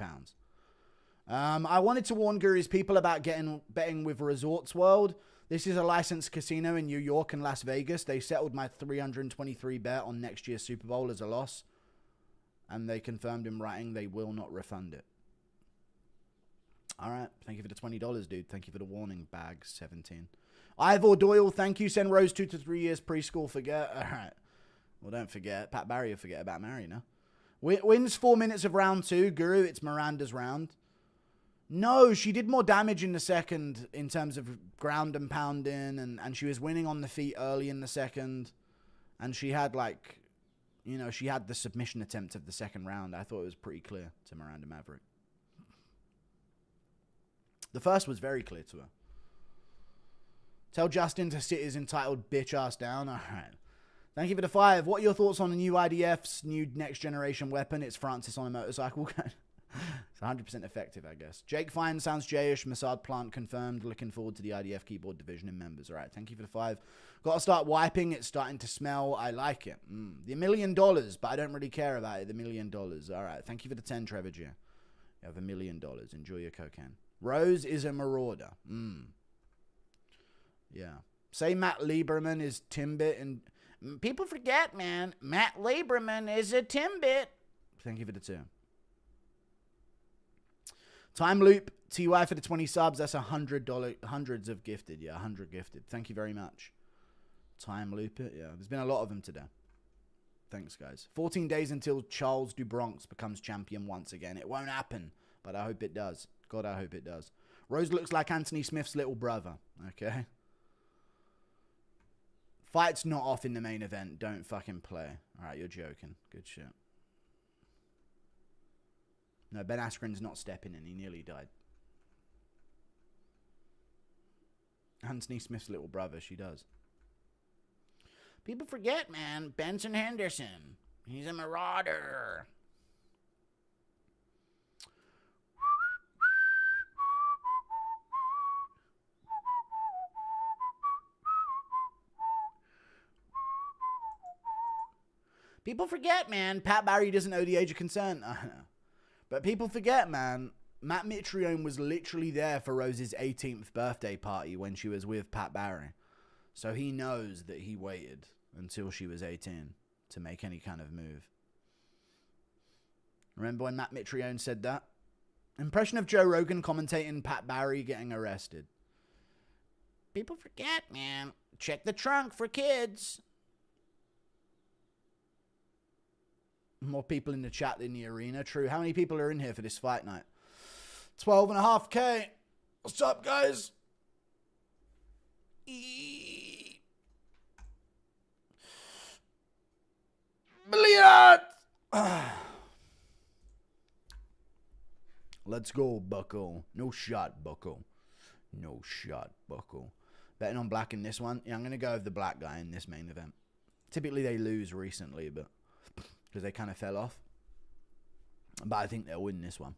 I wanted to warn Guru's people about betting with Resorts World. This is a licensed casino in New York and Las Vegas. They settled my 323 bet on next year's Super Bowl as a loss. And they confirmed in writing they will not refund it. All right. Thank you for the $20, dude. Thank you for the warning. Bag 17. Ivor Doyle, thank you. Send Rose 2 to 3 years preschool. Forget. All right. Well, don't forget. Pat Barry will forget about Mary, no? Wins 4 minutes of round 2. Guru, it's Miranda's round. No, she did more damage in the second in terms of ground and pounding. And she was winning on the feet early in the second. And she had, like, you know, she had the submission attempt of the second round. I thought it was pretty clear to Miranda Maverick. The first was very clear to her. Tell Justin to sit his entitled bitch ass down. All right. Thank you for the 5. What are your thoughts on the new IDF's new next generation weapon? It's Francis on a motorcycle. It's 100% effective, I guess. Jake Fine sounds Jayish. Mossad plant confirmed. Looking forward to the IDF keyboard division and members. All right. Thank you for the 5. Got to start wiping. It's starting to smell. I like it. The $1 million, but I don't really care about it. The $1 million. All right. Thank you for the 10, Trevor G. You have $1 million. Enjoy your cocaine. Rose is a marauder. Yeah. Say Matt Lieberman is Timbit. And people forget, man. Matt Lieberman is a Timbit. Thank you for the 2. Time Loop. TY for the 20 subs. That's $100. Hundreds of gifted. Yeah, 100 gifted. Thank you very much. Time loop it. Yeah, there's been a lot of them today. Thanks, guys. 14 days until Charles do Bronx becomes champion once again. It won't happen, but I hope it does. God, I hope it does. Rose looks like Anthony Smith's little brother. Okay. Fight's not off in the main event. Don't fucking play. All right, you're joking. Good shit. No, Ben Askren's not stepping in. He nearly died. Anthony Smith's little brother. She does. People forget, man. Benson Henderson. He's a marauder. People forget, man. Pat Barry doesn't know the age of consent. I know. But people forget, man. Matt Mitrione was literally there for Rose's 18th birthday party when she was with Pat Barry. So he knows that he waited until she was 18 to make any kind of move. Remember when Matt Mitrione said that? Impression of Joe Rogan commentating Pat Barry getting arrested. People forget, man. Check the trunk for kids. More people in the chat than the arena. True. How many people are in here for this fight night? 12.5K. What's up, guys? Billiard. Let's go, Bucko. No shot, Bucko. No shot, Bucko. Betting on black in this one. Yeah, I'm going to go with the black guy in this main event. Typically, they lose recently, but because they kind of fell off. But I think they'll win this one.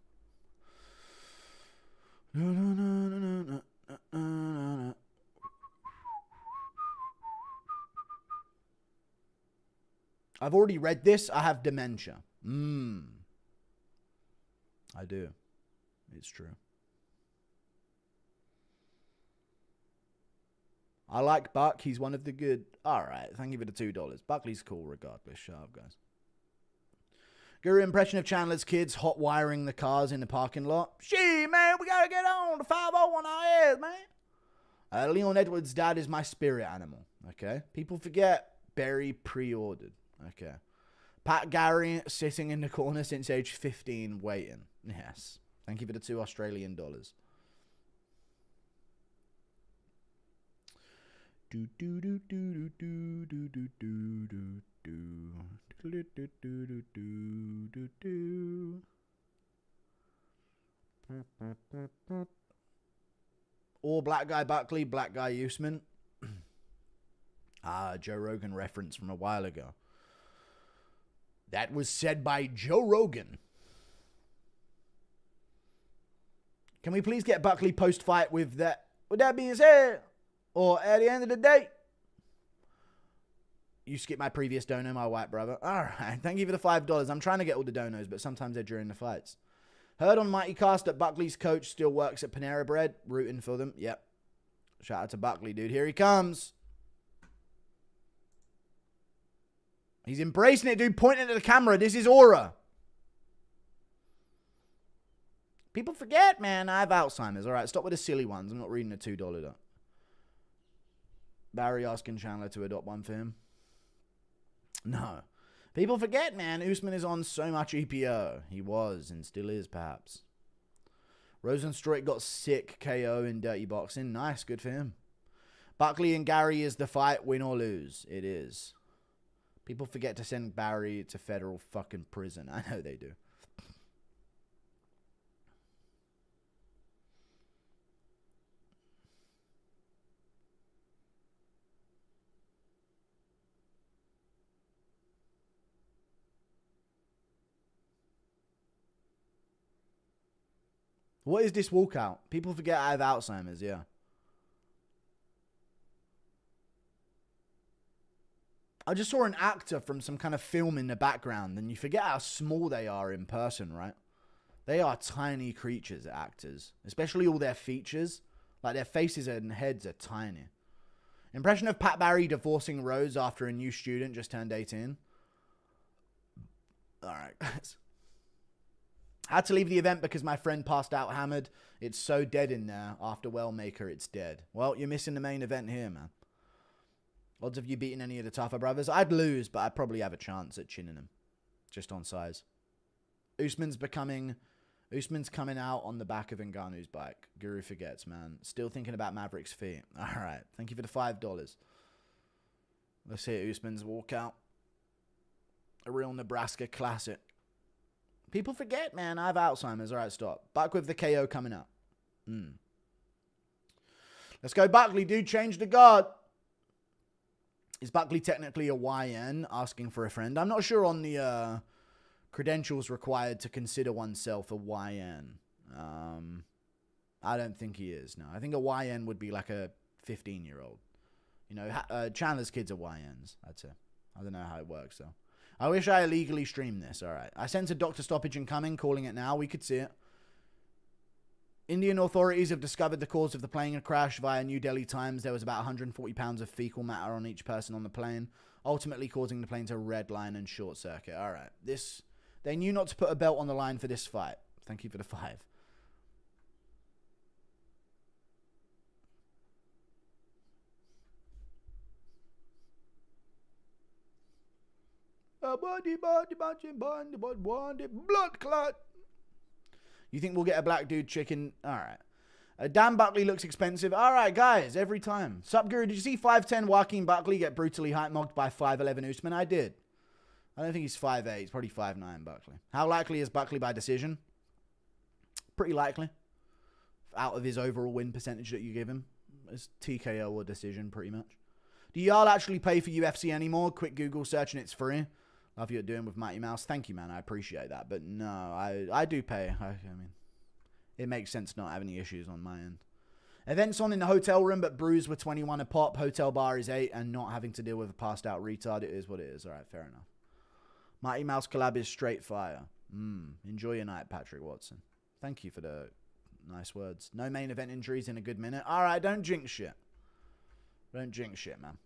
I've already read this. I have dementia. I do. It's true. I like Buck. He's one of the good. All right. Thank you for the $2. Buckley's cool regardless. Shut up, guys. Guru impression of Chandler's kids hot wiring the cars in the parking lot. Shit, man, we gotta get on the 501 our ass, man. Leon Edwards' dad is my spirit animal. Okay. People forget Barry pre-ordered. Okay. Pat Gary sitting in the corner since age 15 waiting. Yes. Thank you for the $2 Australian. Do do do do do do do do do do. Or black guy Buckley, black guy Usman. Joe Rogan reference from a while ago. That was said by Joe Rogan. Can we please get Buckley post-fight with that? With that being said, or at the end of the day, you skip my previous dono, my white brother. All right, thank you for the $5. I'm trying to get all the donos, but sometimes they're during the fights. Heard on Mighty Cast that Buckley's coach still works at Panera Bread. Rooting for them. Yep. Shout out to Buckley, dude. Here he comes. He's embracing it, dude. Pointing at the camera. This is aura. People forget, man. I have Alzheimer's. All right, stop with the silly ones. I'm not reading the $2. Barry asking Chandler to adopt one for him. No. People forget, man. Usman is on so much EPO. He was and still is, perhaps. Rosenstruik got sick KO in dirty boxing. Nice. Good for him. Buckley and Gary is the fight, win or lose. It is. People forget to send Barry to federal fucking prison. I know they do. What is this walkout? People forget I have Alzheimer's, yeah. I just saw an actor from some kind of film in the background, and you forget how small they are in person, right? They are tiny creatures, actors. Especially all their features. Like, their faces and heads are tiny. Impression of Pat Barry divorcing Rose after a new student just turned 18. Alright, guys. Had to leave the event because my friend passed out hammered. It's so dead in there. After Wellmaker, it's dead. Well, you're missing the main event here, man. Odds of you beating any of the tougher brothers? I'd lose, but I'd probably have a chance at chinning him. Just on size. Usman's coming out on the back of Ngannou's bike. Guru forgets, man. Still thinking about Maverick's feet. All right. Thank you for the $5. Let's hear Usman's walkout. A real Nebraska classic. People forget, man. I have Alzheimer's. All right, stop. Back with the KO coming up. Let's go Buckley, dude. Change the guard. Is Buckley technically a YN? Asking for a friend. I'm not sure on the credentials required to consider oneself a YN. I don't think he is. No, I think a YN would be like a 15-year-old. You know, Chandler's kids are YNs, I'd say. I don't know how it works, though. I wish I illegally streamed this. All right. I sent a doctor stoppage incoming, calling it now. We could see it. Indian authorities have discovered the cause of the plane crash via New Delhi Times. There was about 140 pounds of fecal matter on each person on the plane, ultimately causing the plane to redline and short circuit. All right. They knew not to put a belt on the line for this fight. Thank you for the 5. Blood clot. You think we'll get a black dude chicken? All right. Dan Buckley looks expensive. All right, guys, every time. Sup, Guru, did you see 5'10" Joaquin Buckley get brutally hype-mogged by 5'11" Usman? I did. I don't think he's 5'8". He's probably 5'9", Buckley. How likely is Buckley by decision? Pretty likely. Out of his overall win percentage that you give him. It's TKO or decision, pretty much. Do y'all actually pay for UFC anymore? Quick Google search and it's free. Love what you're doing with Mighty Mouse. Thank you, man. I appreciate that. But no, I do pay. I mean, it makes sense not having any issues on my end. Events on in the hotel room, but brews were 21 a pop. Hotel bar is 8, and not having to deal with a passed out retard. It is what it is. All right, fair enough. Mighty Mouse collab is straight fire. Enjoy your night, Patrick Watson. Thank you for the nice words. No main event injuries in a good minute. All right, don't jinx shit. Don't jinx shit, man.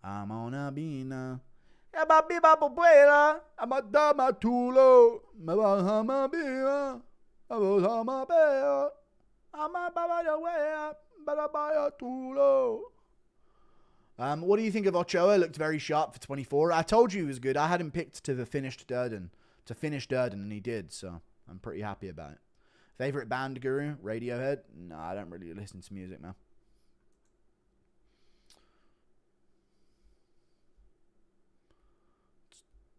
I'm on a bina. I'm a dama tulo. What do you think of Ochoa? Looked very sharp for 24. I told you he was good. I had him picked to finish Durden, and he did, so I'm pretty happy about it. Favorite band, Guru? Radiohead? No, I don't really listen to music, man.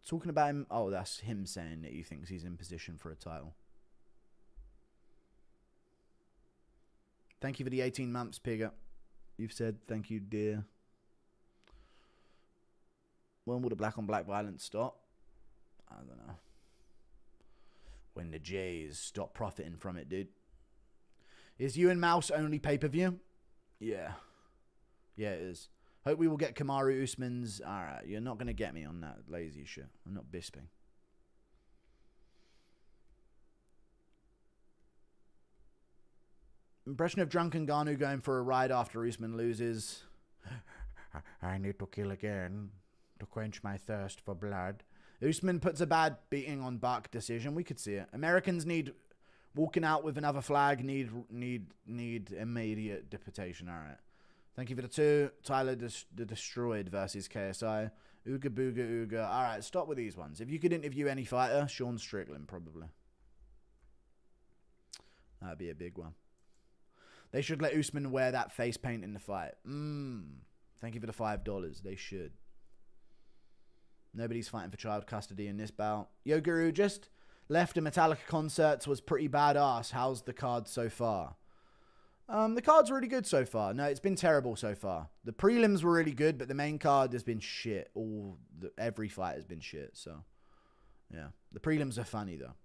Talking about him. Oh, that's him saying that he thinks he's in position for a title. Thank you for the 18 months, Pigger. You've said thank you, dear. When will the black on black violence stop? I don't know. When the Jays stop profiting from it, dude. Is you and Mouse only pay-per-view? Yeah. Yeah, it is. Hope we will get Kamaru Usman's. Alright, you're not going to get me on that lazy shit. I'm not bisping. Impression of drunken Ngannou going for a ride after Usman loses. I need to kill again to quench my thirst for blood. Usman puts a bad beating on Buck decision. We could see it. Americans need walking out with another flag. Need immediate deportation. All right. Thank you for the 2. Tyler the Destroyed versus KSI. Ooga booga ooga. All right. Stop with these ones. If you could interview any fighter, Sean Strickland probably. That'd be a big one. They should let Usman wear that face paint in the fight. Thank you for the $5. They should. Nobody's fighting for child custody in this bout. Yo, Guru, just left a Metallica concerts. Was pretty badass. How's the card so far? The card's really good so far. No, it's been terrible so far. The prelims were really good, but the main card has been shit. Every fight has been shit, so. Yeah. The prelims are funny, though.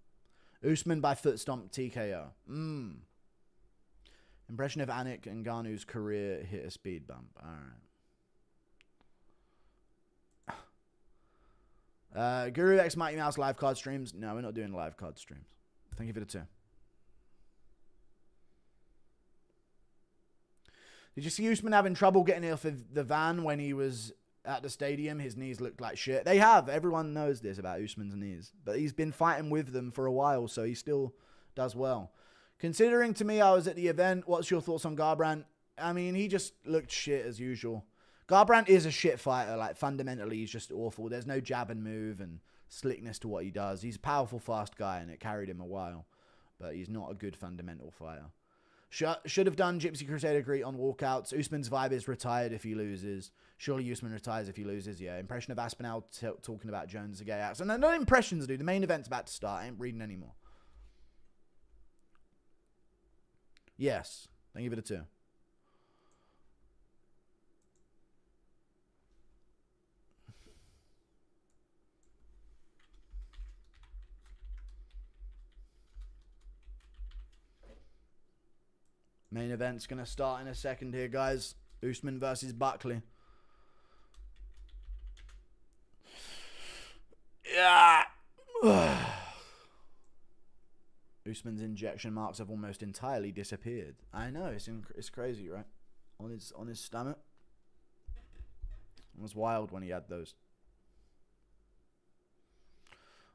Usman by foot stomp TKO. Impression of Anik Ngannou's career hit a speed bump. Alright. Guru X Mighty Mouse live card streams. No, we're not doing live card streams. Thank you for the 2. Did you see Usman having trouble getting off of the van when he was at the stadium? His knees looked like shit. They have. Everyone knows this about Usman's knees. But he's been fighting with them for a while, so he still does well. Considering to me I was at the event, what's your thoughts on Garbrandt? I mean, he just looked shit as usual. Garbrandt is a shit fighter. Like, fundamentally, he's just awful. There's no jab and move and slickness to what he does. He's a powerful, fast guy, and it carried him a while. But he's not a good fundamental fighter. Should have done Gypsy Crusader greet on walkouts. Usman's vibe is retired if he loses. Surely Usman retires if he loses. Yeah, impression of Aspinall talking about Jones a gay ass. And no impressions, dude. The main event's about to start. I ain't reading anymore. Yes. Thank you for the 2. Main event's going to start in a second here, guys. Usman versus Buckley. Yeah. Usman's injection marks have almost entirely disappeared. I know, it's crazy, right? On his stomach. It was wild when he had those.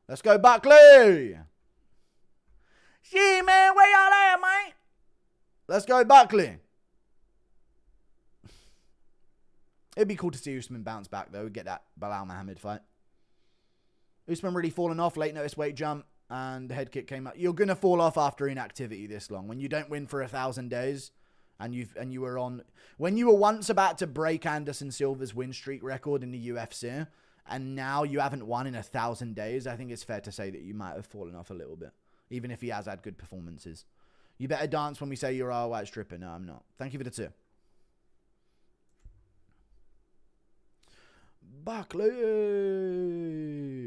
Let's go, Buckley! See, man, where y'all at, mate? Let's go, Buckley. It'd be cool to see Usman bounce back, though. Get that Bilal Muhammad fight. Usman really fallen off. Late notice weight jump. And the head kick came out. You're going to fall off after inactivity this long. When you don't win for 1,000 days. And you were on... When you were once about to break Anderson Silva's win streak record in the UFC. And now you haven't won in 1,000 days. I think it's fair to say that you might have fallen off a little bit. Even if he has had good performances. You better dance when we say you're our white stripper. No, I'm not. Thank you for the 2. Buckley.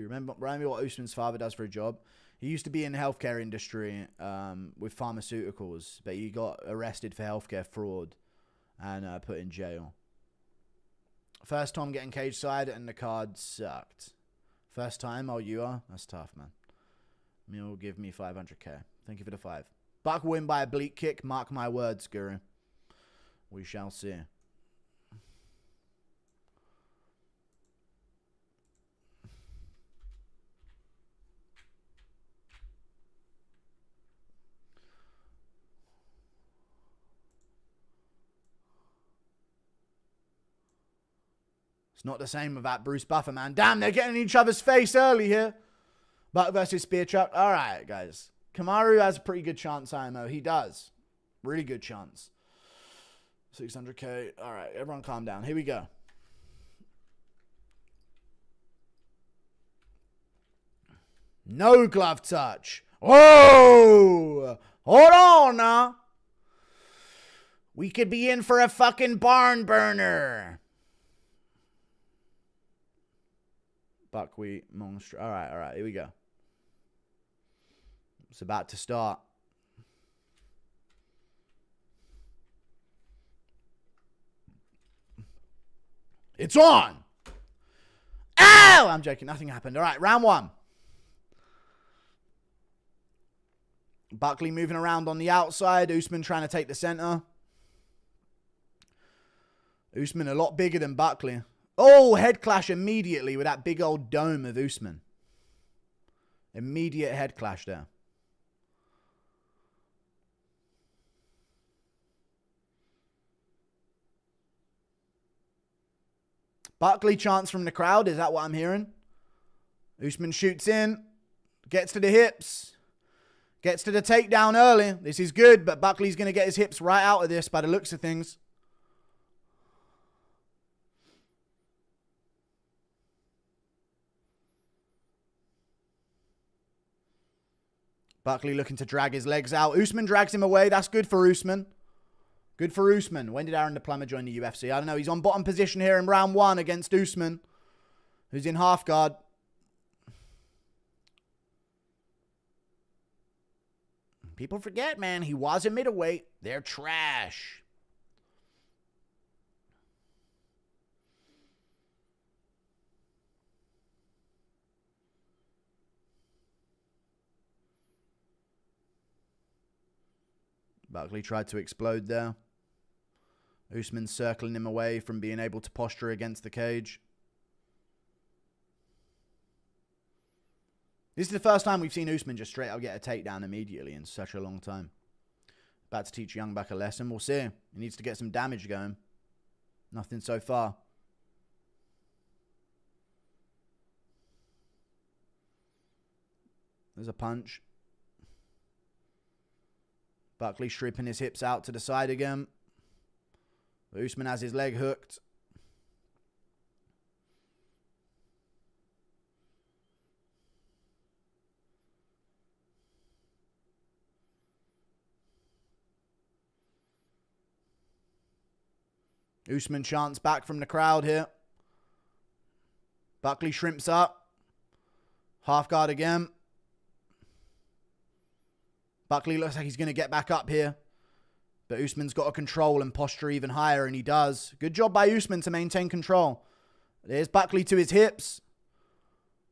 Remember what Usman's father does for a job? He used to be in the healthcare industry with pharmaceuticals, but he got arrested for healthcare fraud and put in jail. First time getting cage side and the card sucked. First time, oh, you are? That's tough, man. You'll give me 500k. Thank you for the 5. Buck will win by a bleak kick. Mark my words, Guru. We shall see. It's not the same without Bruce Buffer, man. Damn, they're getting in each other's face early here. Buck versus Spear Chuck. All right, guys. Kamaru has a pretty good chance, IMO. He does. Really good chance. 600k. All right, everyone calm down. Here we go. No glove touch. Oh! Hold on now. We could be in for a fucking barn burner. Buckwheat monster. All right. Here we go. It's about to start. It's on. Ow! I'm joking. Nothing happened. All right, round 1. Buckley moving around on the outside. Usman trying to take the center. Usman a lot bigger than Buckley. Oh, head clash immediately with that big old dome of Usman. Immediate head clash there. Buckley chants from the crowd. Is that what I'm hearing? Usman shoots in. Gets to the hips. Gets to the takedown early. This is good, but Buckley's going to get his hips right out of this by the looks of things. Buckley looking to drag his legs out. Usman drags him away. That's good for Usman. Good for Usman. When did Aaron the Plumber join the UFC? I don't know. He's on bottom position here in round 1 against Usman, who's in half guard. People forget, man. He was a middleweight. They're trash. Buckley tried to explode there. Usman circling him away from being able to posture against the cage. This is the first time we've seen Usman just straight up get a takedown immediately in such a long time. About to teach Youngback a lesson. We'll see. He needs to get some damage going. Nothing so far. There's a punch. Buckley stripping his hips out to the side again. Usman has his leg hooked. Usman chants back from the crowd here. Buckley shrimps up. Half guard again. Buckley looks like he's going to get back up here. But Usman's got to control and posture even higher, and he does. Good job by Usman to maintain control. There's Buckley to his hips.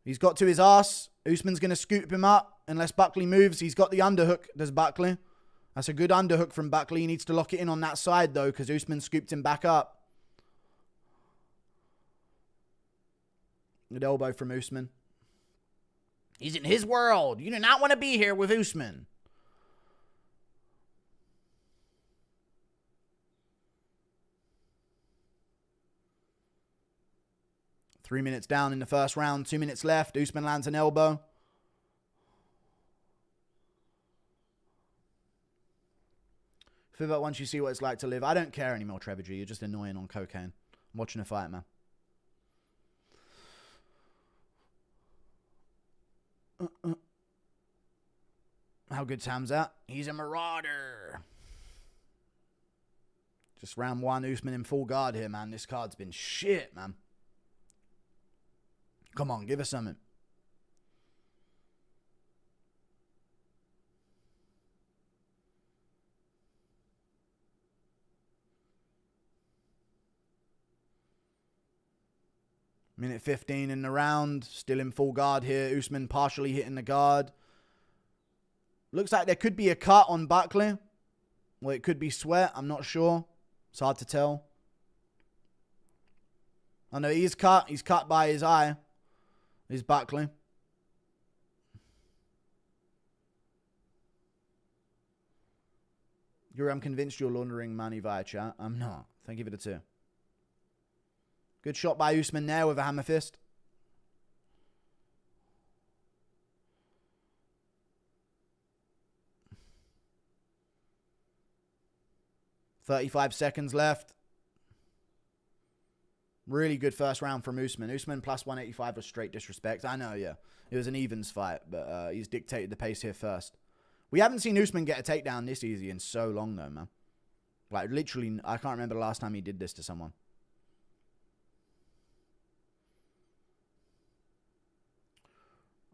He's got to his ass. Usman's going to scoop him up. Unless Buckley moves, he's got the underhook, does Buckley. That's a good underhook from Buckley. He needs to lock it in on that side, though, because Usman scooped him back up. Good elbow from Usman. He's in his world. You do not want to be here with Usman. Three minutes down in the first round. 2 minutes left. Usman lands an elbow. Feel about once you see what it's like to live. I don't care anymore, Trevor G. You're just annoying on cocaine. I'm watching a fight, man. How good's Hamzat? He's a marauder. Just round one. Usman in full guard here, man. This card's been shit, man. Come on, give us something. Minute 15 in the round. Still in full guard here. Usman partially hitting the guard. Looks like there could be a cut on Buckley. Well, it could be sweat. I'm not sure. It's hard to tell. I know he's cut. He's cut by his eye. Is Buckley. I'm convinced you're laundering money via chat. I'm not. Thank you for the 2. Good shot by Usman there with a hammer fist. .35 seconds left. Really good first round from Usman. Usman plus 185 was straight disrespect. I know, yeah. It was an evens fight, but he's dictated the pace here first. We haven't seen Usman get a takedown this easy in so long, though, man. Like, literally, I can't remember the last time he did this to someone.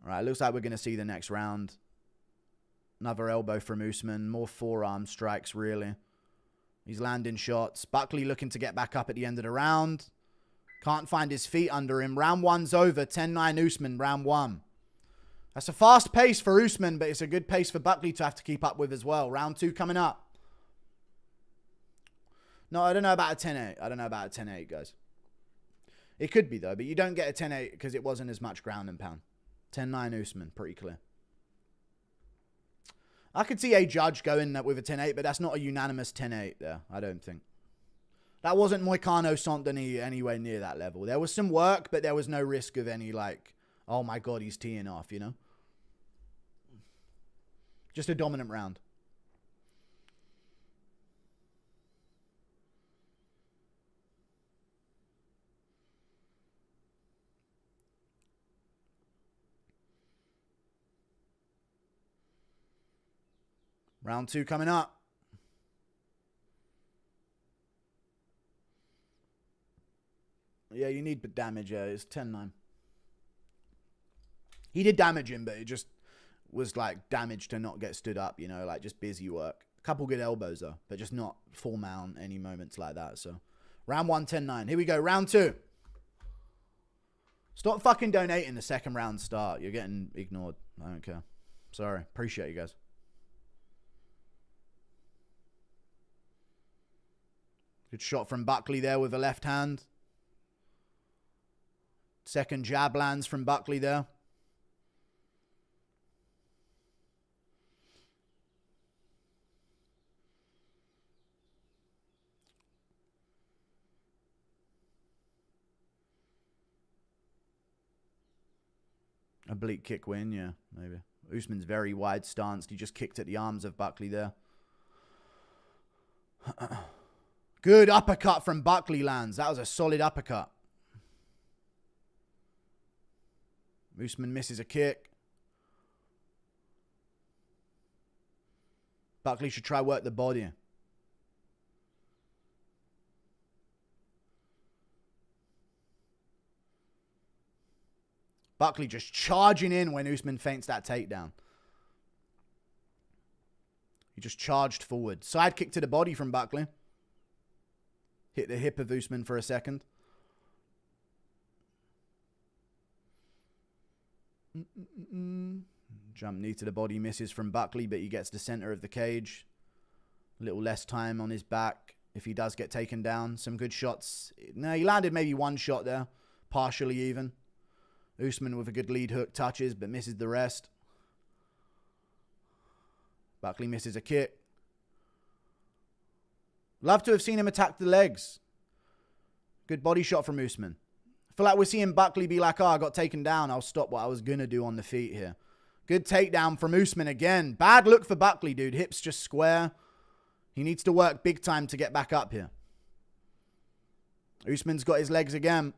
All right, looks like we're going to see the next round. Another elbow from Usman. More forearm strikes, really. He's landing shots. Buckley looking to get back up at the end of the round. Can't find his feet under him. Round one's over. 10-9 Usman, round one. That's a fast pace for Usman, but it's a good pace for Buckley to have to keep up with as well. Round two coming up. No, I don't know about a 10-8. I don't know about a 10-8, guys. It could be, though, but you don't get a 10-8 because it wasn't as much ground and pound. 10-9 Usman, pretty clear. I could see a judge going with a 10-8, but that's not a unanimous 10-8 there, I don't think. That wasn't Moicano Saint-Denis anywhere near that level. There was some work, but there was no risk of any, like, oh my God, he's teeing off, you know? Just a dominant round. Round two coming up. Yeah, you need damage. It's 10-9. He did damage him, but it just was like damage to not get stood up, you know, like just busy work. A couple good elbows, though, but just not full mount any moments like that. So, round one, 10-9. Here we go. Round two. Stop fucking donating the second round start. You're getting ignored. I don't care. Sorry. Appreciate you guys. Good shot from Buckley there with the left hand. Second jab lands from Buckley there. Oblique kick win, yeah, maybe. Usman's very wide stanced. He just kicked at the arms of Buckley there. Good uppercut from Buckley lands. That was a solid uppercut. Usman misses a kick. Buckley should try work the body. Buckley just charging in when Usman feints that takedown. He just charged forward. Side kick to the body from Buckley. Hit the hip of Usman for a second. Jump knee to the body, misses from Buckley, but he gets the center of the cage. A little less time on his back if he does get taken down. Some good shots. No, he landed maybe one shot there, partially even. Usman with a good lead hook, touches, but misses the rest. Buckley misses a kick. Love to have seen him attack the legs. Good body shot from Usman. I feel like we're seeing Buckley be like, oh, I got taken down. I'll stop what I was going to do on the feet here. Good takedown from Usman again. Bad look for Buckley, dude. Hips just square. He needs to work big time to get back up here. Usman's got his legs again.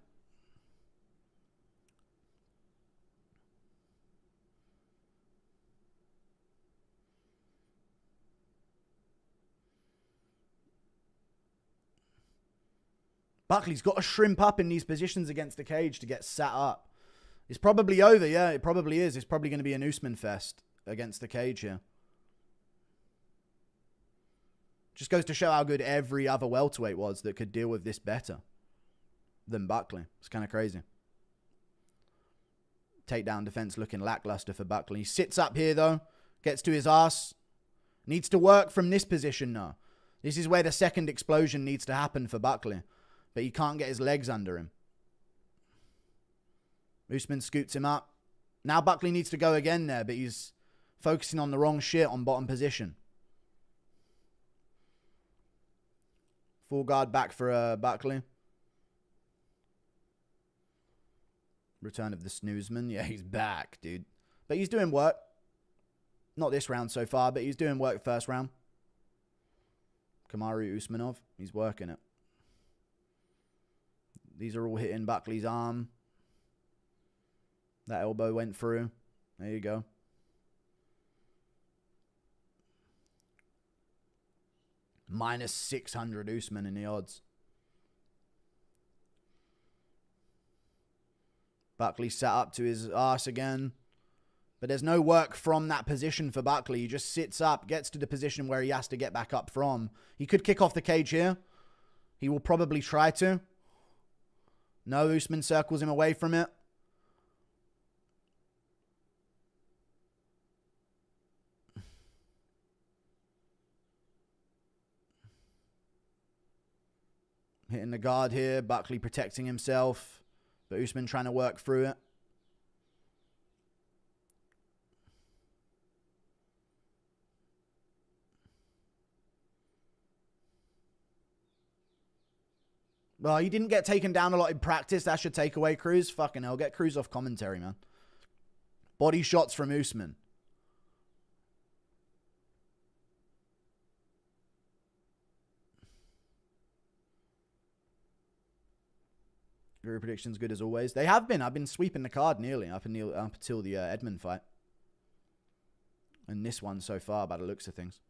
Buckley's got to shrimp up in these positions against the cage to get sat up. It's probably over, yeah, it probably is. It's probably going to be an Usman fest against the cage here. Just goes to show how good every other welterweight was that could deal with this better than Buckley. It's kind of crazy. Takedown defense looking lackluster for Buckley. He sits up here, though. Gets to his ass. Needs to work from this position now. This is where the second explosion needs to happen for Buckley. But he can't get his legs under him. Usman scoots him up. Now Buckley needs to go again there, but he's focusing on the wrong shit on bottom position. Full guard back for Buckley. Return of the snoozeman. Yeah, he's back, dude. But he's doing work. Not this round so far, but he's doing work first round. Kamaru Usmanov. He's working it. These are all hitting Buckley's arm. That elbow went through. There you go. Minus 600 Usman in the odds. Buckley sat up to his ass again. But there's no work from that position for Buckley. He just sits up, gets to the position where he has to get back up from. He could kick off the cage here. He will probably try to. No, Usman circles him away from it. Hitting the guard here. Buckley protecting himself. But Usman trying to work through it. Well, he didn't get taken down a lot in practice. That should take away Cruz. Fucking hell. Get Cruz off commentary, man. Body shots from Usman. Guru predictions good as always. They have been. I've been sweeping the card nearly up until the Edmund fight. And this one so far by the looks of things.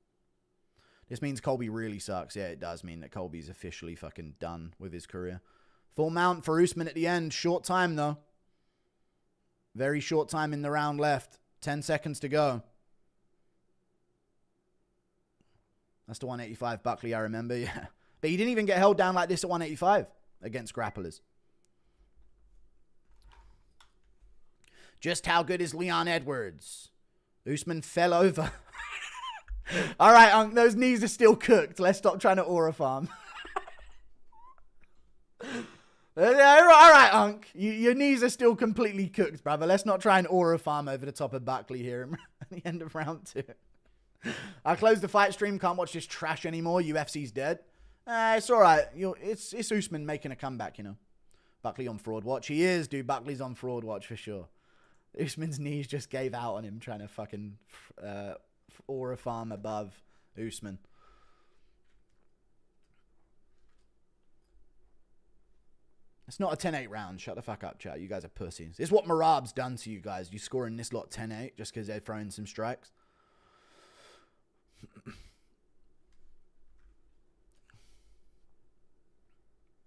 This means Colby really sucks. Yeah, it does mean that Colby's officially fucking done with his career. Full mount for Usman at the end. Short time, though. Very short time in the round left. 10 seconds to go. That's the 185 Buckley, I remember. Yeah. But he didn't even get held down like this at 185 against grapplers. Just how good is Leon Edwards? Usman fell over. All right, Unc, those knees are still cooked. Let's stop trying to aura farm. All right, Unc. Your knees are still completely cooked, brother. Let's not try and aura farm over the top of Buckley here at the end of round 2. I closed the fight stream. Can't watch this trash anymore. UFC's dead. It's all right. It's Usman making a comeback, you know. Buckley on fraud watch. He is, dude. Buckley's on fraud watch for sure. Usman's knees just gave out on him trying to fucking aura farm above Usman. It's not a 10-8 round. Shut the fuck up, chat. You guys are pussies. This is what Marab's done to you guys. You scoring this lot 10-8 just because they're throwing some strikes.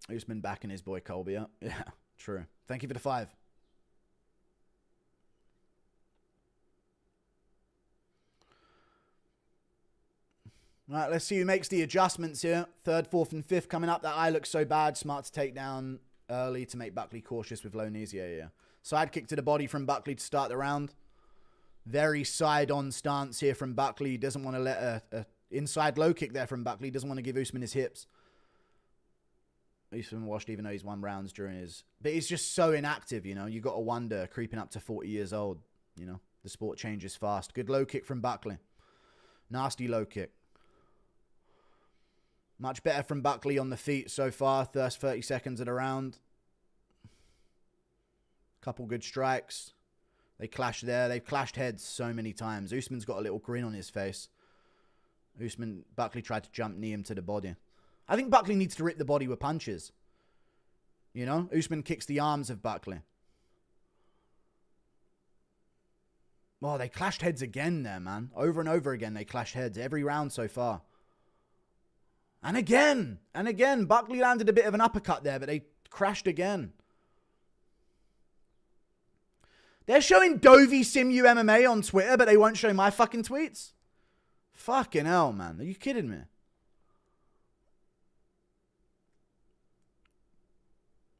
Usman backing his boy Colby up. Yeah, true. Thank you for the 5. All right, let's see who makes the adjustments here. 3rd, 4th, and 5th coming up. That eye looks so bad. Smart to take down early to make Buckley cautious with low knees. Yeah. Side kick to the body from Buckley to start the round. Very side-on stance here from Buckley. He doesn't want to let a inside low kick there from Buckley. He doesn't want to give Usman his hips. Usman washed even though he's won rounds during his... But he's just so inactive, you know. You got to wonder, creeping up to 40 years old, you know. The sport changes fast. Good low kick from Buckley. Nasty low kick. Much better from Buckley on the feet so far. First 30 seconds of the round. Couple good strikes. They clash there. They've clashed heads so many times. Usman's got a little grin on his face. Buckley tried to jump knee him to the body. I think Buckley needs to rip the body with punches. You know? Usman kicks the arms of Buckley. Oh, they clashed heads again there, man. Over and over again, they clashed heads. Every round so far. And again. Buckley landed a bit of an uppercut there, but they crashed again. They're showing Dovey Simu MMA on Twitter, but they won't show my fucking tweets. Fucking hell, man. Are you kidding me?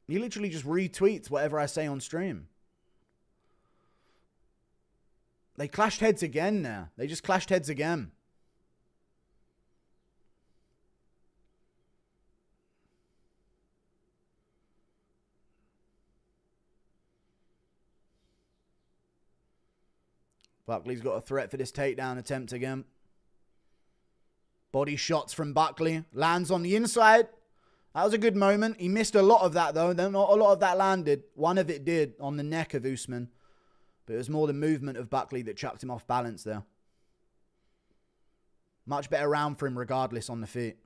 He literally just retweets whatever I say on stream. They clashed heads again there. They just clashed heads again. Buckley's got a threat for this takedown attempt again. Body shots from Buckley. Lands on the inside. That was a good moment. He missed a lot of that, though. Not a lot of that landed. One of it did on the neck of Usman. But it was more the movement of Buckley that chucked him off balance there. Much better round for him regardless on the feet.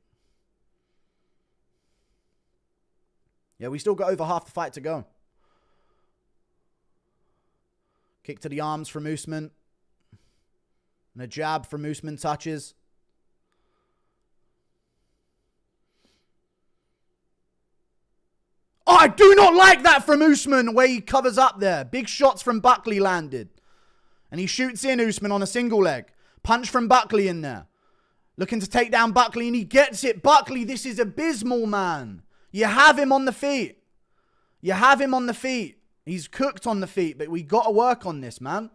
Yeah, we still got over half the fight to go. Kick to the arms from Usman. And a jab from Usman touches. Oh, I do not like that from Usman, where he covers up there. Big shots from Buckley landed. And he shoots in Usman on a single leg. Punch from Buckley in there. Looking to take down Buckley, and he gets it. Buckley, this is abysmal, man. You have him on the feet. He's cooked on the feet, but we got to work on this, man.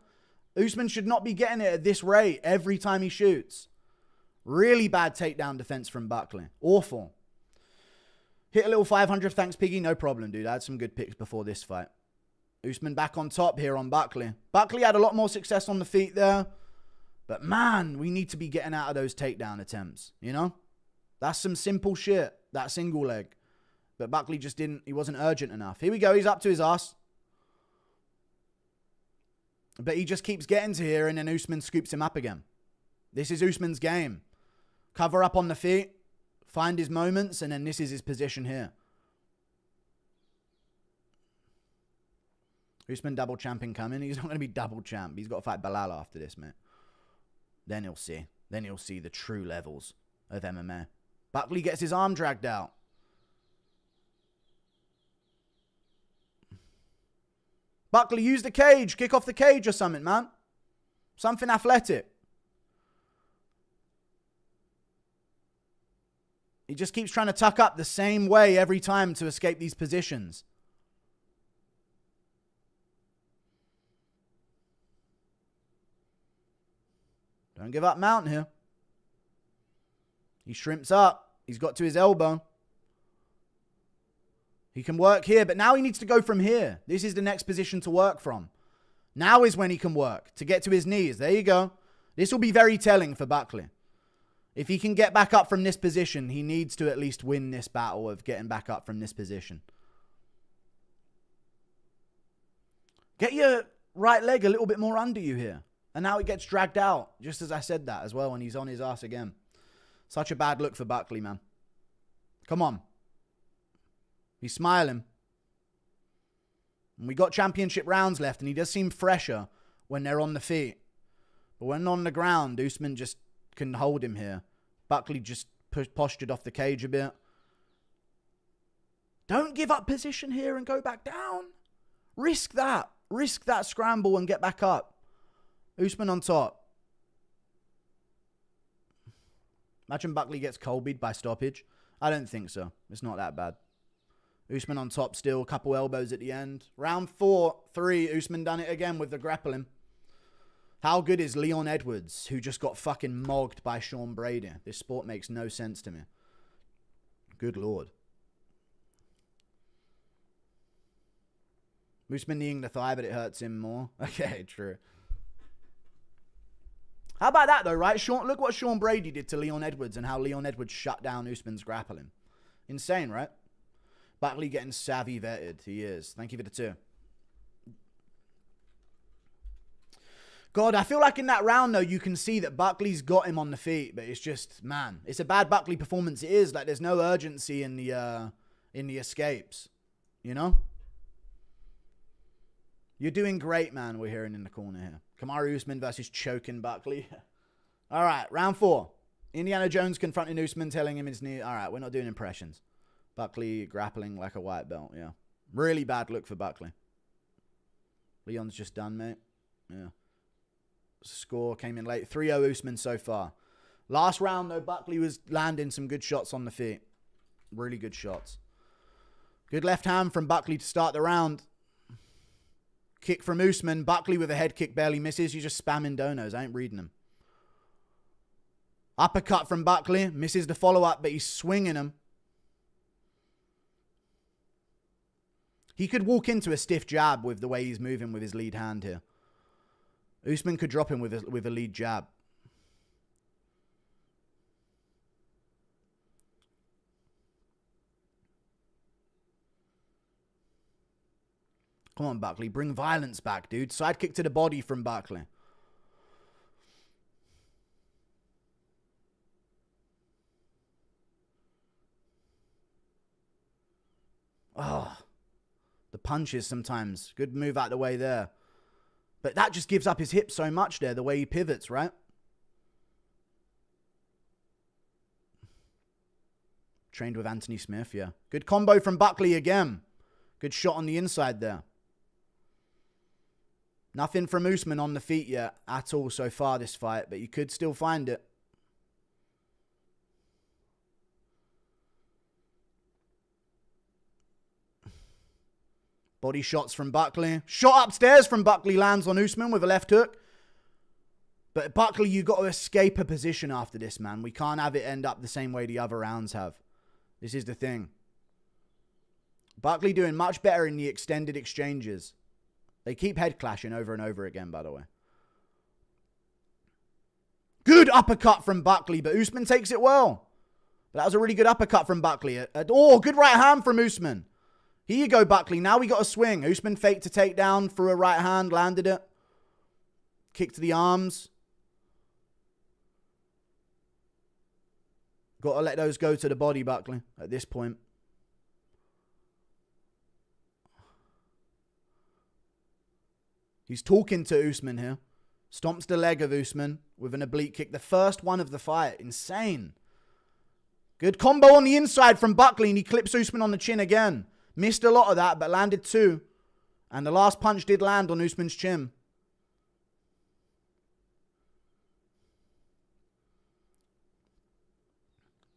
Usman should not be getting it at this rate every time he shoots. Really bad takedown defense from Buckley. Awful. Hit a little 500. Thanks, Piggy. No problem, dude. I had some good picks before this fight. Usman back on top here on Buckley. Buckley had a lot more success on the feet there. But, man, we need to be getting out of those takedown attempts, you know? That's some simple shit, that single leg. But Buckley just didn't, he wasn't urgent enough. Here we go. He's up to his ass. But he just keeps getting to here, and then Usman scoops him up again. This is Usman's game. Cover up on the feet, find his moments, and then this is his position here. Usman double champ incoming. He's not going to be double champ. He's got to fight Bilal after this, mate. Then he'll see. Then he'll see the true levels of MMA. Buckley gets his arm dragged out. Buckley, use the cage. Kick off the cage or something, man. Something athletic. He just keeps trying to tuck up the same way every time to escape these positions. Don't give up mount here. He shrimps up. He's got to his elbow. He can work here, but now he needs to go from here. This is the next position to work from. Now is when he can work to get to his knees. There you go. This will be very telling for Buckley. If he can get back up from this position, he needs to at least win this battle of getting back up from this position. Get your right leg a little bit more under you here. And now it gets dragged out, just as I said that as well, and he's on his ass again. Such a bad look for Buckley, man. Come on. He's smiling. And we got championship rounds left, and he does seem fresher when they're on the feet. But when on the ground, Usman just can hold him here. Buckley just postured off the cage a bit. Don't give up position here and go back down. Risk that. Risk that scramble and get back up. Usman on top. Imagine Buckley gets Colby'd by stoppage. I don't think so. It's not that bad. Usman on top still. Couple elbows at the end. Round 4-3. Usman done it again with the grappling. How good is Leon Edwards, who just got fucking mogged by Sean Brady? This sport makes no sense to me. Good Lord. Usman kneeing the thigh, but it hurts him more. Okay, true. How about that, though, right? Look what Sean Brady did to Leon Edwards and how Leon Edwards shut down Usman's grappling. Insane, right? Buckley getting savvy vetted. He is. Thank you for the 2. God, I feel like in that round, though, you can see that Buckley's got him on the feet, but it's just, man, it's a bad Buckley performance. It is. Like, there's no urgency in the escapes, you know? You're doing great, man, we're hearing in the corner here. Kamaru Usman versus choking Buckley. All right, round 4. Indiana Jones confronting Usman, telling him his knee. All right, we're not doing impressions. Buckley grappling like a white belt, yeah. Really bad look for Buckley. Leon's just done, mate. Yeah. Score came in late. 3-0 Usman so far. Last round, though, Buckley was landing some good shots on the feet. Really good shots. Good left hand from Buckley to start the round. Kick from Usman. Buckley with a head kick barely misses. You're just spamming donos. I ain't reading them. Uppercut from Buckley. Misses the follow-up, but he's swinging him. He could walk into a stiff jab with the way he's moving with his lead hand here. Usman could drop him with a lead jab. Come on, Buckley. Bring violence back, dude. Side kick to the body from Buckley. Oh, the punches sometimes. Good move out the way there. But that just gives up his hips so much there, the way he pivots, right? Trained with Anthony Smith, yeah. Good combo from Buckley again. Good shot on the inside there. Nothing from Usman on the feet yet at all so far this fight, but you could still find it. Body shots from Buckley. Shot upstairs from Buckley lands on Usman with a left hook. But Buckley, you got to escape a position after this, man. We can't have it end up the same way the other rounds have. This is the thing. Buckley doing much better in the extended exchanges. They keep head clashing over and over again, by the way. Good uppercut from Buckley, but Usman takes it well. But that was a really good uppercut from Buckley. Oh, good right hand from Usman. Here you go, Buckley. Now we got a swing. Usman faked to take down, threw a right hand, landed it. Kick to the arms. Got to let those go to the body, Buckley, at this point. He's talking to Usman here. Stomps the leg of Usman with an oblique kick. The first one of the fight. Insane. Good combo on the inside from Buckley, and he clips Usman on the chin again. Missed a lot of that, but landed 2. And the last punch did land on Usman's chin.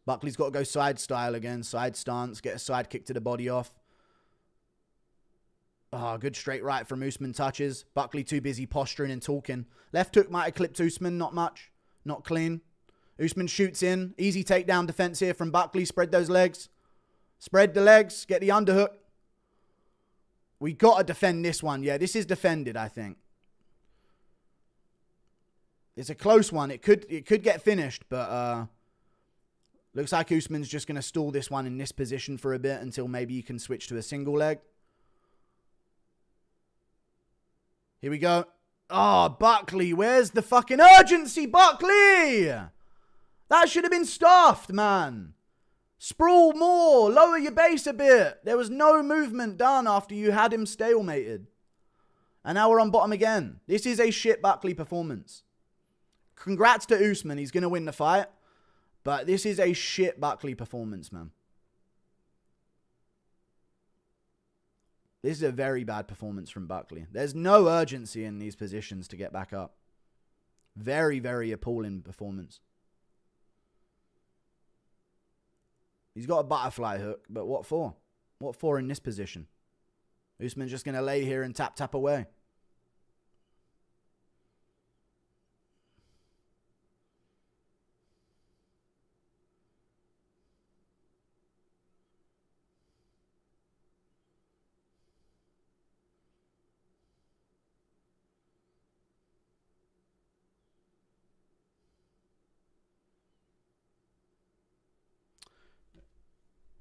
Buckley's got to go side style again. Side stance. Get a side kick to the body off. Oh, good straight right from Usman touches. Buckley too busy posturing and talking. Left hook might have clipped Usman. Not much. Not clean. Usman shoots in. Easy takedown defense here from Buckley. Spread those legs. Spread the legs. Get the underhook. We got to defend this one. Yeah, this is defended, I think. It's a close one. It could get finished, but looks like Usman's just going to stall this one in this position for a bit until maybe you can switch to a single leg. Here we go. Oh, Buckley. Where's the fucking urgency, Buckley? That should have been stuffed, man. Sprawl more. Lower your base a bit. There was no movement done after you had him stalemated. And now we're on bottom again. This is a shit Buckley performance. Congrats to Usman. He's going to win the fight. But this is a shit Buckley performance, man. This is a very bad performance from Buckley. There's no urgency in these positions to get back up. Very, very appalling performance. He's got a butterfly hook, but what for? What for in this position? Usman's just going to lay here and tap away.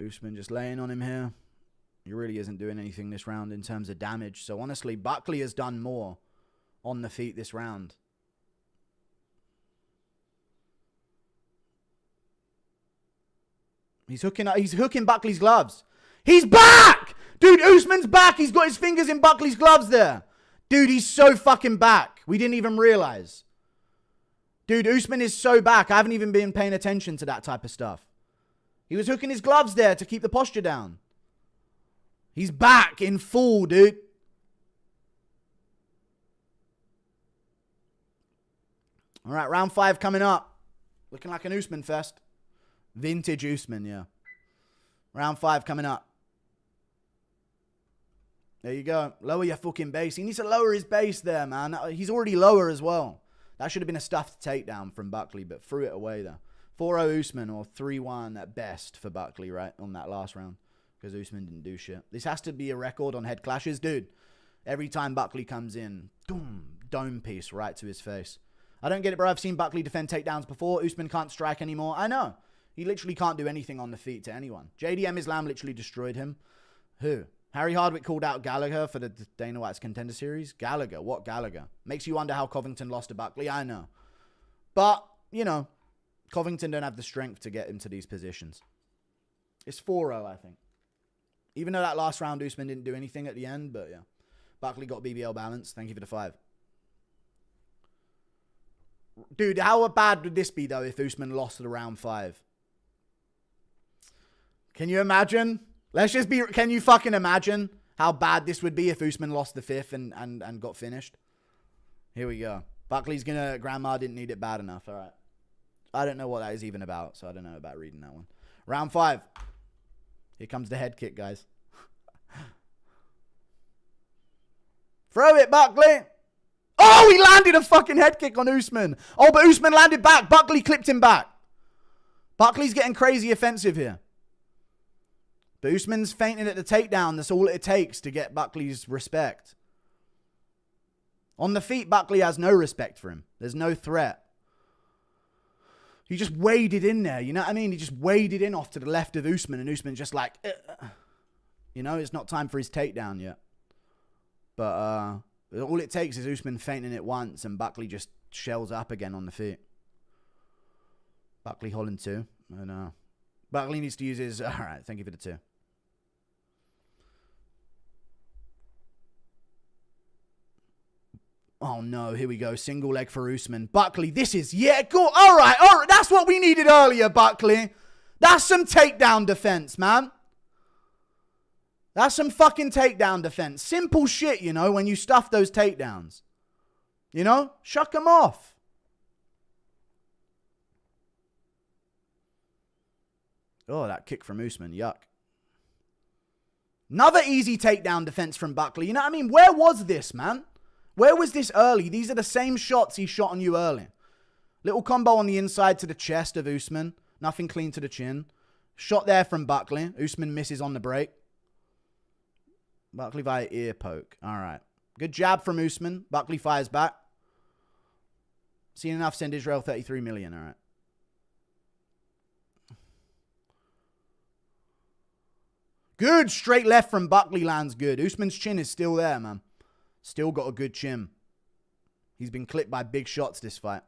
Usman just laying on him here. He really isn't doing anything this round in terms of damage. So honestly, Buckley has done more on the feet this round. He's hooking Buckley's gloves. He's back! Dude, Usman's back. He's got his fingers in Buckley's gloves there. Dude, he's so fucking back. We didn't even realize. Dude, Usman is so back. I haven't even been paying attention to that type of stuff. He was hooking his gloves there to keep the posture down. He's back in full, dude. All right, round 5 coming up. Looking like an Usman fest. Vintage Usman, yeah. Round 5 coming up. There you go. Lower your fucking base. He needs to lower his base there, man. He's already lower as well. That should have been a stuffed takedown from Buckley, but threw it away there. 4-0 Usman or 3-1 at best for Buckley, right, on that last round. Because Usman didn't do shit. This has to be a record on head clashes. Dude, every time Buckley comes in, boom, dome piece right to his face. I don't get it, bro. I've seen Buckley defend takedowns before. Usman can't strike anymore. I know. He literally can't do anything on the feet to anyone. JDM Islam literally destroyed him. Who? Harry Hardwick called out Gallagher for the Dana White's Contender Series. Gallagher? What Gallagher? Makes you wonder how Covington lost to Buckley. I know. But, you know, Covington don't have the strength to get into these positions. It's 4-0, I think. Even though that last round, Usman didn't do anything at the end, but yeah. Buckley got BBL balance. Thank you for the 5. Dude, how bad would this be, though, if Usman lost to the round 5? Can you imagine? Can you fucking imagine how bad this would be if Usman lost the 5th and got finished? Here we go. Buckley's gonna, grandma didn't need it bad enough. All right. I don't know what that is even about, so I don't know about reading that one. Round 5. Here comes the head kick, guys. Throw it, Buckley. Oh, he landed a fucking head kick on Usman. Oh, but Usman landed back. Buckley clipped him back. Buckley's getting crazy offensive here. But Usman's fainting at the takedown. That's all it takes to get Buckley's respect. On the feet, Buckley has no respect for him. There's no threat. He just waded in there, you know what I mean? He just waded in off to the left of Usman, and Usman just like, you know, it's not time for his takedown yet. But all it takes is Usman fainting it once, and Buckley just shells up again on the feet. Buckley Holland 2. And Buckley needs to use his... All right, thank you for the 2. Oh, no, here we go. Single leg for Usman. Buckley, this is... Yeah, cool. All right. That's what we needed earlier, Buckley. That's some takedown defense, man. That's some fucking takedown defense. Simple shit, you know, when you stuff those takedowns. You know? Shuck them off. Oh, that kick from Usman. Yuck. Another easy takedown defense from Buckley. You know what I mean? Where was this, man? Where was this early? These are the same shots he shot on you early. Little combo on the inside to the chest of Usman. Nothing clean to the chin. Shot there from Buckley. Usman misses on the break. Buckley via ear poke. All right. Good jab from Usman. Buckley fires back. Seen enough, send Israel 33 million. All right. Good straight left from Buckley lands good. Usman's chin is still there, man. Still got a good chin. He's been clipped by big shots this fight.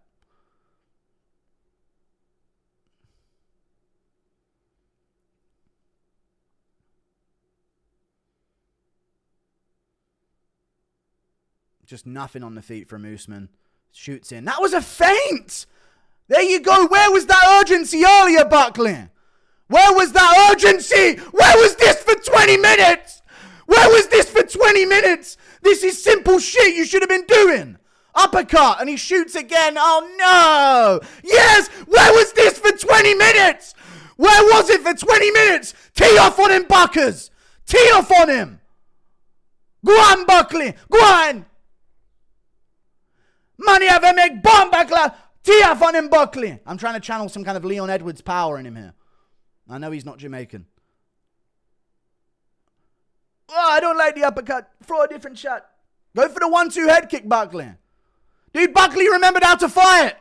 Just nothing on the feet from Usman. Shoots in. That was a feint! There you go. Where was that urgency earlier, Buckley? Where was that urgency? Where was this for 20 minutes? Where was this for 20 minutes? This is simple shit you should have been doing. Uppercut, and he shoots again. Oh, no. Yes, where was this for 20 minutes? Where was it for 20 minutes? Tee off on him, Buckers. Tee off on him. Go on, Buckley. Go on. Money have a make bomb backla. Tee off on him, Buckley. I'm trying to channel some kind of Leon Edwards power in him here. I know he's not Jamaican. Oh, I don't like the uppercut. Throw a different shot. Go for the 1-2 head kick, Buckley. Dude, Buckley remembered how to fight.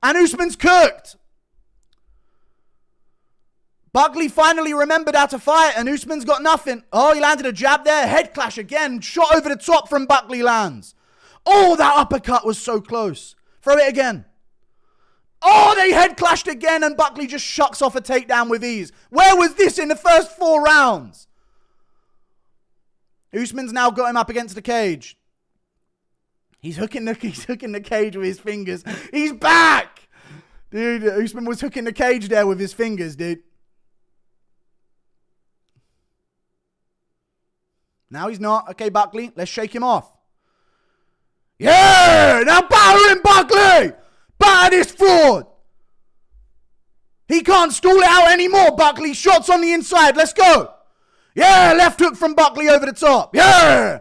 And Usman's cooked. Buckley finally remembered how to fight, and Usman's got nothing. Oh, he landed a jab there. Head clash again. Shot over the top from Buckley lands. Oh, that uppercut was so close. Throw it again. Oh, they head clashed again, and Buckley just shucks off a takedown with ease. Where was this in the first 4 rounds? Usman's now got him up against the cage. He's hooking the cage with his fingers. He's back! Dude, Usman was hooking the cage there with his fingers, dude. Now he's not. Okay, Buckley, let's shake him off. Yeah! Now batter him, Buckley! Batter this fraud! He can't stall it out anymore, Buckley. Shots on the inside. Let's go. Yeah, left hook from Buckley over the top. Yeah!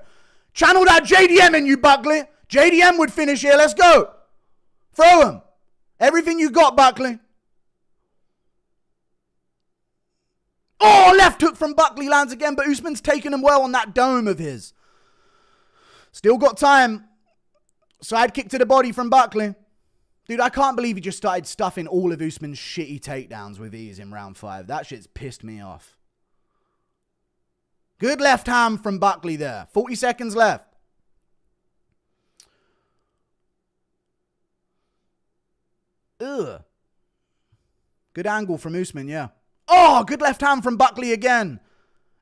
Channel that JDM in you, Buckley. JDM would finish here. Let's go. Throw him. Everything you got, Buckley. Oh, left hook from Buckley lands again, but Usman's taken him well on that dome of his. Still got time. Side kick to the body from Buckley. Dude, I can't believe he just started stuffing all of Usman's shitty takedowns with ease in round 5. That shit's pissed me off. Good left hand from Buckley there. 40 seconds left. Ugh. Good angle from Usman, yeah. Oh, good left hand from Buckley again.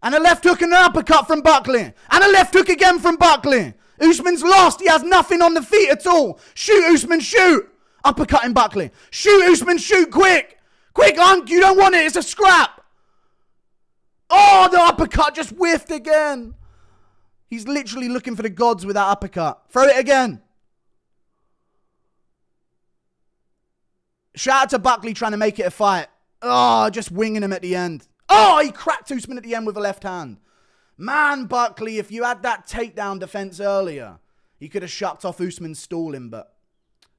And a left hook and an uppercut from Buckley. And a left hook again from Buckley. Usman's lost. He has nothing on the feet at all. Shoot, Usman, shoot. Uppercutting Buckley. Shoot, Usman, shoot, quick. Quick, Unk, you don't want it. It's a scrap. Oh, the uppercut just whiffed again. He's literally looking for the gods with that uppercut. Throw it again. Shout out to Buckley trying to make it a fight. Oh, just winging him at the end. Oh, he cracked Usman at the end with a left hand. Man, Buckley, if you had that takedown defense earlier, he could have shucked off Usman's stalling, but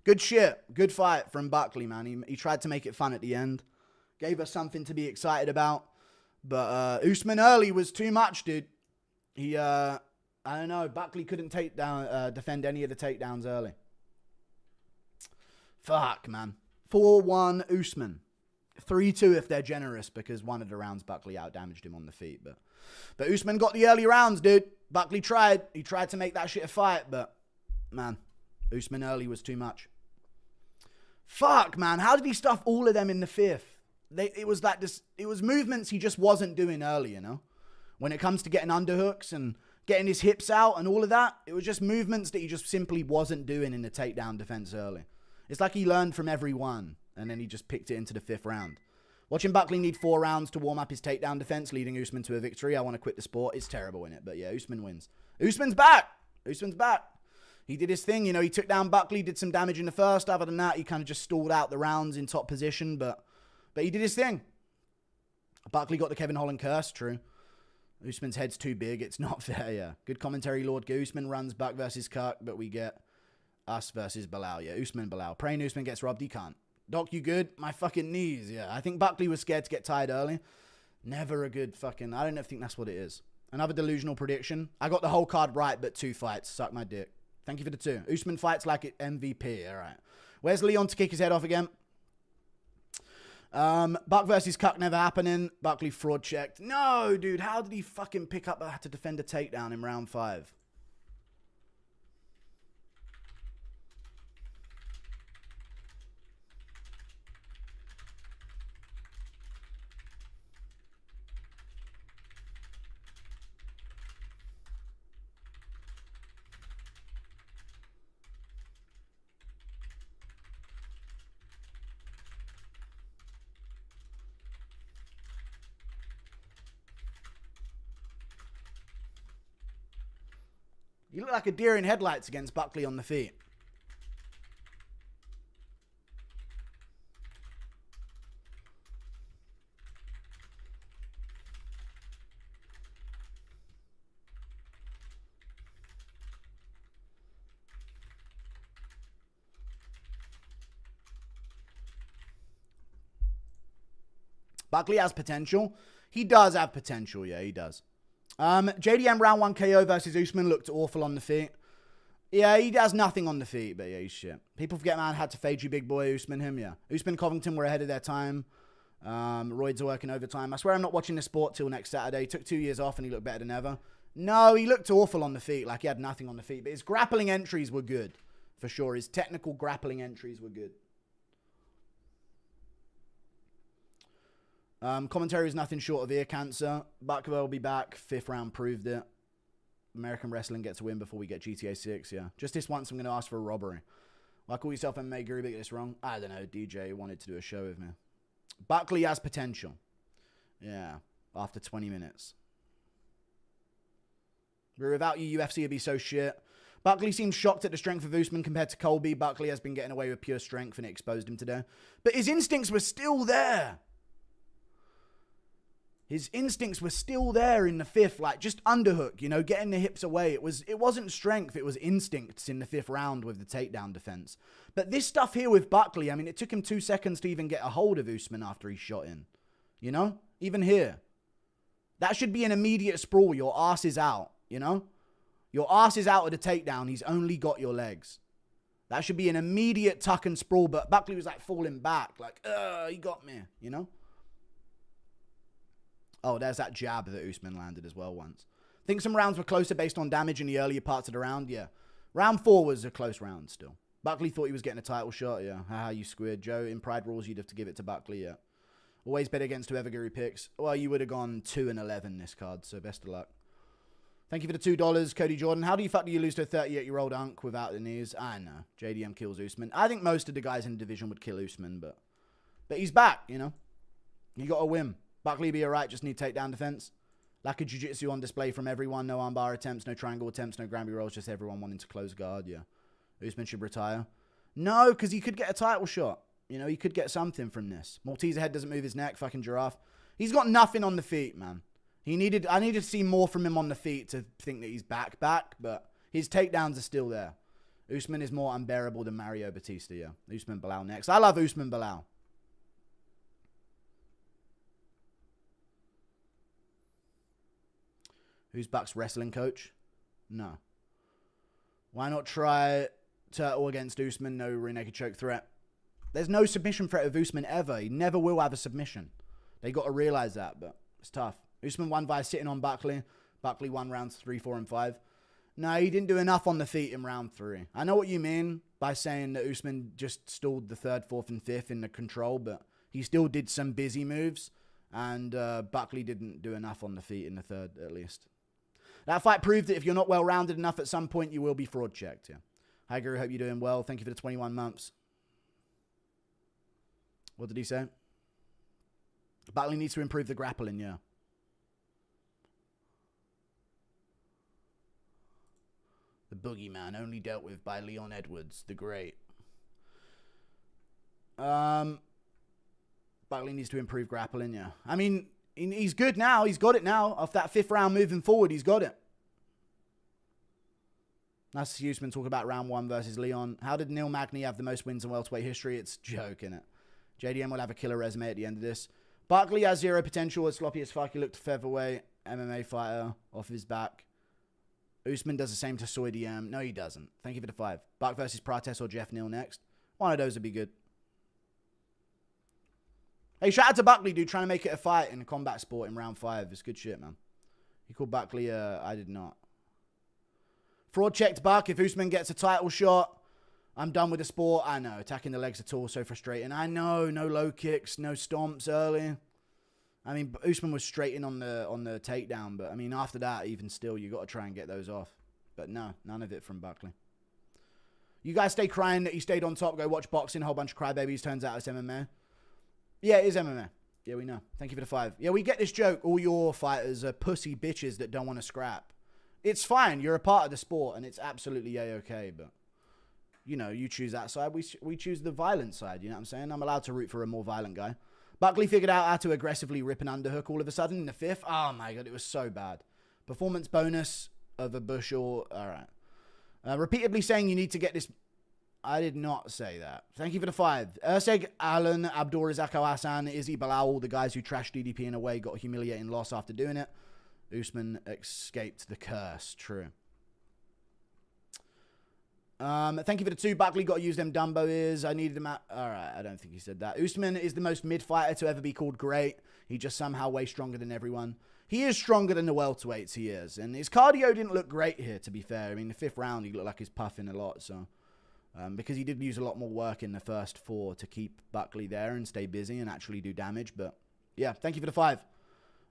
good shit. Good fight from Buckley, man. He tried to make it fun at the end. Gave us something to be excited about. But Usman early was too much, dude. He, I don't know. Buckley couldn't defend any of the takedowns early. Fuck, man. 4-1 Usman. 3-2 if they're generous, because one of the rounds Buckley outdamaged him on the feet. But Usman got the early rounds, dude. Buckley tried. He tried to make that shit a fight, but man, Usman early was too much. Fuck, man. How did he stuff all of them in the 5th? It was movements he just wasn't doing early, you know? When it comes to getting underhooks and getting his hips out and all of that, it was just movements that he just simply wasn't doing in the takedown defense early. It's like he learned from every one, and then he just picked it into the 5th round. Watching Buckley need 4 rounds to warm up his takedown defense, leading Usman to a victory. I want to quit the sport. It's terrible in it, but yeah, Usman wins. Usman's back. Usman's back. He did his thing, you know, he took down Buckley, did some damage in the first. Other than that, he kind of just stalled out the rounds in top position, but he did his thing. Buckley got the Kevin Holland curse, true. Usman's head's too big. It's not fair, yeah. Good commentary, Lord. Usman runs Buck versus Kirk, but we get us versus Bilal. Yeah, Usman, Bilal. Praying Usman gets robbed. He can't. Doc, you good? My fucking knees, yeah. I think Buckley was scared to get tired early. Never a good fucking... I don't think that's what it is. Another delusional prediction. I got the whole card right, but 2 fights. Suck my dick. Thank you for the 2. Usman fights like it MVP. All right. Where's Leon to kick his head off again? Buck versus Cuck never happening. Buckley fraud checked. No, dude. How did he fucking pick up to defend a takedown in round 5? You look like a deer in headlights against Buckley on the feet. Buckley has potential. He does have potential. Yeah, he does. JDM round 1 KO versus Usman looked awful on the feet. Yeah, he has nothing on the feet, but yeah, he's shit. People forget, man, had to fade you, big boy. Usman, him, yeah. Usman, Covington were ahead of their time. Roids are working overtime. I swear I'm not watching the sport till next Saturday. Took 2 years off and he looked better than ever. No, he looked awful on the feet. Like he had nothing on the feet. But his grappling entries were good, for sure. His technical grappling entries were good. Commentary is nothing short of ear cancer. Buckley will be back. 5th round proved it. American Wrestling gets a win before we get GTA 6, yeah. Just this once, I'm going to ask for a robbery. Why call yourself MMA Guru, but get this wrong? I don't know. DJ wanted to do a show with me. Buckley has potential. Yeah, after 20 minutes. But without you, UFC would be so shit. Buckley seems shocked at the strength of Usman compared to Colby. Buckley has been getting away with pure strength and it exposed him today. But his instincts were still there. His instincts were still there in the 5th, like just underhook, you know, getting the hips away. It wasn't strength, it was instincts in the 5th round with the takedown defense. But this stuff here with Buckley, I mean, it took him 2 seconds to even get a hold of Usman after he shot in. You know? Even here. That should be an immediate sprawl. Your ass is out, you know? Your ass is out of the takedown. He's only got your legs. That should be an immediate tuck and sprawl, but Buckley was like falling back, like, he got me, you know? Oh, there's that jab that Usman landed as well once. Think some rounds were closer based on damage in the earlier parts of the round? Yeah. Round 4 was a close round still. Buckley thought he was getting a title shot? Yeah. Haha, you squid. Joe, in Pride Rules, you'd have to give it to Buckley, yeah. Always bet against whoever Guru picks. Well, you would have gone 2-11 this card, so best of luck. Thank you for the $2, Cody Jordan. How do you lose to a 38-year-old unk without the knees? I know. JDM kills Usman. I think most of the guys in the division would kill Usman, but he's back, you know. You got to win. Buckley be alright, just need takedown defense. Lack of jiu-jitsu on display from everyone. No armbar attempts, no triangle attempts, no Granby rolls, just everyone wanting to close guard, yeah. Usman should retire. No, because he could get a title shot. You know, he could get something from this. Malteser head doesn't move his neck, fucking giraffe. He's got nothing on the feet, man. I needed to see more from him on the feet to think that he's back, but his takedowns are still there. Usman is more unbearable than Mario Batista, yeah. Usman Bilal next. I love Usman Bilal. Who's Buck's wrestling coach? No. Why not try Turtle against Usman? No rear naked choke threat. There's no submission threat of Usman ever. He never will have a submission. They got to realize that, but it's tough. Usman won by sitting on Buckley. Buckley won rounds 3, 4, and 5. No, he didn't do enough on the feet in round 3. I know what you mean by saying that Usman just stalled the 3rd, 4th, and 5th in the control, but he still did some busy moves, and Buckley didn't do enough on the feet in the 3rd, at least. That fight proved that if you're not well-rounded enough at some point, you will be fraud-checked. Yeah. Hi, Guru. Hope you're doing well. Thank you for the 21 months. What did he say? Buckley needs to improve the grappling, yeah. The boogeyman only dealt with by Leon Edwards, the great. Buckley needs to improve grappling, yeah. I mean, he's good now. He's got it now. Off that 5th round moving forward, he's got it. Nice to see Usman talk about round 1 versus Leon. How did Neil Magny have the most wins in welterweight history? It's a joke, innit? JDM will have a killer resume at the end of this. Buckley has 0 potential. As sloppy as fuck. He looked featherweight. MMA fighter. Off his back. Usman does the same to Soy DM. No, he doesn't. Thank you for the 5. Buck versus Prates or Jeff Neal next. One of those would be good. Hey, shout out to Buckley, dude, trying to make it a fight in a combat sport in round 5. It's good shit, man. He called Buckley, I did not. Fraud checked Buck. If Usman gets a title shot, I'm done with the sport. I know. Attacking the legs at all, so frustrating. I know. No low kicks, no stomps early. I mean, Usman was straight in on the takedown, but I mean, after that, even still, you got to try and get those off. But no, none of it from Buckley. You guys stay crying that he stayed on top. Go watch boxing. A whole bunch of crybabies. Turns out it's MMA. Yeah, it is MMA. Yeah, we know. Thank you for the 5. Yeah, we get this joke. All your fighters are pussy bitches that don't want to scrap. It's fine. You're a part of the sport, and it's absolutely A-okay, but, you know, you choose that side. We choose the violent side, you know what I'm saying? I'm allowed to root for a more violent guy. Buckley figured out how to aggressively rip an underhook all of a sudden in the 5th. Oh, my God, it was so bad. Performance bonus of a bushel. All right. Repeatedly saying you need to get this. I did not say that. Thank you for the 5. Urseg, Allen, Abdulrazak Hassan, Izzy, Bilal, all the guys who trashed DDP in a way got a humiliating loss after doing it. Usman escaped the curse. True. Thank you for the 2. Buckley got to use them Dumbo ears. I needed them out. All right, I don't think he said that. Usman is the most mid fighter to ever be called great. He just somehow way stronger than everyone. He is stronger than the welterweights, he is. And his cardio didn't look great here, to be fair. I mean, the 5th round, he looked like he's puffing a lot, so... because he did use a lot more work in the first 4 to keep Buckley there and stay busy and actually do damage. But, yeah, thank you for the 5.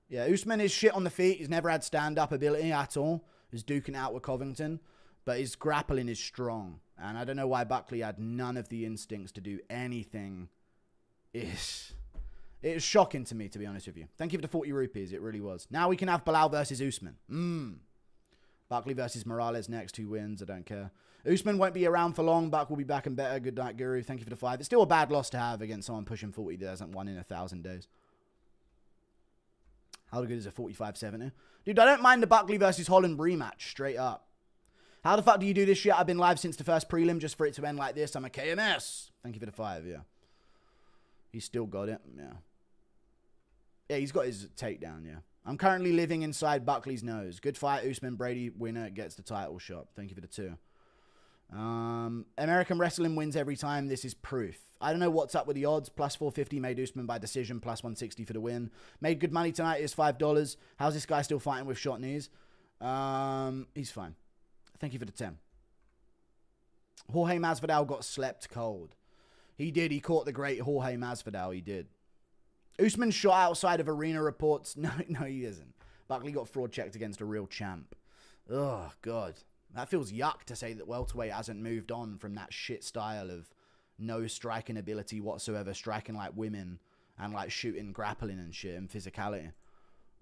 Yeah, Usman is shit on the feet. He's never had stand-up ability at all. He's duking out with Covington. But his grappling is strong. And I don't know why Buckley had none of the instincts to do anything. It is shocking to me, to be honest with you. Thank you for the 40 rupees. It really was. Now we can have Bilal versus Usman. Buckley versus Morales next. Who wins? I don't care. Usman won't be around for long. Buck will be back and better. Good night, Guru. Thank you for the 5. It's still a bad loss to have against someone pushing 40 that hasn't won in 1,000 days. How good is a 45-70? Dude, I don't mind the Buckley versus Holland rematch. Straight up. How the fuck do you do this shit? I've been live since the first prelim just for it to end like this. I'm a KMS. Thank you for the 5, yeah. He's still got it, yeah. Yeah, he's got his takedown, yeah. I'm currently living inside Buckley's nose. Good fight, Usman. Brady winner gets the title shot. Thank you for the 2. American wrestling wins every time. This is proof. I don't know what's up with the odds. Plus 450 made Usman by decision. Plus 160 for the win. Made good money tonight. Is $5. How's this guy still fighting with shot knees? He's fine. Thank you for the 10. Jorge Masvidal got slept cold. He did. He caught the great Jorge Masvidal. He did. Usman shot outside of arena reports. No, he isn't. Buckley got fraud checked against a real champ. Oh, God. That feels yuck to say that welterweight hasn't moved on from that shit style of no striking ability whatsoever, striking like women and like shooting, grappling and shit and physicality.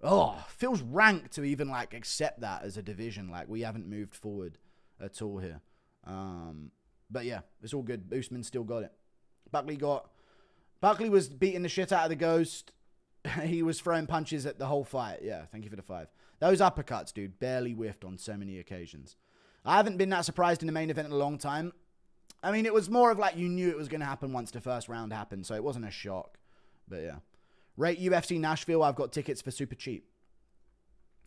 Oh, feels rank to even like accept that as a division. Like we haven't moved forward at all here. But yeah, it's all good. Usman still got it. Buckley was beating the shit out of the Ghost. He was throwing punches at the whole fight. Yeah, thank you for the 5. Those uppercuts, dude, barely whiffed on so many occasions. I haven't been that surprised in the main event in a long time. I mean, it was more of like you knew it was going to happen once the first round happened, so it wasn't a shock. But yeah. Rate UFC Nashville. I've got tickets for super cheap.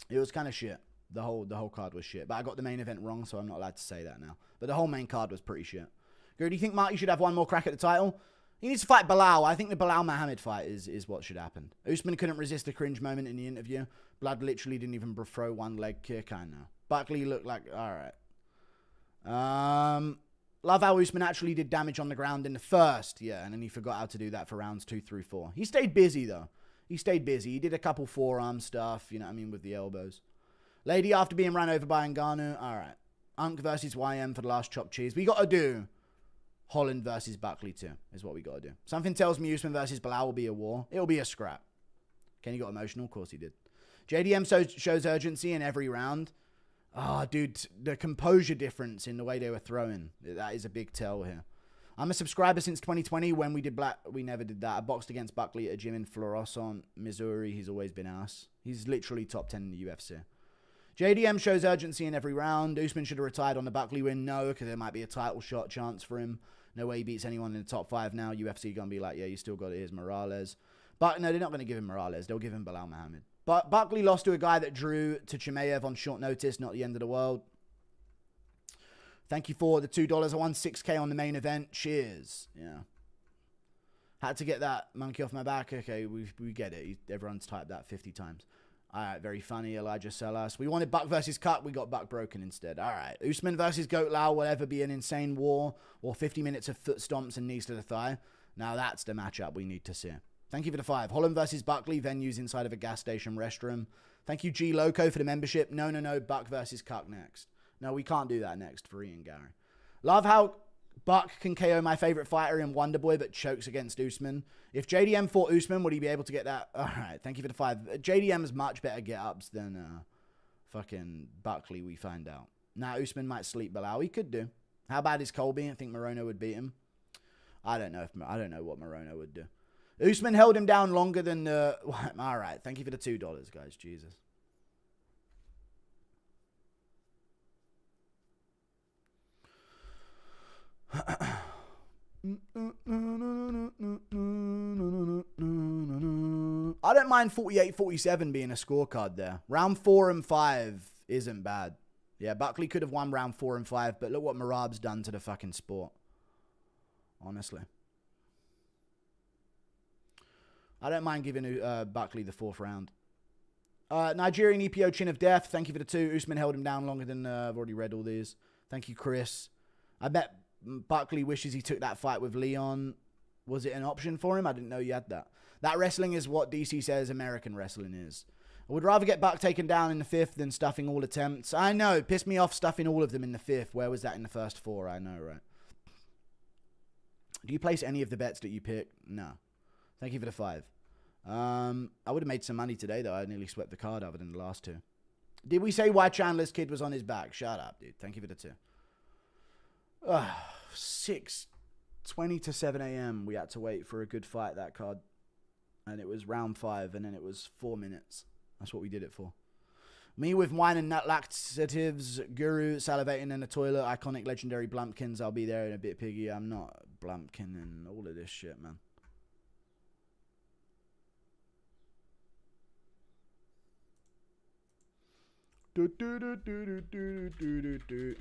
It was kind of shit. The whole card was shit. But I got the main event wrong, so I'm not allowed to say that now. But the whole main card was pretty shit. Guru, do you think Marty should have one more crack at the title? He needs to fight Bilal. I think the Bilal Muhammad fight is what should happen. Usman couldn't resist the cringe moment in the interview. Blood literally didn't even throw one leg kick. I know. Buckley looked like... Alright. Love how Usman actually did damage on the ground in the first. Yeah, and then he forgot how to do that for rounds 2 through 4. He stayed busy, though. He stayed busy. He did a couple forearm stuff, you know what I mean, with the elbows. Lady after being ran over by Ngannou. Alright. Unk versus YM for the last chopped cheese. We got to do Holland versus Buckley too, is what we got to do. Something tells me Usman versus Bilal will be a war. It'll be a scrap. Kenny got emotional? Of course he did. JDM shows urgency in every round. Oh, dude, the composure difference in the way they were throwing. That is a big tell here. I'm a subscriber since 2020 when we did we never did that. I boxed against Buckley at a gym in Florissant, Missouri. He's always been ass. He's literally top 10 in the UFC. JDM shows urgency in every round. Usman should have retired on the Buckley win. No, because there might be a title shot chance for him. No way he beats anyone in the top 5 now. UFC going to be like, yeah, you still got it. Here's Morales. But no, they're not going to give him Morales. They'll give him Bilal Muhammad. But Buckley lost to a guy that drew to Chimaev on short notice. Not the end of the world. Thank you for the $2. I won 6K on the main event. Cheers. Yeah. Had to get that monkey off my back. Okay, we get it. Everyone's typed that 50 times. All right, very funny, Elijah Salas. We wanted Buck versus Cut. We got Buck broken instead. All right. Usman versus Goat Lau will ever be an insane war or 50 minutes of foot stomps and knees to the thigh. Now that's the matchup we need to see. Thank you for the 5. Holland versus Buckley, venues inside of a gas station restroom. Thank you, G Loco, for the membership. No. Buck versus Cuck next. No, we can't do that next for Ian Gary. Love how Buck can KO my favorite fighter in Wonderboy, but chokes against Usman. If JDM fought Usman, would he be able to get that? All right, thank you for the 5. JDM has much better get-ups than fucking Buckley, we find out. Now, Usman might sleep Bilal. He could do. How bad is Colby? I think Morono would beat him. I don't know what Morono would do. Usman held him down longer than... all right. Thank you for the $2, guys. Jesus. I don't mind 48-47 being a scorecard there. Round 4 and 5 isn't bad. Yeah, Buckley could have won round 4 and 5, but look what Marab's done to the fucking sport. Honestly. I don't mind giving Buckley the 4th round. Nigerian EPO Chin of Death. Thank you for the 2. Usman held him down longer than... I've already read all these. Thank you, Chris. I bet Buckley wishes he took that fight with Leon. Was it an option for him? I didn't know you had that. That wrestling is what DC says American wrestling is. I would rather get Buck taken down in the 5th than stuffing all attempts. I know. Pissed me off stuffing all of them in the 5th. Where was that in the first 4? I know, right? Do you place any of the bets that you pick? No. Thank you for the 5. I would have made some money today, though. I nearly swept the card other than the last 2. Did we say why Chandler's kid was on his back? Shut up, dude. Thank you for the 2. 6:20 to 7 a.m. We had to wait for a good fight, that card. And it was round 5, and then it was 4 minutes. That's what we did it for. Me with wine and nut laxatives, Guru, salivating in the toilet, iconic legendary Blumpkins. I'll be there in a bit, Piggy. I'm not Blumpkin and all of this shit, man. Do, do, do, do, do, do, do, do, do.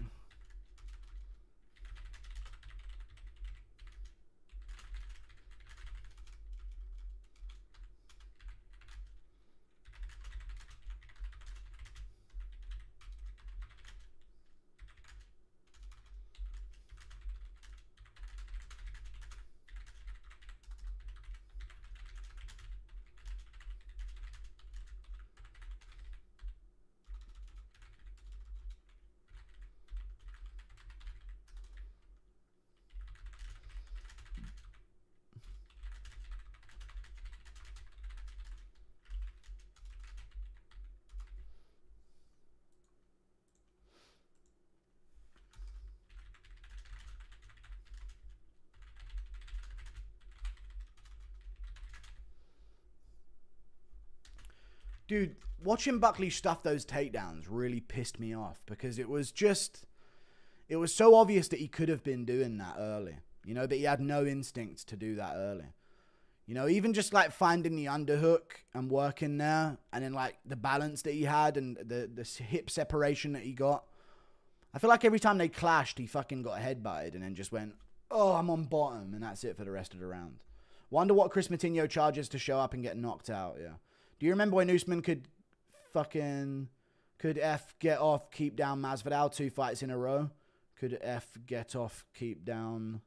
Dude, watching Buckley stuff those takedowns really pissed me off because it was so obvious that he could have been doing that early, you know, but he had no instinct to do that early. You know, even just like finding the underhook and working there and then like the balance that he had and the hip separation that he got. I feel like every time they clashed, he fucking got headbutted and then just went, oh, I'm on bottom, and that's it for the rest of the round. Wonder what Chris Matinho charges to show up and get knocked out, yeah. Do you remember when Usman could get off, keep down Masvidal 2 fights in a row? Could get off, keep down.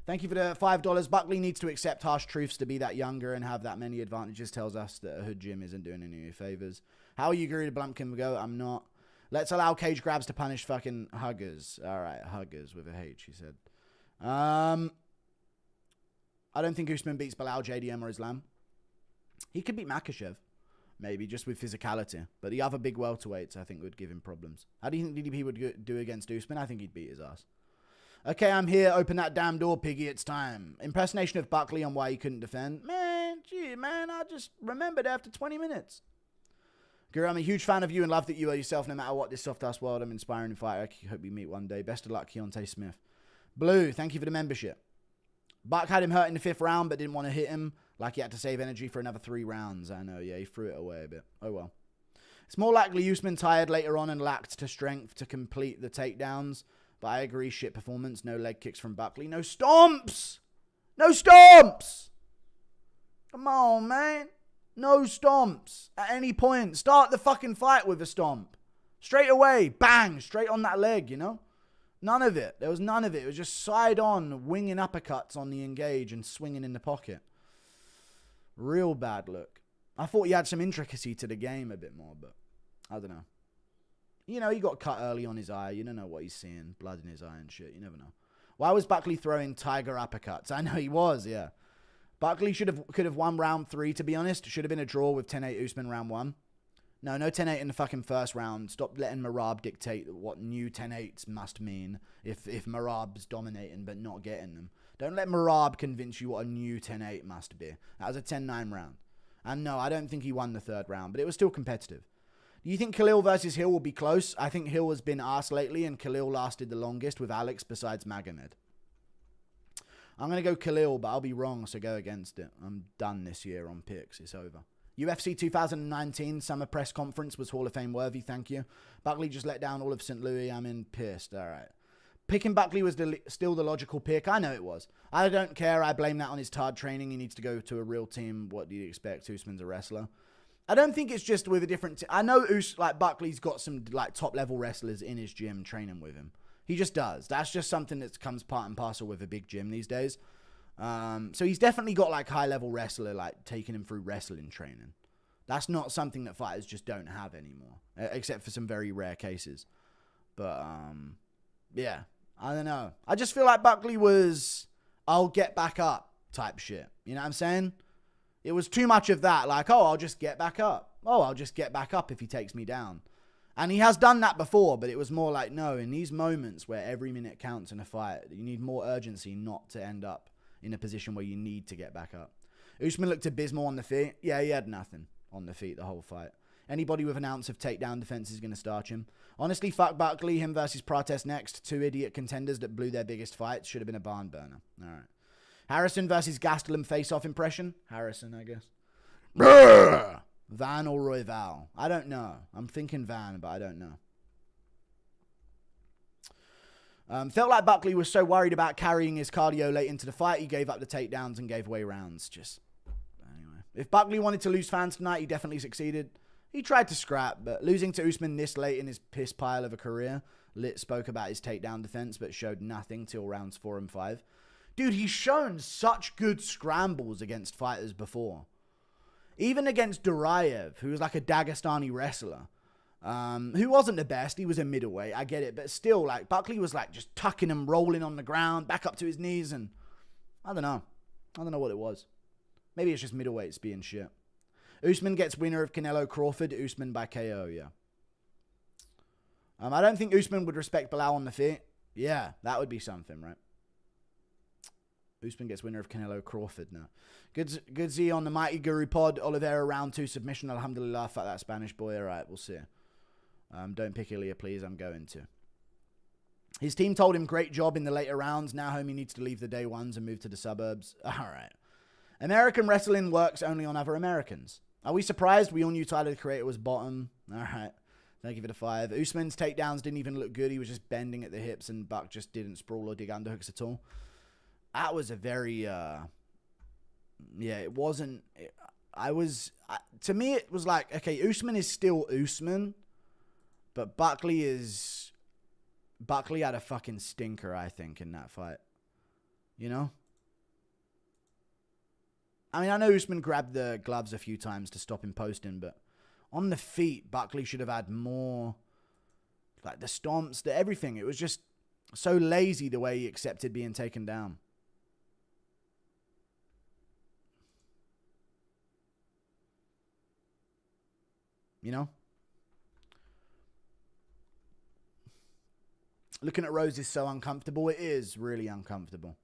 Thank you for the $5. Buckley needs to accept harsh truths to be that younger and have that many advantages. Tells us that a hood gym isn't doing any favors. How are you, Guru to Blumpkin go? I'm not. Let's allow cage grabs to punish fucking huggers. All right, huggers with a H, he said. I don't think Usman beats Bilal, JDM, or Islam. He could beat Makhachev, maybe, just with physicality. But the other big welterweights, I think, would give him problems. How do you think DDP would do against Usman? I think he'd beat his ass. Okay, I'm here. Open that damn door, Piggy. It's time. Impersonation of Buckley on why he couldn't defend. Man, gee, man, I just remembered after 20 minutes. Guru, I'm a huge fan of you and love that you are yourself no matter what this soft-ass world. I'm inspiring fighter. I hope we meet one day. Best of luck, Keontae Smith. Blue, thank you for the membership. Buck had him hurt in the 5th round, but didn't want to hit him. Like he had to save energy for another 3 rounds. I know, yeah, he threw it away a bit. Oh, well. It's more likely Usman tired later on and lacked to strength to complete the takedowns. But I agree, shit performance. No leg kicks from Buckley. No stomps! No stomps! Come on, man. No stomps at any point. Start the fucking fight with a stomp. Straight away. Bang! Straight on that leg, you know? None of it. There was none of it. It was just side on, winging uppercuts on the engage and swinging in the pocket. Real bad look. I thought he had some intricacy to the game a bit more, but I don't know. You know, he got cut early on his eye. You don't know what he's seeing. Blood in his eye and shit. You never know. Why was Buckley throwing tiger uppercuts? I know he was, yeah. Buckley could have won round 3, to be honest. Should have been a draw with 10-8 Usman round 1. No 10-8 in the fucking first round. Stop letting Merab dictate what new 10-8s must mean if Merab's dominating but not getting them. Don't let Merab convince you what a new 10-8 must be. That was a 10-9 round. And no, I don't think he won the third round, but it was still competitive. Do you think Khalil versus Hill will be close? I think Hill has been arsed lately, and Khalil lasted the longest with Alex besides Magomed. I'm going to go Khalil, but I'll be wrong, so go against it. I'm done this year on picks. It's over. UFC 2019 summer press conference was Hall of Fame worthy, thank you. Buckley just let down all of St. Louis. I'm in pissed. All right. Picking Buckley was still the logical pick. I know it was. I don't care. I blame that on his hard training. He needs to go to a real team. What do you expect? Usman's a wrestler. I don't think it's just with a different... I know Buckley's got some top-level wrestlers in his gym training with him. He just does. That's just something that comes part and parcel with a big gym these days. So he's definitely got high-level wrestler taking him through wrestling training. That's not something that fighters just don't have anymore, except for some very rare cases. But yeah, I don't know. I just feel like Buckley was I'll get back up type shit. You know what I'm saying? It was too much of that. I'll just get back up. I'll just get back up if he takes me down. And he has done that before, but it was more no, in these moments where every minute counts in a fight, you need more urgency not to end up in a position where you need to get back up. Usman looked abysmal on the feet. Yeah, he had nothing on the feet the whole fight. Anybody with an ounce of takedown defense is going to starch him. Honestly, fuck Buckley. Him versus Prates next. Two idiot contenders that blew their biggest fights. Should have been a barn burner. All right. Harrison versus Gastelum face-off impression. Harrison, I guess. Van or Royval? I don't know. I'm thinking Van, but I don't know. Felt like Buckley was so worried about carrying his cardio late into the fight, he gave up the takedowns and gave away rounds. Anyway. If Buckley wanted to lose fans tonight, he definitely succeeded. He tried to scrap, but losing to Usman this late in his piss pile of a career. Lit spoke about his takedown defense, but showed nothing till rounds 4 and 5. Dude, he's shown such good scrambles against fighters before. Even against Duraev, who was a Dagestani wrestler. Who wasn't the best. He was a middleweight. I get it. But still, Buckley was just tucking him, rolling on the ground, back up to his knees. And I don't know. I don't know what it was. Maybe it's just middleweights being shit. Usman gets winner of Canelo Crawford. Usman by KO, yeah. I don't think Usman would respect Bilal on the feet. Yeah, that would be something, right? Usman gets winner of Canelo Crawford now. Good Z on the Mighty Guru pod. Oliveira round 2 submission. Alhamdulillah. Fuck that Spanish boy. All right, we'll see. Don't pick Ilya, please. I'm going to. His team told him great job in the later rounds. Now homie needs to leave the day ones and move to the suburbs. All right. American wrestling works only on other Americans. Are we surprised? We all knew Tyler the Creator was bottom. All right. Thank you for the 5. Usman's takedowns didn't even look good. He was just bending at the hips and Buck just didn't sprawl or dig underhooks at all. That was a very, yeah, it wasn't, to me it was okay, Usman is still Usman, but Buckley had a fucking stinker, I think, in that fight. You know? I mean, I know Usman grabbed the gloves a few times to stop him posting, but on the feet, Buckley should have had more, the stomps, the everything. It was just so lazy the way he accepted being taken down. You know? Looking at Rose is so uncomfortable. It is really uncomfortable.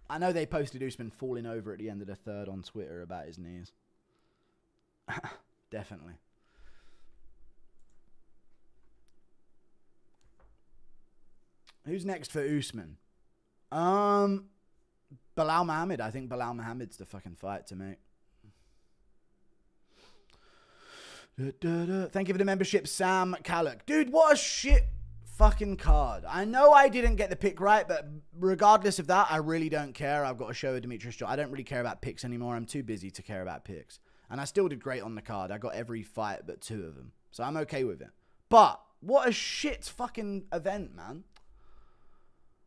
I know they posted Usman falling over at the end of the third on Twitter about his knees. Definitely. Who's next for Usman? Bilal Muhammad. I think Bilal Muhammad's the fucking fight to make. Thank you for the membership, Sam Callock. Dude, what a shit fucking card. I know I didn't get the pick right, but regardless of that, I really don't care. I've got a show with Demetrius Johnson. I don't really care about picks anymore. I'm too busy to care about picks. And I still did great on the card. I got every fight but 2 of them. So I'm okay with it. But what a shit fucking event, man.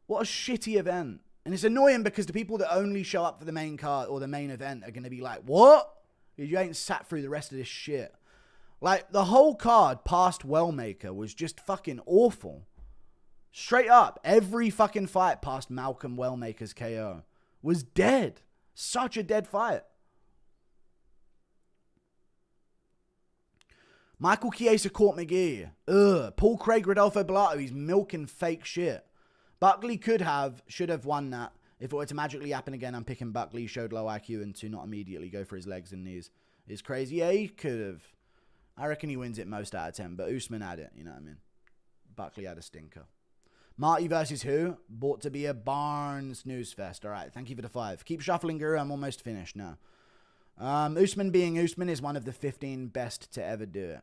What a shitty event. And it's annoying because the people that only show up for the main card or the main event are going to be like, what? You ain't sat through the rest of this shit. The whole card past Wellmaker was just fucking awful. Straight up, every fucking fight past Malcolm Wellmaker's KO was dead. Such a dead fight. Michael Chiesa caught McGee. Ugh. Paul Craig, Rodolfo Bellato. He's milking fake shit. Buckley should have won that. If it were to magically happen again, I'm picking Buckley. He showed low IQ and to not immediately go for his legs and knees is crazy. Yeah, he could have. I reckon he wins it most out of 10, but Usman had it. You know what I mean? Buckley had a stinker. Marty versus who? Bought to be a Barnes snooze fest. All right, thank you for the 5. Keep shuffling, Guru. I'm almost finished now. Usman being Usman is one of the 15 best to ever do it.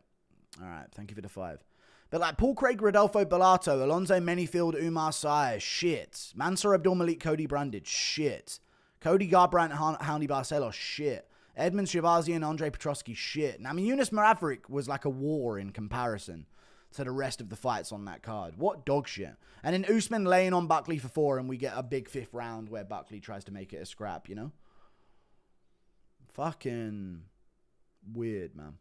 All right, thank you for the 5. But like Paul Craig, Rodolfo Bellato, Alonzo Manyfield, Umar Sy, shit. Mansour Abdul-Malik, Cody Brundage, shit. Cody Garbrandt, Houndy Barcelos, shit. Edmund Shivazi and Andre Petrosky, shit. Namajunas Maverick was like a war in comparison to the rest of the fights on that card. What dog shit. And then Usman laying on Buckley for 4 and we get a big 5th round where Buckley tries to make it a scrap, you know? Fucking weird, man.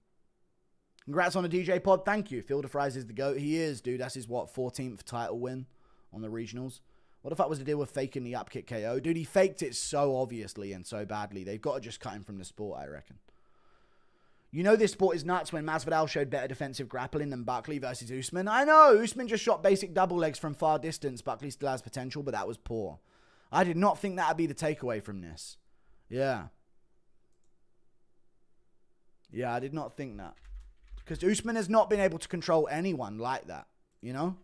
Congrats on the DJ pod. Thank you. Fielder Fries is the GOAT. He is, dude. That's his, 14th title win on the regionals. What the fuck was the deal with faking the upkick KO? Dude, he faked it so obviously and so badly. They've got to just cut him from the sport, I reckon. You know this sport is nuts when Masvidal showed better defensive grappling than Buckley versus Usman. I know. Usman just shot basic double legs from far distance. Buckley still has potential, but that was poor. I did not think that would be the takeaway from this. Yeah. Yeah, I did not think that. Because Usman has not been able to control anyone like that, you know?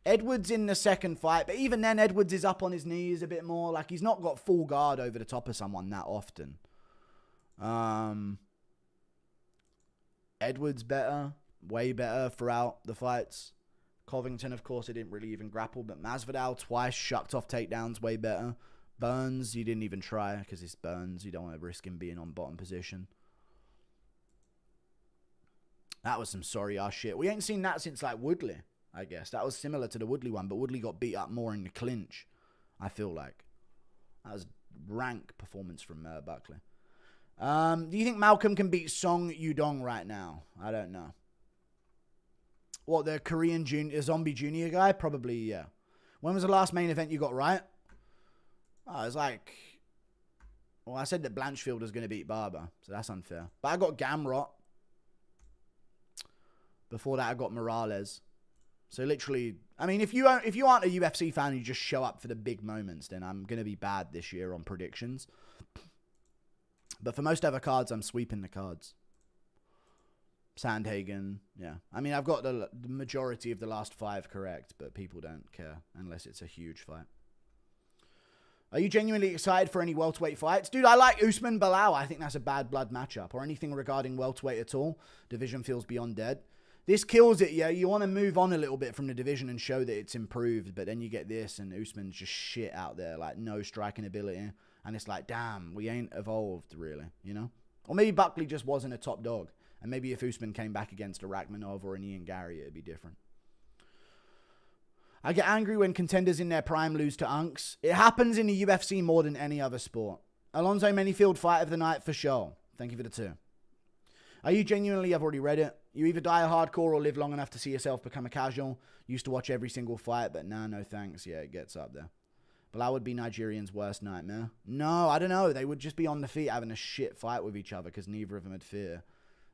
Edwards in the second fight, but even then Edwards is up on his knees a bit more. Like, he's not got full guard over the top of someone that often. Edwards better, way better throughout the fights. Covington, of course, he didn't really even grapple, but Masvidal twice shucked off takedowns, way better. Burns, he didn't even try because it's Burns. You don't want to risk him being on bottom position. That was some sorry-ass shit. We ain't seen that since, like, Woodley, I guess. That was similar to the Woodley one, but Woodley got beat up more in the clinch, I feel like. That was rank performance from Buckley. Do you think Malcolm can beat Song Yudong right now? I don't know. What, the Korean zombie junior guy? Probably, yeah. When was the last main event you got right? Oh, it was like... Well, I said that Blanchfield was going to beat Barber, so that's unfair. But I got Gamrot. Before that, I got Morales. So literally, I mean, if you aren't a UFC fan, you just show up for the big moments, then I'm going to be bad this year on predictions. But for most other cards, I'm sweeping the cards. Sandhagen, yeah. I mean, I've got the majority of the last 5 correct, but people don't care unless it's a huge fight. Are you genuinely excited for any welterweight fights? Dude, I like Usman Bilal. I think that's a bad blood matchup. Or anything regarding welterweight at all. Division feels beyond dead. This kills it, yeah. You want to move on a little bit from the division and show that it's improved, but then you get this and Usman's just shit out there, like no striking ability. And it's like, damn, we ain't evolved, really, you know? Or maybe Buckley just wasn't a top dog. And maybe if Usman came back against a Rakhmonov or an Ian Gary, it'd be different. I get angry when contenders in their prime lose to unks. It happens in the UFC more than any other sport. Alonzo Manyfield, fight of the night for sure. Thank you for the 2. Are you genuinely, I've already read it, you either die a hardcore or live long enough to see yourself become a casual. Used to watch every single fight, but nah, no thanks. Yeah, it gets up there. Bilal would be Nigerian's worst nightmare. No, I don't know. They would just be on the feet having a shit fight with each other because neither of them would fear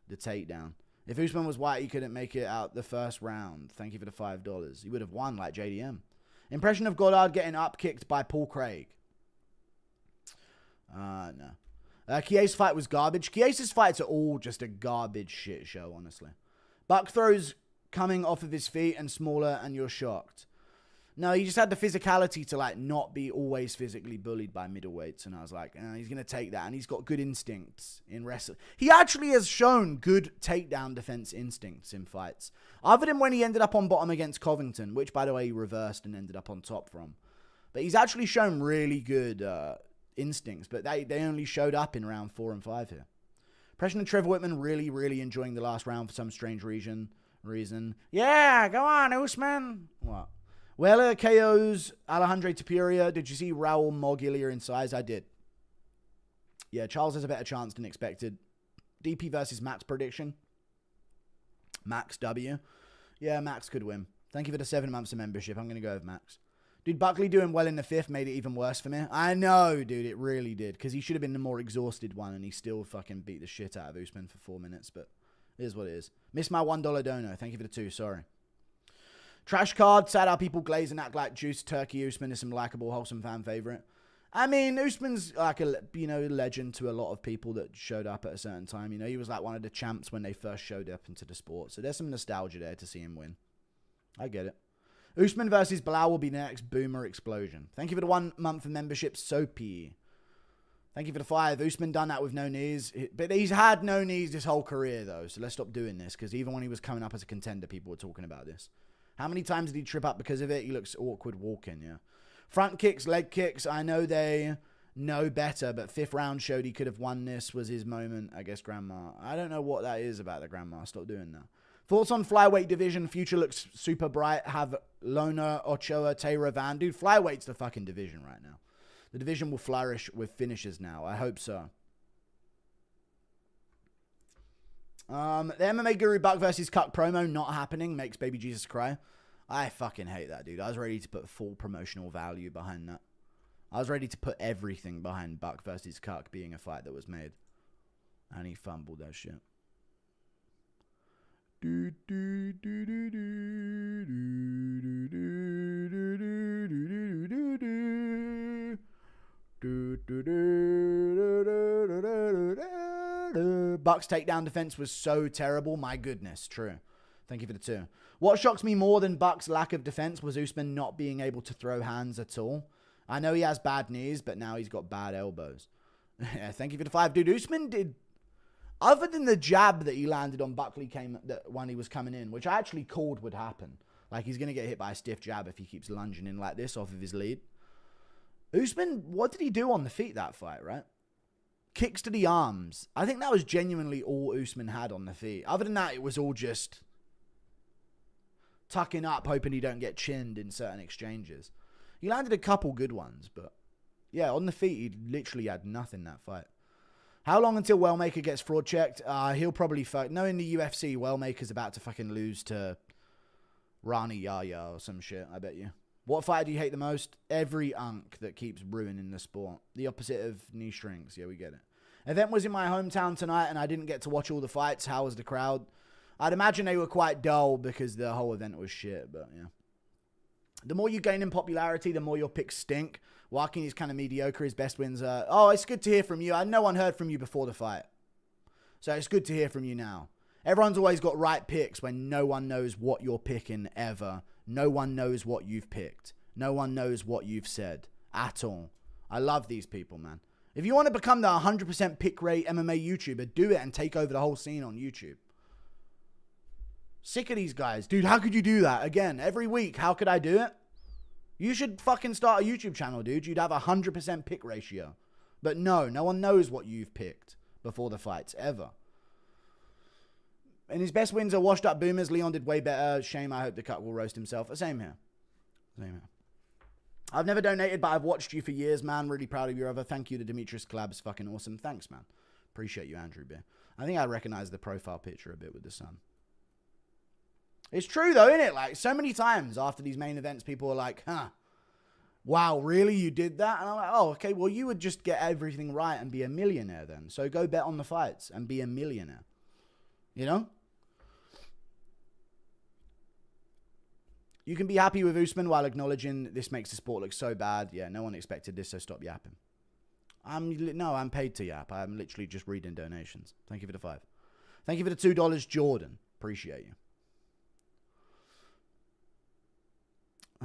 the takedown. If Usman was white, he couldn't make it out the first round. Thank you for the $5. He would have won like JDM. Impression of Goddard getting up-kicked by Paul Craig. No. Chiesa's fight was garbage. Chiesa's fights are all just a garbage shit show, honestly. Buck throws coming off of his feet and smaller, and you're shocked. No, he just had the physicality to, like, not be always physically bullied by middleweights. And I was like, he's going to take that. And he's got good instincts in wrestling. He actually has shown good takedown defense instincts in fights. Other than when he ended up on bottom against Covington, which, by the way, he reversed and ended up on top from. But he's actually shown really good instincts. But they only showed up in round 4 and 5 here. Impression of Trevor Whitman really enjoying the last round for some strange reason. Yeah, go on, Usman. What? Weller KOs Alejandro Tapiria. Did you see Raul Morgillia in size? I did. Yeah, Charles has a better chance than expected. DP versus Max prediction. Max W. Yeah, Max could win. Thank you for the 7 months of membership. I'm going to go with Max. Dude, Buckley doing well in the 5th made it even worse for me. I know, dude. It really did. Because he should have been the more exhausted one. And he still fucking beat the shit out of Usman for 4 minutes. But It is what it is. Missed my $1 dono. Thank you for the 2. Sorry. Trash card. Sad how people glaze and act like Juice Turkey Usman is some likable, wholesome fan favorite. I mean, Usman's like a, legend to a lot of people that showed up at a certain time. He was like one of the champs when they first showed up into the sport. So there's some nostalgia there to see him win. I get it. Usman versus Bilal will be the next boomer explosion. Thank you for the 1 month of membership, Soapy. Thank you for the 5. Usman done that with no knees. But he's had no knees this whole career, though. So let's stop doing this. Because even when he was coming up as a contender, people were talking about this. How many times did he trip up because of it? He looks awkward walking, yeah. Front kicks, leg kicks. I know they know better, but 5th round showed he could have won this. Was his moment, I guess, Grandma. I don't know what that is about the Grandma. Stop doing that. Thoughts on flyweight division? Future looks super bright. Have Lona, Ochoa, Taylor, Van. Dude, flyweight's the fucking division right now. The division will flourish with finishers now. I hope so. The MMA Guru Buck versus Cuck promo not happening. Makes Baby Jesus cry. I fucking hate that, dude. I was ready to put full promotional value behind that. I was ready to put everything behind Buck versus Cuck being a fight that was made. And he fumbled that shit. Buck's takedown defense was so terrible. My goodness, true. Thank you for the 2. What shocks me more than Buck's lack of defense was Usman not being able to throw hands at all. I know he has bad knees, but now he's got bad elbows. Yeah, thank you for the 5. Dude, Usman did, other than the jab that he landed on Buckley when he was coming in, which I actually called would happen. Like, he's going to get hit by a stiff jab if he keeps lunging in like this off of his lead. Usman, what did he do on the feet that fight, right? Kicks to the arms. I think that was genuinely all Usman had on the feet. Other than that, it was all just tucking up, hoping he don't get chinned in certain exchanges. He landed a couple good ones, but yeah, on the feet, he literally had nothing that fight. How long until Wellmaker gets fraud checked? He'll probably knowing the UFC, Wellmaker's about to fucking lose to Rani Yahya or some shit, I bet you. What fight do you hate the most? Every unk that keeps ruining the sport. The opposite of knee shrinks. Yeah, we get it. Event was in my hometown tonight, and I didn't get to watch all the fights. How was the crowd? I'd imagine they were quite dull because the whole event was shit, but yeah. The more you gain in popularity, the more your picks stink. Joaquin is kind of mediocre. His best wins are... Oh, it's good to hear from you. No one heard from you before the fight. So it's good to hear from you now. Everyone's always got right picks when no one knows what you're picking ever. No one knows what you've picked. No one knows what you've said at all. I love these people, man. If you want to become the 100% pick rate MMA YouTuber, do it and take over the whole scene on YouTube. Sick of these guys. Dude, how could you do that? Again, every week, how could I do it? You should fucking start a YouTube channel, dude. You'd have a 100% pick ratio. But no one knows what you've picked before the fights, ever. And his best wins are washed up boomers. Leon did way better. Shame, I hope the Cuck will roast himself. Same here. Same here. I've never donated, but I've watched you for years, man. Really proud of you, ever. Thank you. The Demetrius collab is fucking awesome. Thanks, man. Appreciate you, Andrew B. I think I recognize the profile picture a bit with the sun. It's true, though, isn't it? Like, so many times after these main events, people are like, huh, wow, really? You did that? And I'm like, oh, okay, well, you would just get everything right and be a millionaire then. So go bet on the fights and be a millionaire. You know? You can be happy with Usman while acknowledging this makes the sport look so bad. Yeah, no one expected this, so stop yapping. I'm paid to yap. I'm literally just reading donations. Thank you for the 5. Thank you for the $2, Jordan. Appreciate you.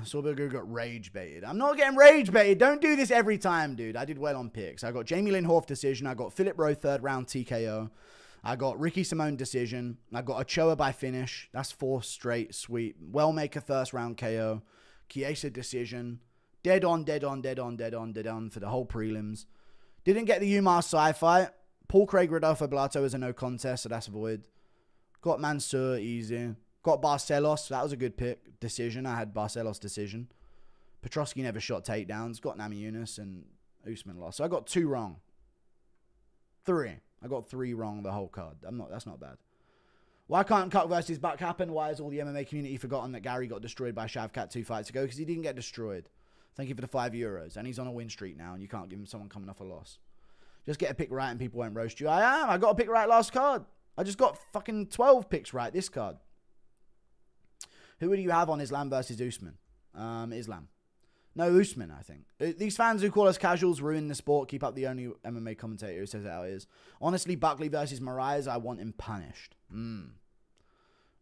Sorberger got rage baited. I'm not getting rage baited. Don't do this every time, dude. I did well on picks. I got Jamie Lynn Horth decision. I got Philip Rowe 3rd round TKO. I got Ricky Simone decision. I got Ochoa by finish. That's 4 straight sweep. Wellmaker 1st round KO. Chiesa decision. Dead on for the whole prelims. Didn't get the Umar Sai fight. Paul Craig Rodolfo Blato is a no contest, so that's a void. Got Mansour, easy. Got Barcelos. That was a good pick. Decision. I had Barcelos decision. Petrosky never shot takedowns. Got Namajunas and Usman lost. So I got 2 wrong. 3. I got 3 wrong the whole card. That's not bad. Why can't Cuck versus Buck happen? Why has all the MMA community forgotten that Gary got destroyed by Shavkat 2 fights ago? Because he didn't get destroyed. Thank you for the €5. And he's on a win streak now, and you can't give him someone coming off a loss. Just get a pick right and people won't roast you. I am. I got a pick right last card. I just got fucking 12 picks right this card. Who would you have on Islam versus Usman? Islam. No, Usman, I think. These fans who call us casuals ruin the sport. Keep up the only MMA commentator who says it how it is. Honestly, Buckley versus Moraes, I want him punished.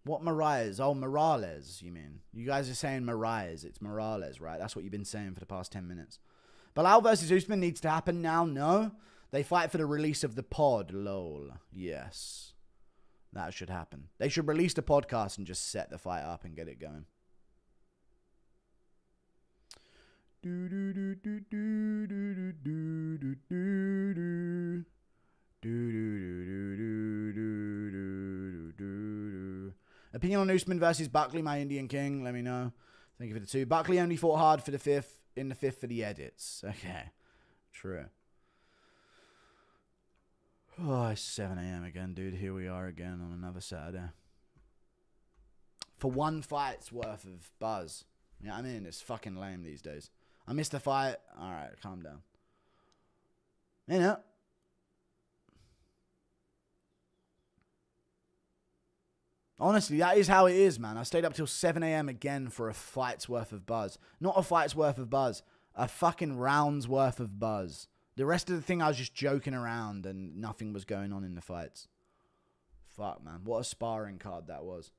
What Moraes? Oh, Morales, you mean? You guys are saying Moraes. It's Morales, right? That's what you've been saying for the past 10 minutes. Bilal versus Usman needs to happen now. No. They fight for the release of the pod. Lol. Yes. That should happen. They should release the podcast and just set the fight up and get it going. Opinion on Usman versus Buckley, my Indian king. Let me know. Thank you for the 2. Buckley only fought hard for the 5th. In the 5th for the edits. Okay. True. Oh, it's 7 a.m. again, dude. Here we are again on another Saturday. For one fight's worth of buzz. You know what I mean? It's fucking lame these days. I missed a fight. Alright, calm down. You know. Honestly, that is how it is, man. I stayed up till 7 a.m. again for a fight's worth of buzz. Not a fight's worth of buzz. A fucking round's worth of buzz. The rest of the thing, I was just joking around and nothing was going on in the fights. Fuck, man. What a sparring card that was.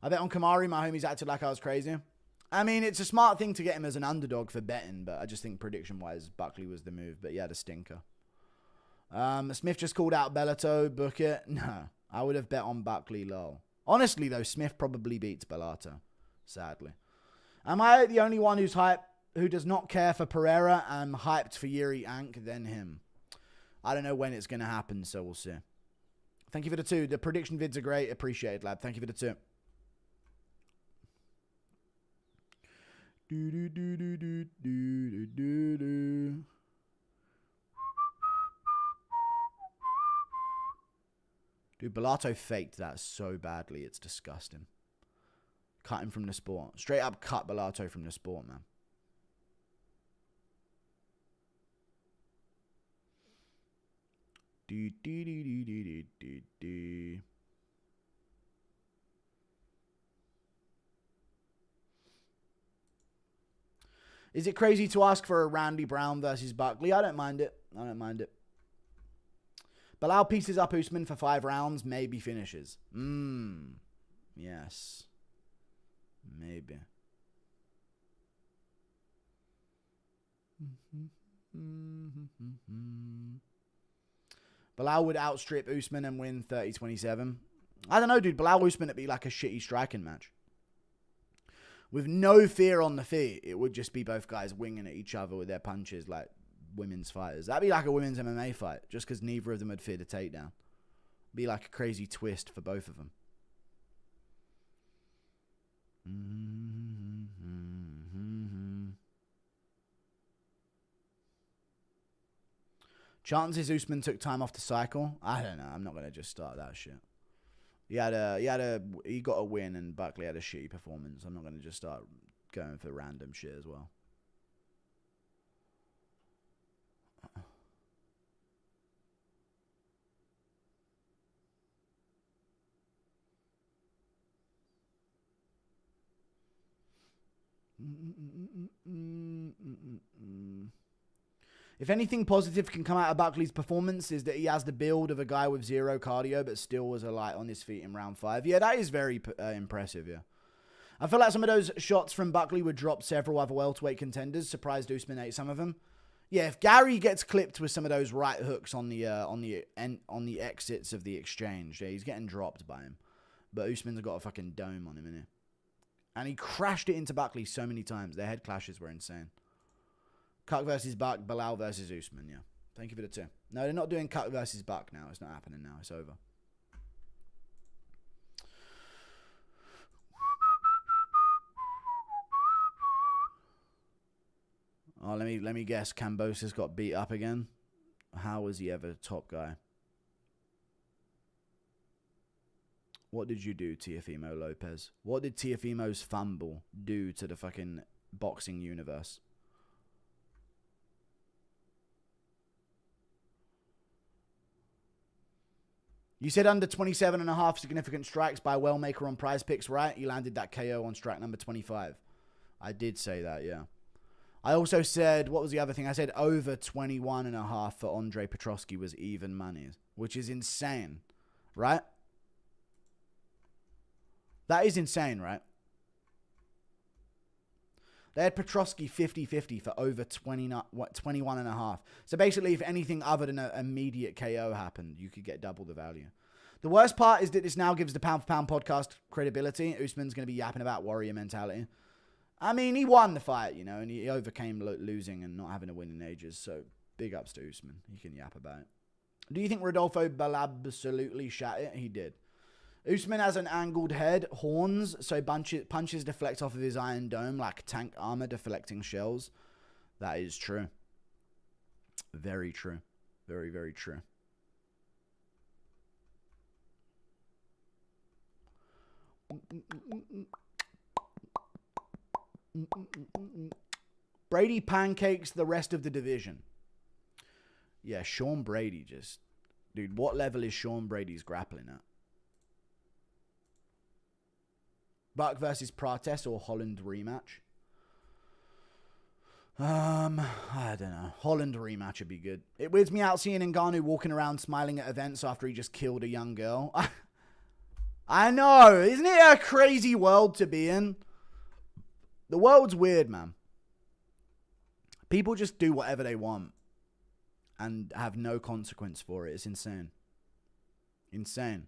I bet on Kamari, my homies acted like I was crazy. I mean, it's a smart thing to get him as an underdog for betting, but I just think prediction-wise, Buckley was the move. But he had a stinker. Smith just called out Bellato. Book it. No. I would have bet on Buckley, lol. Honestly, though, Smith probably beats Bellato. Sadly. Am I the only one who's hyped, who does not care for Pereira? I'm hyped for Yuri Ank, then him. I don't know when it's going to happen, so we'll see. Thank you for the 2. The prediction vids are great. Appreciate it, lad. Thank you for the 2. Dude, Bellato faked that so badly. It's disgusting. Cut him from the sport. Straight up cut Bellato from the sport, man. Is it crazy to ask for a Randy Brown versus Buckley? I don't mind it. I don't mind it. Bilal pieces up Usman for 5 rounds, maybe finishes. Yes. Maybe. Bilal would outstrip Usman and win 30-27. I don't know, dude. Bilal Usman, it'd be like a shitty striking match. With no fear on the feet, it would just be both guys winging at each other with their punches like women's fighters. That'd be like a women's MMA fight, just because neither of them would fear the takedown. Be like a crazy twist for both of them. Chances Usman took time off the cycle. I don't know. I'm not gonna just start that shit. He got a win, and Buckley had a shitty performance. I'm not gonna just start going for random shit as well. If anything positive can come out of Buckley's performance is that he has the build of a guy with 0 cardio but still was alight on his feet in round 5. Yeah, that is very impressive, yeah. I feel like some of those shots from Buckley would drop several other welterweight contenders. Surprised Usman ate some of them. Yeah, if Gary gets clipped with some of those right hooks on the exits of the exchange, yeah, he's getting dropped by him. But Usman's got a fucking dome on him, innit? And he crashed it into Buckley so many times. Their head clashes were insane. Cuck versus Buck, Bilal versus Usman, yeah. Thank you for the 2. No, they're not doing Cuck versus Buck now. It's not happening now. It's over. Oh, let me guess. Kambosos got beat up again. How was he ever top guy? What did you do, Teofimo Lopez? What did Teofimo's fumble do to the fucking boxing universe? You said under 27.5 significant strikes by Wellmaker on Prize Picks, right? You landed that KO on strike number 25. I did say that, yeah. I also said, what was the other thing? I said over 21.5 for Andre Petrosky was even money, which is insane, right? That is insane, right? They had Petrosky 50-50 for over 21.5. So basically, if anything other than an immediate KO happened, you could get double the value. The worst part is that this now gives the Pound for Pound podcast credibility. Usman's going to be yapping about warrior mentality. I mean, he won the fight, you know, and he overcame losing and not having a win in ages. So big ups to Usman. He can yap about it. Do you think Rodolfo Balab absolutely shat it? He did. Usman has an angled head, horns, so punches deflect off of his iron dome like tank armor deflecting shells. That is true. Very true. Very, very true. Brady pancakes the rest of the division. Yeah, Sean Brady just... Dude, what level is Sean Brady's grappling at? Buck versus Prates or Holland rematch? I don't know. Holland rematch would be good. It weirds me out seeing Ngannou walking around smiling at events after he just killed a young girl. I know. Isn't it a crazy world to be in? The world's weird, man. People just do whatever they want and have no consequence for it. It's insane. Insane.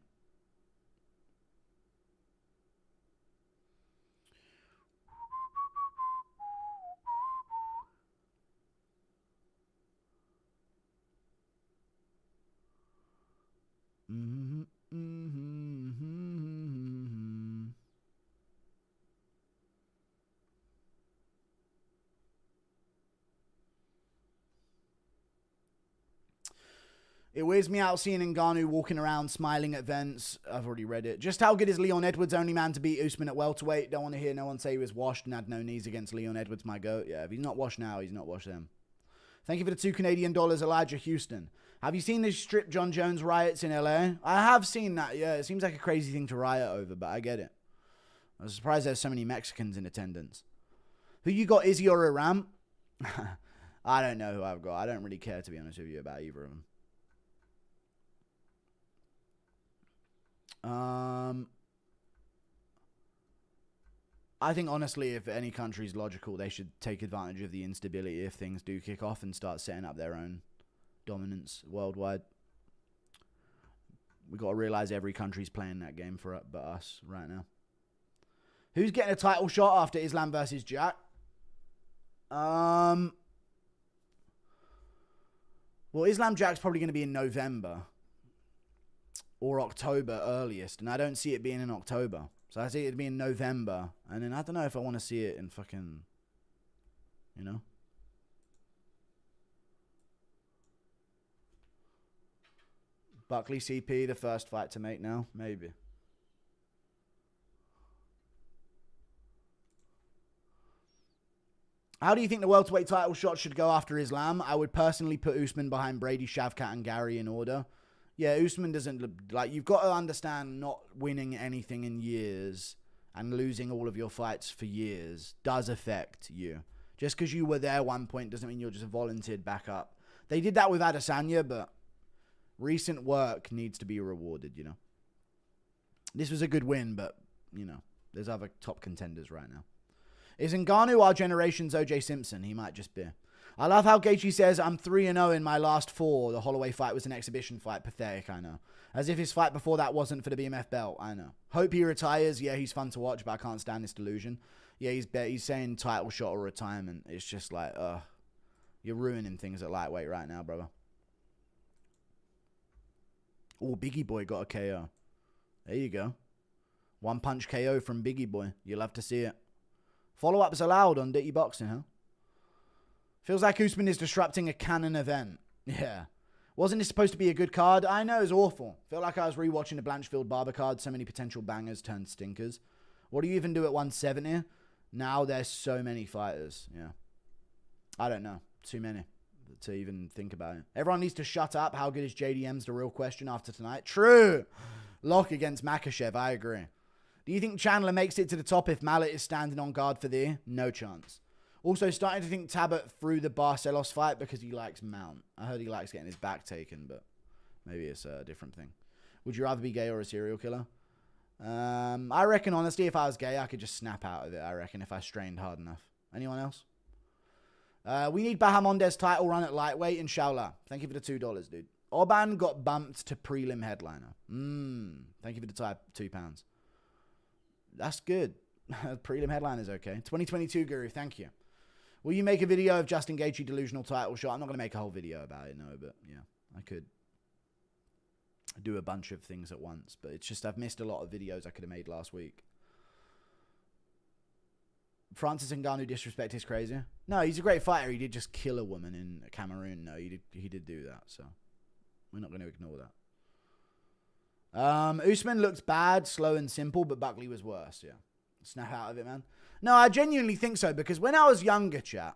It weirds me out seeing Ngannou walking around smiling at events. I've already read it. Just how good is Leon Edwards, only man to beat Usman at welterweight? Don't want to hear no one say he was washed and had no knees against Leon Edwards, my goat. Yeah, if he's not washed now, he's not washed then. Thank you for the $2 Canadian, Elijah Houston. Have you seen the Strip John Jones riots in LA? I have seen that, yeah. It seems like a crazy thing to riot over, but I get it. I was surprised there's so many Mexicans in attendance. Who you got, Izzy or Aram? I don't know who I've got. I don't really care, to be honest with you, about either of them. I think, honestly, if any country's logical, they should take advantage of the instability if things do kick off and start setting up their own dominance worldwide. We've got to realize every country's playing that game for it but us right now. Who's getting a title shot after Islam versus Jack? Well, Islam Jack's probably going to be in November. Or October earliest. And I don't see it being in October. So I see it being November. And then I don't know if I want to see it in fucking... You know? Buckley CP, the first fight to make now? Maybe. How do you think the welterweight title shot should go after Islam? I would personally put Usman behind Brady, Shavkat, and Gary in order. Yeah, Usman doesn't... Like, you've got to understand not winning anything in years and losing all of your fights for years does affect you. Just because you were there at one point doesn't mean you're just volunteered back up. They did that with Adesanya, but recent work needs to be rewarded, you know. This was a good win, but, you know, there's other top contenders right now. Is Ngannou our generation's O.J. Simpson? He might just be. I love how Gaethje says, I'm 3-0 in my last 4. The Holloway fight was an exhibition fight. Pathetic, I know. As if his fight before that wasn't for the BMF belt. I know. Hope he retires. Yeah, he's fun to watch, but I can't stand this delusion. Yeah, he's saying title shot or retirement. It's just like, you're ruining things at lightweight right now, brother. Oh, Biggie Boy got a KO. There you go. One punch KO from Biggie Boy. You'll have to see it. Follow-ups allowed on Ditty Boxing, huh? Feels like Usman is disrupting a canon event. Yeah. Wasn't this supposed to be a good card? I know, it was awful. Felt like I was rewatching the Blanchfield Barber card. So many potential bangers turned stinkers. What do you even do at 170? Now there's so many fighters. Yeah. I don't know. Too many. to even think about it. Everyone needs to shut up. How good is JDM's the real question after tonight? True. Lock against Makachev. I agree. Do you think Chandler makes it to the top if Mallet is standing on guard for the? No chance. Also, starting to think Tabet threw the Barcelos fight because he likes Mount. I heard he likes getting his back taken, but maybe it's a different thing. Would you rather be gay or a serial killer? I reckon, honestly, if I was gay, I could just snap out of it, I reckon, if I strained hard enough. Anyone else? We need Bahamondes title run at lightweight, inshallah. Thank you for the $2, dude. Orban got bumped to prelim headliner. Thank you for the £2. That's good. Prelim headline is okay. 2022 Guru, thank you. Will you make a video of Justin Gaethje delusional title shot? I'm not going to make a whole video about it, no, but yeah, I could do a bunch of things at once, but it's just I've missed a lot of videos I could have made last week. Francis Ngannou disrespect is crazy. No, he's a great fighter. He did just kill a woman in Cameroon. No, he did do that, so we're not going to ignore that. Usman looked bad, slow and simple, but Buckley was worse, yeah. Snap out of it, man. No, I genuinely think so, because when I was younger, chat,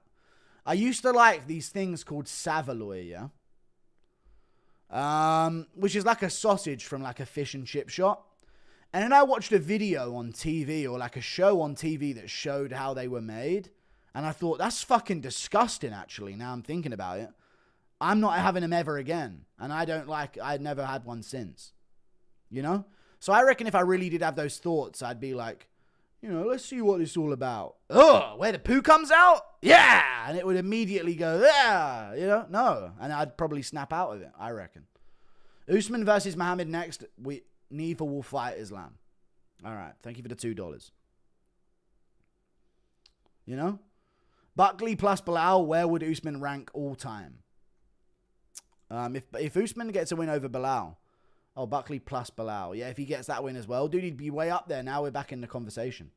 I used to like these things called Savaloy, yeah? Which is like a sausage from like a fish and chip shop. And then I watched a video on TV or like a show on TV that showed how they were made. And I thought, that's fucking disgusting, actually, now I'm thinking about it. I'm not having them ever again. And I'd never had one since. You know? So I reckon if I really did have those thoughts, I'd be like, you know, let's see what it's all about. Ugh, where the poo comes out? Yeah! And it would immediately go, yeah! You know? No. And I'd probably snap out of it, I reckon. Usman versus Muhammad next. Neither will fight Islam. All right. Thank you for the $2. You know? Buckley plus Bilal, where would Usman rank all time? If Usman gets a win over Bilal. Oh, Buckley plus Bilal. Yeah, if he gets that win as well. Dude, he'd be way up there. Now we're back in the conversation.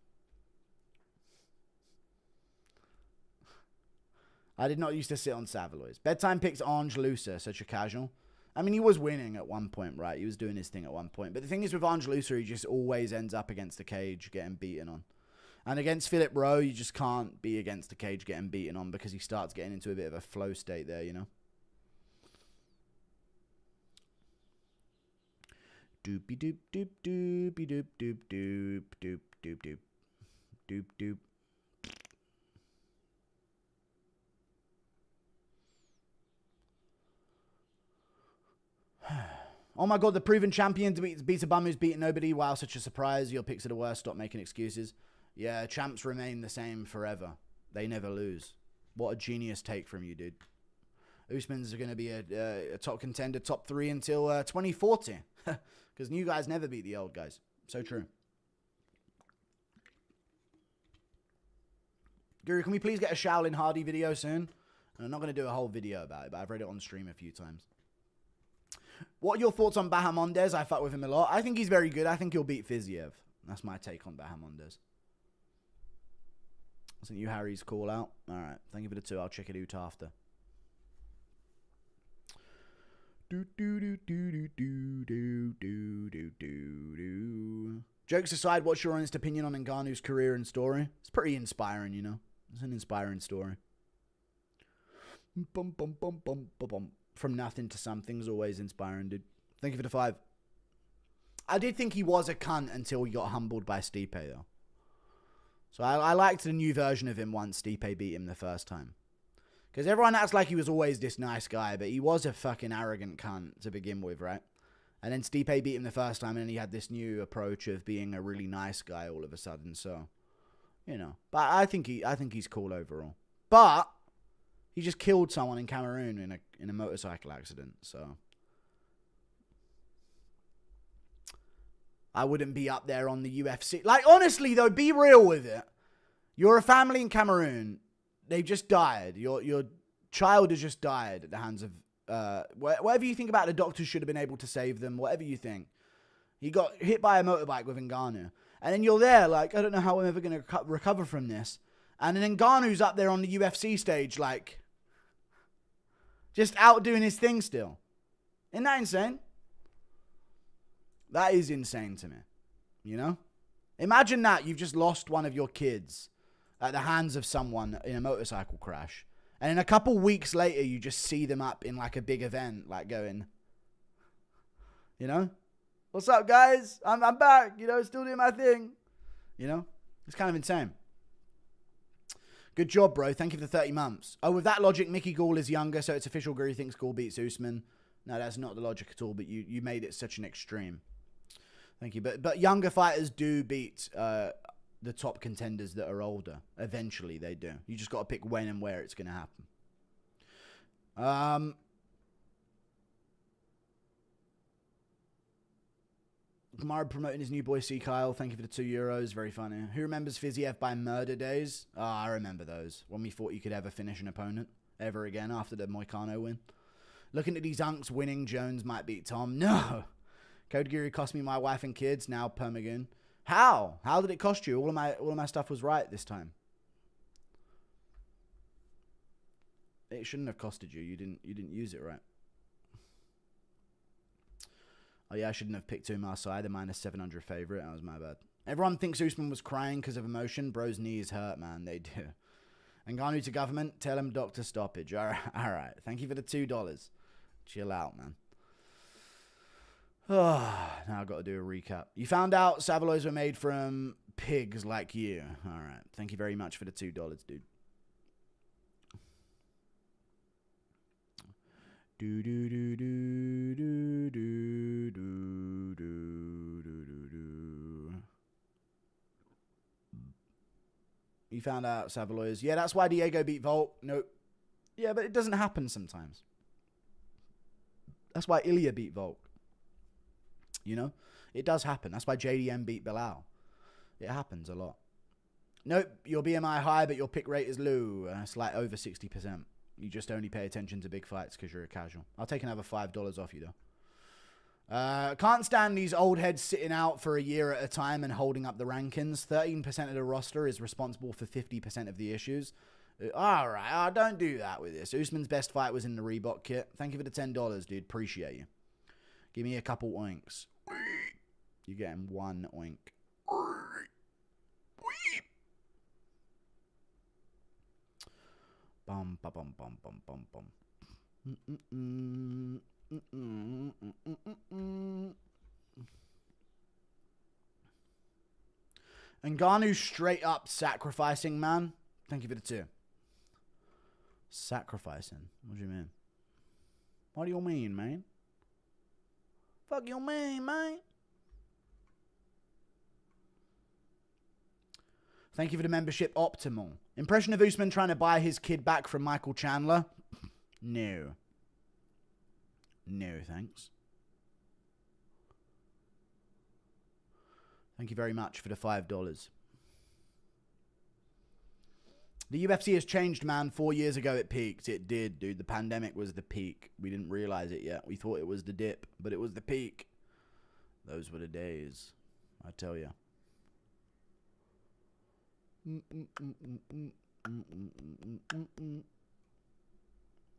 I did not used to sit on Savaloys. Bedtime picks Ange Lusa, such a casual. I mean, he was winning at one point, right? He was doing his thing at one point. But the thing is with Ange Lusa, he just always ends up against the cage getting beaten on. And against Philip Rowe, you just can't be against the cage getting beaten on because he starts getting into a bit of a flow state there, you know? Doopy doop doop doopy doop doop doop doop doop doop doop doop. Oh my god, the proven champion beats a bum who's beaten nobody. Wow, such a surprise. Your picks are the worst. Stop making excuses. Yeah, champs remain the same forever. They never lose. What a genius take from you, dude. Usman's going to be a top contender, top 3 until 2040. Because new guys never beat the old guys. So true. Guru, can we please get a Shaolin Hardy video soon? And I'm not going to do a whole video about it, but I've read it on stream a few times. What are your thoughts on Bahamondes? I fuck with him a lot. I think he's very good. I think he'll beat Fiziev. That's my take on Bahamondes. Isn't you Harry's call out? All right. Thank you for the 2. I'll check it out after. Jokes aside, what's your honest opinion on Ngannou's career and story? It's pretty inspiring, you know. It's an inspiring story. Bum, bum, bum, bum, bum, bum. From nothing to something's always inspiring, dude. Thank you for the 5. I did think he was a cunt until he got humbled by Stipe, though. So I liked the new version of him once Stipe beat him the first time. Because everyone acts like he was always this nice guy, but he was a fucking arrogant cunt to begin with, right? And then Stipe beat him the first time, and then he had this new approach of being a really nice guy all of a sudden. So, you know. But I think he's cool overall. But he just killed someone in Cameroon in a motorcycle accident, so I wouldn't be up there on the UFC. Like, honestly, though, be real with it. You're a family in Cameroon. They've just died. Your child has just died at the hands of... whatever you think about the doctors should have been able to save them, whatever you think. He got hit by a motorbike with Ngannou. And then you're there like, I don't know how I'm ever going to recover from this. And then Ngannou's up there on the UFC stage like... just out doing his thing still. Isn't that insane? That is insane to me. You know? Imagine that you've just lost one of your kids at the hands of someone in a motorcycle crash. And then a couple weeks later, you just see them up in like a big event, like going, you know, what's up, guys? I'm back, you know, still doing my thing. You know, it's kind of insane. Good job, bro. Thank you for the 30 months. Oh, with that logic, Mickey Gall is younger, so it's official Guru thinks Gall beats Usman. No, that's not the logic at all, but you made it such an extreme. Thank you. But younger fighters do beat the top contenders that are older. Eventually, they do. You just got to pick when and where it's going to happen. Kamara promoting his new boy C. Kyle. Thank you for the €2. Very funny. Who remembers Fiziev by Murder Days? Oh, I remember those. When we thought you could ever finish an opponent ever again after the Moicano win. Looking at these unks winning, Jones might beat Tom. No. Code Guru cost me my wife and kids. Now Permagoon. How? How did it cost you? All of my stuff was right this time. It shouldn't have costed you. You didn't use it right. Oh yeah, I shouldn't have picked Umar side, a -700 favorite. That was my bad. Everyone thinks Usman was crying because of emotion. Bro's knee is hurt, man. They do. And Ngannou to government, tell him doctor stoppage. All right. Thank you for the $2. Chill out, man. Oh, now I've got to do a recap. You found out Savoloys were made from pigs like you. All right. Thank you very much for the $2, dude. Do do do do do do do do do do. You found out Savoloys. Yeah, that's why Diego beat Volt. Nope. Yeah, but it doesn't happen sometimes. That's why Ilya beat Volk. You know? It does happen. That's why JDM beat Bilal. It happens a lot. Nope, your BMI high, but your pick rate is low. It's like over 60%. You just only pay attention to big fights because you're a casual. I'll take another $5 off you, though. Can't stand these old heads sitting out for a year at a time and holding up the rankings. 13% of the roster is responsible for 50% of the issues. All right, don't do that with this. Usman's best fight was in the Reebok kit. Thank you for the $10, dude. Appreciate you. Give me a couple oinks. You're getting one oink. Bum, ba, bum, bum, bum, bum, bum. Ngannou straight up sacrificing, man. Thank you for the 2. Sacrificing? What do you mean? What do you mean, man? Fuck you mean, man? Thank you for the membership, Optimal. Impression of Usman trying to buy his kid back from Michael Chandler? No. No, thanks. Thank you very much for the $5. The UFC has changed, man. 4 years ago it peaked. It did, dude. The pandemic was the peak. We didn't realize it yet. We thought it was the dip, but it was the peak. Those were the days, I tell you.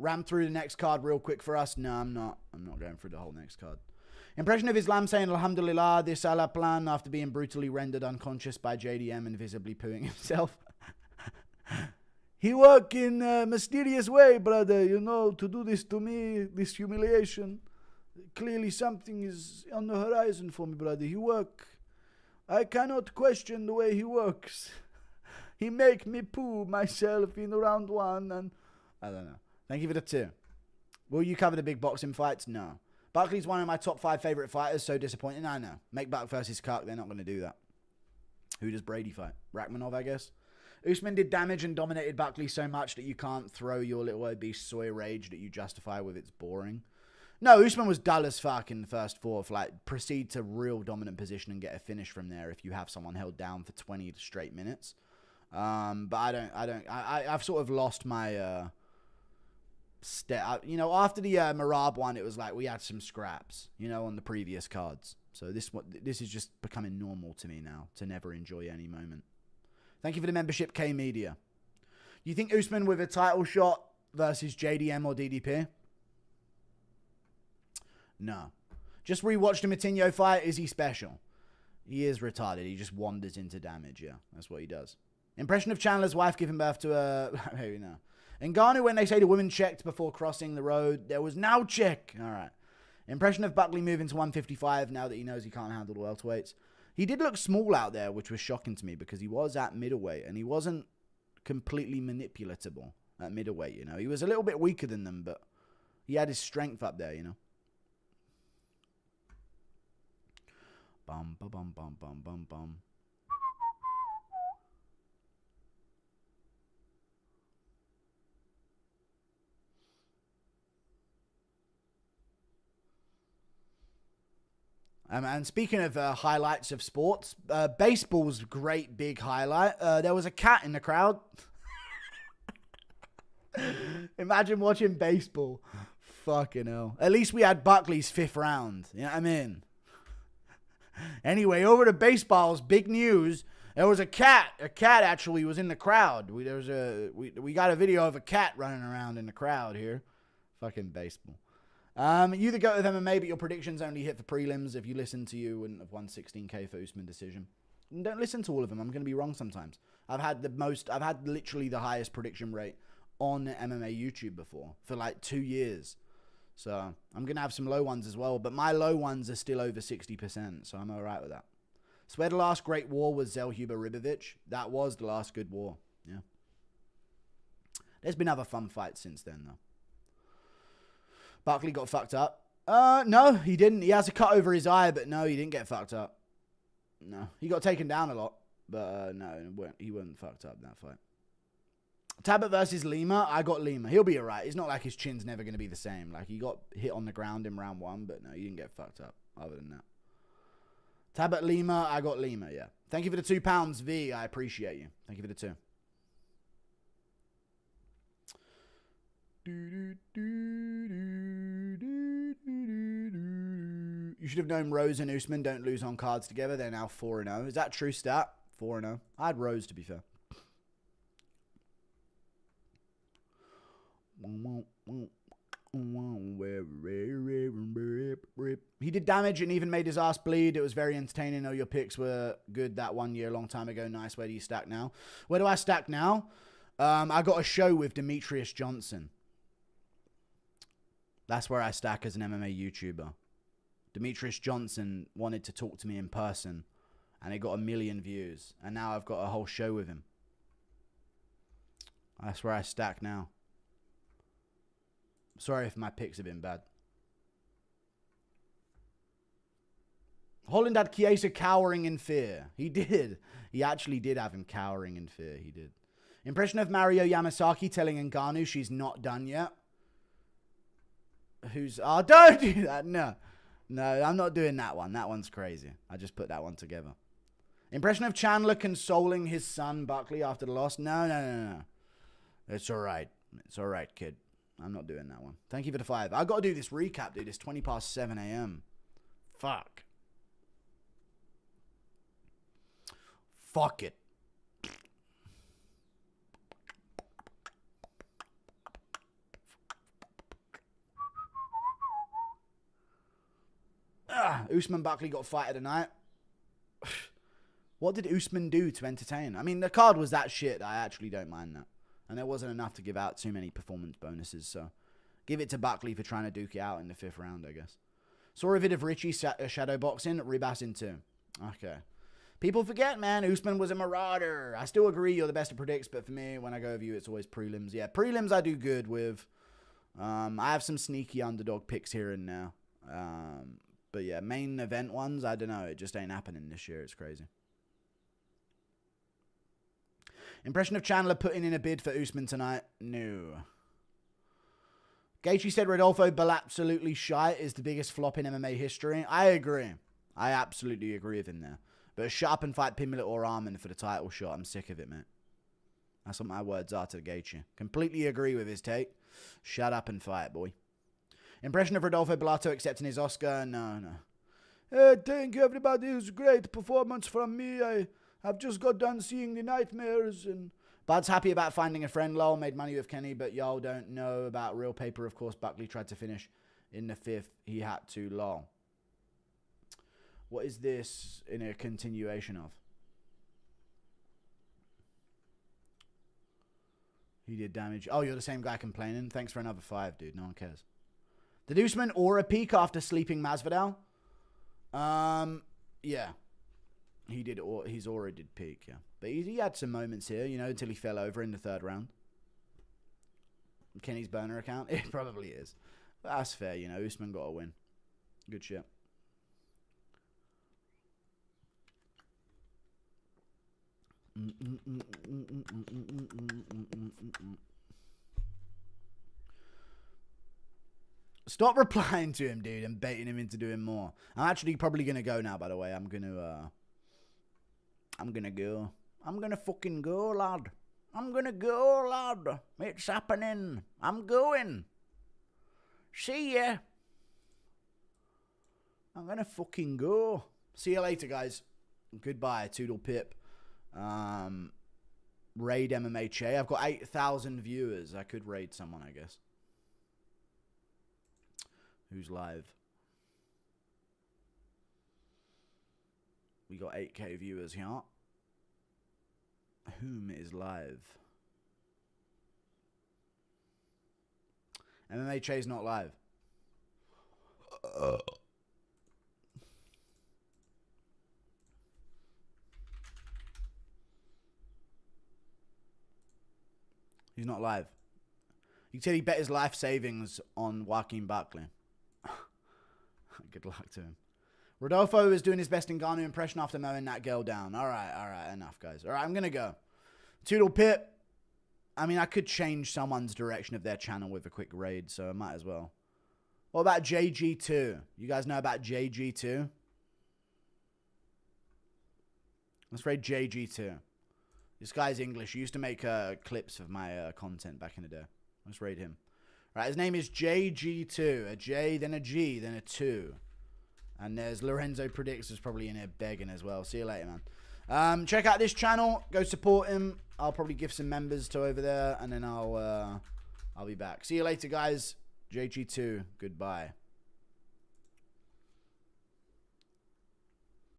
Ram through the next card real quick for us. No, I'm not. I'm not going through the whole next card. Impression of Islam saying Alhamdulillah, this Allah plan after being brutally rendered unconscious by JDM and visibly pooing himself. He work in a mysterious way, brother, you know, to do this to me, this humiliation. Clearly something is on the horizon for me, brother. He work. I cannot question the way he works. He make me poo myself in round 1 and I don't know. Thank you for the 2. Will you cover the big boxing fights? No. Buckley's one of my top 5 favorite fighters. So disappointing. I know. Make Buck versus Kirk. They're not going to do that. Who does Brady fight? Rachmanov, I guess. Usman did damage and dominated Buckley so much that you can't throw your little obese soy rage that you justify with it's boring. No, Usman was dull as fuck in the first 4. Like, proceed to real dominant position and get a finish from there if you have someone held down for 20 straight minutes. But I've sort of lost my step. You know, after the Marab one, it was like we had some scraps, you know, on the previous cards. So this is just becoming normal to me now to never enjoy any moment. Thank you for the membership, K Media. You think Usman with a title shot versus JDM or DDP? No. Just rewatched the Matinho fight. Is he special? He is retarded. He just wanders into damage. Yeah, that's what he does. Impression of Chandler's wife giving birth to a... Maybe no. Ngannou, when they say the woman checked before crossing the road, there was no check. All right. Impression of Buckley moving to 155 now that he knows he can't handle the welterweights. He did look small out there, which was shocking to me because he was at middleweight and he wasn't completely manipulatable at middleweight, you know. He was a little bit weaker than them, but he had his strength up there, you know. Bum, bum, bum, bum, bum, bum, bum. And speaking of highlights of sports, baseball's great big highlight. There was a cat in the crowd. Imagine watching baseball. Fucking hell. At least we had Buckley's 5th round. You know what I mean? Anyway, over to baseball's big news. There was a cat. A cat actually was in the crowd. We got a video of a cat running around in the crowd here. Fucking baseball. You the go with MMA, but your predictions only hit for prelims. If you listen to you, wouldn't have won 16K for Usman decision. And don't listen to all of them. I'm going to be wrong sometimes. I've had literally the highest prediction rate on MMA YouTube before for like 2 years. So I'm going to have some low ones as well, but my low ones are still over 60%, so I'm all right with that. Swear the last great war was Zelhuber Ribovic. That was the last good war, yeah. There's been other fun fights since then, though. Buckley got fucked up. No, he didn't. He has a cut over his eye, but no, he didn't get fucked up. No, he got taken down a lot, but no, he wasn't fucked up in that fight. Tabit versus Lima. I got Lima. He'll be alright. It's not like his chin's never going to be the same. Like, he got hit on the ground in round 1, but no, he didn't get fucked up other than that. Tabit Lima. I got Lima, yeah. Thank you for the £2, V. I appreciate you. Thank you for the 2. You should have known Rose and Usman don't lose on cards together. They're now 4-0. Is that true stat? 4-0. I had Rose, to be fair. He did damage and even made his ass bleed. It was very entertaining. Oh, your picks were good that 1 year, long time ago. Nice. Where do you stack now? Where do I stack now? I got a show with Demetrius Johnson. That's where I stack as an MMA YouTuber. Demetrius Johnson wanted to talk to me in person, and it got 1 million views. And now I've got a whole show with him. That's where I stack now. Sorry if my picks have been bad. Holland had Chiesa cowering in fear. He did. He actually did have him cowering in fear. He did. Impression of Mario Yamasaki telling Ngannou she's not done yet. Oh, don't do that. No. No, I'm not doing that one. That one's crazy. I just put that one together. Impression of Chandler consoling his son, Buckley, after the loss. No. It's all right. It's all right, kid. I'm not doing that one. Thank you for the 5. I got to do this recap, dude. It's 20 past 7 a.m. Fuck. Fuck it. Usman Buckley got a fight of the night. What did Usman do to entertain? I mean, the card was that shit. I actually don't mind that. And there wasn't enough to give out too many performance bonuses. So give it to Buckley for trying to duke it out in the 5th round, I guess. Saw a vid of Richie shadow boxing. Ribas in 2. Okay. People forget, man. Usman was a marauder. I still agree you're the best at predicts. But for me, when I go with you, it's always prelims. Yeah, prelims I do good with. I have some sneaky underdog picks here and now. But yeah, main event ones, I don't know. It just ain't happening this year. It's crazy. Impression of Chandler putting in a bid for Usman tonight? No. Gaethje said Rodolfo absolutely shite is the biggest flop in MMA history. I agree. I absolutely agree with him there. But shut up and fight Pimlet or Arman for the title shot. I'm sick of it, mate. That's what my words are to Gaethje. Completely agree with his take. Shut up and fight, boy. Impression of Rodolfo Bellato accepting his Oscar? No. Thank you, everybody. It was a great performance from me. I've just got done seeing the nightmares. And Bud's happy about finding a friend. Lol made money with Kenny, but y'all don't know about real paper. Of course, Buckley tried to finish in the 5th. He had to. Lol. What is this in a continuation of? He did damage. Oh, you're the same guy complaining? Thanks for another 5, dude. No one cares. Did Usman aura peak after sleeping Masvidal? Yeah. He did. His aura did peak, yeah. But he had some moments here, you know, until he fell over in the 3rd round. Kenny's burner account? It probably is. But that's fair, you know. Usman got a win. Good shit. Stop replying to him, dude, and baiting him into doing more. I'm actually probably gonna go now, by the way. I'm gonna go. I'm gonna fucking go, lad. I'm gonna go, lad. It's happening. I'm going. See ya. I'm gonna fucking go. See you later, guys. Goodbye. Toodle pip. Raid MMA Che. I've got 8,000 viewers. I could raid someone, I guess. Who's live? We got 8K viewers here. Whom is live? MMA Che's not live. He's not live. You said he bet his life savings on Joaquin Buckley. Good luck to him. Rodolfo is doing his best Ngannou impression after mowing that girl down. All right, enough, guys. All right, I'm going to go. Toodle pip. I mean, I could change someone's direction of their channel with a quick raid, so I might as well. What about JG2? You guys know about JG2? Let's raid JG2. This guy's English. He used to make clips of my content back in the day. Let's raid him. Right, his name is JG2. A J, then a G, then a 2. And there's Lorenzo Predicts is probably in here begging as well. See you later, man. Check out this channel. Go support him. I'll probably give some members to over there, and then I'll be back. See you later, guys. JG2. Goodbye.